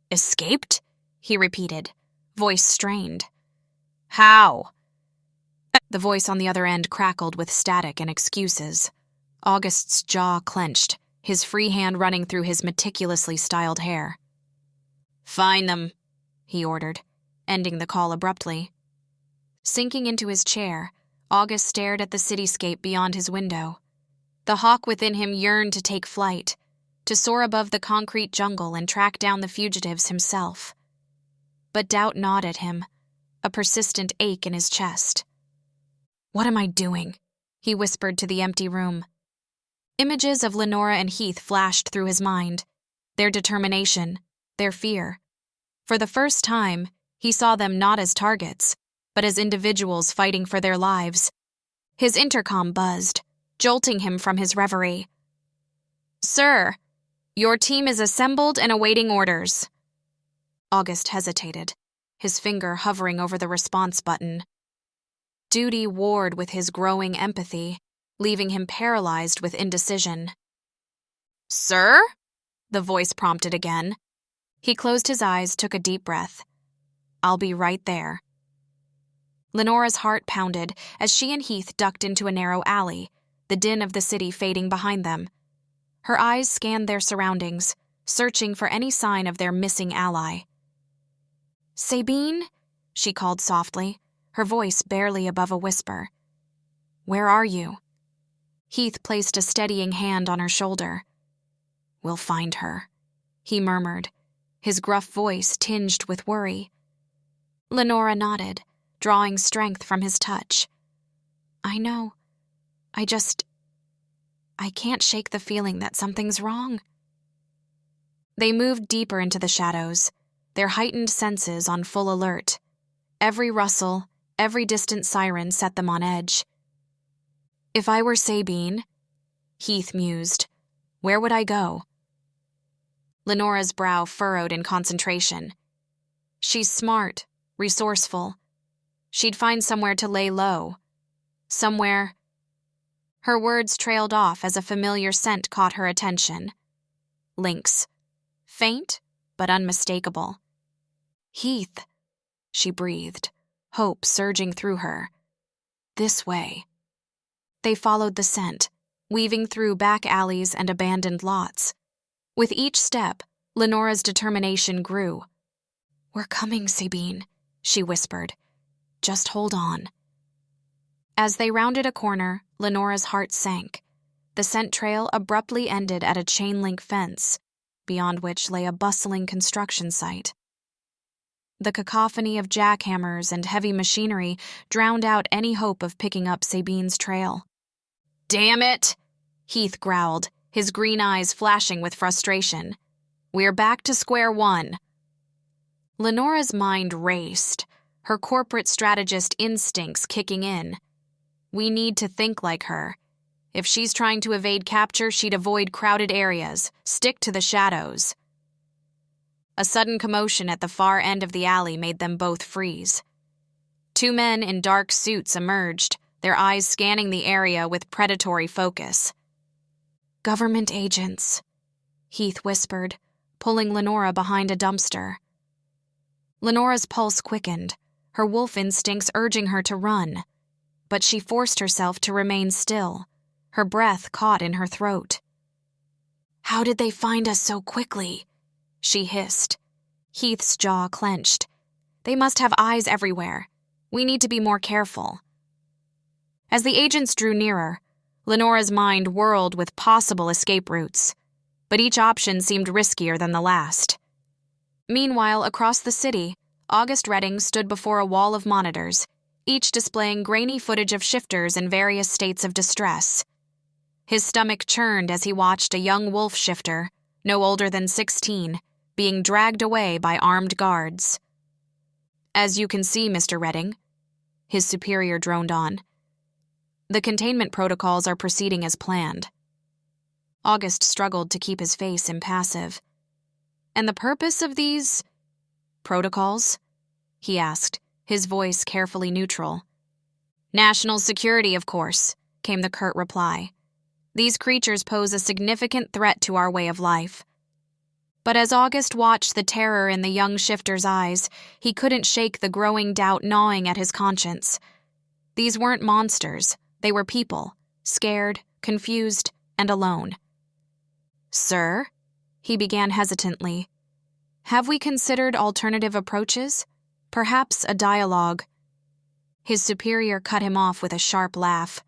Speaker 3: "Escaped?" he repeated, voice strained. "How?" The voice on the other end crackled with static and excuses. August's jaw clenched, his free hand running through his meticulously styled hair. "Find them," he ordered, ending the call abruptly. Sinking into his chair, August stared at the cityscape beyond his window. The hawk within him yearned to take flight, to soar above the concrete jungle and track down the fugitives himself. But doubt gnawed at him, a persistent ache in his chest. "What am I doing?" he whispered to the empty room. Images of Lenora and Heath flashed through his mind, their determination, their fear. For the first time, he saw them not as targets, but as individuals fighting for their lives. His intercom buzzed, jolting him from his reverie. "Sir, your team is assembled and awaiting orders." August hesitated, his finger hovering over the response button. Duty warred with his growing empathy, leaving him paralyzed with indecision. "Sir?" the voice prompted again. He closed his eyes, took a deep breath. "I'll be right there." Lenora's heart pounded as she and Heath ducked into a narrow alley, the din of the city fading behind them. Her eyes scanned their surroundings, searching for any sign of their missing ally. "Sabine?" she called softly, her voice barely above a whisper. "Where are you?" Heath placed a steadying hand on her shoulder. "We'll find her," he murmured, his gruff voice tinged with worry. Lenora nodded, drawing strength from his touch. "I know. I can't shake the feeling that something's wrong." They moved deeper into the shadows, their heightened senses on full alert. Every rustle, every distant siren set them on edge. "If I were Sabine," Heath mused, "where would I go?" Lenora's brow furrowed in concentration. "She's smart, resourceful. She'd find somewhere to lay low. Somewhere—" Her words trailed off as a familiar scent caught her attention. Lynx. Faint, but unmistakable. "Heath," she breathed, hope surging through her. "This way." They followed the scent, weaving through back alleys and abandoned lots. With each step, Lenora's determination grew. "We're coming, Sabine," she whispered. "Just hold on." As they rounded a corner, Lenora's heart sank. The scent trail abruptly ended at a chain-link fence, beyond which lay a bustling construction site. The cacophony of jackhammers and heavy machinery drowned out any hope of picking up Sabine's trail. "Damn it!" Heath growled, his green eyes flashing with frustration. "We're back to square one." Lenora's mind raced, her corporate strategist instincts kicking in. We need to think like her. If she's trying to evade capture, she'd avoid crowded areas, stick to the shadows. A sudden commotion at the far end of the alley made them both freeze. Two men in dark suits emerged, their eyes scanning the area with predatory focus. "Government agents," Heath whispered, pulling Lenora behind a dumpster. Lenora's pulse quickened, her wolf instincts urging her to run. But she forced herself to remain still, her breath caught in her throat. "How did they find us so quickly?" she hissed. Heath's jaw clenched. "They must have eyes everywhere. We need to be more careful." As the agents drew nearer, Lenora's mind whirled with possible escape routes, but each option seemed riskier than the last. Meanwhile, across the city, August Redding stood before a wall of monitors, each displaying grainy footage of shifters in various states of distress. His stomach churned as he watched a young wolf shifter, no older than 16, being dragged away by armed guards. "As you can see, Mr. Redding," his superior droned on, "the containment protocols are proceeding as planned." August struggled to keep his face impassive. "And the purpose of these protocols?" he asked, his voice carefully neutral. "National security, of course," came the curt reply. "These creatures pose a significant threat to our way of life." But as August watched the terror in the young shifter's eyes, he couldn't shake the growing doubt gnawing at his conscience. These weren't monsters, they were people, scared, confused, and alone. "Sir?" he began hesitantly. "Have we considered alternative approaches? Perhaps a dialogue?" His superior cut him off with a sharp laugh.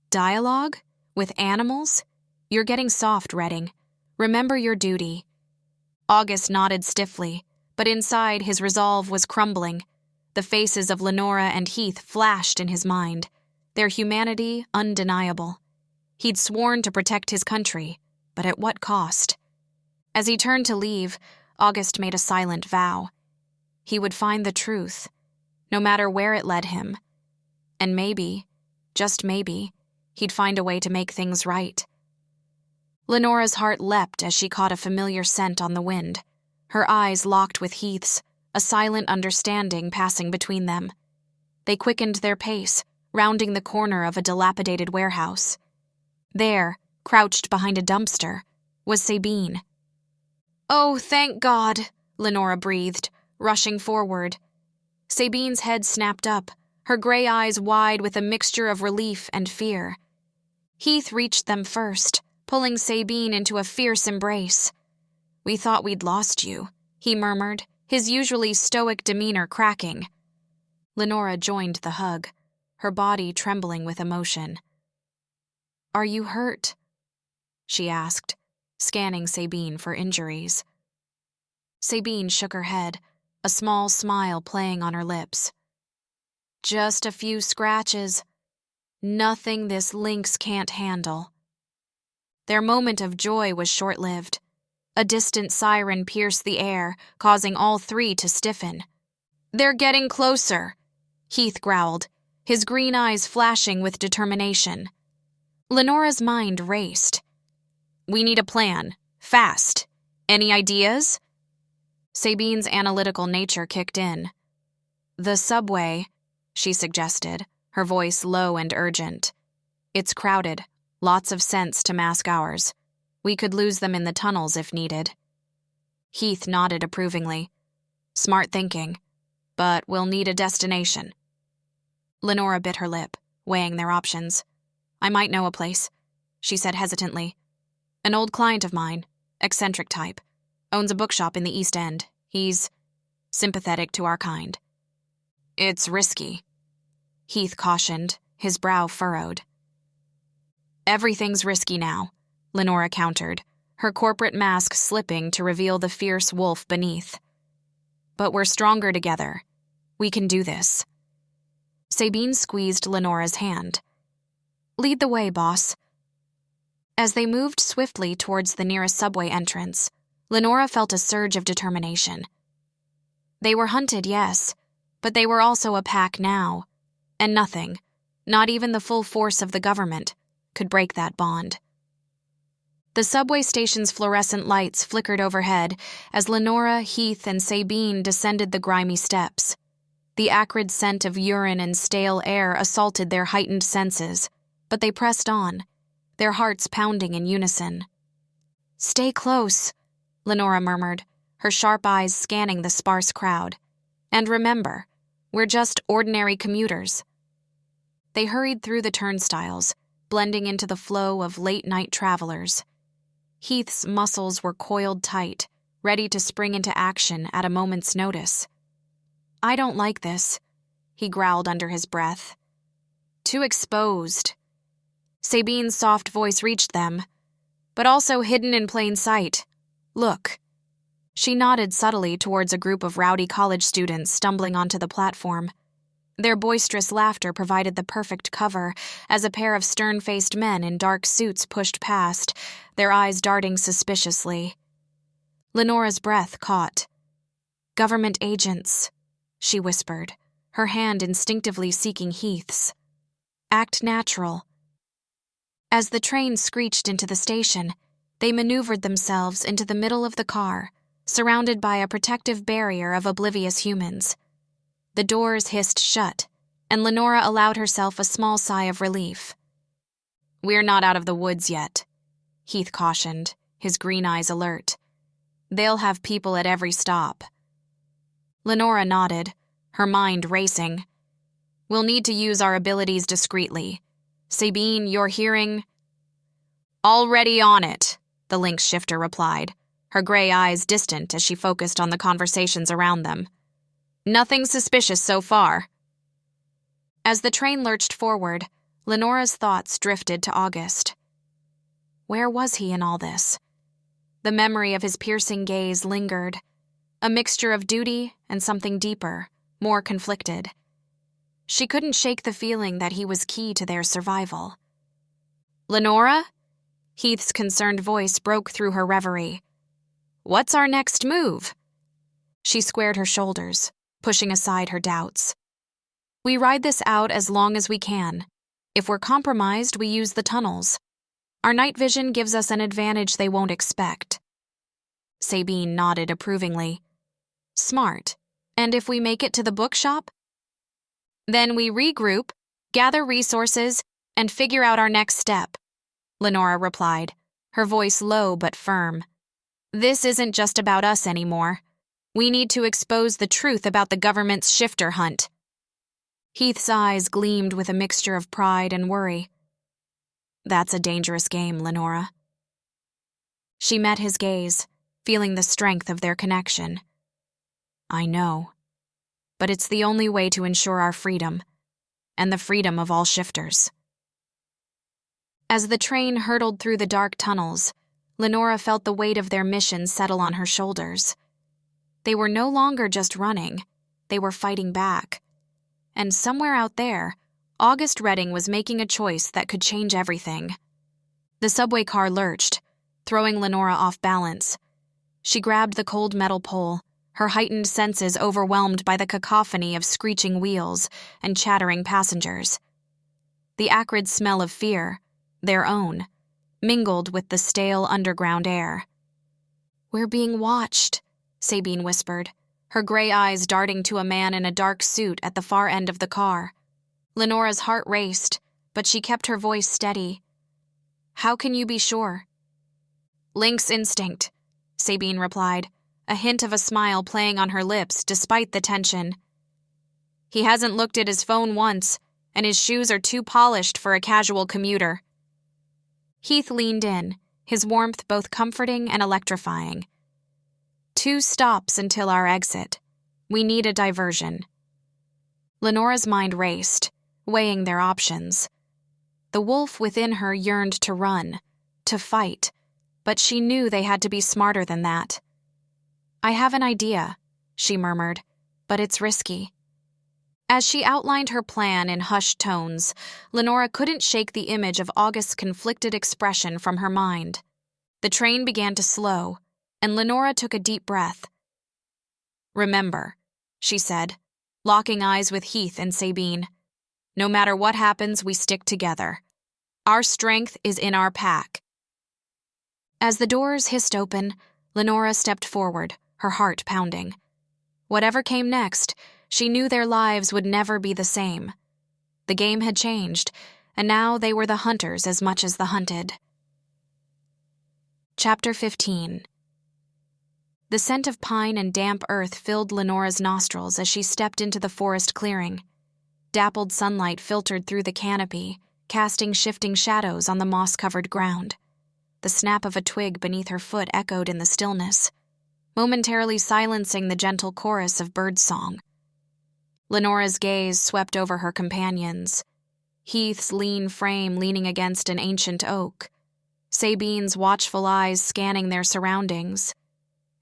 Speaker 3: "Dialogue? With animals? You're getting soft, Redding. Remember your duty." August nodded stiffly, but inside his resolve was crumbling. The faces of Lenora and Heath flashed in his mind, their humanity undeniable. He'd sworn to protect his country, but at what cost? As he turned to leave, August made a silent vow. He would find the truth. no matter where it led him. And maybe, just maybe, he'd find a way to make things right. Lenora's heart leapt as she caught a familiar scent on the wind, her eyes locked with Heath's, a silent understanding passing between them. They quickened their pace, rounding the corner of a dilapidated warehouse. There, crouched behind a dumpster, was Sabine. "Oh, thank God," Lenora breathed, rushing forward. Sabine's head snapped up, her gray eyes wide with a mixture of relief and fear. Heath reached them first, pulling Sabine into a fierce embrace. "We thought we'd lost you," he murmured, his usually stoic demeanor cracking. Lenora joined the hug, her body trembling with emotion. "Are you hurt?" she asked, scanning Sabine for injuries. Sabine shook her head, a small smile playing on her lips. "Just a few scratches. Nothing this lynx can't handle." Their moment of joy was short-lived. A distant siren pierced the air, causing all three to stiffen. "They're getting closer," Heath growled, his green eyes flashing with determination. Lenora's mind raced. "We need a plan. Fast. Any ideas?" Sabine's analytical nature kicked in. "The subway," she suggested, her voice low and urgent. "It's crowded. Lots of scents to mask ours. We could lose them in the tunnels if needed." Heath nodded approvingly. "Smart thinking. But we'll need a destination." Lenora bit her lip, weighing their options. "I might know a place," she said hesitantly. "An old client of mine, eccentric type, owns a bookshop in the East End. He's sympathetic to our kind." "It's risky," Heath cautioned, his brow furrowed. "Everything's risky now," Lenora countered, her corporate mask slipping to reveal the fierce wolf beneath. "But we're stronger together. We can do this." Sabine squeezed Lenora's hand. "Lead the way, boss." As they moved swiftly towards the nearest subway entrance, Lenora felt a surge of determination. They were hunted, yes, but they were also a pack now, and nothing, not even the full force of the government, could break that bond. The subway station's fluorescent lights flickered overhead as Lenora, Heath, and Sabine descended the grimy steps. The acrid scent of urine and stale air assaulted their heightened senses, but they pressed on, their hearts pounding in unison. "Stay close," Lenora murmured, her sharp eyes scanning the sparse crowd. "And remember, we're just ordinary commuters." They hurried through the turnstiles, blending into the flow of late-night travelers. Heath's muscles were coiled tight, ready to spring into action at a moment's notice. "I don't like this," he growled under his breath. "Too exposed." Sabine's soft voice reached them, but also hidden in plain sight. "Look." She nodded subtly towards a group of rowdy college students stumbling onto the platform. Their boisterous laughter provided the perfect cover as a pair of stern-faced men in dark suits pushed past, their eyes darting suspiciously. Lenora's breath caught. "Government agents," she whispered, her hand instinctively seeking Heath's. "Act natural." As the train screeched into the station, they maneuvered themselves into the middle of the car, surrounded by a protective barrier of oblivious humans. The doors hissed shut, and Lenora allowed herself a small sigh of relief. "We're not out of the woods yet," Heath cautioned, his green eyes alert. "They'll have people at every stop." Lenora nodded, her mind racing. "We'll need to use our abilities discreetly. Sabine, you're hearing—" "Already on it," the Lynx shifter replied, her gray eyes distant as she focused on the conversations around them. "Nothing suspicious so far." As the train lurched forward, Lenora's thoughts drifted to August. Where was he in all this? The memory of his piercing gaze lingered, a mixture of duty and something deeper, more conflicted. She couldn't shake the feeling that he was key to their survival. "Lenora?" Heath's concerned voice broke through her reverie. "What's our next move?" She squared her shoulders, pushing aside her doubts. We ride this out as long as we can. If we're compromised, we use the tunnels. Our night vision gives us an advantage they won't expect." Sabine nodded approvingly. "Smart. And if we make it to the bookshop?" "Then we regroup, gather resources, and figure out our next step," Lenora replied, her voice low but firm. "This isn't just about us anymore. We need to expose the truth about the government's shifter hunt." Heath's eyes gleamed with a mixture of pride and worry. "That's a dangerous game, Lenora." She met his gaze, feeling the strength of their connection. "I know. But it's the only way to ensure our freedom, and the freedom of all shifters." As the train hurtled through the dark tunnels, Lenora felt the weight of their mission settle on her shoulders. They were no longer just running, they were fighting back. And somewhere out there, August Redding was making a choice that could change everything. The subway car lurched, throwing Lenora off balance. She grabbed the cold metal pole, her heightened senses overwhelmed by the cacophony of screeching wheels and chattering passengers. The acrid smell of fear, their own, mingled with the stale underground air. "We're being watched," Sabine whispered, her gray eyes darting to a man in a dark suit at the far end of the car. Lenora's heart raced, but she kept her voice steady. "How can you be sure?" "Lynx instinct," Sabine replied, a hint of a smile playing on her lips despite the tension. "He hasn't looked at his phone once, and his shoes are too polished for a casual commuter." Heath leaned in, his warmth both comforting and electrifying. "2 stops until our exit. We need a diversion." Lenora's mind raced, weighing their options. The wolf within her yearned to run, to fight, but she knew they had to be smarter than that. "I have an idea," she murmured, "but it's risky." As she outlined her plan in hushed tones, Lenora couldn't shake the image of August's conflicted expression from her mind. The train began to slow, and Lenora took a deep breath. "Remember," she said, locking eyes with Heath and Sabine, "no matter what happens, we stick together. Our strength is in our pack." As the doors hissed open, Lenora stepped forward, her heart pounding. Whatever came next, she knew their lives would never be the same. The game had changed, and now they were the hunters as much as the hunted. Chapter 15. The scent of pine and damp earth filled Lenora's nostrils as she stepped into the forest clearing. Dappled sunlight filtered through the canopy, casting shifting shadows on the moss-covered ground. The snap of a twig beneath her foot echoed in the stillness, momentarily silencing the gentle chorus of birdsong. Lenora's gaze swept over her companions. Heath's lean frame leaning against an ancient oak, Sabine's watchful eyes scanning their surroundings,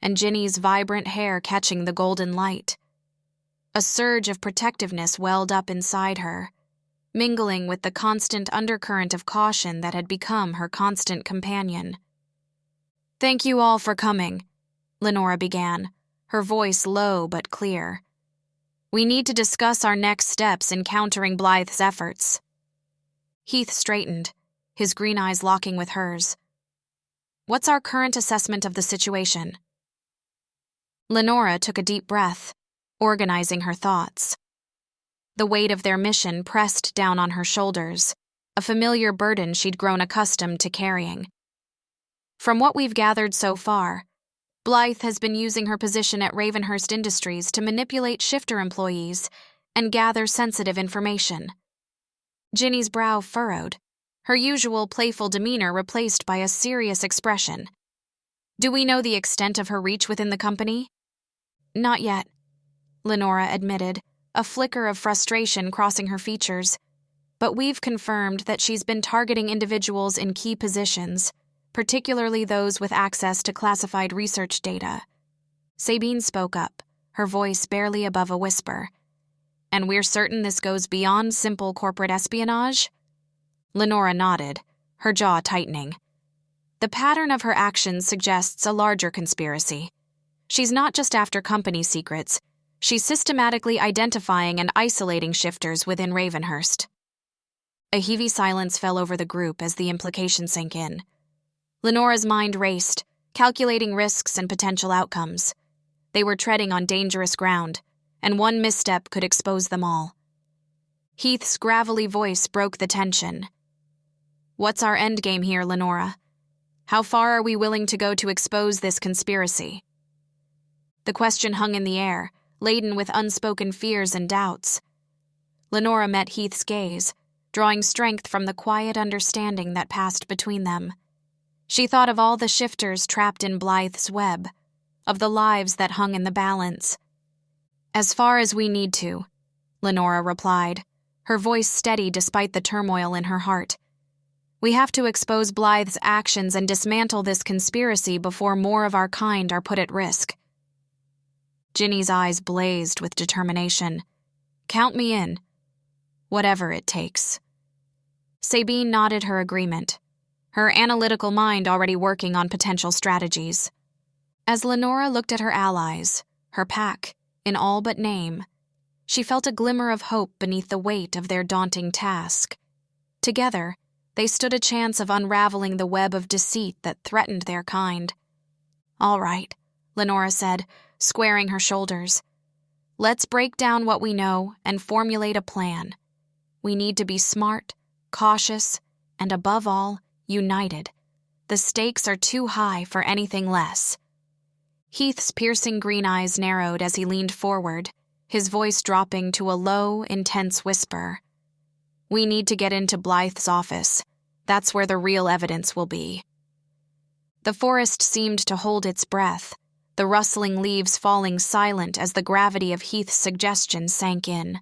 Speaker 3: and Ginny's vibrant hair catching the golden light. A surge of protectiveness welled up inside her, mingling with the constant undercurrent of caution that had become her constant companion. "Thank you all for coming," Lenora began, her voice low but clear. "We need to discuss our next steps in countering Blythe's efforts." Heath straightened, his green eyes locking with hers. "What's our current assessment of the situation?" Lenora took a deep breath, organizing her thoughts. The weight of their mission pressed down on her shoulders, a familiar burden she'd grown accustomed to carrying. "From what we've gathered so far, Blythe has been using her position at Ravenhurst Industries to manipulate shifter employees and gather sensitive information." Ginny's brow furrowed, her usual playful demeanor replaced by a serious expression. "Do we know the extent of her reach within the company?" "Not yet," Lenora admitted, a flicker of frustration crossing her features. "But we've confirmed that she's been targeting individuals in key positions, particularly those with access to classified research data." Sabine spoke up, her voice barely above a whisper. "And we're certain this goes beyond simple corporate espionage?" Lenora nodded, her jaw tightening. "The pattern of her actions suggests a larger conspiracy. She's not just after company secrets, She's systematically identifying and isolating shifters within Ravenhurst. A heavy silence fell over the group as the implication sank in. Lenora's mind raced, calculating risks and potential outcomes. They were treading on dangerous ground, and one misstep could expose them all. Heath's gravelly voice broke the tension. "What's our endgame here, Lenora? How far are we willing to go to expose this conspiracy?" The question hung in the air, laden with unspoken fears and doubts. Lenora met Heath's gaze, drawing strength from the quiet understanding that passed between them. She thought of all the shifters trapped in Blythe's web, of the lives that hung in the balance. "As far as we need to," Lenora replied, her voice steady despite the turmoil in her heart. "We have to expose Blythe's actions and dismantle this conspiracy before more of our kind are put at risk." Ginny's eyes blazed with determination. "Count me in. Whatever it takes." Sabine nodded her agreement, her analytical mind already working on potential strategies. As Lenora looked at her allies, her pack, in all but name, she felt a glimmer of hope beneath the weight of their daunting task. Together, they stood a chance of unraveling the web of deceit that threatened their kind. "All right," Lenora said, squaring her shoulders. "Let's break down what we know and formulate a plan. We need to be smart, cautious, and above all, united. The stakes are too high for anything less." Heath's piercing green eyes narrowed as he leaned forward, his voice dropping to a low, intense whisper. "We need to get into Blythe's office. That's where the real evidence will be." The forest seemed to hold its breath, the rustling leaves falling silent as the gravity of Heath's suggestion sank in.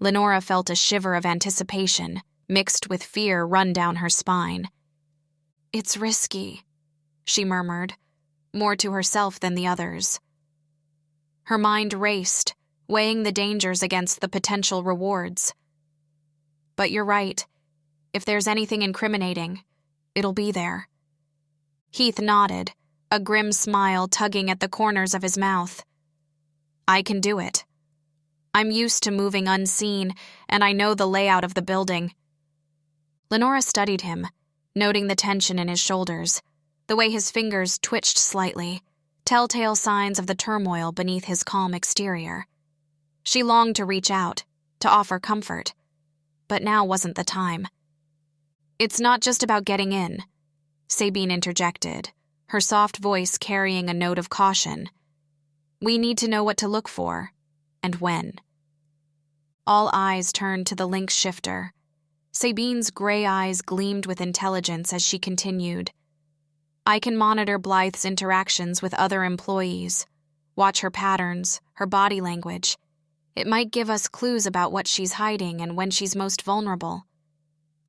Speaker 3: Lenora felt a shiver of anticipation, mixed with fear, run down her spine. "It's risky," she murmured, more to herself than the others. Her mind raced, weighing the dangers against the potential rewards. "But you're right. If there's anything incriminating, it'll be there." Heath nodded, a grim smile tugging at the corners of his mouth. "I can do it. I'm used to moving unseen, and I know the layout of the building." Lenora studied him, noting the tension in his shoulders, the way his fingers twitched slightly, telltale signs of the turmoil beneath his calm exterior. She longed to reach out, to offer comfort, but now wasn't the time. "It's not just about getting in," Sabine interjected, her soft voice carrying a note of caution. "We need to know what to look for, and when." All eyes turned to the link shifter. Sabine's gray eyes gleamed with intelligence as she continued. "I can monitor Blythe's interactions with other employees, watch her patterns, her body language. It might give us clues about what she's hiding and when she's most vulnerable."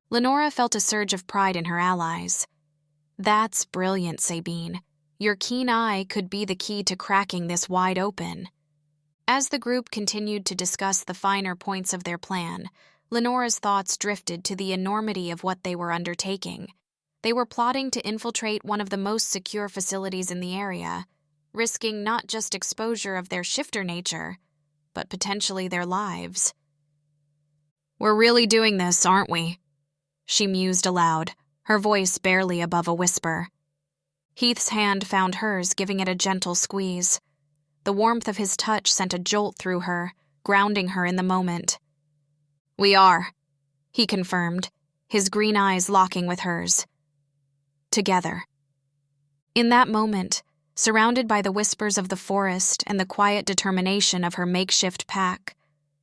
Speaker 3: Lenora felt a surge of pride in her allies. "That's brilliant, Sabine. Your keen eye could be the key to cracking this wide open." As the group continued to discuss the finer points of their plan, Lenora's thoughts drifted to the enormity of what they were undertaking. They were plotting to infiltrate one of the most secure facilities in the area, risking not just exposure of their shifter nature, but potentially their lives. "We're really doing this, aren't we?" she mused aloud, her voice barely above a whisper. Heath's hand found hers, giving it a gentle squeeze. The warmth of his touch sent a jolt through her, grounding her in the moment. "We are," he confirmed, his green eyes locking with hers. Together. In that moment, surrounded by the whispers of the forest and the quiet determination of her makeshift pack,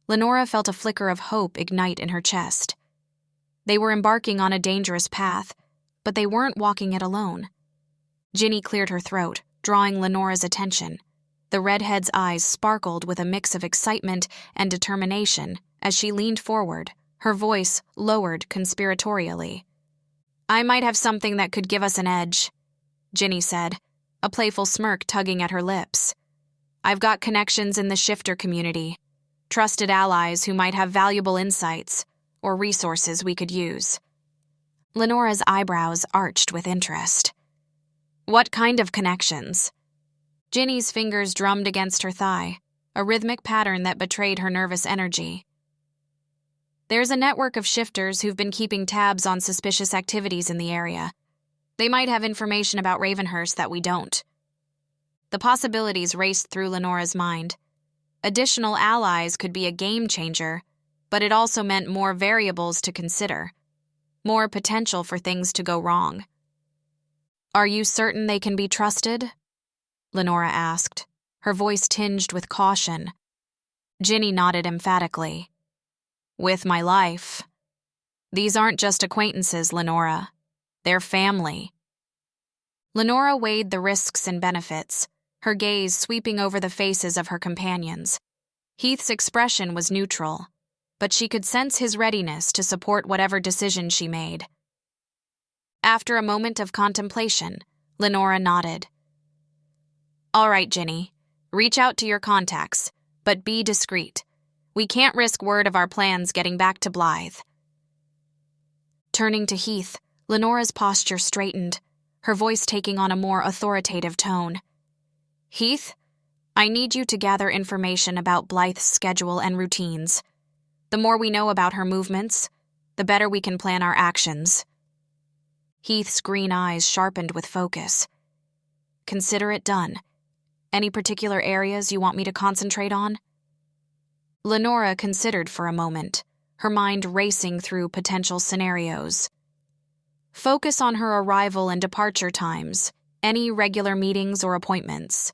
Speaker 3: Lenora felt a flicker of hope ignite in her chest. They were embarking on a dangerous path, but they weren't walking it alone. Ginny cleared her throat, drawing Lenora's attention. The redhead's eyes sparkled with a mix of excitement and determination as she leaned forward, her voice lowered conspiratorially. "I might have something that could give us an edge," Ginny said, a playful smirk tugging at her lips. "I've got connections in the shifter community, trusted allies who might have valuable insights or resources we could use." Lenora's eyebrows arched with interest. "What kind of connections?" Ginny's fingers drummed against her thigh, a rhythmic pattern that betrayed her nervous energy. There's a network of shifters who've been keeping tabs on suspicious activities in the area. They might have information about Ravenhurst that we don't. The possibilities raced through Lenora's mind. Additional allies could be a game changer, but it also meant more variables to consider, more potential for things to go wrong. "Are you certain they can be trusted?" Lenora asked, her voice tinged with caution. Ginny nodded emphatically. "With my life. These aren't just acquaintances, Lenora. They're family." Lenora weighed the risks and benefits, her gaze sweeping over the faces of her companions. Heath's expression was neutral, but she could sense his readiness to support whatever decision she made. After a moment of contemplation, Lenora nodded. "All right, Ginny. Reach out to your contacts, but be discreet. We can't risk word of our plans getting back to Blythe." Turning to Heath, Lenora's posture straightened, her voice taking on a more authoritative tone. "Heath, I need you to gather information about Blythe's schedule and routines. The more we know about her movements, the better we can plan our actions." Heath's green eyes sharpened with focus. "Consider it done. Any particular areas you want me to concentrate on?" Lenora considered for a moment, her mind racing through potential scenarios. "Focus on her arrival and departure times, any regular meetings or appointments.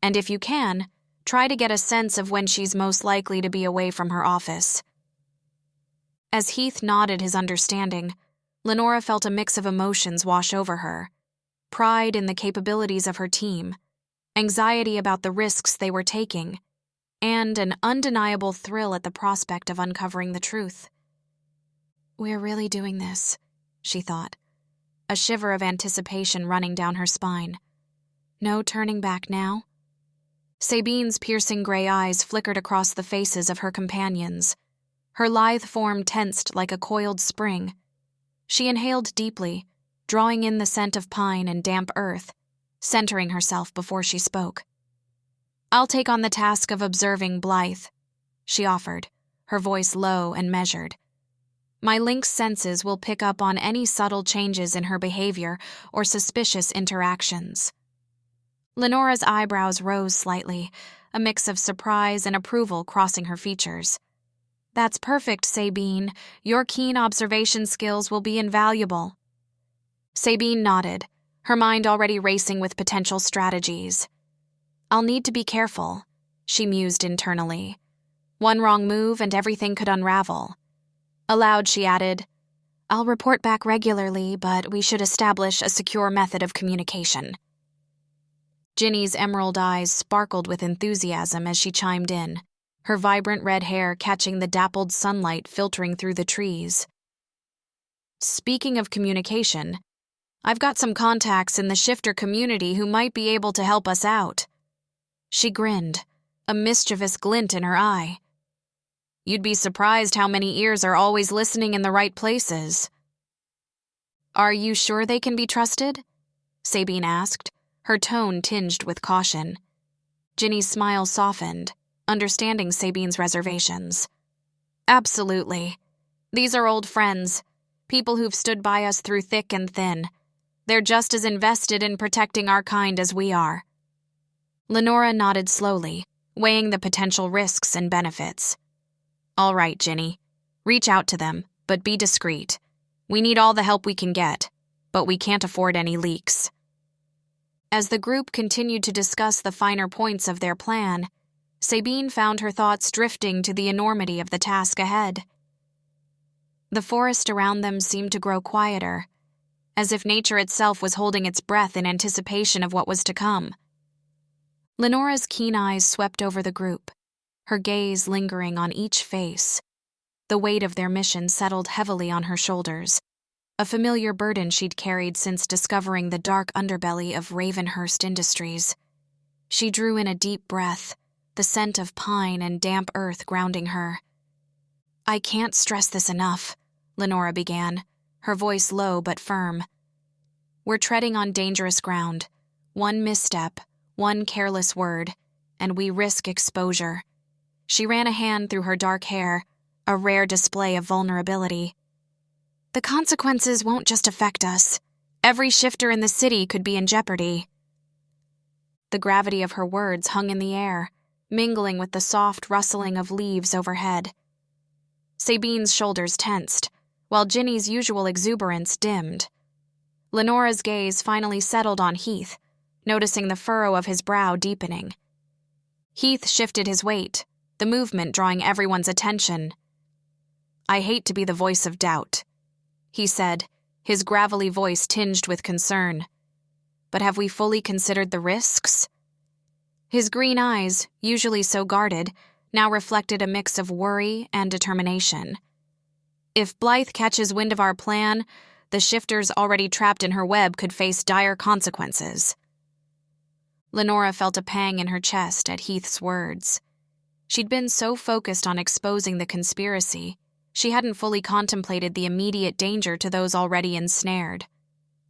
Speaker 3: And if you can, try to get a sense of when she's most likely to be away from her office." As Heath nodded his understanding, Lenora felt a mix of emotions wash over her. Pride in the capabilities of her team, anxiety about the risks they were taking, and an undeniable thrill at the prospect of uncovering the truth. "We're really doing this," she thought, a shiver of anticipation running down her spine. "No turning back now?" Sabine's piercing gray eyes flickered across the faces of her companions. Her lithe form tensed like a coiled spring. She inhaled deeply, drawing in the scent of pine and damp earth, centering herself before she spoke. "I'll take on the task of observing Blythe," she offered, her voice low and measured. "My lynx senses will pick up on any subtle changes in her behavior or suspicious interactions." Lenora's eyebrows rose slightly, a mix of surprise and approval crossing her features. "That's perfect, Sabine. Your keen observation skills will be invaluable." Sabine nodded, her mind already racing with potential strategies. "I'll need to be careful," she mused internally. "One wrong move and everything could unravel." Aloud, she added, "I'll report back regularly, but we should establish a secure method of communication." Ginny's emerald eyes sparkled with enthusiasm as she chimed in, her vibrant red hair catching the dappled sunlight filtering through the trees. "Speaking of communication, I've got some contacts in the shifter community who might be able to help us out." She grinned, a mischievous glint in her eye. "You'd be surprised how many ears are always listening in the right places." "Are you sure they can be trusted?" Sabine asked, her tone tinged with caution. Ginny's smile softened, understanding Sabine's reservations. "Absolutely. These are old friends, people who've stood by us through thick and thin. They're just as invested in protecting our kind as we are." Lenora nodded slowly, weighing the potential risks and benefits. "All right, Ginny. Reach out to them, but be discreet. We need all the help we can get, but we can't afford any leaks." As the group continued to discuss the finer points of their plan, Sabine found her thoughts drifting to the enormity of the task ahead. The forest around them seemed to grow quieter, as if nature itself was holding its breath in anticipation of what was to come. Lenora's keen eyes swept over the group, her gaze lingering on each face. The weight of their mission settled heavily on her shoulders, a familiar burden she'd carried since discovering the dark underbelly of Ravenhurst Industries. She drew in a deep breath, the scent of pine and damp earth grounding her. "I can't stress this enough," Lenora began, her voice low but firm. "We're treading on dangerous ground. One misstep, one careless word, and we risk exposure. She ran a hand through her dark hair, a rare display of vulnerability. The consequences won't just affect us. Every shifter in the city could be in jeopardy. The gravity of her words hung in the air, mingling with the soft rustling of leaves overhead. Sabine's shoulders tensed, while Ginny's usual exuberance dimmed. Lenora's gaze finally settled on Heath, noticing the furrow of his brow deepening. Heath shifted his weight, the movement drawing everyone's attention. "I hate to be the voice of doubt," he said, his gravelly voice tinged with concern. "But have we fully considered the risks?" His green eyes, usually so guarded, now reflected a mix of worry and determination. If Blythe catches wind of our plan, the shifters already trapped in her web could face dire consequences. Lenora felt a pang in her chest at Heath's words. She'd been so focused on exposing the conspiracy, she hadn't fully contemplated the immediate danger to those already ensnared.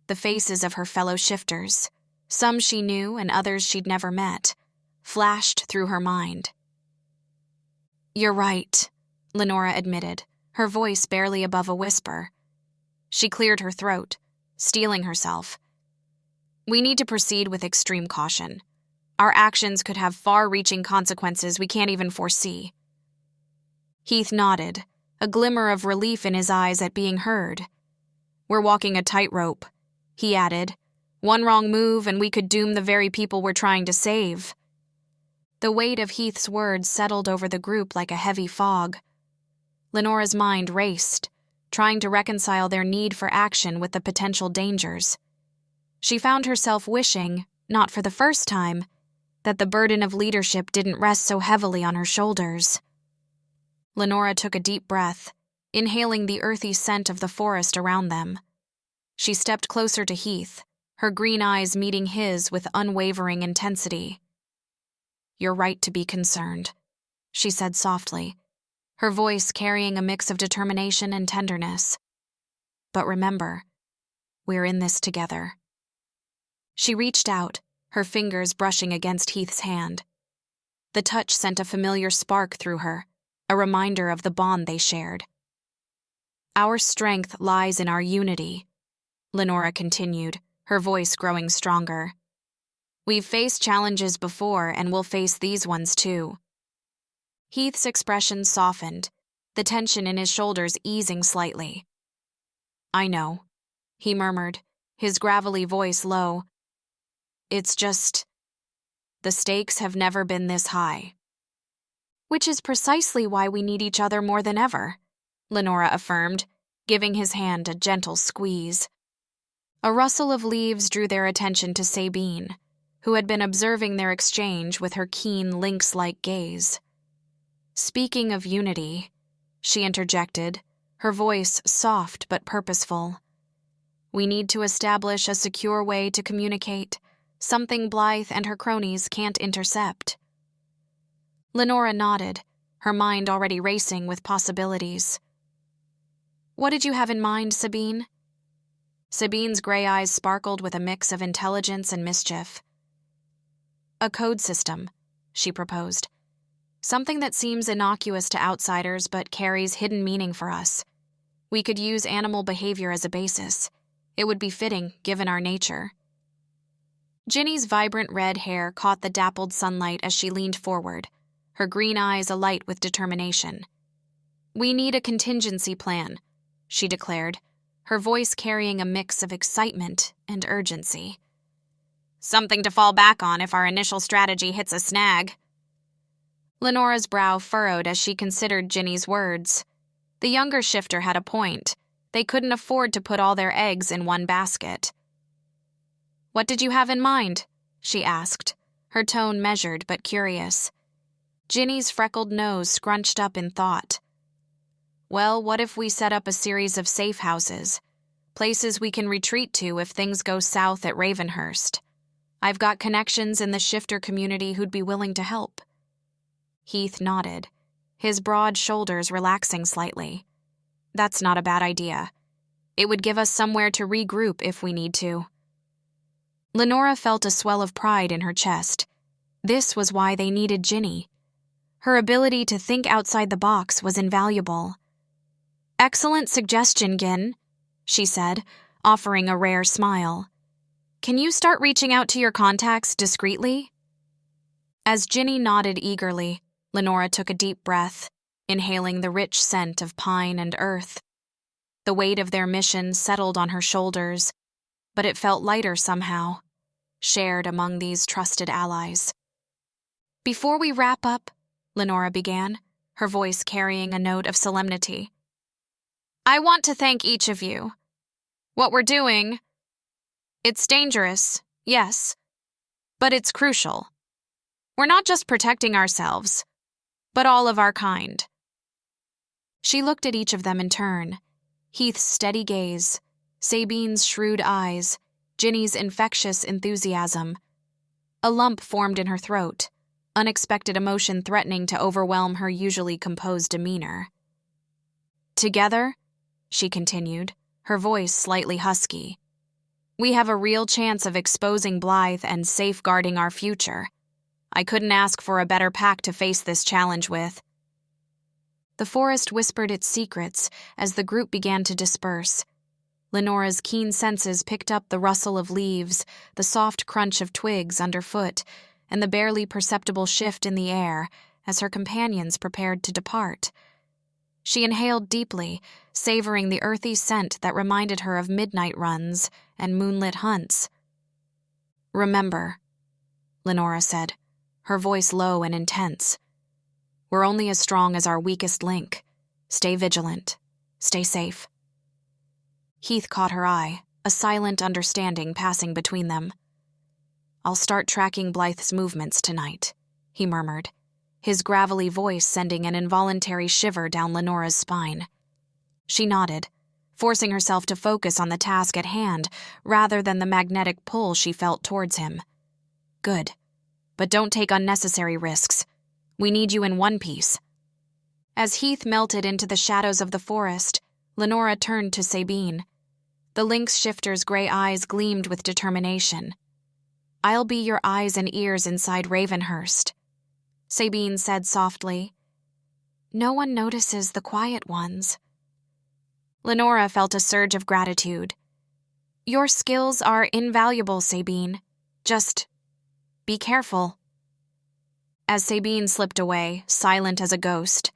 Speaker 3: The faces of her fellow shifters, some she knew and others she'd never met, flashed through her mind. "You're right," Lenora admitted, her voice barely above a whisper. She cleared her throat, steeling herself. "We need to proceed with extreme caution. Our actions could have far-reaching consequences we can't even foresee." Heath nodded, a glimmer of relief in his eyes at being heard. "We're walking a tightrope," he added. "One wrong move and we could doom the very people we're trying to save." The weight of Heath's words settled over the group like a heavy fog. Lenora's mind raced, trying to reconcile their need for action with the potential dangers. She found herself wishing, not for the first time, that the burden of leadership didn't rest so heavily on her shoulders. Lenora took a deep breath, inhaling the earthy scent of the forest around them. She stepped closer to Heath, her green eyes meeting his with unwavering intensity. "You're right to be concerned," she said softly, her voice carrying a mix of determination and tenderness. "But remember, we're in this together." She reached out, her fingers brushing against Heath's hand. The touch sent a familiar spark through her, a reminder of the bond they shared. "Our strength lies in our unity," Lenora continued, her voice growing stronger. "We've faced challenges before and we'll face these ones too." Heath's expression softened, the tension in his shoulders easing slightly. "I know," he murmured, his gravelly voice low. "It's just, the stakes have never been this high." "Which is precisely why we need each other more than ever," Lenora affirmed, giving his hand a gentle squeeze. A rustle of leaves drew their attention to Sabine, who had been observing their exchange with her keen lynx-like gaze. "Speaking of unity," she interjected, her voice soft but purposeful, "we need to establish a secure way to communicate, something Blythe and her cronies can't intercept." Lenora nodded, her mind already racing with possibilities. "What did you have in mind, Sabine?" Sabine's gray eyes sparkled with a mix of intelligence and mischief. "A code system," she proposed. "Something that seems innocuous to outsiders but carries hidden meaning for us. We could use animal behavior as a basis. It would be fitting, given our nature." Ginny's vibrant red hair caught the dappled sunlight as she leaned forward, her green eyes alight with determination. "We need a contingency plan," she declared, her voice carrying a mix of excitement and urgency. "Something to fall back on if our initial strategy hits a snag." Lenora's brow furrowed as she considered Ginny's words. The younger shifter had a point. They couldn't afford to put all their eggs in one basket. "What did you have in mind?" she asked, her tone measured but curious. Ginny's freckled nose scrunched up in thought. "Well, what if we set up a series of safe houses, places we can retreat to if things go south at Ravenhurst? I've got connections in the shifter community who'd be willing to help." Heath nodded, his broad shoulders relaxing slightly. "That's not a bad idea. It would give us somewhere to regroup if we need to." Lenora felt a swell of pride in her chest. This was why they needed Ginny. Her ability to think outside the box was invaluable. "Excellent suggestion, Gin," she said, offering a rare smile. "Can you start reaching out to your contacts discreetly?" As Ginny nodded eagerly, Lenora took a deep breath, inhaling the rich scent of pine and earth. The weight of their mission settled on her shoulders, but it felt lighter somehow, shared among these trusted allies. "Before we wrap up," Lenora began, her voice carrying a note of solemnity, "I want to thank each of you. What we're doing, it's dangerous, yes, but it's crucial. We're not just protecting ourselves, but all of our kind." She looked at each of them in turn, Heath's steady gaze, Sabine's shrewd eyes, Ginny's infectious enthusiasm. A lump formed in her throat, unexpected emotion threatening to overwhelm her usually composed demeanor. "Together," she continued, her voice slightly husky, "we have a real chance of exposing Blythe and safeguarding our future. I couldn't ask for a better pack to face this challenge with." The forest whispered its secrets as the group began to disperse. Lenora's keen senses picked up the rustle of leaves, the soft crunch of twigs underfoot, and the barely perceptible shift in the air as her companions prepared to depart. She inhaled deeply, savoring the earthy scent that reminded her of midnight runs and moonlit hunts. "Remember," Lenora said, her voice low and intense, "we're only as strong as our weakest link. Stay vigilant. Stay safe." Heath caught her eye, a silent understanding passing between them. "I'll start tracking Blythe's movements tonight," he murmured, his gravelly voice sending an involuntary shiver down Lenora's spine. She nodded, forcing herself to focus on the task at hand rather than the magnetic pull she felt towards him. "Good. But don't take unnecessary risks. We need you in one piece." As Heath melted into the shadows of the forest, Lenora turned to Sabine. The lynx shifter's gray eyes gleamed with determination. "I'll be your eyes and ears inside Ravenhurst," Sabine said softly. "No one notices the quiet ones." Lenora felt a surge of gratitude. "Your skills are invaluable, Sabine. Just be careful." As Sabine slipped away, silent as a ghost,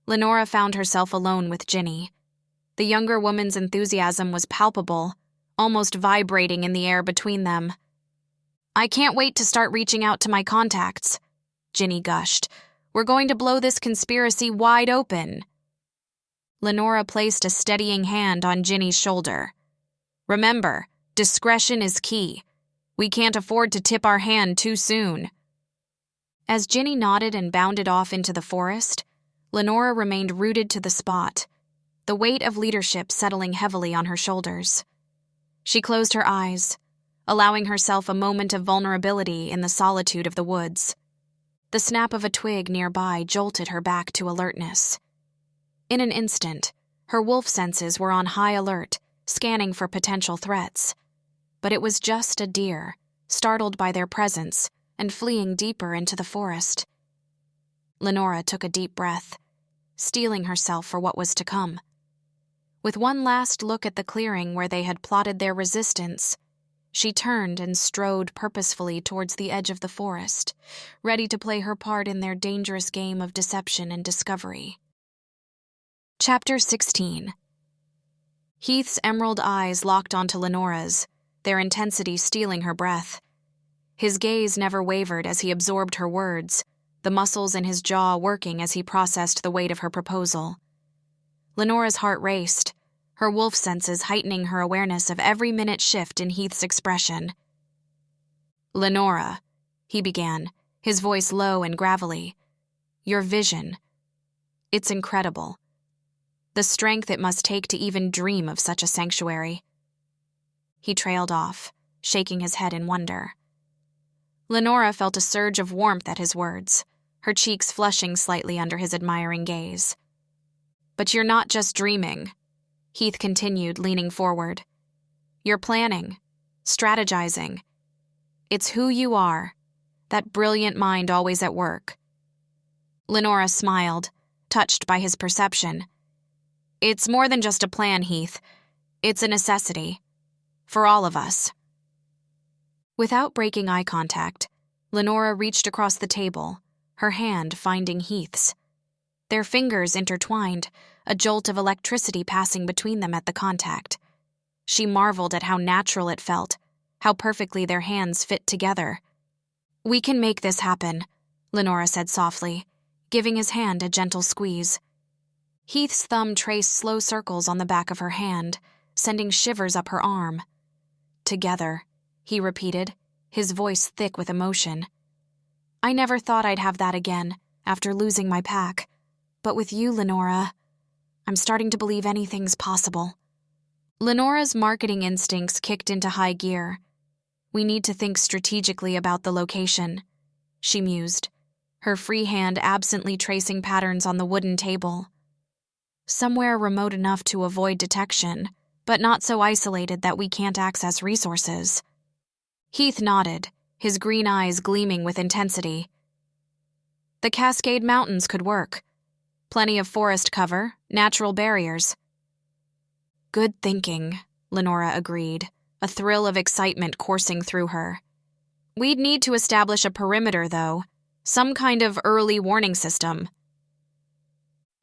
Speaker 3: Lenora found herself alone with Ginny. The younger woman's enthusiasm was palpable, almost vibrating in the air between them. "I can't wait to start reaching out to my contacts," Ginny gushed. "We're going to blow this conspiracy wide open." Lenora placed a steadying hand on Ginny's shoulder. "Remember, discretion is key. We can't afford to tip our hand too soon." As Ginny nodded and bounded off into the forest, Lenora remained rooted to the spot, the weight of leadership settling heavily on her shoulders. She closed her eyes, allowing herself a moment of vulnerability in the solitude of the woods. The snap of a twig nearby jolted her back to alertness. In an instant, her wolf senses were on high alert, scanning for potential threats. But it was just a deer, startled by their presence and fleeing deeper into the forest. Lenora took a deep breath, steeling herself for what was to come. With one last look at the clearing where they had plotted their resistance, she turned and strode purposefully towards the edge of the forest, ready to play her part in their dangerous game of deception and discovery. Chapter 16. Heath's emerald eyes locked onto Lenora's, their intensity stealing her breath. His gaze never wavered as he absorbed her words, the muscles in his jaw working as he processed the weight of her proposal. Lenora's heart raced, her wolf senses heightening her awareness of every minute shift in Heath's expression. "Lenora," he began, his voice low and gravelly, "your vision. It's incredible. The strength it must take to even dream of such a sanctuary." He trailed off, shaking his head in wonder. Lenora felt a surge of warmth at his words, her cheeks flushing slightly under his admiring gaze. "But you're not just dreaming," Heath continued, leaning forward. "You're planning, strategizing. It's who you are, that brilliant mind always at work. Lenora smiled, touched by his perception. It's more than just a plan, Heath. It's a necessity. For all of us. Without breaking eye contact, Lenora reached across the table, her hand finding Heath's. Their fingers intertwined, a jolt of electricity passing between them at the contact. She marveled at how natural it felt, how perfectly their hands fit together. We can make this happen, Lenora said softly, giving his hand a gentle squeeze. Heath's thumb traced slow circles on the back of her hand, sending shivers up her arm. Together, he repeated, his voice thick with emotion. I never thought I'd have that again, after losing my pack. But with you, Lenora, I'm starting to believe anything's possible. Lenora's marketing instincts kicked into high gear. We need to think strategically about the location, she mused, her free hand absently tracing patterns on the wooden table. Somewhere remote enough to avoid detection, but not so isolated that we can't access resources. Heath nodded, his green eyes gleaming with intensity. The Cascade Mountains could work. Plenty of forest cover, natural barriers. Good thinking, Lenora agreed, a thrill of excitement coursing through her. We'd need to establish a perimeter, though, some kind of early warning system.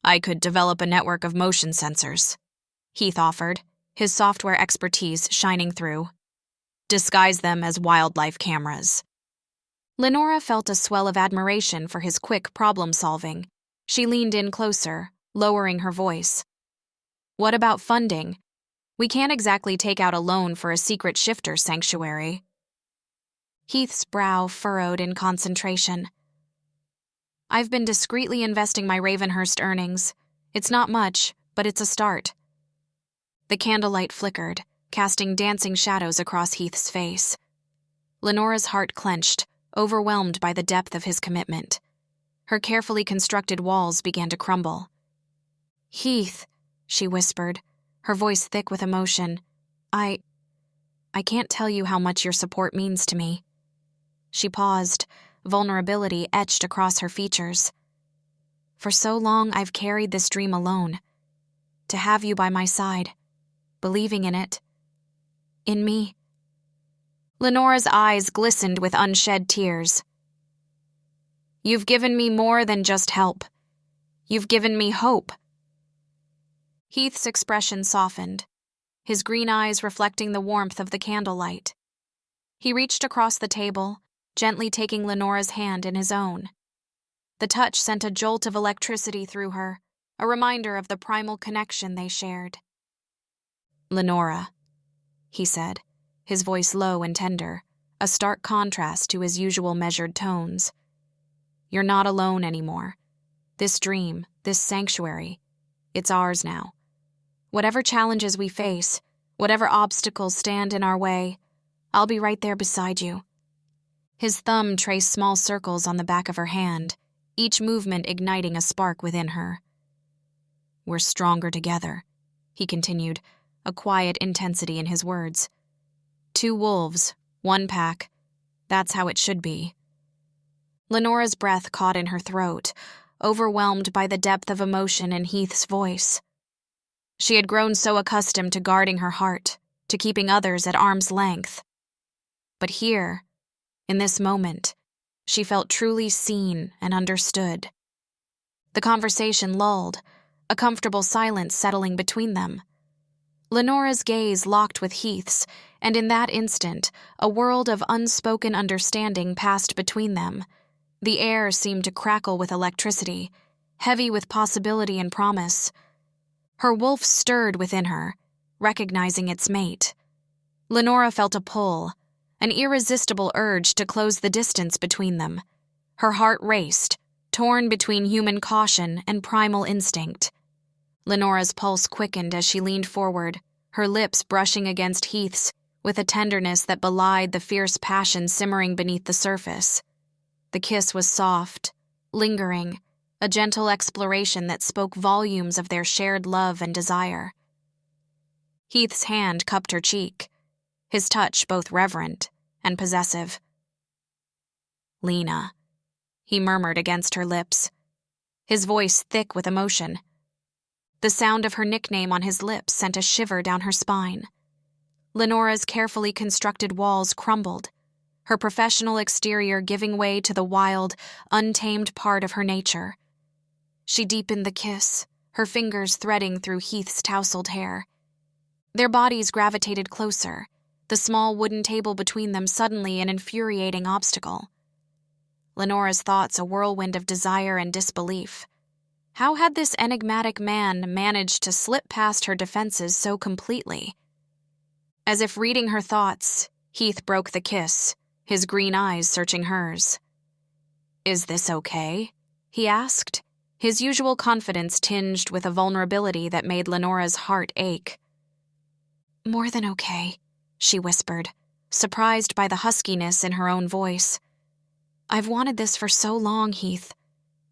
Speaker 3: I could develop a network of motion sensors, Heath offered, his software expertise shining through. Disguise them as wildlife cameras. Lenora felt a swell of admiration for his quick problem-solving. She leaned in closer, lowering her voice. What about funding? We can't exactly take out a loan for a secret shifter sanctuary. Heath's brow furrowed in concentration. I've been discreetly investing my Ravenhurst earnings. It's not much, but it's a start. The candlelight flickered, casting dancing shadows across Heath's face. Lenora's heart clenched, overwhelmed by the depth of his commitment. Her carefully constructed walls began to crumble. Heath, she whispered, her voice thick with emotion. I can't tell you how much your support means to me. She paused, vulnerability etched across her features. For so long I've carried this dream alone. To have you by my side, believing in it. In me. Lenora's eyes glistened with unshed tears. You've given me more than just help. You've given me hope. Heath's expression softened, his green eyes reflecting the warmth of the candlelight. He reached across the table, gently taking Lenora's hand in his own. The touch sent a jolt of electricity through her, a reminder of the primal connection they shared. Lenora, he said, his voice low and tender, a stark contrast to his usual measured tones. You're not alone anymore. This dream, this sanctuary, it's ours now. Whatever challenges we face, whatever obstacles stand in our way, I'll be right there beside you. His thumb traced small circles on the back of her hand, each movement igniting a spark within her. We're stronger together, he continued, a quiet intensity in his words. 2 wolves, 1 pack. That's how it should be. Lenora's breath caught in her throat, overwhelmed by the depth of emotion in Heath's voice. She had grown so accustomed to guarding her heart, to keeping others at arm's length. But here, in this moment, she felt truly seen and understood. The conversation lulled, a comfortable silence settling between them. Lenora's gaze locked with Heath's, and in that instant, a world of unspoken understanding passed between them. The air seemed to crackle with electricity, heavy with possibility and promise. Her wolf stirred within her, recognizing its mate. Lenora felt a pull, an irresistible urge to close the distance between them. Her heart raced, torn between human caution and primal instinct. Lenora's pulse quickened as she leaned forward, her lips brushing against Heath's with a tenderness that belied the fierce passion simmering beneath the surface. The kiss was soft, lingering, a gentle exploration that spoke volumes of their shared love and desire. Heath's hand cupped her cheek, his touch both reverent and possessive. Lena, he murmured against her lips, his voice thick with emotion. The sound of her nickname on his lips sent a shiver down her spine. Lenora's carefully constructed walls crumbled, her professional exterior giving way to the wild, untamed part of her nature. She deepened the kiss, her fingers threading through Heath's tousled hair. Their bodies gravitated closer, the small wooden table between them suddenly an infuriating obstacle. Lenora's thoughts a whirlwind of desire and disbelief. How had this enigmatic man managed to slip past her defenses so completely? As if reading her thoughts, Heath broke the kiss, his green eyes searching hers. "Is this okay?" he asked, his usual confidence tinged with a vulnerability that made Lenora's heart ache. "More than okay," she whispered, surprised by the huskiness in her own voice. "I've wanted this for so long, Heath.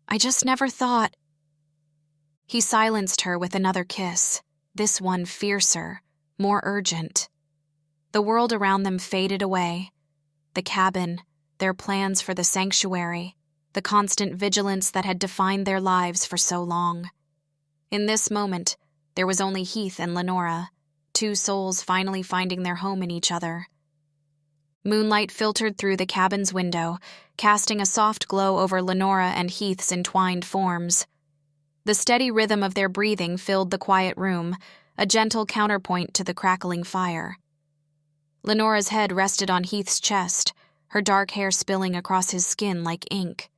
Speaker 3: I just never thought—" He silenced her with another kiss, this one fiercer, more urgent. The world around them faded away. The cabin, their plans for the sanctuary, the constant vigilance that had defined their lives for so long. In this moment, there was only Heath and Lenora, two souls finally finding their home in each other. Moonlight filtered through the cabin's window, casting a soft glow over Lenora and Heath's entwined forms. The steady rhythm of their breathing filled the quiet room, a gentle counterpoint to the crackling fire. Lenora's head rested on Heath's chest, her dark hair spilling across his skin like ink.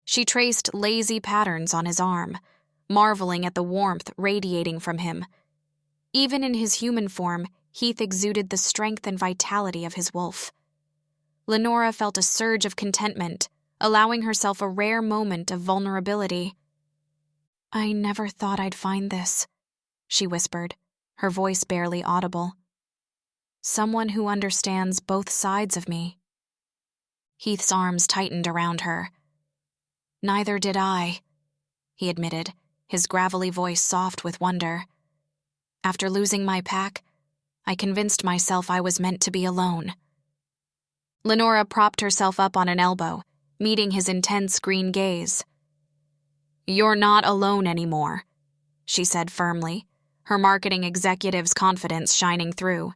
Speaker 3: She traced lazy patterns on his arm, marveling at the warmth radiating from him. Even in his human form, Heath exuded the strength and vitality of his wolf. Lenora felt a surge of contentment, allowing herself a rare moment of vulnerability. "I never thought I'd find this," she whispered, her voice barely audible. "Someone who understands both sides of me." Heath's arms tightened around her. "Neither did I," he admitted, his gravelly voice soft with wonder. "After losing my pack, I convinced myself I was meant to be alone." Lenora propped herself up on an elbow, meeting his intense green gaze. "You're not alone anymore," she said firmly, her marketing executive's confidence shining through.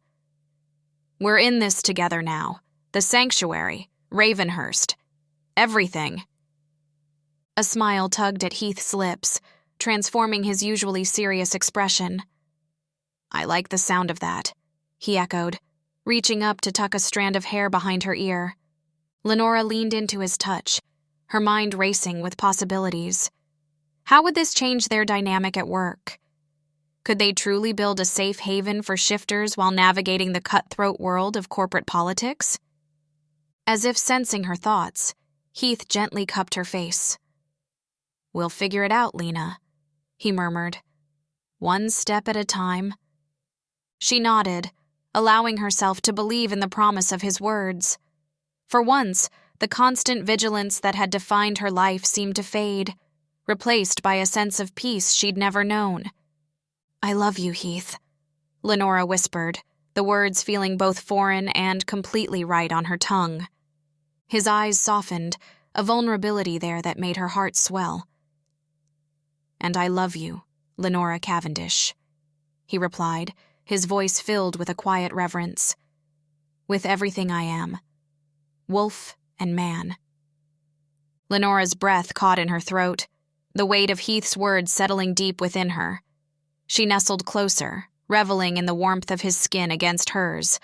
Speaker 3: "We're in this together now. The sanctuary, Ravenhurst, everything." A smile tugged at Heath's lips, transforming his usually serious expression. "I like the sound of that," he echoed, reaching up to tuck a strand of hair behind her ear. Lenora leaned into his touch, her mind racing with possibilities. How would this change their dynamic at work? Could they truly build a safe haven for shifters while navigating the cutthroat world of corporate politics? As if sensing her thoughts, Heath gently cupped her face. "We'll figure it out, Lena," he murmured. "One step at a time." She nodded, allowing herself to believe in the promise of his words. For once, the constant vigilance that had defined her life seemed to fade, replaced by a sense of peace she'd never known. "I love you, Heath," Lenora whispered, the words feeling both foreign and completely right on her tongue. His eyes softened, a vulnerability there that made her heart swell. "And I love you, Lenora Cavendish," he replied, his voice filled with a quiet reverence. "With everything I am, wolf and man." Lenora's breath caught in her throat, the weight of Heath's words settling deep within her. She nestled closer, reveling in the warmth of his skin against hers,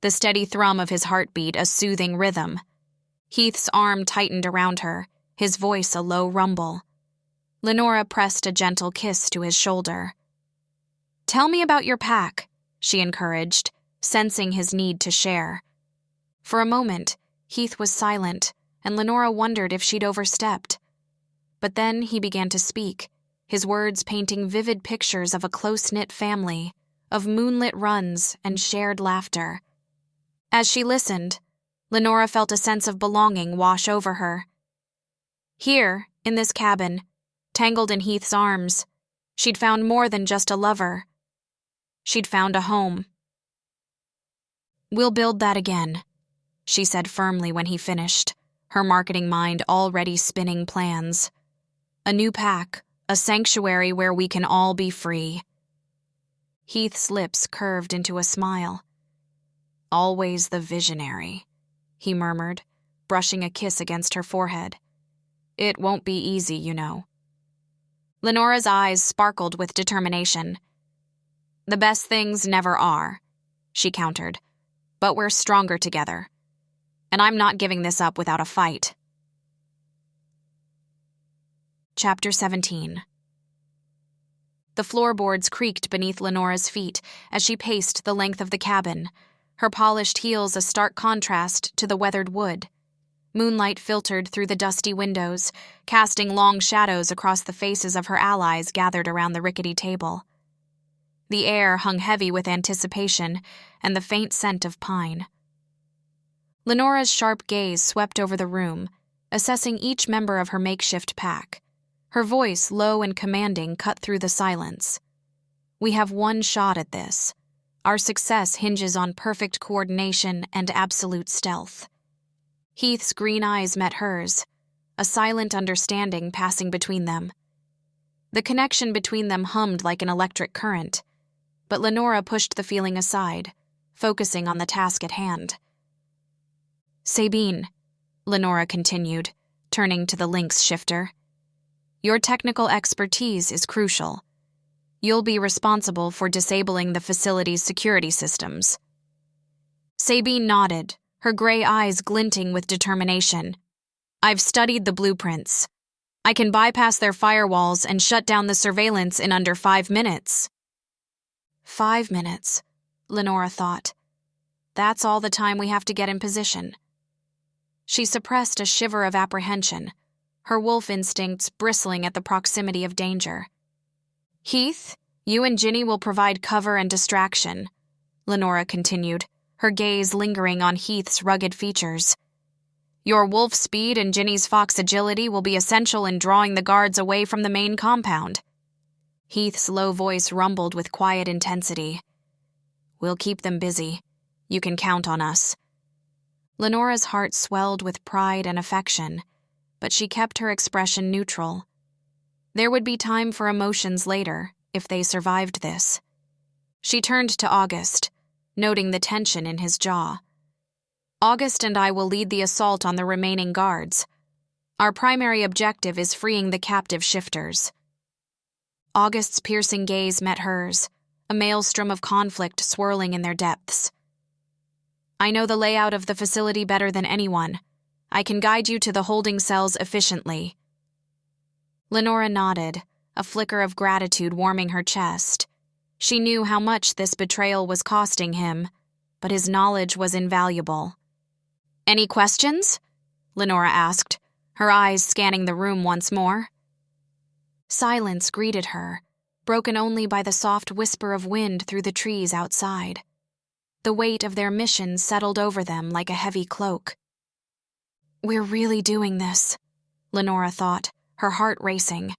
Speaker 3: the steady thrum of his heartbeat a soothing rhythm. Heath's arm tightened around her, his voice a low rumble. Lenora pressed a gentle kiss to his shoulder. "Tell me about your pack," she encouraged, sensing his need to share. For a moment, Heath was silent, and Lenora wondered if she'd overstepped. But then he began to speak, his words painting vivid pictures of a close-knit family, of moonlit runs and shared laughter. As she listened, Lenora felt a sense of belonging wash over her. Here, in this cabin, tangled in Heath's arms, she'd found more than just a lover. She'd found a home. "We'll build that again," she said firmly when he finished, her marketing mind already spinning plans. A new pack, a sanctuary where we can all be free. Heath's lips curved into a smile. Always the visionary, he murmured, brushing a kiss against her forehead. It won't be easy, you know. Lenora's eyes sparkled with determination. The best things never are, she countered, but we're stronger together. And I'm not giving this up without a fight. Chapter 17. The floorboards creaked beneath Lenora's feet as she paced the length of the cabin, her polished heels a stark contrast to the weathered wood. Moonlight filtered through the dusty windows, casting long shadows across the faces of her allies gathered around the rickety table. The air hung heavy with anticipation and the faint scent of pine. Lenora's sharp gaze swept over the room, assessing each member of her makeshift pack. Her voice, low and commanding, cut through the silence. We have one shot at this. Our success hinges on perfect coordination and absolute stealth. Heath's green eyes met hers, a silent understanding passing between them. The connection between them hummed like an electric current, but Lenora pushed the feeling aside, focusing on the task at hand. Sabine, Lenora continued, turning to the Lynx shifter. Your technical expertise is crucial. You'll be responsible for disabling the facility's security systems. Sabine nodded, her gray eyes glinting with determination. I've studied the blueprints. I can bypass their firewalls and shut down the surveillance in under 5 minutes. 5 minutes, Lenora thought. That's all the time we have to get in position. She suppressed a shiver of apprehension, her wolf instincts bristling at the proximity of danger. Heath, you and Ginny will provide cover and distraction, Lenora continued, her gaze lingering on Heath's rugged features. Your wolf speed and Ginny's fox agility will be essential in drawing the guards away from the main compound. Heath's low voice rumbled with quiet intensity. We'll keep them busy. You can count on us. Lenora's heart swelled with pride and affection, but she kept her expression neutral. There would be time for emotions later, if they survived this. She turned to August, noting the tension in his jaw. August and I will lead the assault on the remaining guards. Our primary objective is freeing the captive shifters. August's piercing gaze met hers, a maelstrom of conflict swirling in their depths. I know the layout of the facility better than anyone. I can guide you to the holding cells efficiently. Lenora nodded, a flicker of gratitude warming her chest. She knew how much this betrayal was costing him, but his knowledge was invaluable. Any questions? Lenora asked, her eyes scanning the room once more. Silence greeted her, broken only by the soft whisper of wind through the trees outside. The weight of their mission settled over them like a heavy cloak. We're really doing this, Lenora thought, her heart racing.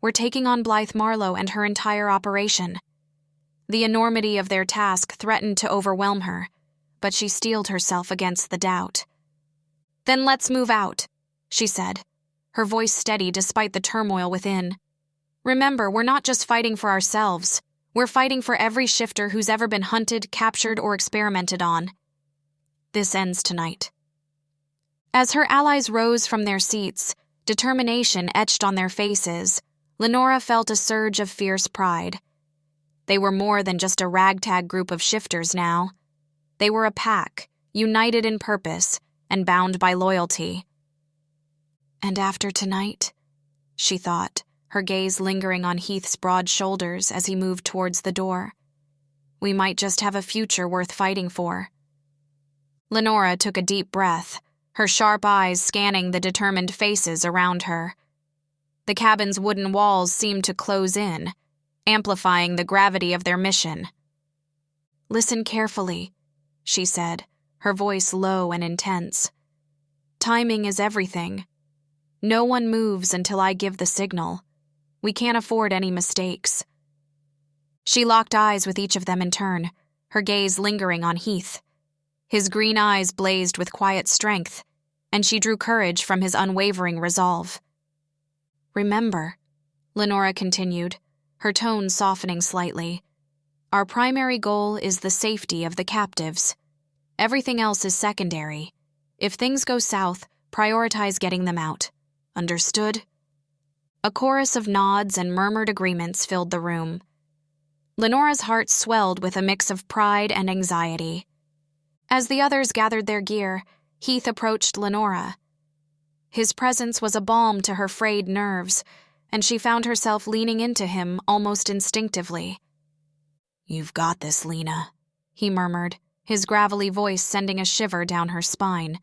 Speaker 3: We're taking on Blythe Marlowe and her entire operation. The enormity of their task threatened to overwhelm her, but she steeled herself against the doubt. Then let's move out, she said, her voice steady despite the turmoil within. Remember, we're not just fighting for ourselves. We're fighting for every shifter who's ever been hunted, captured, or experimented on. This ends tonight. As her allies rose from their seats, determination etched on their faces, Lenora felt a surge of fierce pride. They were more than just a ragtag group of shifters now. They were a pack, united in purpose and bound by loyalty. And after tonight, she thought, her gaze lingering on Heath's broad shoulders as he moved towards the door, we might just have a future worth fighting for. Lenora took a deep breath, her sharp eyes scanning the determined faces around her. The cabin's wooden walls seemed to close in, amplifying the gravity of their mission. Listen carefully, she said, her voice low and intense. Timing is everything. No one moves until I give the signal. We can't afford any mistakes. She locked eyes with each of them in turn, her gaze lingering on Heath. His green eyes blazed with quiet strength, and she drew courage from his unwavering resolve. "Remember," Lenora continued, her tone softening slightly, "our primary goal is the safety of the captives. Everything else is secondary. If things go south, prioritize getting them out. Understood?" A chorus of nods and murmured agreements filled the room. Lenora's heart swelled with a mix of pride and anxiety. As the others gathered their gear, Heath approached Lenora. His presence was a balm to her frayed nerves, and she found herself leaning into him almost instinctively. "You've got this, Lena," he murmured, his gravelly voice sending a shiver down her spine.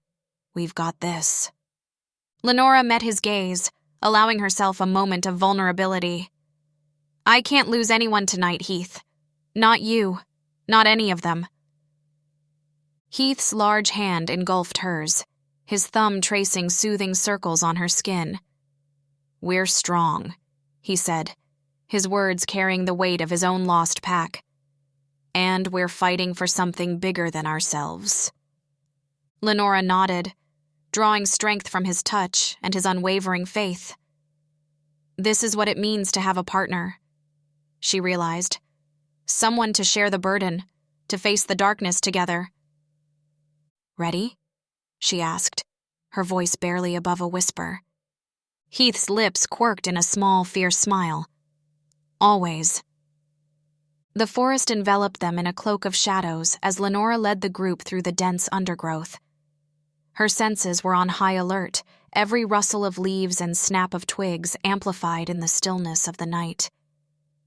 Speaker 3: "We've got this." Lenora met his gaze, allowing herself a moment of vulnerability. "I can't lose anyone tonight, Heath. Not you. Not any of them." Heath's large hand engulfed hers, his thumb tracing soothing circles on her skin. "We're strong," he said, his words carrying the weight of his own lost pack. "And we're fighting for something bigger than ourselves." Lenora nodded, drawing strength from his touch and his unwavering faith. This is what it means to have a partner, she realized. Someone to share the burden, to face the darkness together. "Ready?" she asked, her voice barely above a whisper. Heath's lips quirked in a small, fierce smile. "Always." The forest enveloped them in a cloak of shadows as Lenora led the group through the dense undergrowth. Her senses were on high alert, every rustle of leaves and snap of twigs amplified in the stillness of the night.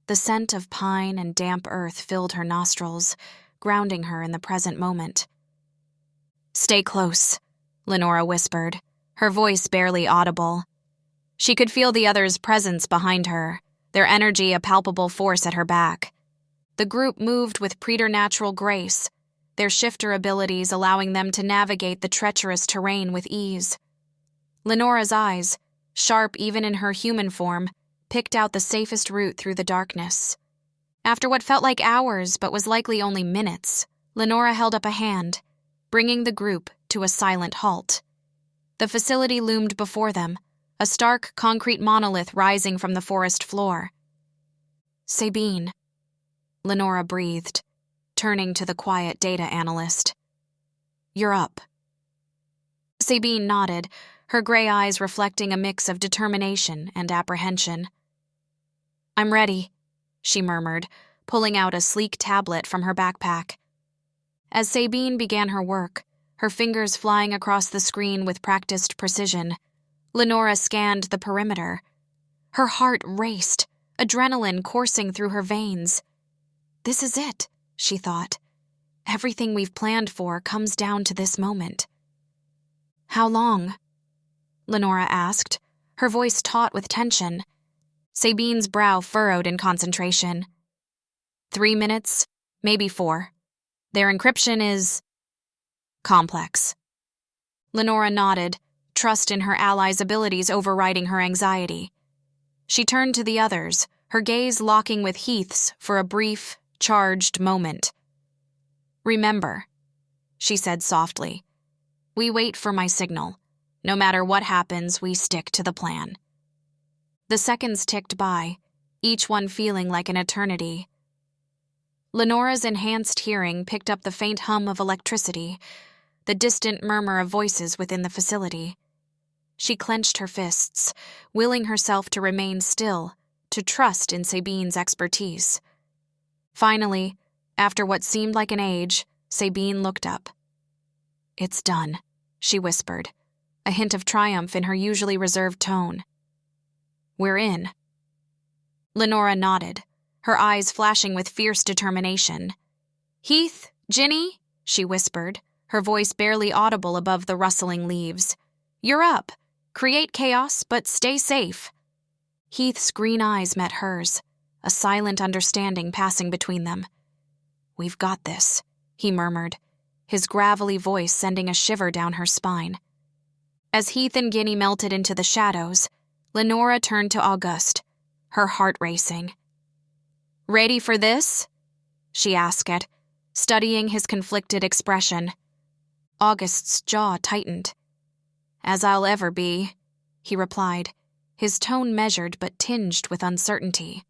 Speaker 3: The scent of pine and damp earth filled her nostrils, grounding her in the present moment. "Stay close," Lenora whispered, her voice barely audible. She could feel the others' presence behind her, their energy a palpable force at her back. The group moved with preternatural grace, their shifter abilities allowing them to navigate the treacherous terrain with ease. Lenora's eyes, sharp even in her human form, picked out the safest route through the darkness. After what felt like hours but was likely only minutes, Lenora held up a hand, bringing the group to a silent halt. The facility loomed before them, a stark concrete monolith rising from the forest floor. "Sabine," Lenora breathed, turning to the quiet data analyst. "You're up." Sabine nodded, her gray eyes reflecting a mix of determination and apprehension. "I'm ready," she murmured, pulling out a sleek tablet from her backpack. As Sabine began her work, her fingers flying across the screen with practiced precision, Lenora scanned the perimeter. Her heart raced, adrenaline coursing through her veins. This is it, she thought. Everything we've planned for comes down to this moment. "How long?" Lenora asked, her voice taut with tension. Sabine's brow furrowed in concentration. 3 minutes, maybe 4. Their encryption is complex. Lenora nodded, trust in her ally's abilities overriding her anxiety. She turned to the others, her gaze locking with Heath's for a brief, charged moment. "Remember," she said softly, "we wait for my signal. No matter what happens, we stick to the plan." The seconds ticked by, each one feeling like an eternity. Lenora's enhanced hearing picked up the faint hum of electricity, the distant murmur of voices within the facility. She clenched her fists, willing herself to remain still, to trust in Sabine's expertise. Finally, after what seemed like an age, Sabine looked up. "It's done," she whispered, a hint of triumph in her usually reserved tone. "We're in." Lenora nodded, her eyes flashing with fierce determination. "Heath, Ginny," she whispered, her voice barely audible above the rustling leaves. "You're up. Create chaos, but stay safe." Heath's green eyes met hers, a silent understanding passing between them. "We've got this," he murmured, his gravelly voice sending a shiver down her spine. As Heath and Ginny melted into the shadows, Lenora turned to Auguste, her heart racing. "Ready for this?" she asked, studying his conflicted expression. Auguste's jaw tightened. As I'll ever be, he replied, his tone measured but tinged with uncertainty.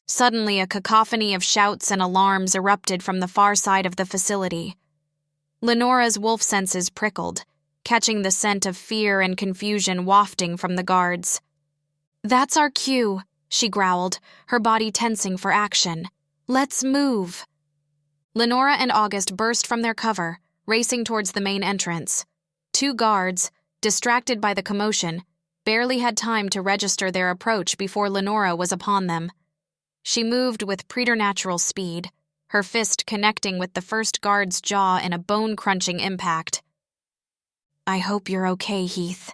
Speaker 3: Suddenly, a cacophony of shouts and alarms erupted from the far side of the facility. Lenora's wolf senses prickled, catching the scent of fear and confusion wafting from the guards. "That's our cue," she growled, her body tensing for action. "Let's move." Lenora and August burst from their cover, racing towards the main entrance. 2 guards, distracted by the commotion, barely had time to register their approach before Lenora was upon them. She moved with preternatural speed, her fist connecting with the first guard's jaw in a bone-crunching impact. "I hope you're okay, Heath,"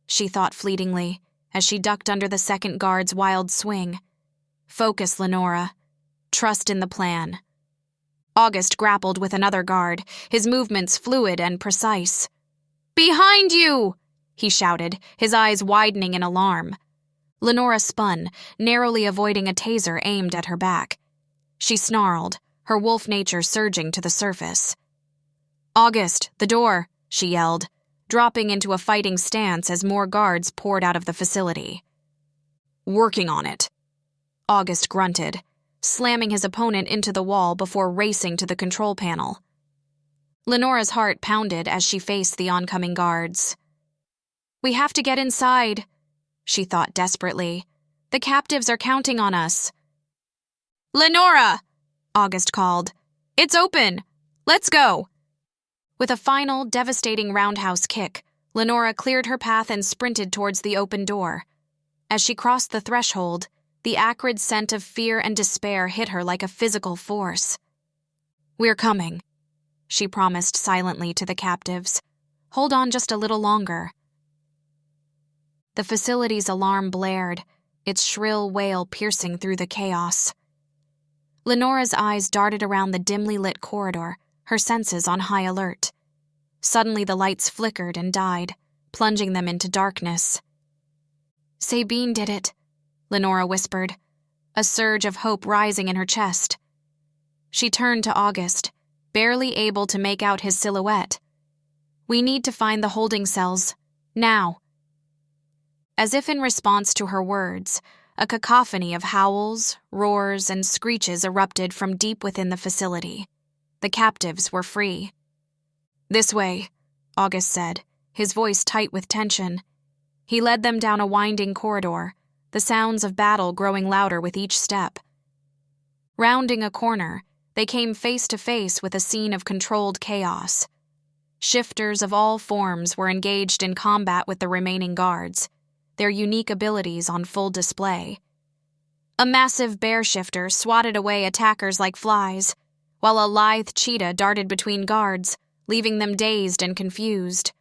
Speaker 3: she thought fleetingly as she ducked under the second guard's wild swing. "Focus, Lenora. Trust in the plan." August grappled with another guard, his movements fluid and precise. "Behind you!" he shouted, his eyes widening in alarm. Lenora spun, narrowly avoiding a taser aimed at her back. She snarled, her wolf nature surging to the surface. "August, the door," she yelled, dropping into a fighting stance as more guards poured out of the facility. "Working on it," August grunted, slamming his opponent into the wall before racing to the control panel. Lenora's heart pounded as she faced the oncoming guards. "We have to get inside," she thought desperately. "The captives are counting on us." "Lenora!" August called. "It's open! Let's go!" With a final, devastating roundhouse kick, Lenora cleared her path and sprinted towards the open door. As she crossed the threshold, the acrid scent of fear and despair hit her like a physical force. "We're coming," she promised silently to the captives. "Hold on just a little longer." The facility's alarm blared, its shrill wail piercing through the chaos. Lenora's eyes darted around the dimly lit corridor, her senses on high alert. Suddenly the lights flickered and died, plunging them into darkness. "Sabine did it," Lenora whispered, a surge of hope rising in her chest. She turned to August, barely able to make out his silhouette. "We need to find the holding cells, now." As if in response to her words, a cacophony of howls, roars, and screeches erupted from deep within the facility. The captives were free. "This way," August said, his voice tight with tension. He led them down a winding corridor, the sounds of battle growing louder with each step. Rounding a corner, they came face to face with a scene of controlled chaos. Shifters of all forms were engaged in combat with the remaining guards, their unique abilities on full display. A massive bear shifter swatted away attackers like flies, while a lithe cheetah darted between guards, leaving them dazed and confused.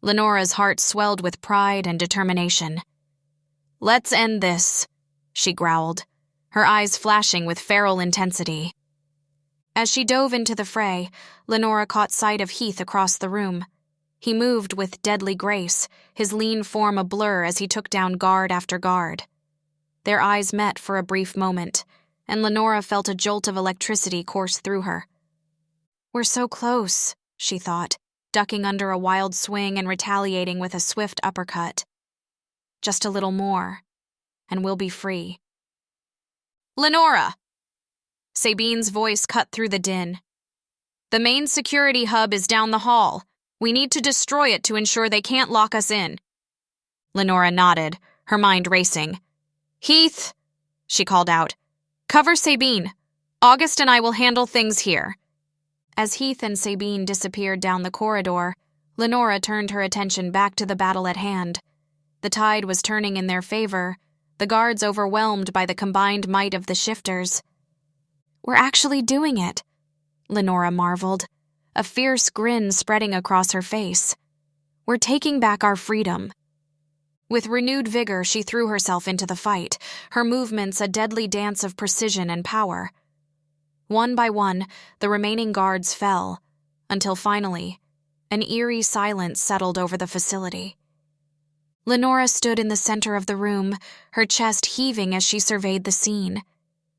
Speaker 3: Lenora's heart swelled with pride and determination. "Let's end this," she growled, her eyes flashing with feral intensity. As she dove into the fray, Lenora caught sight of Heath across the room. He moved with deadly grace, his lean form a blur as he took down guard after guard. Their eyes met for a brief moment, and Lenora felt a jolt of electricity course through her. "We're so close," she thought, ducking under a wild swing and retaliating with a swift uppercut. "Just a little more, and we'll be free." "Lenora!" Sabine's voice cut through the din. "The main security hub is down the hall. We need to destroy it to ensure they can't lock us in." Lenora nodded, her mind racing. "Heath," she called out, "cover Sabine. August and I will handle things here." As Heath and Sabine disappeared down the corridor, Lenora turned her attention back to the battle at hand. The tide was turning in their favor, the guards overwhelmed by the combined might of the shifters. "We're actually doing it," Lenora marveled, a fierce grin spreading across her face. "We're taking back our freedom." With renewed vigor, she threw herself into the fight, her movements a deadly dance of precision and power. One by one, the remaining guards fell, until finally, an eerie silence settled over the facility. Lenora stood in the center of the room, her chest heaving as she surveyed the scene.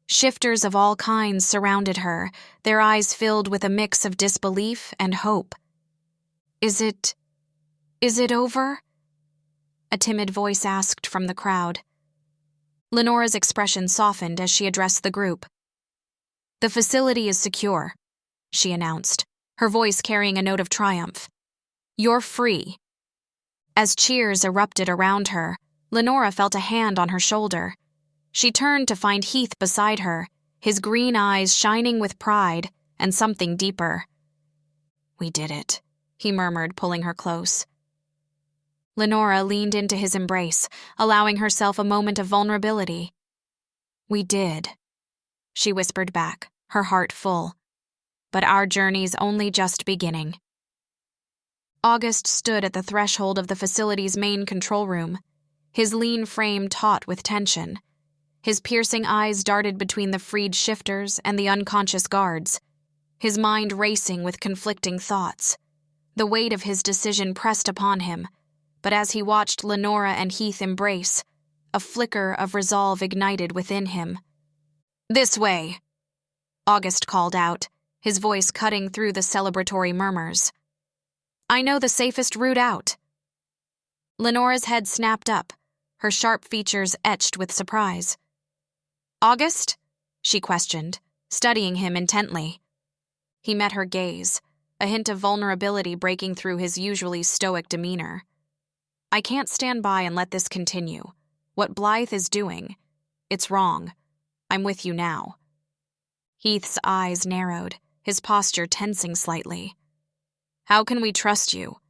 Speaker 3: Shifters of all kinds surrounded her, their eyes filled with a mix of disbelief and hope. "Is it "Is it over?" a timid voice asked from the crowd. Lenora's expression softened as she addressed the group. "The facility is secure," she announced, her voice carrying a note of triumph. "You're free." As cheers erupted around her, Lenora felt a hand on her shoulder. She turned to find Heath beside her, his green eyes shining with pride and something deeper. "We did it," he murmured, pulling her close. Lenora leaned into his embrace, allowing herself a moment of vulnerability. "We did," she whispered back, her heart full. "But our journey's only just beginning." August stood at the threshold of the facility's main control room, his lean frame taut with tension. His piercing eyes darted between the freed shifters and the unconscious guards, his mind racing with conflicting thoughts. The weight of his decision pressed upon him, but as he watched Lenora and Heath embrace, a flicker of resolve ignited within him. "This way," August called out, his voice cutting through the celebratory murmurs. "I know the safest route out." Lenora's head snapped up, her sharp features etched with surprise. "August?" she questioned, studying him intently. He met her gaze, a hint of vulnerability breaking through his usually stoic demeanor. "I can't stand by and let this continue. What Blythe is doing, it's wrong. I'm with you now." Heath's eyes narrowed, his posture tensing slightly. "How can we trust you?"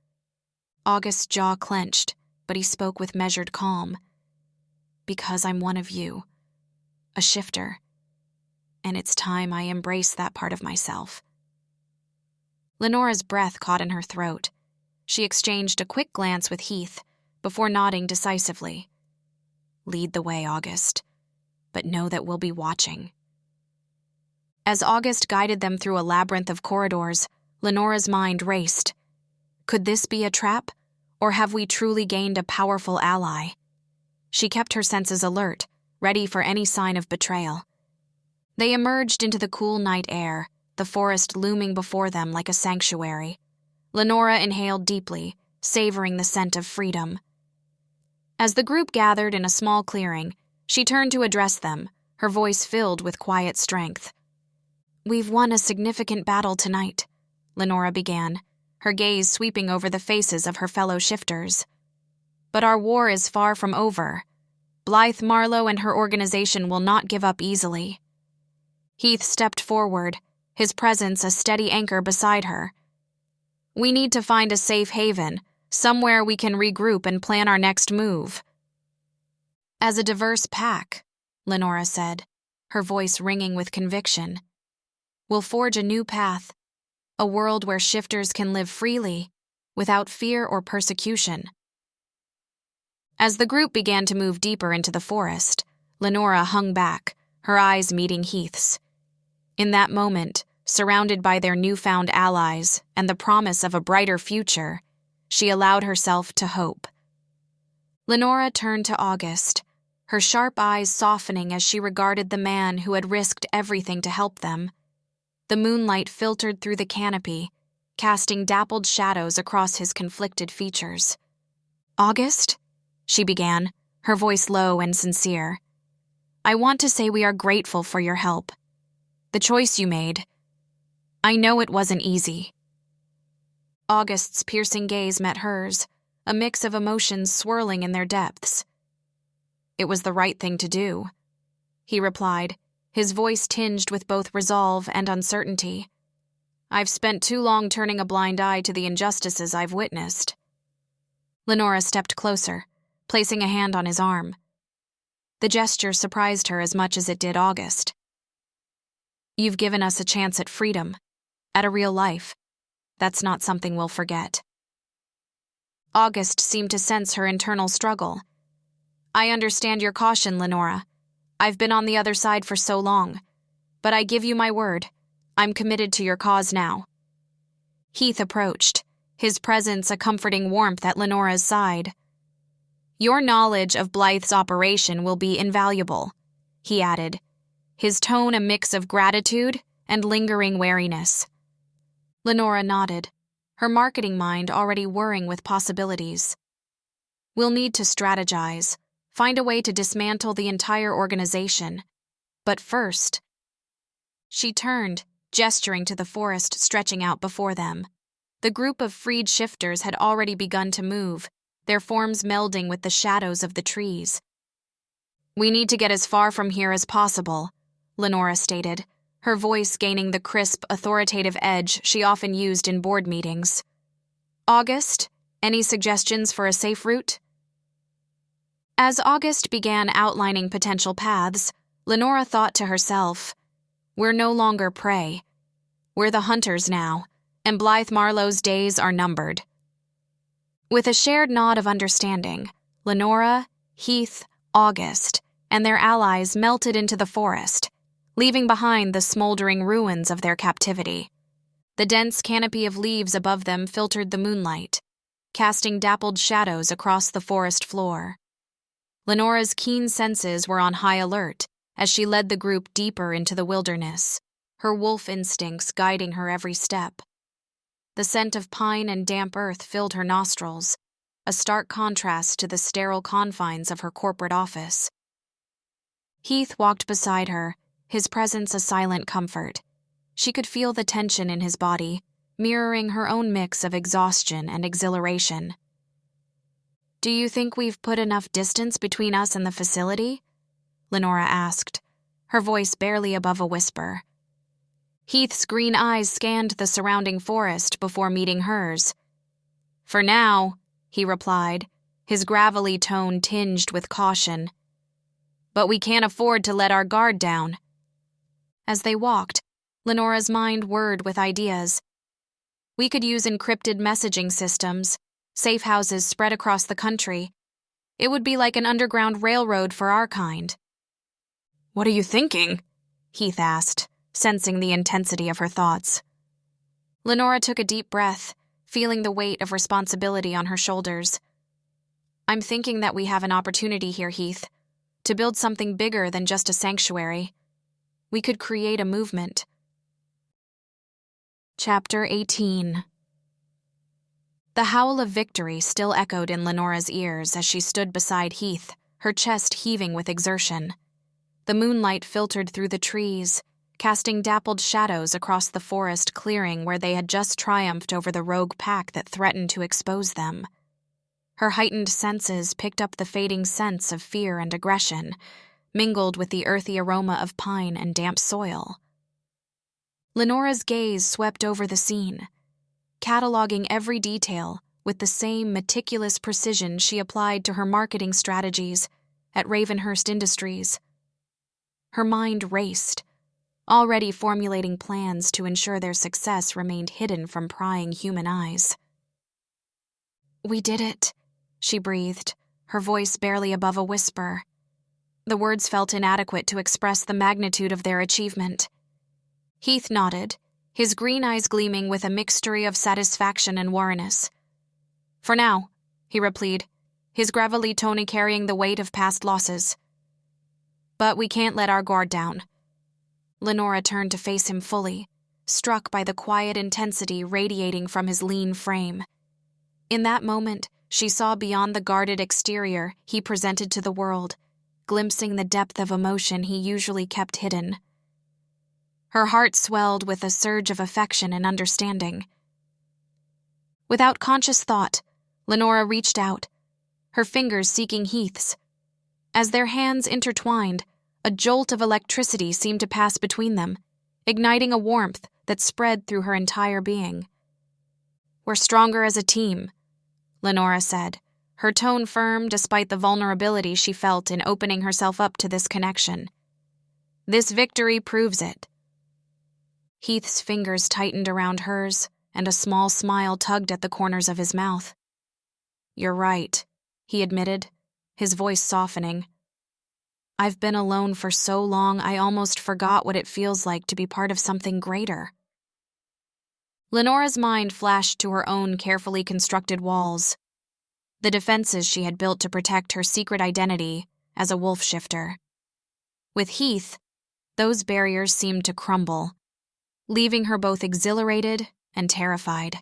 Speaker 3: August's jaw clenched, but he spoke with measured calm. "Because I'm one of you, a shifter, and it's time I embrace that part of myself." Lenora's breath caught in her throat. She exchanged a quick glance with Heath before nodding decisively. "Lead the way, August, but know that we'll be watching." As August guided them through a labyrinth of corridors, Lenora's mind raced. Could this be a trap, or have we truly gained a powerful ally? She kept her senses alert, ready for any sign of betrayal. They emerged into the cool night air, the forest looming before them like a sanctuary. Lenora inhaled deeply, savoring the scent of freedom. As the group gathered in a small clearing, she turned to address them, her voice filled with quiet strength. "We've won a significant battle tonight," Lenora began, her gaze sweeping over the faces of her fellow shifters. "But our war is far from over. Blythe Marlowe and her organization will not give up easily." Heath stepped forward, his presence a steady anchor beside her. "We need to find a safe haven, somewhere we can regroup and plan our next move." "As a diverse pack," Lenora said, her voice ringing with conviction, "we'll forge a new path, a world where shifters can live freely, without fear or persecution." As the group began to move deeper into the forest, Lenora hung back, her eyes meeting Heath's. In that moment, surrounded by their newfound allies and the promise of a brighter future, she allowed herself to hope. Lenora turned to August, her sharp eyes softening as she regarded the man who had risked everything to help them. The moonlight filtered through the canopy, casting dappled shadows across his conflicted features. "August?" she began, her voice low and sincere. "I want to say we are grateful for your help. The choice you made. I know it wasn't easy." August's piercing gaze met hers, a mix of emotions swirling in their depths. "It was the right thing to do," he replied, his voice tinged with both resolve and uncertainty. "I've spent too long turning a blind eye to the injustices I've witnessed." Lenora stepped closer, placing a hand on his arm. The gesture surprised her as much as it did August. "You've given us a chance at freedom, at a real life. That's not something we'll forget." August seemed to sense her internal struggle. "I understand your caution, Lenora. I've been on the other side for so long. But I give you my word, I'm committed to your cause now." Heath approached, his presence a comforting warmth at Lenora's side. "Your knowledge of Blythe's operation will be invaluable," he added, his tone a mix of gratitude and lingering wariness. Lenora nodded, her marketing mind already whirring with possibilities. We'll need to strategize, find a way to dismantle the entire organization. But first, she turned, gesturing to the forest stretching out before them. The group of freed shifters had already begun to move, their forms melding with the shadows of the trees. We need to get as far from here as possible, Lenora stated, her voice gaining the crisp, authoritative edge she often used in board meetings. August, any suggestions for a safe route? As August began outlining potential paths, Lenora thought to herself, we're no longer prey. We're the hunters now, and Blythe Marlowe's days are numbered. With a shared nod of understanding, Lenora, Heath, August, and their allies melted into the forest, leaving behind the smoldering ruins of their captivity. The dense canopy of leaves above them filtered the moonlight, casting dappled shadows across the forest floor. Lenora's keen senses were on high alert as she led the group deeper into the wilderness, her wolf instincts guiding her every step. The scent of pine and damp earth filled her nostrils, a stark contrast to the sterile confines of her corporate office. Heath walked beside her, his presence a silent comfort. She could feel the tension in his body, mirroring her own mix of exhaustion and exhilaration. Do you think we've put enough distance between us and the facility? Lenora asked, her voice barely above a whisper. Heath's green eyes scanned the surrounding forest before meeting hers. For now, he replied, his gravelly tone tinged with caution. But we can't afford to let our guard down. As they walked, Lenora's mind whirred with ideas. We could use encrypted messaging systems, safe houses spread across the country. It would be like an underground railroad for our kind. What are you thinking? Heath asked, sensing the intensity of her thoughts. Lenora took a deep breath, feeling the weight of responsibility on her shoulders. I'm thinking that we have an opportunity here, Heath, to build something bigger than just a sanctuary. We could create a movement. Chapter 18. The howl of victory still echoed in Lenora's ears as she stood beside Heath, her chest heaving with exertion. The moonlight filtered through the trees, casting dappled shadows across the forest clearing where they had just triumphed over the rogue pack that threatened to expose them. Her heightened senses picked up the fading sense of fear and aggression, mingled with the earthy aroma of pine and damp soil. Lenora's gaze swept over the scene, cataloging every detail with the same meticulous precision she applied to her marketing strategies at Ravenhurst Industries. Her mind raced, already formulating plans to ensure their success remained hidden from prying human eyes. We did it, she breathed, her voice barely above a whisper. The words felt inadequate to express the magnitude of their achievement. Heath nodded, his green eyes gleaming with a mixture of satisfaction and wariness. For now, he replied, his gravelly tone carrying the weight of past losses. But we can't let our guard down. Lenora turned to face him fully, struck by the quiet intensity radiating from his lean frame. In that moment, she saw beyond the guarded exterior he presented to the world, glimpsing the depth of emotion he usually kept hidden. Her heart swelled with a surge of affection and understanding. Without conscious thought, Lenora reached out, her fingers seeking Heath's. As their hands intertwined, a jolt of electricity seemed to pass between them, igniting a warmth that spread through her entire being. We're stronger as a team, Lenora said, her tone firm despite the vulnerability she felt in opening herself up to this connection. This victory proves it. Heath's fingers tightened around hers, and a small smile tugged at the corners of his mouth. You're right, he admitted, his voice softening. I've been alone for so long I almost forgot what it feels like to be part of something greater. Lenora's mind flashed to her own carefully constructed walls, the defenses she had built to protect her secret identity as a wolf shifter. With Heath, those barriers seemed to crumble, leaving her both exhilarated and terrified.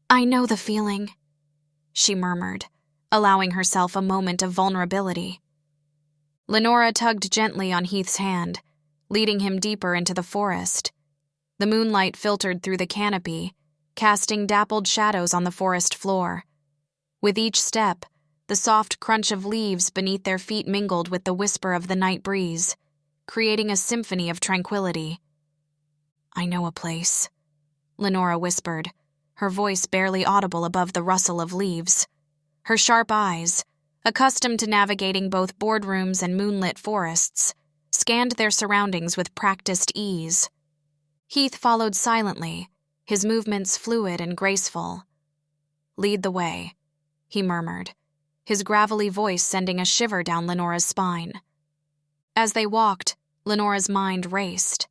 Speaker 3: I know the feeling, she murmured, allowing herself a moment of vulnerability. Lenora tugged gently on Heath's hand, leading him deeper into the forest. The moonlight filtered through the canopy, casting dappled shadows on the forest floor. With each step, the soft crunch of leaves beneath their feet mingled with the whisper of the night breeze, creating a symphony of tranquility. I know a place, Lenora whispered, her voice barely audible above the rustle of leaves. Her sharp eyes, accustomed to navigating both boardrooms and moonlit forests, scanned their surroundings with practiced ease. Heath followed silently, his movements fluid and graceful. Lead the way, he murmured, his gravelly voice sending a shiver down Lenora's spine. As they walked, Lenora's mind raced.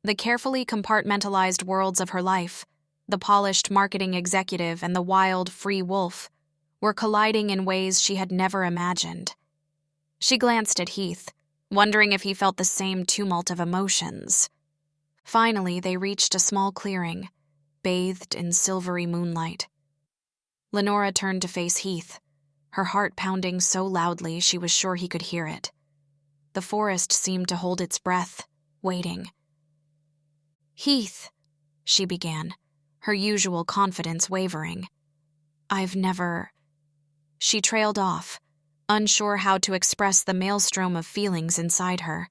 Speaker 3: The carefully compartmentalized worlds of her life, the polished marketing executive and the wild, free wolf, were colliding in ways she had never imagined. She glanced at Heath, wondering if he felt the same tumult of emotions. Finally, they reached a small clearing, bathed in silvery moonlight. Lenora turned to face Heath, her heart pounding so loudly she was sure he could hear it. The forest seemed to hold its breath, waiting. Heath, she began, her usual confidence wavering. I've never... She trailed off, unsure how to express the maelstrom of feelings inside her.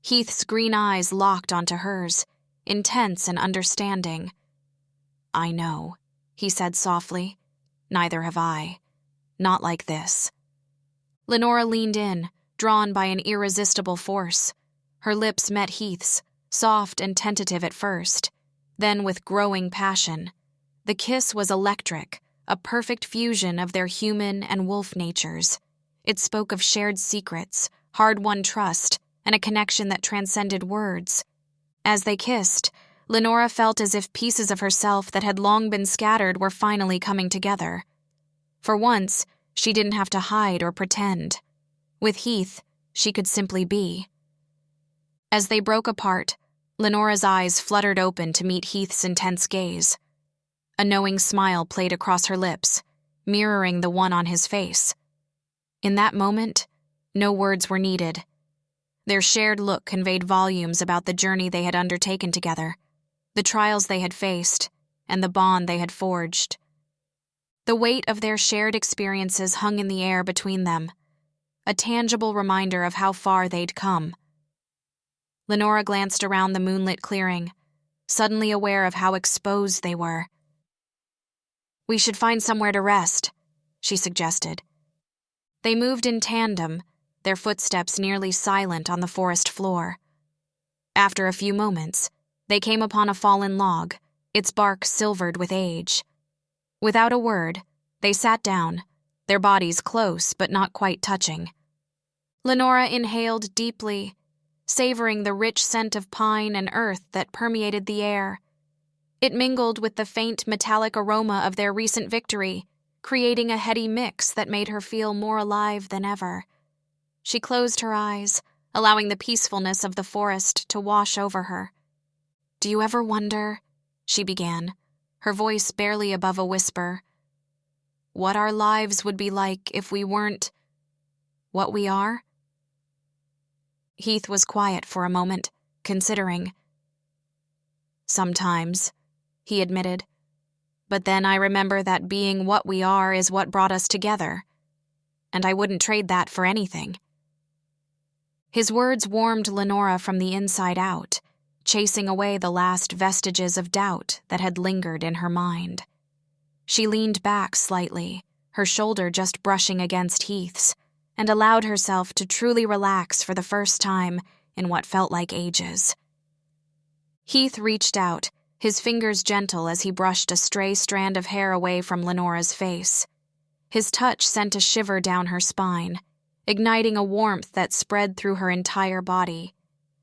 Speaker 3: Heath's green eyes locked onto hers, intense and understanding. I know, he said softly. Neither have I. Not like this. Lenora leaned in, drawn by an irresistible force. Her lips met Heath's, soft and tentative at first, then with growing passion. The kiss was electric, a perfect fusion of their human and wolf natures. It spoke of shared secrets, hard-won trust, and a connection that transcended words. As they kissed, Lenora felt as if pieces of herself that had long been scattered were finally coming together. For once, she didn't have to hide or pretend. With Heath, she could simply be. As they broke apart, Lenora's eyes fluttered open to meet Heath's intense gaze. A knowing smile played across her lips, mirroring the one on his face. In that moment, no words were needed. Their shared look conveyed volumes about the journey they had undertaken together, the trials they had faced, and the bond they had forged. The weight of their shared experiences hung in the air between them, a tangible reminder of how far they'd come. Lenora glanced around the moonlit clearing, suddenly aware of how exposed they were. We should find somewhere to rest, she suggested. They moved in tandem, their footsteps nearly silent on the forest floor. After a few moments, they came upon a fallen log, its bark silvered with age. Without a word, they sat down, their bodies close but not quite touching. Lenora inhaled deeply, savoring the rich scent of pine and earth that permeated the air. It mingled with the faint metallic aroma of their recent victory, creating a heady mix that made her feel more alive than ever. She closed her eyes, allowing the peacefulness of the forest to wash over her. Do you ever wonder, she began, her voice barely above a whisper, what our lives would be like if we weren't what we are? Heath was quiet for a moment, considering. Sometimes, he admitted. But then I remember that being what we are is what brought us together, and I wouldn't trade that for anything. His words warmed Lenora from the inside out, chasing away the last vestiges of doubt that had lingered in her mind. She leaned back slightly, her shoulder just brushing against Heath's, and allowed herself to truly relax for the first time in what felt like ages. Heath reached out, his fingers gentle as he brushed a stray strand of hair away from Lenora's face. His touch sent a shiver down her spine, igniting a warmth that spread through her entire body.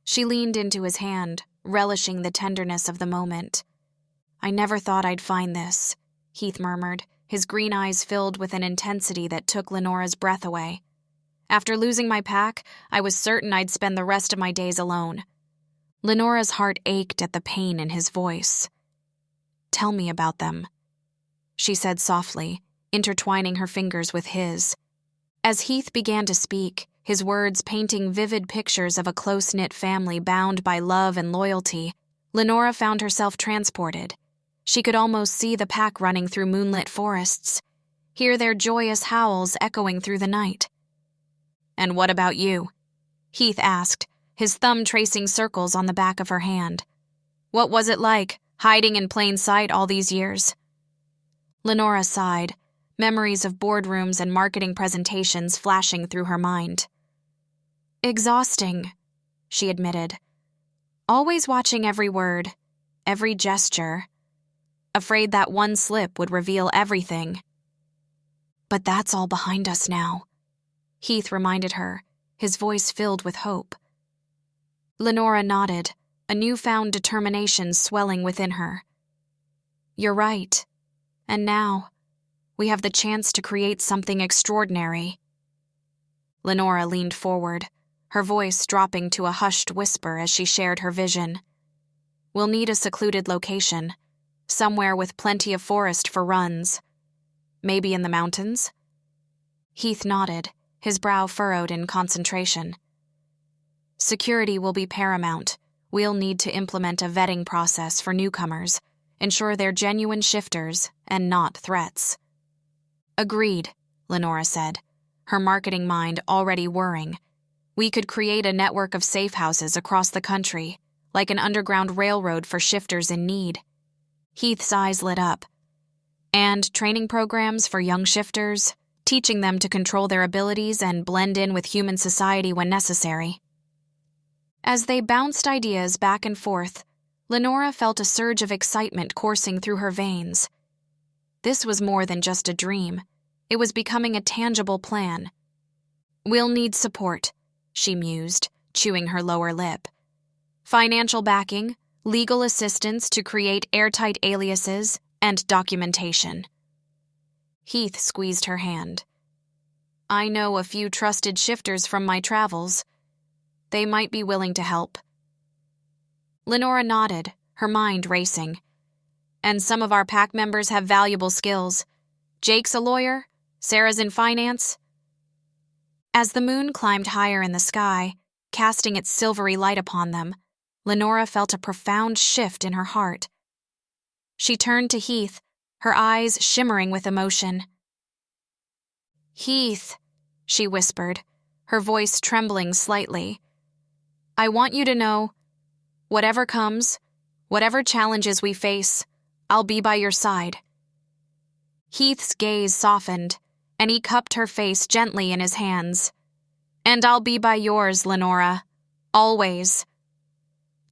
Speaker 3: She leaned into his hand, relishing the tenderness of the moment. I never thought I'd find this, Heath murmured, his green eyes filled with an intensity that took Lenora's breath away. After losing my pack, I was certain I'd spend the rest of my days alone. Lenora's heart ached at the pain in his voice. Tell me about them. she said softly, intertwining her fingers with his. As Heath began to speak, his words painting vivid pictures of a close-knit family bound by love and loyalty, Lenora found herself transported. She could almost see the pack running through moonlit forests, hear their joyous howls echoing through the night. "And what about you?" Heath asked, his thumb tracing circles on the back of her hand. "What was it like, hiding in plain sight all these years?" Lenora sighed, memories of boardrooms and marketing presentations flashing through her mind. "Exhausting," she admitted. "Always watching every word, every gesture, afraid that one slip would reveal everything." "But that's all behind us now," Heath reminded her, his voice filled with hope. Lenora nodded, a newfound determination swelling within her. "You're right. And now, we have the chance to create something extraordinary." Lenora leaned forward, her voice dropping to a hushed whisper as she shared her vision. "We'll need a secluded location, somewhere with plenty of forest for runs. Maybe in the mountains?" Heath nodded, his brow furrowed in concentration. "Security will be paramount. We'll need to implement a vetting process for newcomers, ensure they're genuine shifters and not threats." "Agreed," Lenora said, her marketing mind already whirring. "We could create a network of safe houses across the country, like an underground railroad for shifters in need." Heath's eyes lit up. "And training programs for young shifters, teaching them to control their abilities and blend in with human society when necessary." As they bounced ideas back and forth, Lenora felt a surge of excitement coursing through her veins. This was more than just a dream. It was becoming a tangible plan. "We'll need support," she mused, chewing her lower lip. "Financial backing, legal assistance to create airtight aliases, and documentation." Heath squeezed her hand. "I know a few trusted shifters from my travels. They might be willing to help." Lenora nodded, her mind racing. "And some of our pack members have valuable skills. Jake's a lawyer, Sarah's in finance." As the moon climbed higher in the sky, casting its silvery light upon them, Lenora felt a profound shift in her heart. She turned to Heath, her eyes shimmering with emotion. "Heath," she whispered, her voice trembling slightly, "I want you to know, whatever comes, whatever challenges we face, I'll be by your side." Heath's gaze softened, and he cupped her face gently in his hands. "And I'll be by yours, Lenora. Always."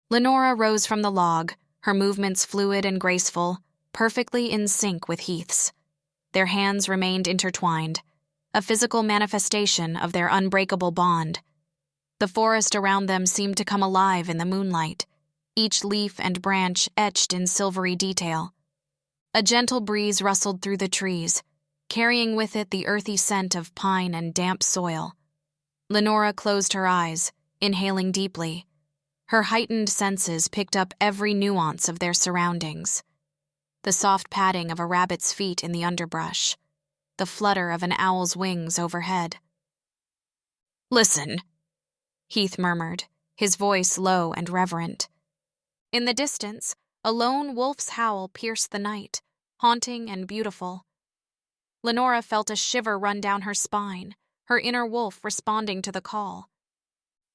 Speaker 3: Lenora rose from the log, her movements fluid and graceful, perfectly in sync with Heath's. Their hands remained intertwined, a physical manifestation of their unbreakable bond. The forest around them seemed to come alive in the moonlight, each leaf and branch etched in silvery detail. A gentle breeze rustled through the trees, carrying with it the earthy scent of pine and damp soil. Lenora closed her eyes, inhaling deeply. Her heightened senses picked up every nuance of their surroundings. The soft padding of a rabbit's feet in the underbrush, the flutter of an owl's wings overhead. "Listen," Heath murmured, his voice low and reverent. In the distance, a lone wolf's howl pierced the night, haunting and beautiful. Lenora felt a shiver run down her spine, her inner wolf responding to the call.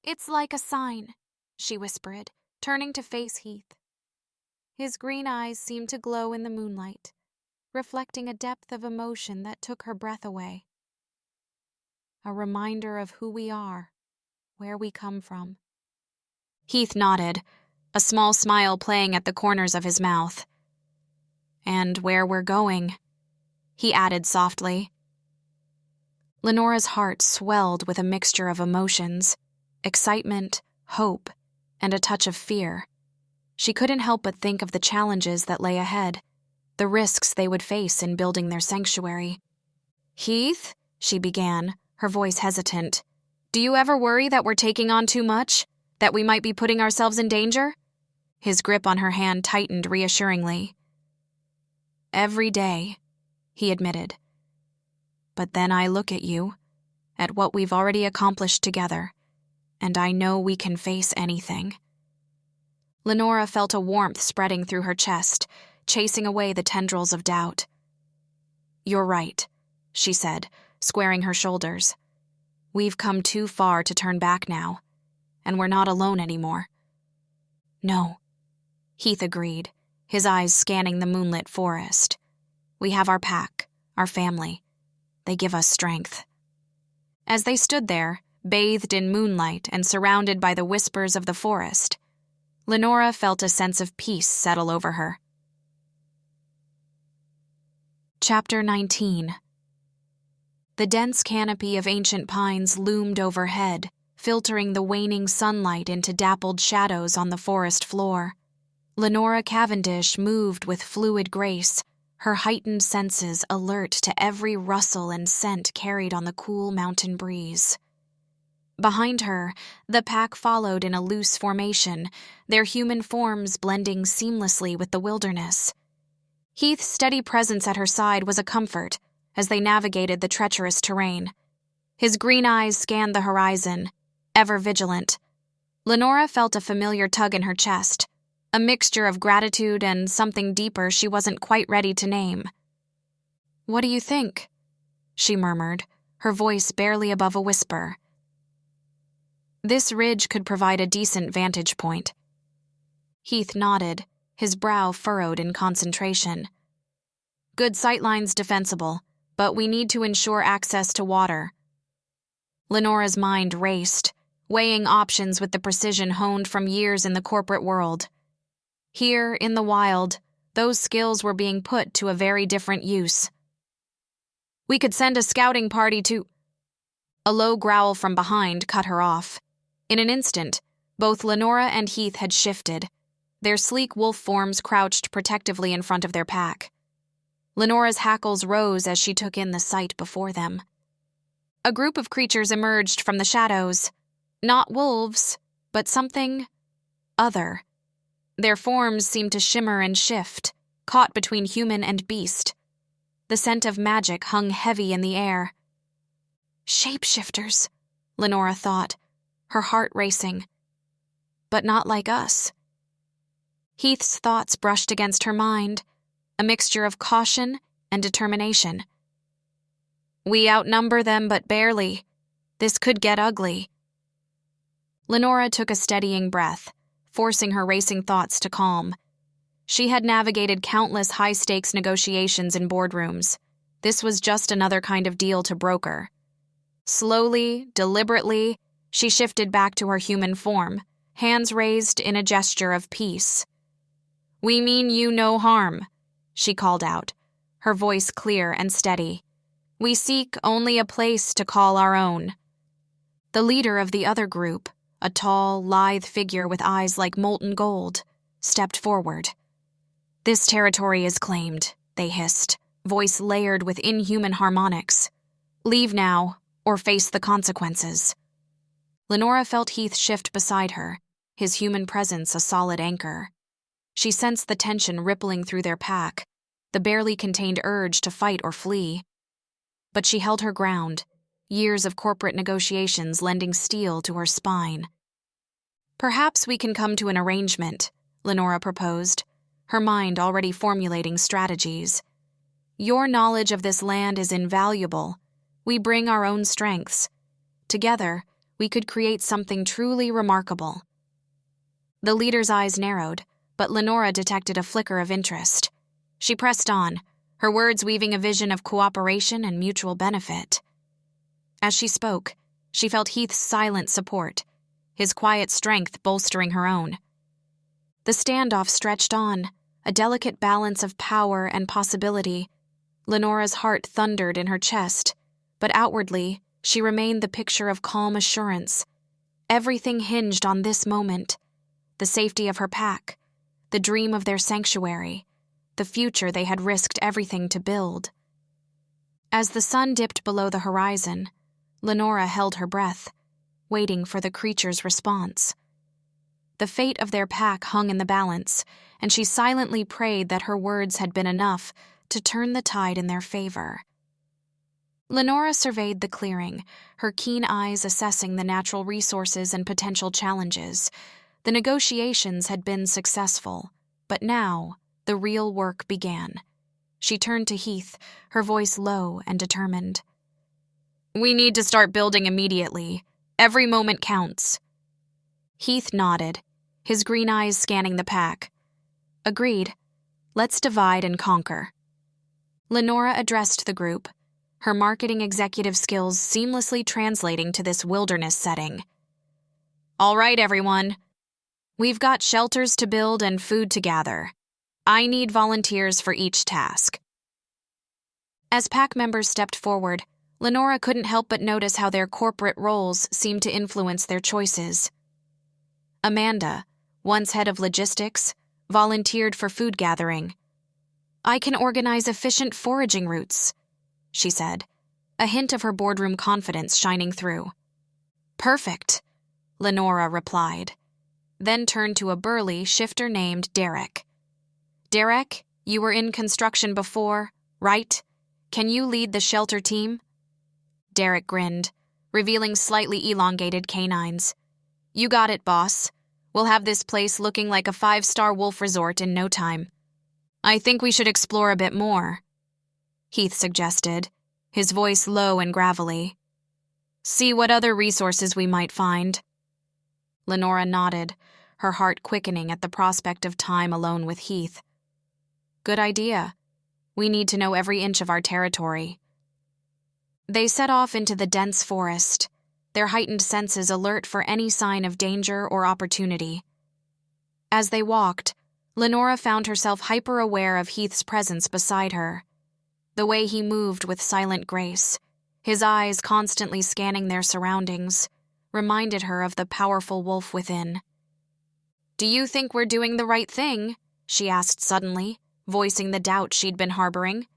Speaker 3: "It's like a sign," she whispered, turning to face Heath. His green eyes seemed to glow in the moonlight, reflecting a depth of emotion that took her breath away. "A reminder of who we are, where we come from." Heath nodded, a small smile playing at the corners of his mouth. "And where we're going," he added softly. Lenora's heart swelled with a mixture of emotions, excitement, hope, and a touch of fear. She couldn't help but think of the challenges that lay ahead, the risks they would face in building their sanctuary. "Heath," she began, her voice hesitant, "do you ever worry that we're taking on too much? That we might be putting ourselves in danger?" His grip on her hand tightened reassuringly. "Every day," he admitted. But then I look at you, at what we've already accomplished together, and I know we can face anything. Lenora felt a warmth spreading through her chest, chasing away the tendrils of doubt. You're right, she said, squaring her shoulders. We've come too far to turn back now, and we're not alone anymore. No, Heath agreed, his eyes scanning the moonlit forest. We have our pack, our family. They give us strength. As they stood there, bathed in moonlight and surrounded by the whispers of the forest, Lenora felt a sense of peace settle over her. Chapter 19. The dense canopy of ancient pines loomed overhead, filtering the waning sunlight into dappled shadows on the forest floor. Lenora Cavendish moved with fluid grace, her heightened senses alert to every rustle and scent carried on the cool mountain breeze. Behind her, the pack followed in a loose formation, their human forms blending seamlessly with the wilderness. Heath's steady presence at her side was a comfort as they navigated the treacherous terrain. His green eyes scanned the horizon, ever vigilant. Lenora felt a familiar tug in her chest, a mixture of gratitude and something deeper she wasn't quite ready to name. "What do you think?" she murmured, her voice barely above a whisper. This ridge could provide a decent vantage point. Heath nodded, his brow furrowed in concentration. Good sightlines defensible, but we need to ensure access to water. Lenora's mind raced, weighing options with the precision honed from years in the corporate world. Here, in the wild, those skills were being put to a very different use. We could send a scouting party to... A low growl from behind cut her off. In an instant, both Lenora and Heath had shifted, their sleek wolf forms crouched protectively in front of their pack. Lenora's hackles rose as she took in the sight before them. A group of creatures emerged from the shadows. Not wolves, but something other. Their forms seemed to shimmer and shift, caught between human and beast. The scent of magic hung heavy in the air. Shapeshifters, Lenora thought, her heart racing. But not like us. Heath's thoughts brushed against her mind, a mixture of caution and determination. We outnumber them but barely. This could get ugly. Lenora took a steadying breath, forcing her racing thoughts to calm. She had navigated countless high-stakes negotiations in boardrooms. This was just another kind of deal to broker. Slowly, deliberately, she shifted back to her human form, hands raised in a gesture of peace. We mean you no harm, she called out, her voice clear and steady. We seek only a place to call our own. The leader of the other group, a tall, lithe figure with eyes like molten gold, stepped forward. This territory is claimed, they hissed, voice layered with inhuman harmonics. Leave now, or face the consequences. Lenora felt Heath shift beside her, his human presence a solid anchor. She sensed the tension rippling through their pack, the barely contained urge to fight or flee. But she held her ground, years of corporate negotiations lending steel to her spine. Perhaps we can come to an arrangement, Lenora proposed, her mind already formulating strategies. Your knowledge of this land is invaluable. We bring our own strengths. Together, we could create something truly remarkable. The leader's eyes narrowed, but Lenora detected a flicker of interest. She pressed on, her words weaving a vision of cooperation and mutual benefit. As she spoke, she felt Heath's silent support, his quiet strength bolstering her own. The standoff stretched on, a delicate balance of power and possibility. Lenora's heart thundered in her chest, but outwardly, she remained the picture of calm assurance. Everything hinged on this moment, the safety of her pack, the dream of their sanctuary, the future they had risked everything to build. As the sun dipped below the horizon, Lenora held her breath, waiting for the creature's response. The fate of their pack hung in the balance, and she silently prayed that her words had been enough to turn the tide in their favor. Lenora surveyed the clearing, her keen eyes assessing the natural resources and potential challenges. The negotiations had been successful, but now the real work began. She turned to Heath, her voice low and determined. "We need to start building immediately. Every moment counts." Heath nodded, his green eyes scanning the pack. "Agreed. Let's divide and conquer." Lenora addressed the group, her marketing executive skills seamlessly translating to this wilderness setting. "All right, everyone. We've got shelters to build and food to gather. I need volunteers for each task." As pack members stepped forward, Lenora couldn't help but notice how their corporate roles seemed to influence their choices. Amanda, once head of logistics, volunteered for food gathering. "I can organize efficient foraging routes," she said, a hint of her boardroom confidence shining through. "Perfect," Lenora replied, then turned to a burly shifter named Derek. "Derek, you were in construction before, right? Can you lead the shelter team?" Derek grinned, revealing slightly elongated canines. "You got it, boss. We'll have this place looking like a 5-star wolf resort in no time." "I think we should explore a bit more," Heath suggested, his voice low and gravelly. "See what other resources we might find." Lenora nodded, her heart quickening at the prospect of time alone with Heath. "Good idea. We need to know every inch of our territory." They set off into the dense forest, their heightened senses alert for any sign of danger or opportunity. As they walked, Lenora found herself hyper-aware of Heath's presence beside her. The way he moved with silent grace, his eyes constantly scanning their surroundings, reminded her of the powerful wolf within. "Do you think we're doing the right thing?" she asked suddenly, voicing the doubt she'd been harboring.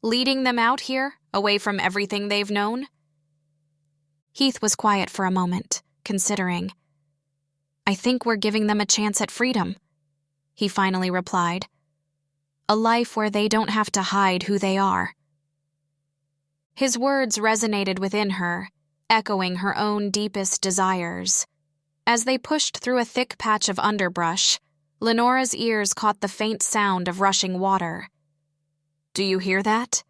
Speaker 3: "Leading them out here, away from everything they've known?" Heath was quiet for a moment, considering. "I think we're giving them a chance at freedom," he finally replied. "A life where they don't have to hide who they are." His words resonated within her, echoing her own deepest desires. As they pushed through a thick patch of underbrush, Lenora's ears caught the faint sound of rushing water. "Do you hear that?"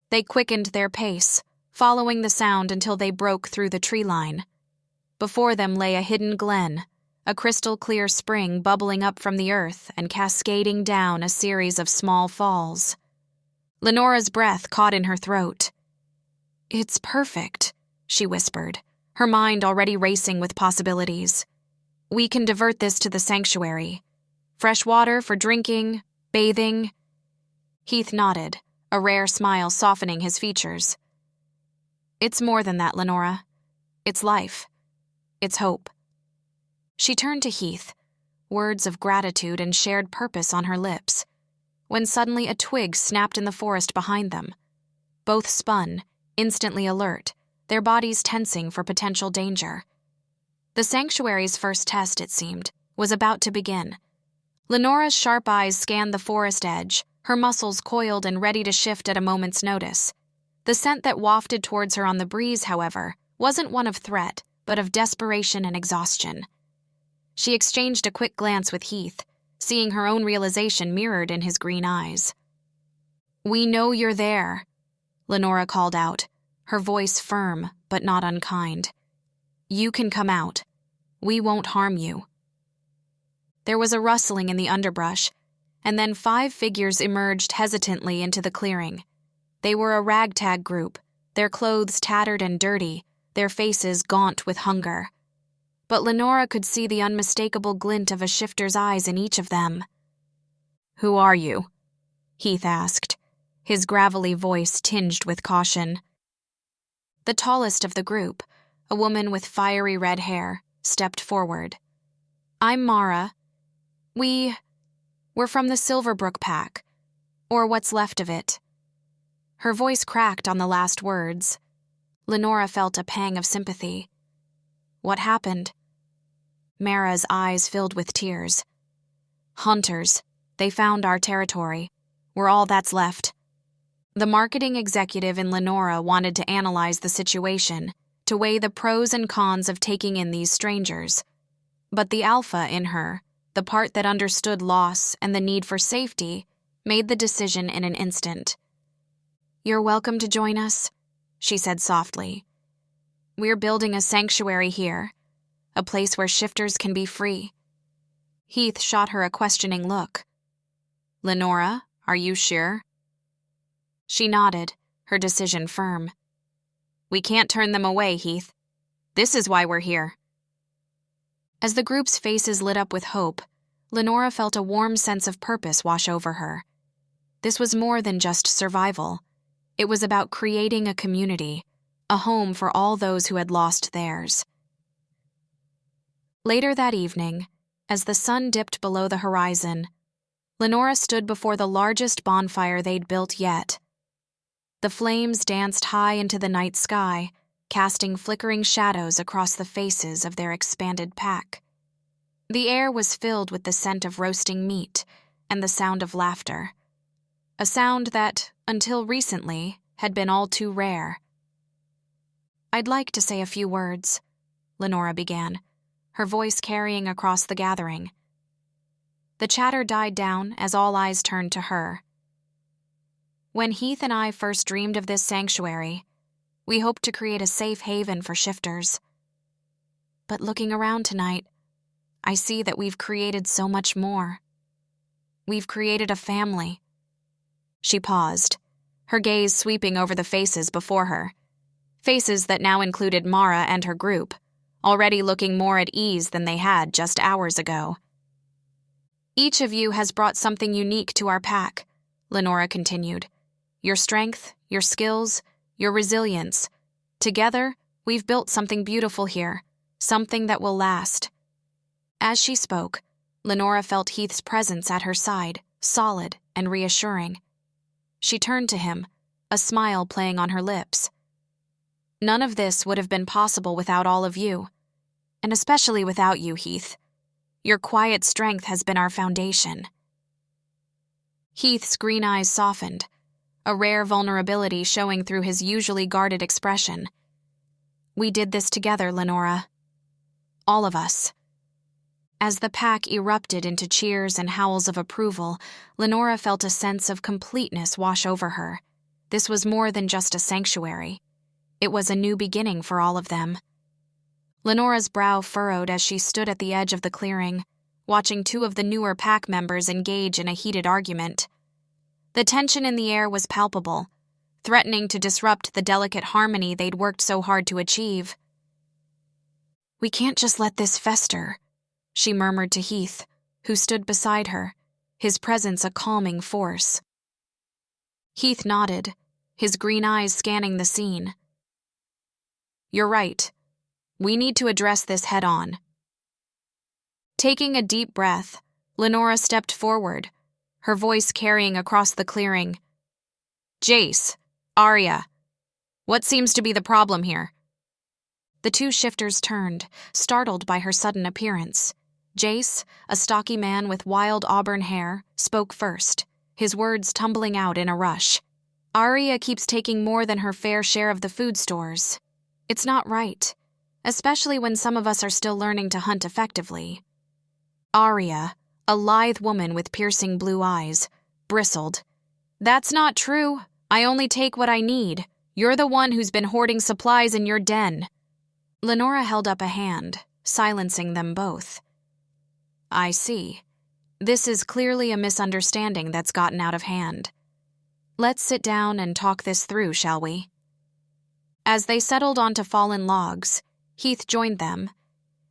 Speaker 3: They quickened their pace, following the sound until they broke through the tree line. Before them lay a hidden glen, a crystal-clear spring bubbling up from the earth and cascading down a series of small falls. Lenora's breath caught in her throat. "It's perfect," she whispered, her mind already racing with possibilities. "We can divert this to the sanctuary. Fresh water for drinking, bathing." Heath nodded, a rare smile softening his features. "It's more than that, Lenora. It's life. It's hope." She turned to Heath, words of gratitude and shared purpose on her lips, when suddenly a twig snapped in the forest behind them. Both spun, instantly alert, their bodies tensing for potential danger. The sanctuary's first test, it seemed, was about to begin. Lenora's sharp eyes scanned the forest edge, her muscles coiled and ready to shift at a moment's notice. The scent that wafted towards her on the breeze, however, wasn't one of threat, but of desperation and exhaustion. She exchanged a quick glance with Heath, seeing her own realization mirrored in his green eyes. "We know you're there," Lenora called out, her voice firm but not unkind. "You can come out. We won't harm you." There was a rustling in the underbrush, and then 5 figures emerged hesitantly into the clearing. They were a ragtag group, their clothes tattered and dirty, their faces gaunt with hunger. But Lenora could see the unmistakable glint of a shifter's eyes in each of them. "Who are you?" Heath asked, his gravelly voice tinged with caution. The tallest of the group, a woman with fiery red hair, stepped forward. "I'm Mara. We're from the Silverbrook Pack, or what's left of it." Her voice cracked on the last words. Lenora felt a pang of sympathy. "What happened?" Mara's eyes filled with tears. "Hunters. They found our territory. We're all that's left. The marketing executive in Lenora wanted to analyze the situation, to weigh the pros and cons of taking in these strangers. But the alpha in her, the part that understood loss and the need for safety, made the decision in an instant. "You're welcome to join us," she said softly. "We're building a sanctuary here, a place where shifters can be free." Heath shot her a questioning look. "Lenora, are you sure?" She nodded, her decision firm. "We can't turn them away, Heath. This is why we're here." As the group's faces lit up with hope, Lenora felt a warm sense of purpose wash over her. This was more than just survival. It was about creating a community, a home for all those who had lost theirs. Later that evening, as the sun dipped below the horizon, Lenora stood before the largest bonfire they'd built yet. The flames danced high into the night sky, casting flickering shadows across the faces of their expanded pack. The air was filled with the scent of roasting meat and the sound of laughter, a sound that, until recently, had been all too rare. "I'd like to say a few words," Lenora began, her voice carrying across the gathering. The chatter died down as all eyes turned to her. "When Heath and I first dreamed of this sanctuary, we hoped to create a safe haven for shifters. But looking around tonight, I see that we've created so much more. We've created a family." She paused, her gaze sweeping over the faces before her, faces that now included Mara and her group, already looking more at ease than they had just hours ago. "Each of you has brought something unique to our pack," Lenora continued. "Your strength, your skills, your resilience. Together, we've built something beautiful here, something that will last." As she spoke, Lenora felt Heath's presence at her side, solid and reassuring. She turned to him, a smile playing on her lips. "None of this would have been possible without all of you, and especially without you, Heath. Your quiet strength has been our foundation." Heath's green eyes softened, a rare vulnerability showing through his usually guarded expression. "We did this together, Lenora. All of us." As the pack erupted into cheers and howls of approval, Lenora felt a sense of completeness wash over her. This was more than just a sanctuary. It was a new beginning for all of them. Lenora's brow furrowed as she stood at the edge of the clearing, watching two of the newer pack members engage in a heated argument. The tension in the air was palpable, threatening to disrupt the delicate harmony they'd worked so hard to achieve. "We can't just let this fester," she murmured to Heath, who stood beside her, his presence a calming force. Heath nodded, his green eyes scanning the scene. "You're right. We need to address this head-on." Taking a deep breath, Lenora stepped forward, her voice carrying across the clearing. "Jace, Arya, what seems to be the problem here?" The two shifters turned, startled by her sudden appearance. Jace, a stocky man with wild auburn hair, spoke first, his words tumbling out in a rush. "Arya keeps taking more than her fair share of the food stores. It's not right, especially when some of us are still learning to hunt effectively." Arya, a lithe woman with piercing blue eyes, bristled. "That's not true. I only take what I need. You're the one who's been hoarding supplies in your den." Lenora held up a hand, silencing them both. "I see. This is clearly a misunderstanding that's gotten out of hand. Let's sit down and talk this through, shall we?" As they settled onto fallen logs, Heath joined them,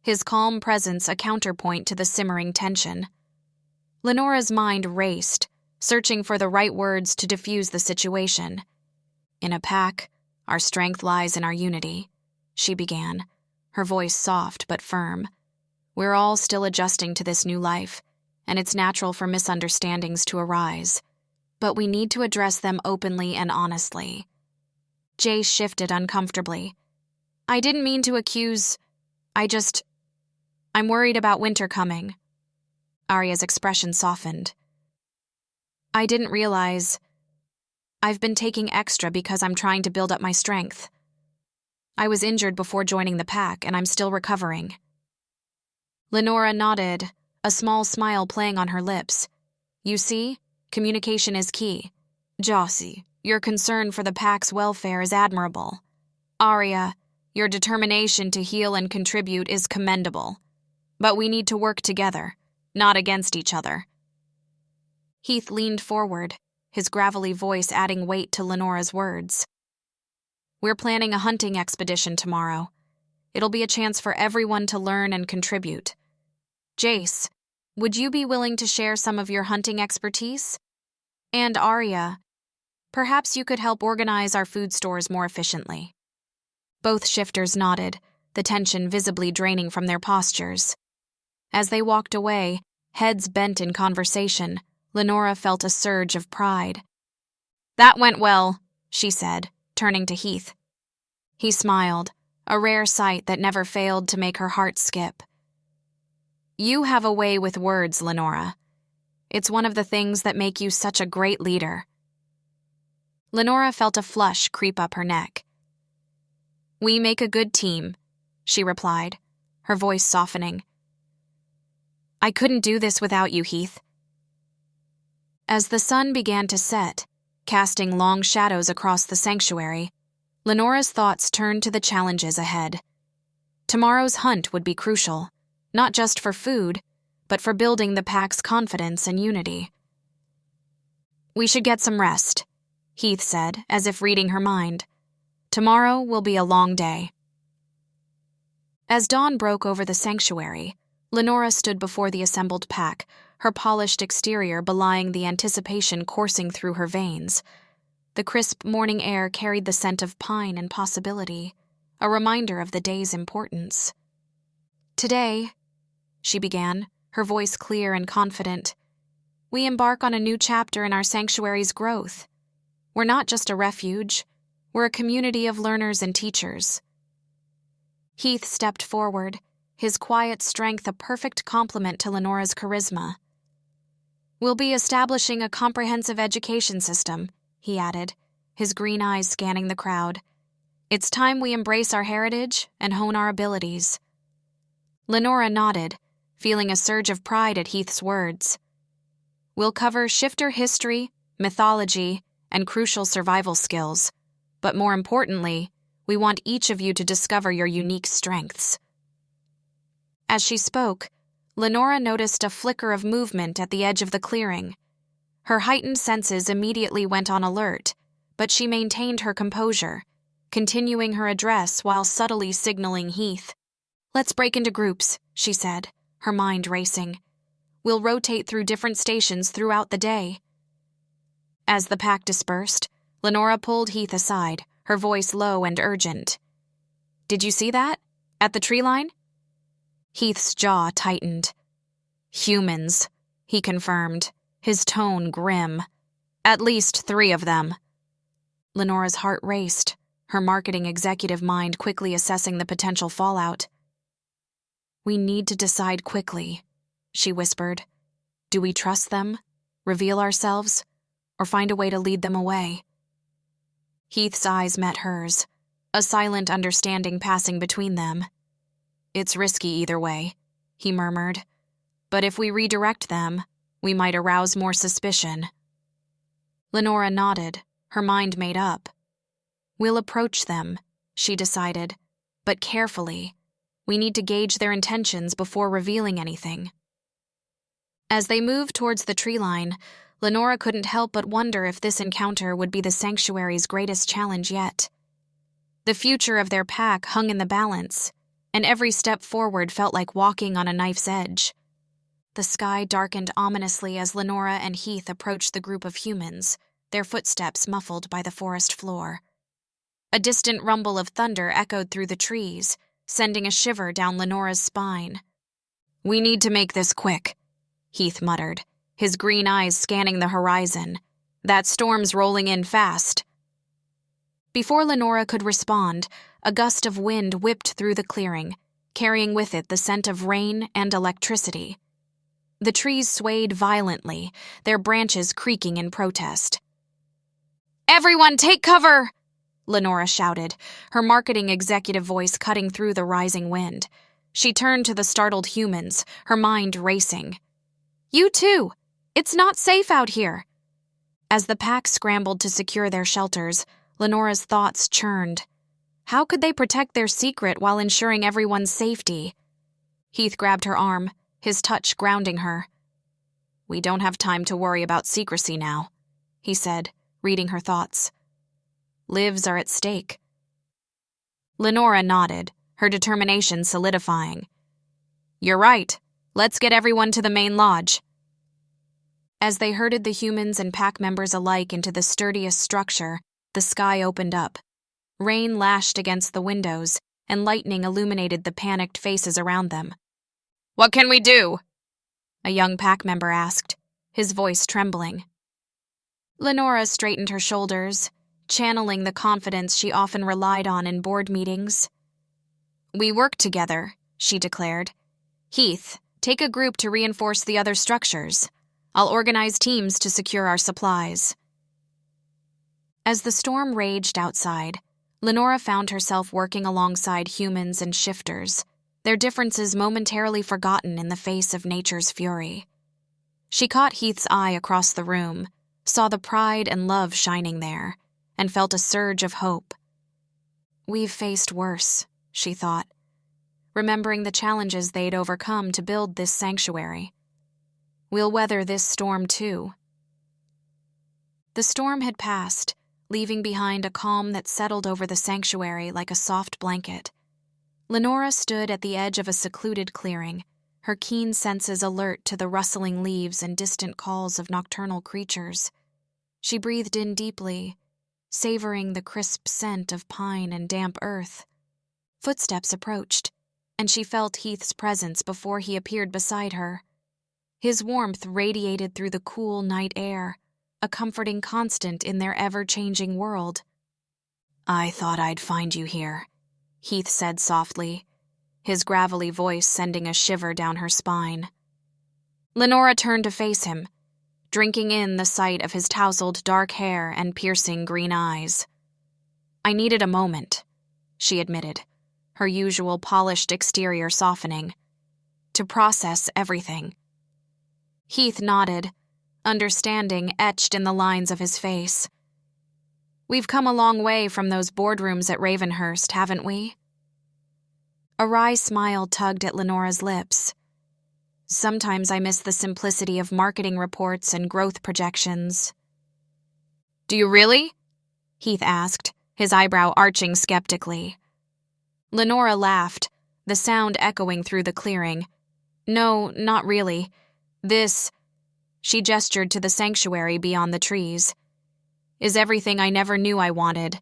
Speaker 3: his calm presence a counterpoint to the simmering tension. Lenora's mind raced, searching for the right words to diffuse the situation. "In a pack, our strength lies in our unity," she began, her voice soft but firm. "We're all still adjusting to this new life, and it's natural for misunderstandings to arise. But we need to address them openly and honestly." Jay shifted uncomfortably. "I didn't mean to accuse... I'm worried about winter coming." Arya's expression softened. I didn't realize. I've been taking extra because I'm trying to build up my strength. I was injured before joining the pack, and I'm still recovering. Lenora nodded, a small smile playing on her lips. You see, communication is key. Jossie, your concern for the pack's welfare is admirable. Arya, your determination to heal and contribute is commendable. But we need to work together, not against each other. Heath leaned forward, his gravelly voice adding weight to Lenora's words. We're planning a hunting expedition tomorrow. It'll be a chance for everyone to learn and contribute. Jace, would you be willing to share some of your hunting expertise? And Arya, perhaps you could help organize our food stores more efficiently. Both shifters nodded, the tension visibly draining from their postures. As they walked away, heads bent in conversation, Lenora felt a surge of pride. That went well, she said, turning to Heath. He smiled, a rare sight that never failed to make her heart skip. You have a way with words, Lenora. It's one of the things that make you such a great leader. Lenora felt a flush creep up her neck. We make a good team, she replied, her voice softening. I couldn't do this without you, Heath. As the sun began to set, casting long shadows across the sanctuary, Lenora's thoughts turned to the challenges ahead. Tomorrow's hunt would be crucial, not just for food, but for building the pack's confidence and unity. We should get some rest, Heath said, as if reading her mind. Tomorrow will be a long day. As dawn broke over the sanctuary, Lenora stood before the assembled pack, her polished exterior belying the anticipation coursing through her veins. The crisp morning air carried the scent of pine and possibility, a reminder of the day's importance. Today, she began, her voice clear and confident, we embark on a new chapter in our sanctuary's growth. We're not just a refuge, we're a community of learners and teachers. Heath stepped forward, his quiet strength a perfect complement to Lenora's charisma. We'll be establishing a comprehensive education system, he added, his green eyes scanning the crowd. It's time we embrace our heritage and hone our abilities. Lenora nodded, feeling a surge of pride at Heath's words. We'll cover shifter history, mythology, and crucial survival skills, but more importantly, we want each of you to discover your unique strengths. As she spoke, Lenora noticed a flicker of movement at the edge of the clearing. Her heightened senses immediately went on alert, but she maintained her composure, continuing her address while subtly signaling Heath. Let's break into groups, she said, her mind racing. We'll rotate through different stations throughout the day. As the pack dispersed, Lenora pulled Heath aside, her voice low and urgent. Did you see that? At the tree line? Heath's jaw tightened. Humans, he confirmed, his tone grim. At least 3 of them. Lenora's heart raced, her marketing executive mind quickly assessing the potential fallout. We need to decide quickly, she whispered. Do we trust them, reveal ourselves, or find a way to lead them away? Heath's eyes met hers, a silent understanding passing between them. It's risky either way, he murmured. But if we redirect them, we might arouse more suspicion. Lenora nodded, her mind made up. We'll approach them, she decided, but carefully. We need to gauge their intentions before revealing anything. As they moved towards the tree line, Lenora couldn't help but wonder if this encounter would be the sanctuary's greatest challenge yet. The future of their pack hung in the balance, and every step forward felt like walking on a knife's edge. The sky darkened ominously as Lenora and Heath approached the group of humans, their footsteps muffled by the forest floor. A distant rumble of thunder echoed through the trees, sending a shiver down Lenora's spine. We need to make this quick, Heath muttered, his green eyes scanning the horizon. That storm's rolling in fast. Before Lenora could respond, a gust of wind whipped through the clearing, carrying with it the scent of rain and electricity. The trees swayed violently, their branches creaking in protest. "Everyone, take cover!" Lenora shouted, her marketing executive voice cutting through the rising wind. She turned to the startled humans, her mind racing. "You too! It's not safe out here!" As the pack scrambled to secure their shelters, Lenora's thoughts churned. How could they protect their secret while ensuring everyone's safety? Heath grabbed her arm, his touch grounding her. "We don't have time to worry about secrecy now," he said, reading her thoughts. "Lives are at stake." Lenora nodded, her determination solidifying. "You're right. Let's get everyone to the main lodge." As they herded the humans and pack members alike into the sturdiest structure, the sky opened up. Rain lashed against the windows, and lightning illuminated the panicked faces around them. "What can we do?" a young pack member asked, his voice trembling. Lenora straightened her shoulders, channeling the confidence she often relied on in board meetings. "We work together," she declared. "Heath, take a group to reinforce the other structures. I'll organize teams to secure our supplies." As the storm raged outside, Lenora found herself working alongside humans and shifters, their differences momentarily forgotten in the face of nature's fury. She caught Heath's eye across the room, saw the pride and love shining there, and felt a surge of hope. "We've faced worse," she thought, remembering the challenges they'd overcome to build this sanctuary. "We'll weather this storm too." The storm had passed, leaving behind a calm that settled over the sanctuary like a soft blanket. Lenora stood at the edge of a secluded clearing, her keen senses alert to the rustling leaves and distant calls of nocturnal creatures. She breathed in deeply, savoring the crisp scent of pine and damp earth. Footsteps approached, and she felt Heath's presence before he appeared beside her. His warmth radiated through the cool night air, a comforting constant in their ever-changing world. "I thought I'd find you here," Heath said softly, his gravelly voice sending a shiver down her spine. Lenora turned to face him, drinking in the sight of his tousled dark hair and piercing green eyes. "I needed a moment," she admitted, her usual polished exterior softening, "to process everything." Heath nodded, understanding etched in the lines of his face. "We've come a long way from those boardrooms at Ravenhurst, haven't we?" A wry smile tugged at Lenora's lips. "Sometimes I miss the simplicity of marketing reports and growth projections." "Do you really?" Heath asked, his eyebrow arching skeptically. Lenora laughed, the sound echoing through the clearing. "No, not really. This," she gestured to the sanctuary beyond the trees, "is everything I never knew I wanted."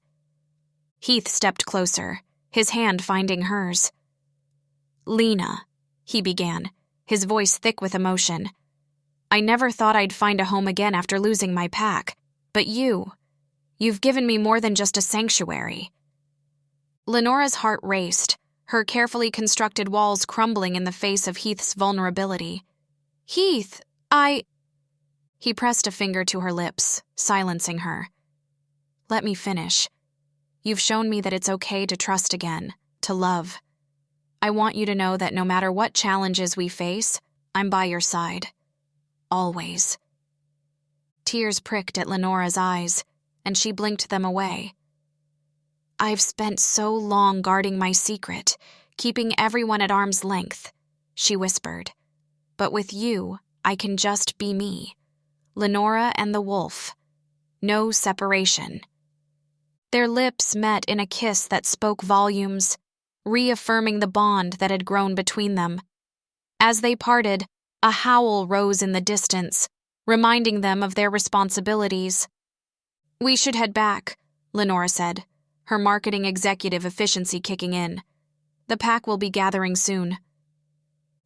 Speaker 3: Heath stepped closer, his hand finding hers. "Lena," he began, his voice thick with emotion. "I never thought I'd find a home again after losing my pack, but you've given me more than just a sanctuary." Lenora's heart raced, her carefully constructed walls crumbling in the face of Heath's vulnerability. "Heath, He pressed a finger to her lips, silencing her. "Let me finish. You've shown me that it's okay to trust again, to love. I want you to know that no matter what challenges we face, I'm by your side. Always." Tears pricked at Lenora's eyes, and she blinked them away. "I've spent so long guarding my secret, keeping everyone at arm's length," she whispered. "But with you, I can just be me. Lenora and the wolf. No separation." Their lips met in a kiss that spoke volumes, reaffirming the bond that had grown between them. As they parted, a howl rose in the distance, reminding them of their responsibilities. "We should head back," Lenora said, her marketing executive efficiency kicking in. "The pack will be gathering soon."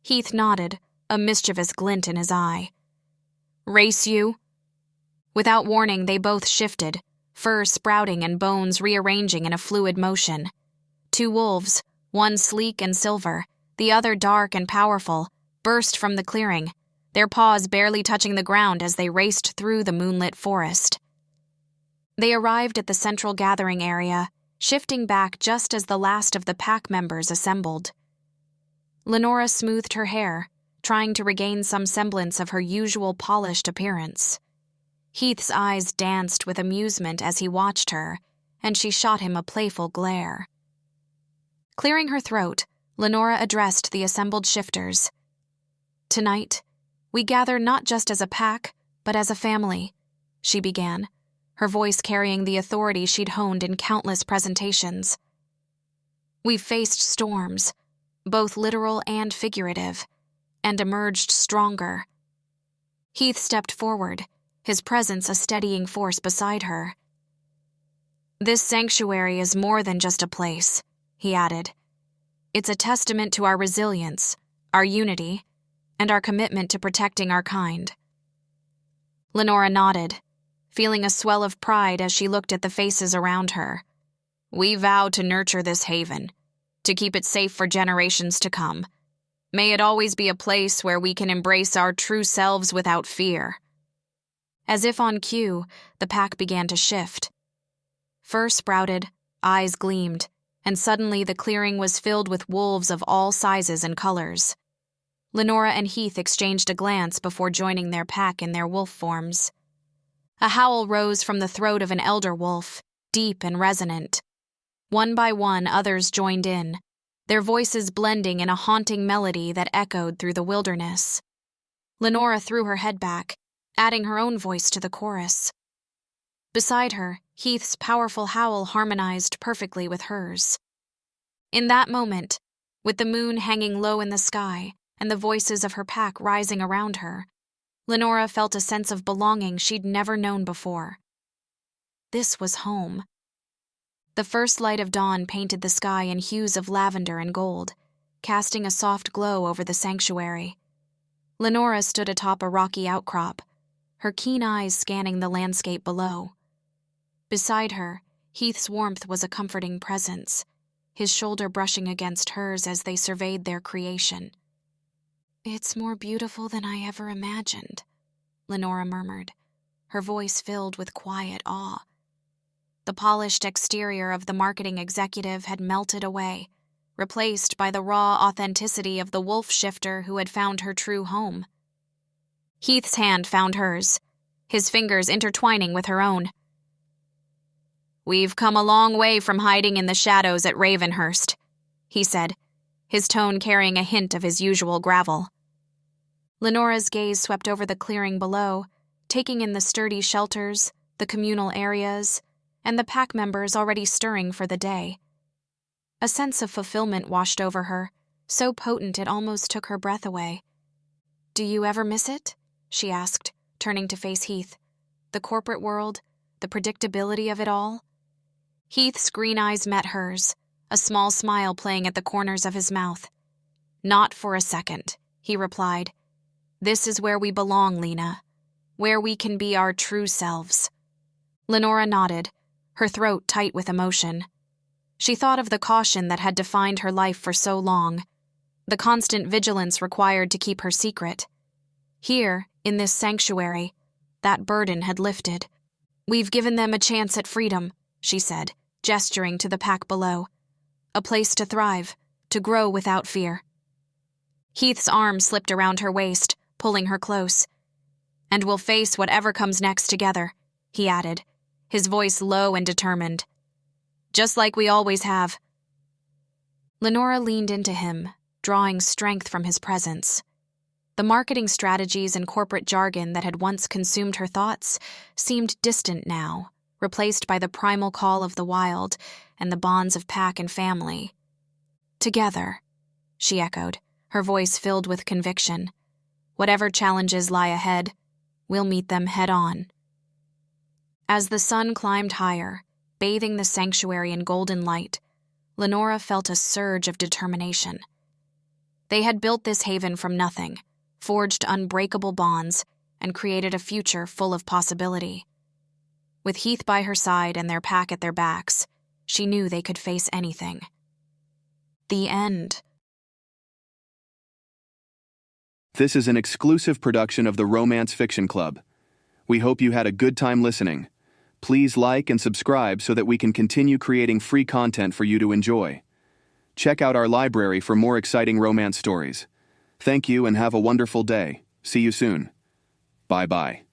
Speaker 3: Heath nodded, a mischievous glint in his eye. "Race you?" Without warning, they both shifted, fur sprouting and bones rearranging in a fluid motion. Two wolves, one sleek and silver, the other dark and powerful, burst from the clearing, their paws barely touching the ground as they raced through the moonlit forest. They arrived at the central gathering area, shifting back just as the last of the pack members assembled. Lenora smoothed her hair, trying to regain some semblance of her usual polished appearance. Heath's eyes danced with amusement as he watched her, and she shot him a playful glare. Clearing her throat, Lenora addressed the assembled shifters. "Tonight, we gather not just as a pack, but as a family," she began, her voice carrying the authority she'd honed in countless presentations. "We've faced storms, both literal and figurative, and emerged stronger." Heath stepped forward, his presence a steadying force beside her. "This sanctuary is more than just a place," he added. "It's a testament to our resilience, our unity, and our commitment to protecting our kind." Lenora nodded, feeling a swell of pride as she looked at the faces around her. "We vow to nurture this haven, to keep it safe for generations to come. May it always be a place where we can embrace our true selves without fear." As if on cue, the pack began to shift. Fur sprouted, eyes gleamed, and suddenly the clearing was filled with wolves of all sizes and colors. Lenora and Heath exchanged a glance before joining their pack in their wolf forms. A howl rose from the throat of an elder wolf, deep and resonant. One by one, others joined in, their voices blending in a haunting melody that echoed through the wilderness. Lenora threw her head back, adding her own voice to the chorus. Beside her, Heath's powerful howl harmonized perfectly with hers. In that moment, with the moon hanging low in the sky and the voices of her pack rising around her, Lenora felt a sense of belonging she'd never known before. This was home. The first light of dawn painted the sky in hues of lavender and gold, casting a soft glow over the sanctuary. Lenora stood atop a rocky outcrop, her keen eyes scanning the landscape below. Beside her, Heath's warmth was a comforting presence, his shoulder brushing against hers as they surveyed their creation. "It's more beautiful than I ever imagined," Lenora murmured, her voice filled with quiet awe. The polished exterior of the marketing executive had melted away, replaced by the raw authenticity of the wolf shifter who had found her true home. Heath's hand found hers, his fingers intertwining with her own. "We've come a long way from hiding in the shadows at Ravenhurst," he said, his tone carrying a hint of his usual gravel. Lenora's gaze swept over the clearing below, taking in the sturdy shelters, the communal areas, and the pack members already stirring for the day. A sense of fulfillment washed over her, so potent it almost took her breath away. "Do you ever miss it?" she asked, turning to face Heath. "The corporate world, the predictability of it all?" Heath's green eyes met hers, a small smile playing at the corners of his mouth. "Not for a second," he replied. "This is where we belong, Lena, where we can be our true selves." Lenora nodded, her throat tight with emotion. She thought of the caution that had defined her life for so long, the constant vigilance required to keep her secret. Here, in this sanctuary, that burden had lifted. "We've given them a chance at freedom," she said, gesturing to the pack below. "A place to thrive, to grow without fear." Heath's arm slipped around her waist, pulling her close. "And we'll face whatever comes next together," he added, his voice low and determined. "Just like we always have." Lenora leaned into him, drawing strength from his presence. The marketing strategies and corporate jargon that had once consumed her thoughts seemed distant now, replaced by the primal call of the wild and the bonds of pack and family. "Together," she echoed, her voice filled with conviction. "Whatever challenges lie ahead, we'll meet them head on." As the sun climbed higher, bathing the sanctuary in golden light, Lenora felt a surge of determination. They had built this haven from nothing, forged unbreakable bonds, and created a future full of possibility. With Heath by her side and their pack at their backs, she knew they could face anything. The end.
Speaker 2: This is an exclusive production of the Romance Fiction Club. We hope you had a good time listening. Please like and subscribe so that we can continue creating free content for you to enjoy. Check out our library for more exciting romance stories. Thank you and have a wonderful day. See you soon. Bye-bye.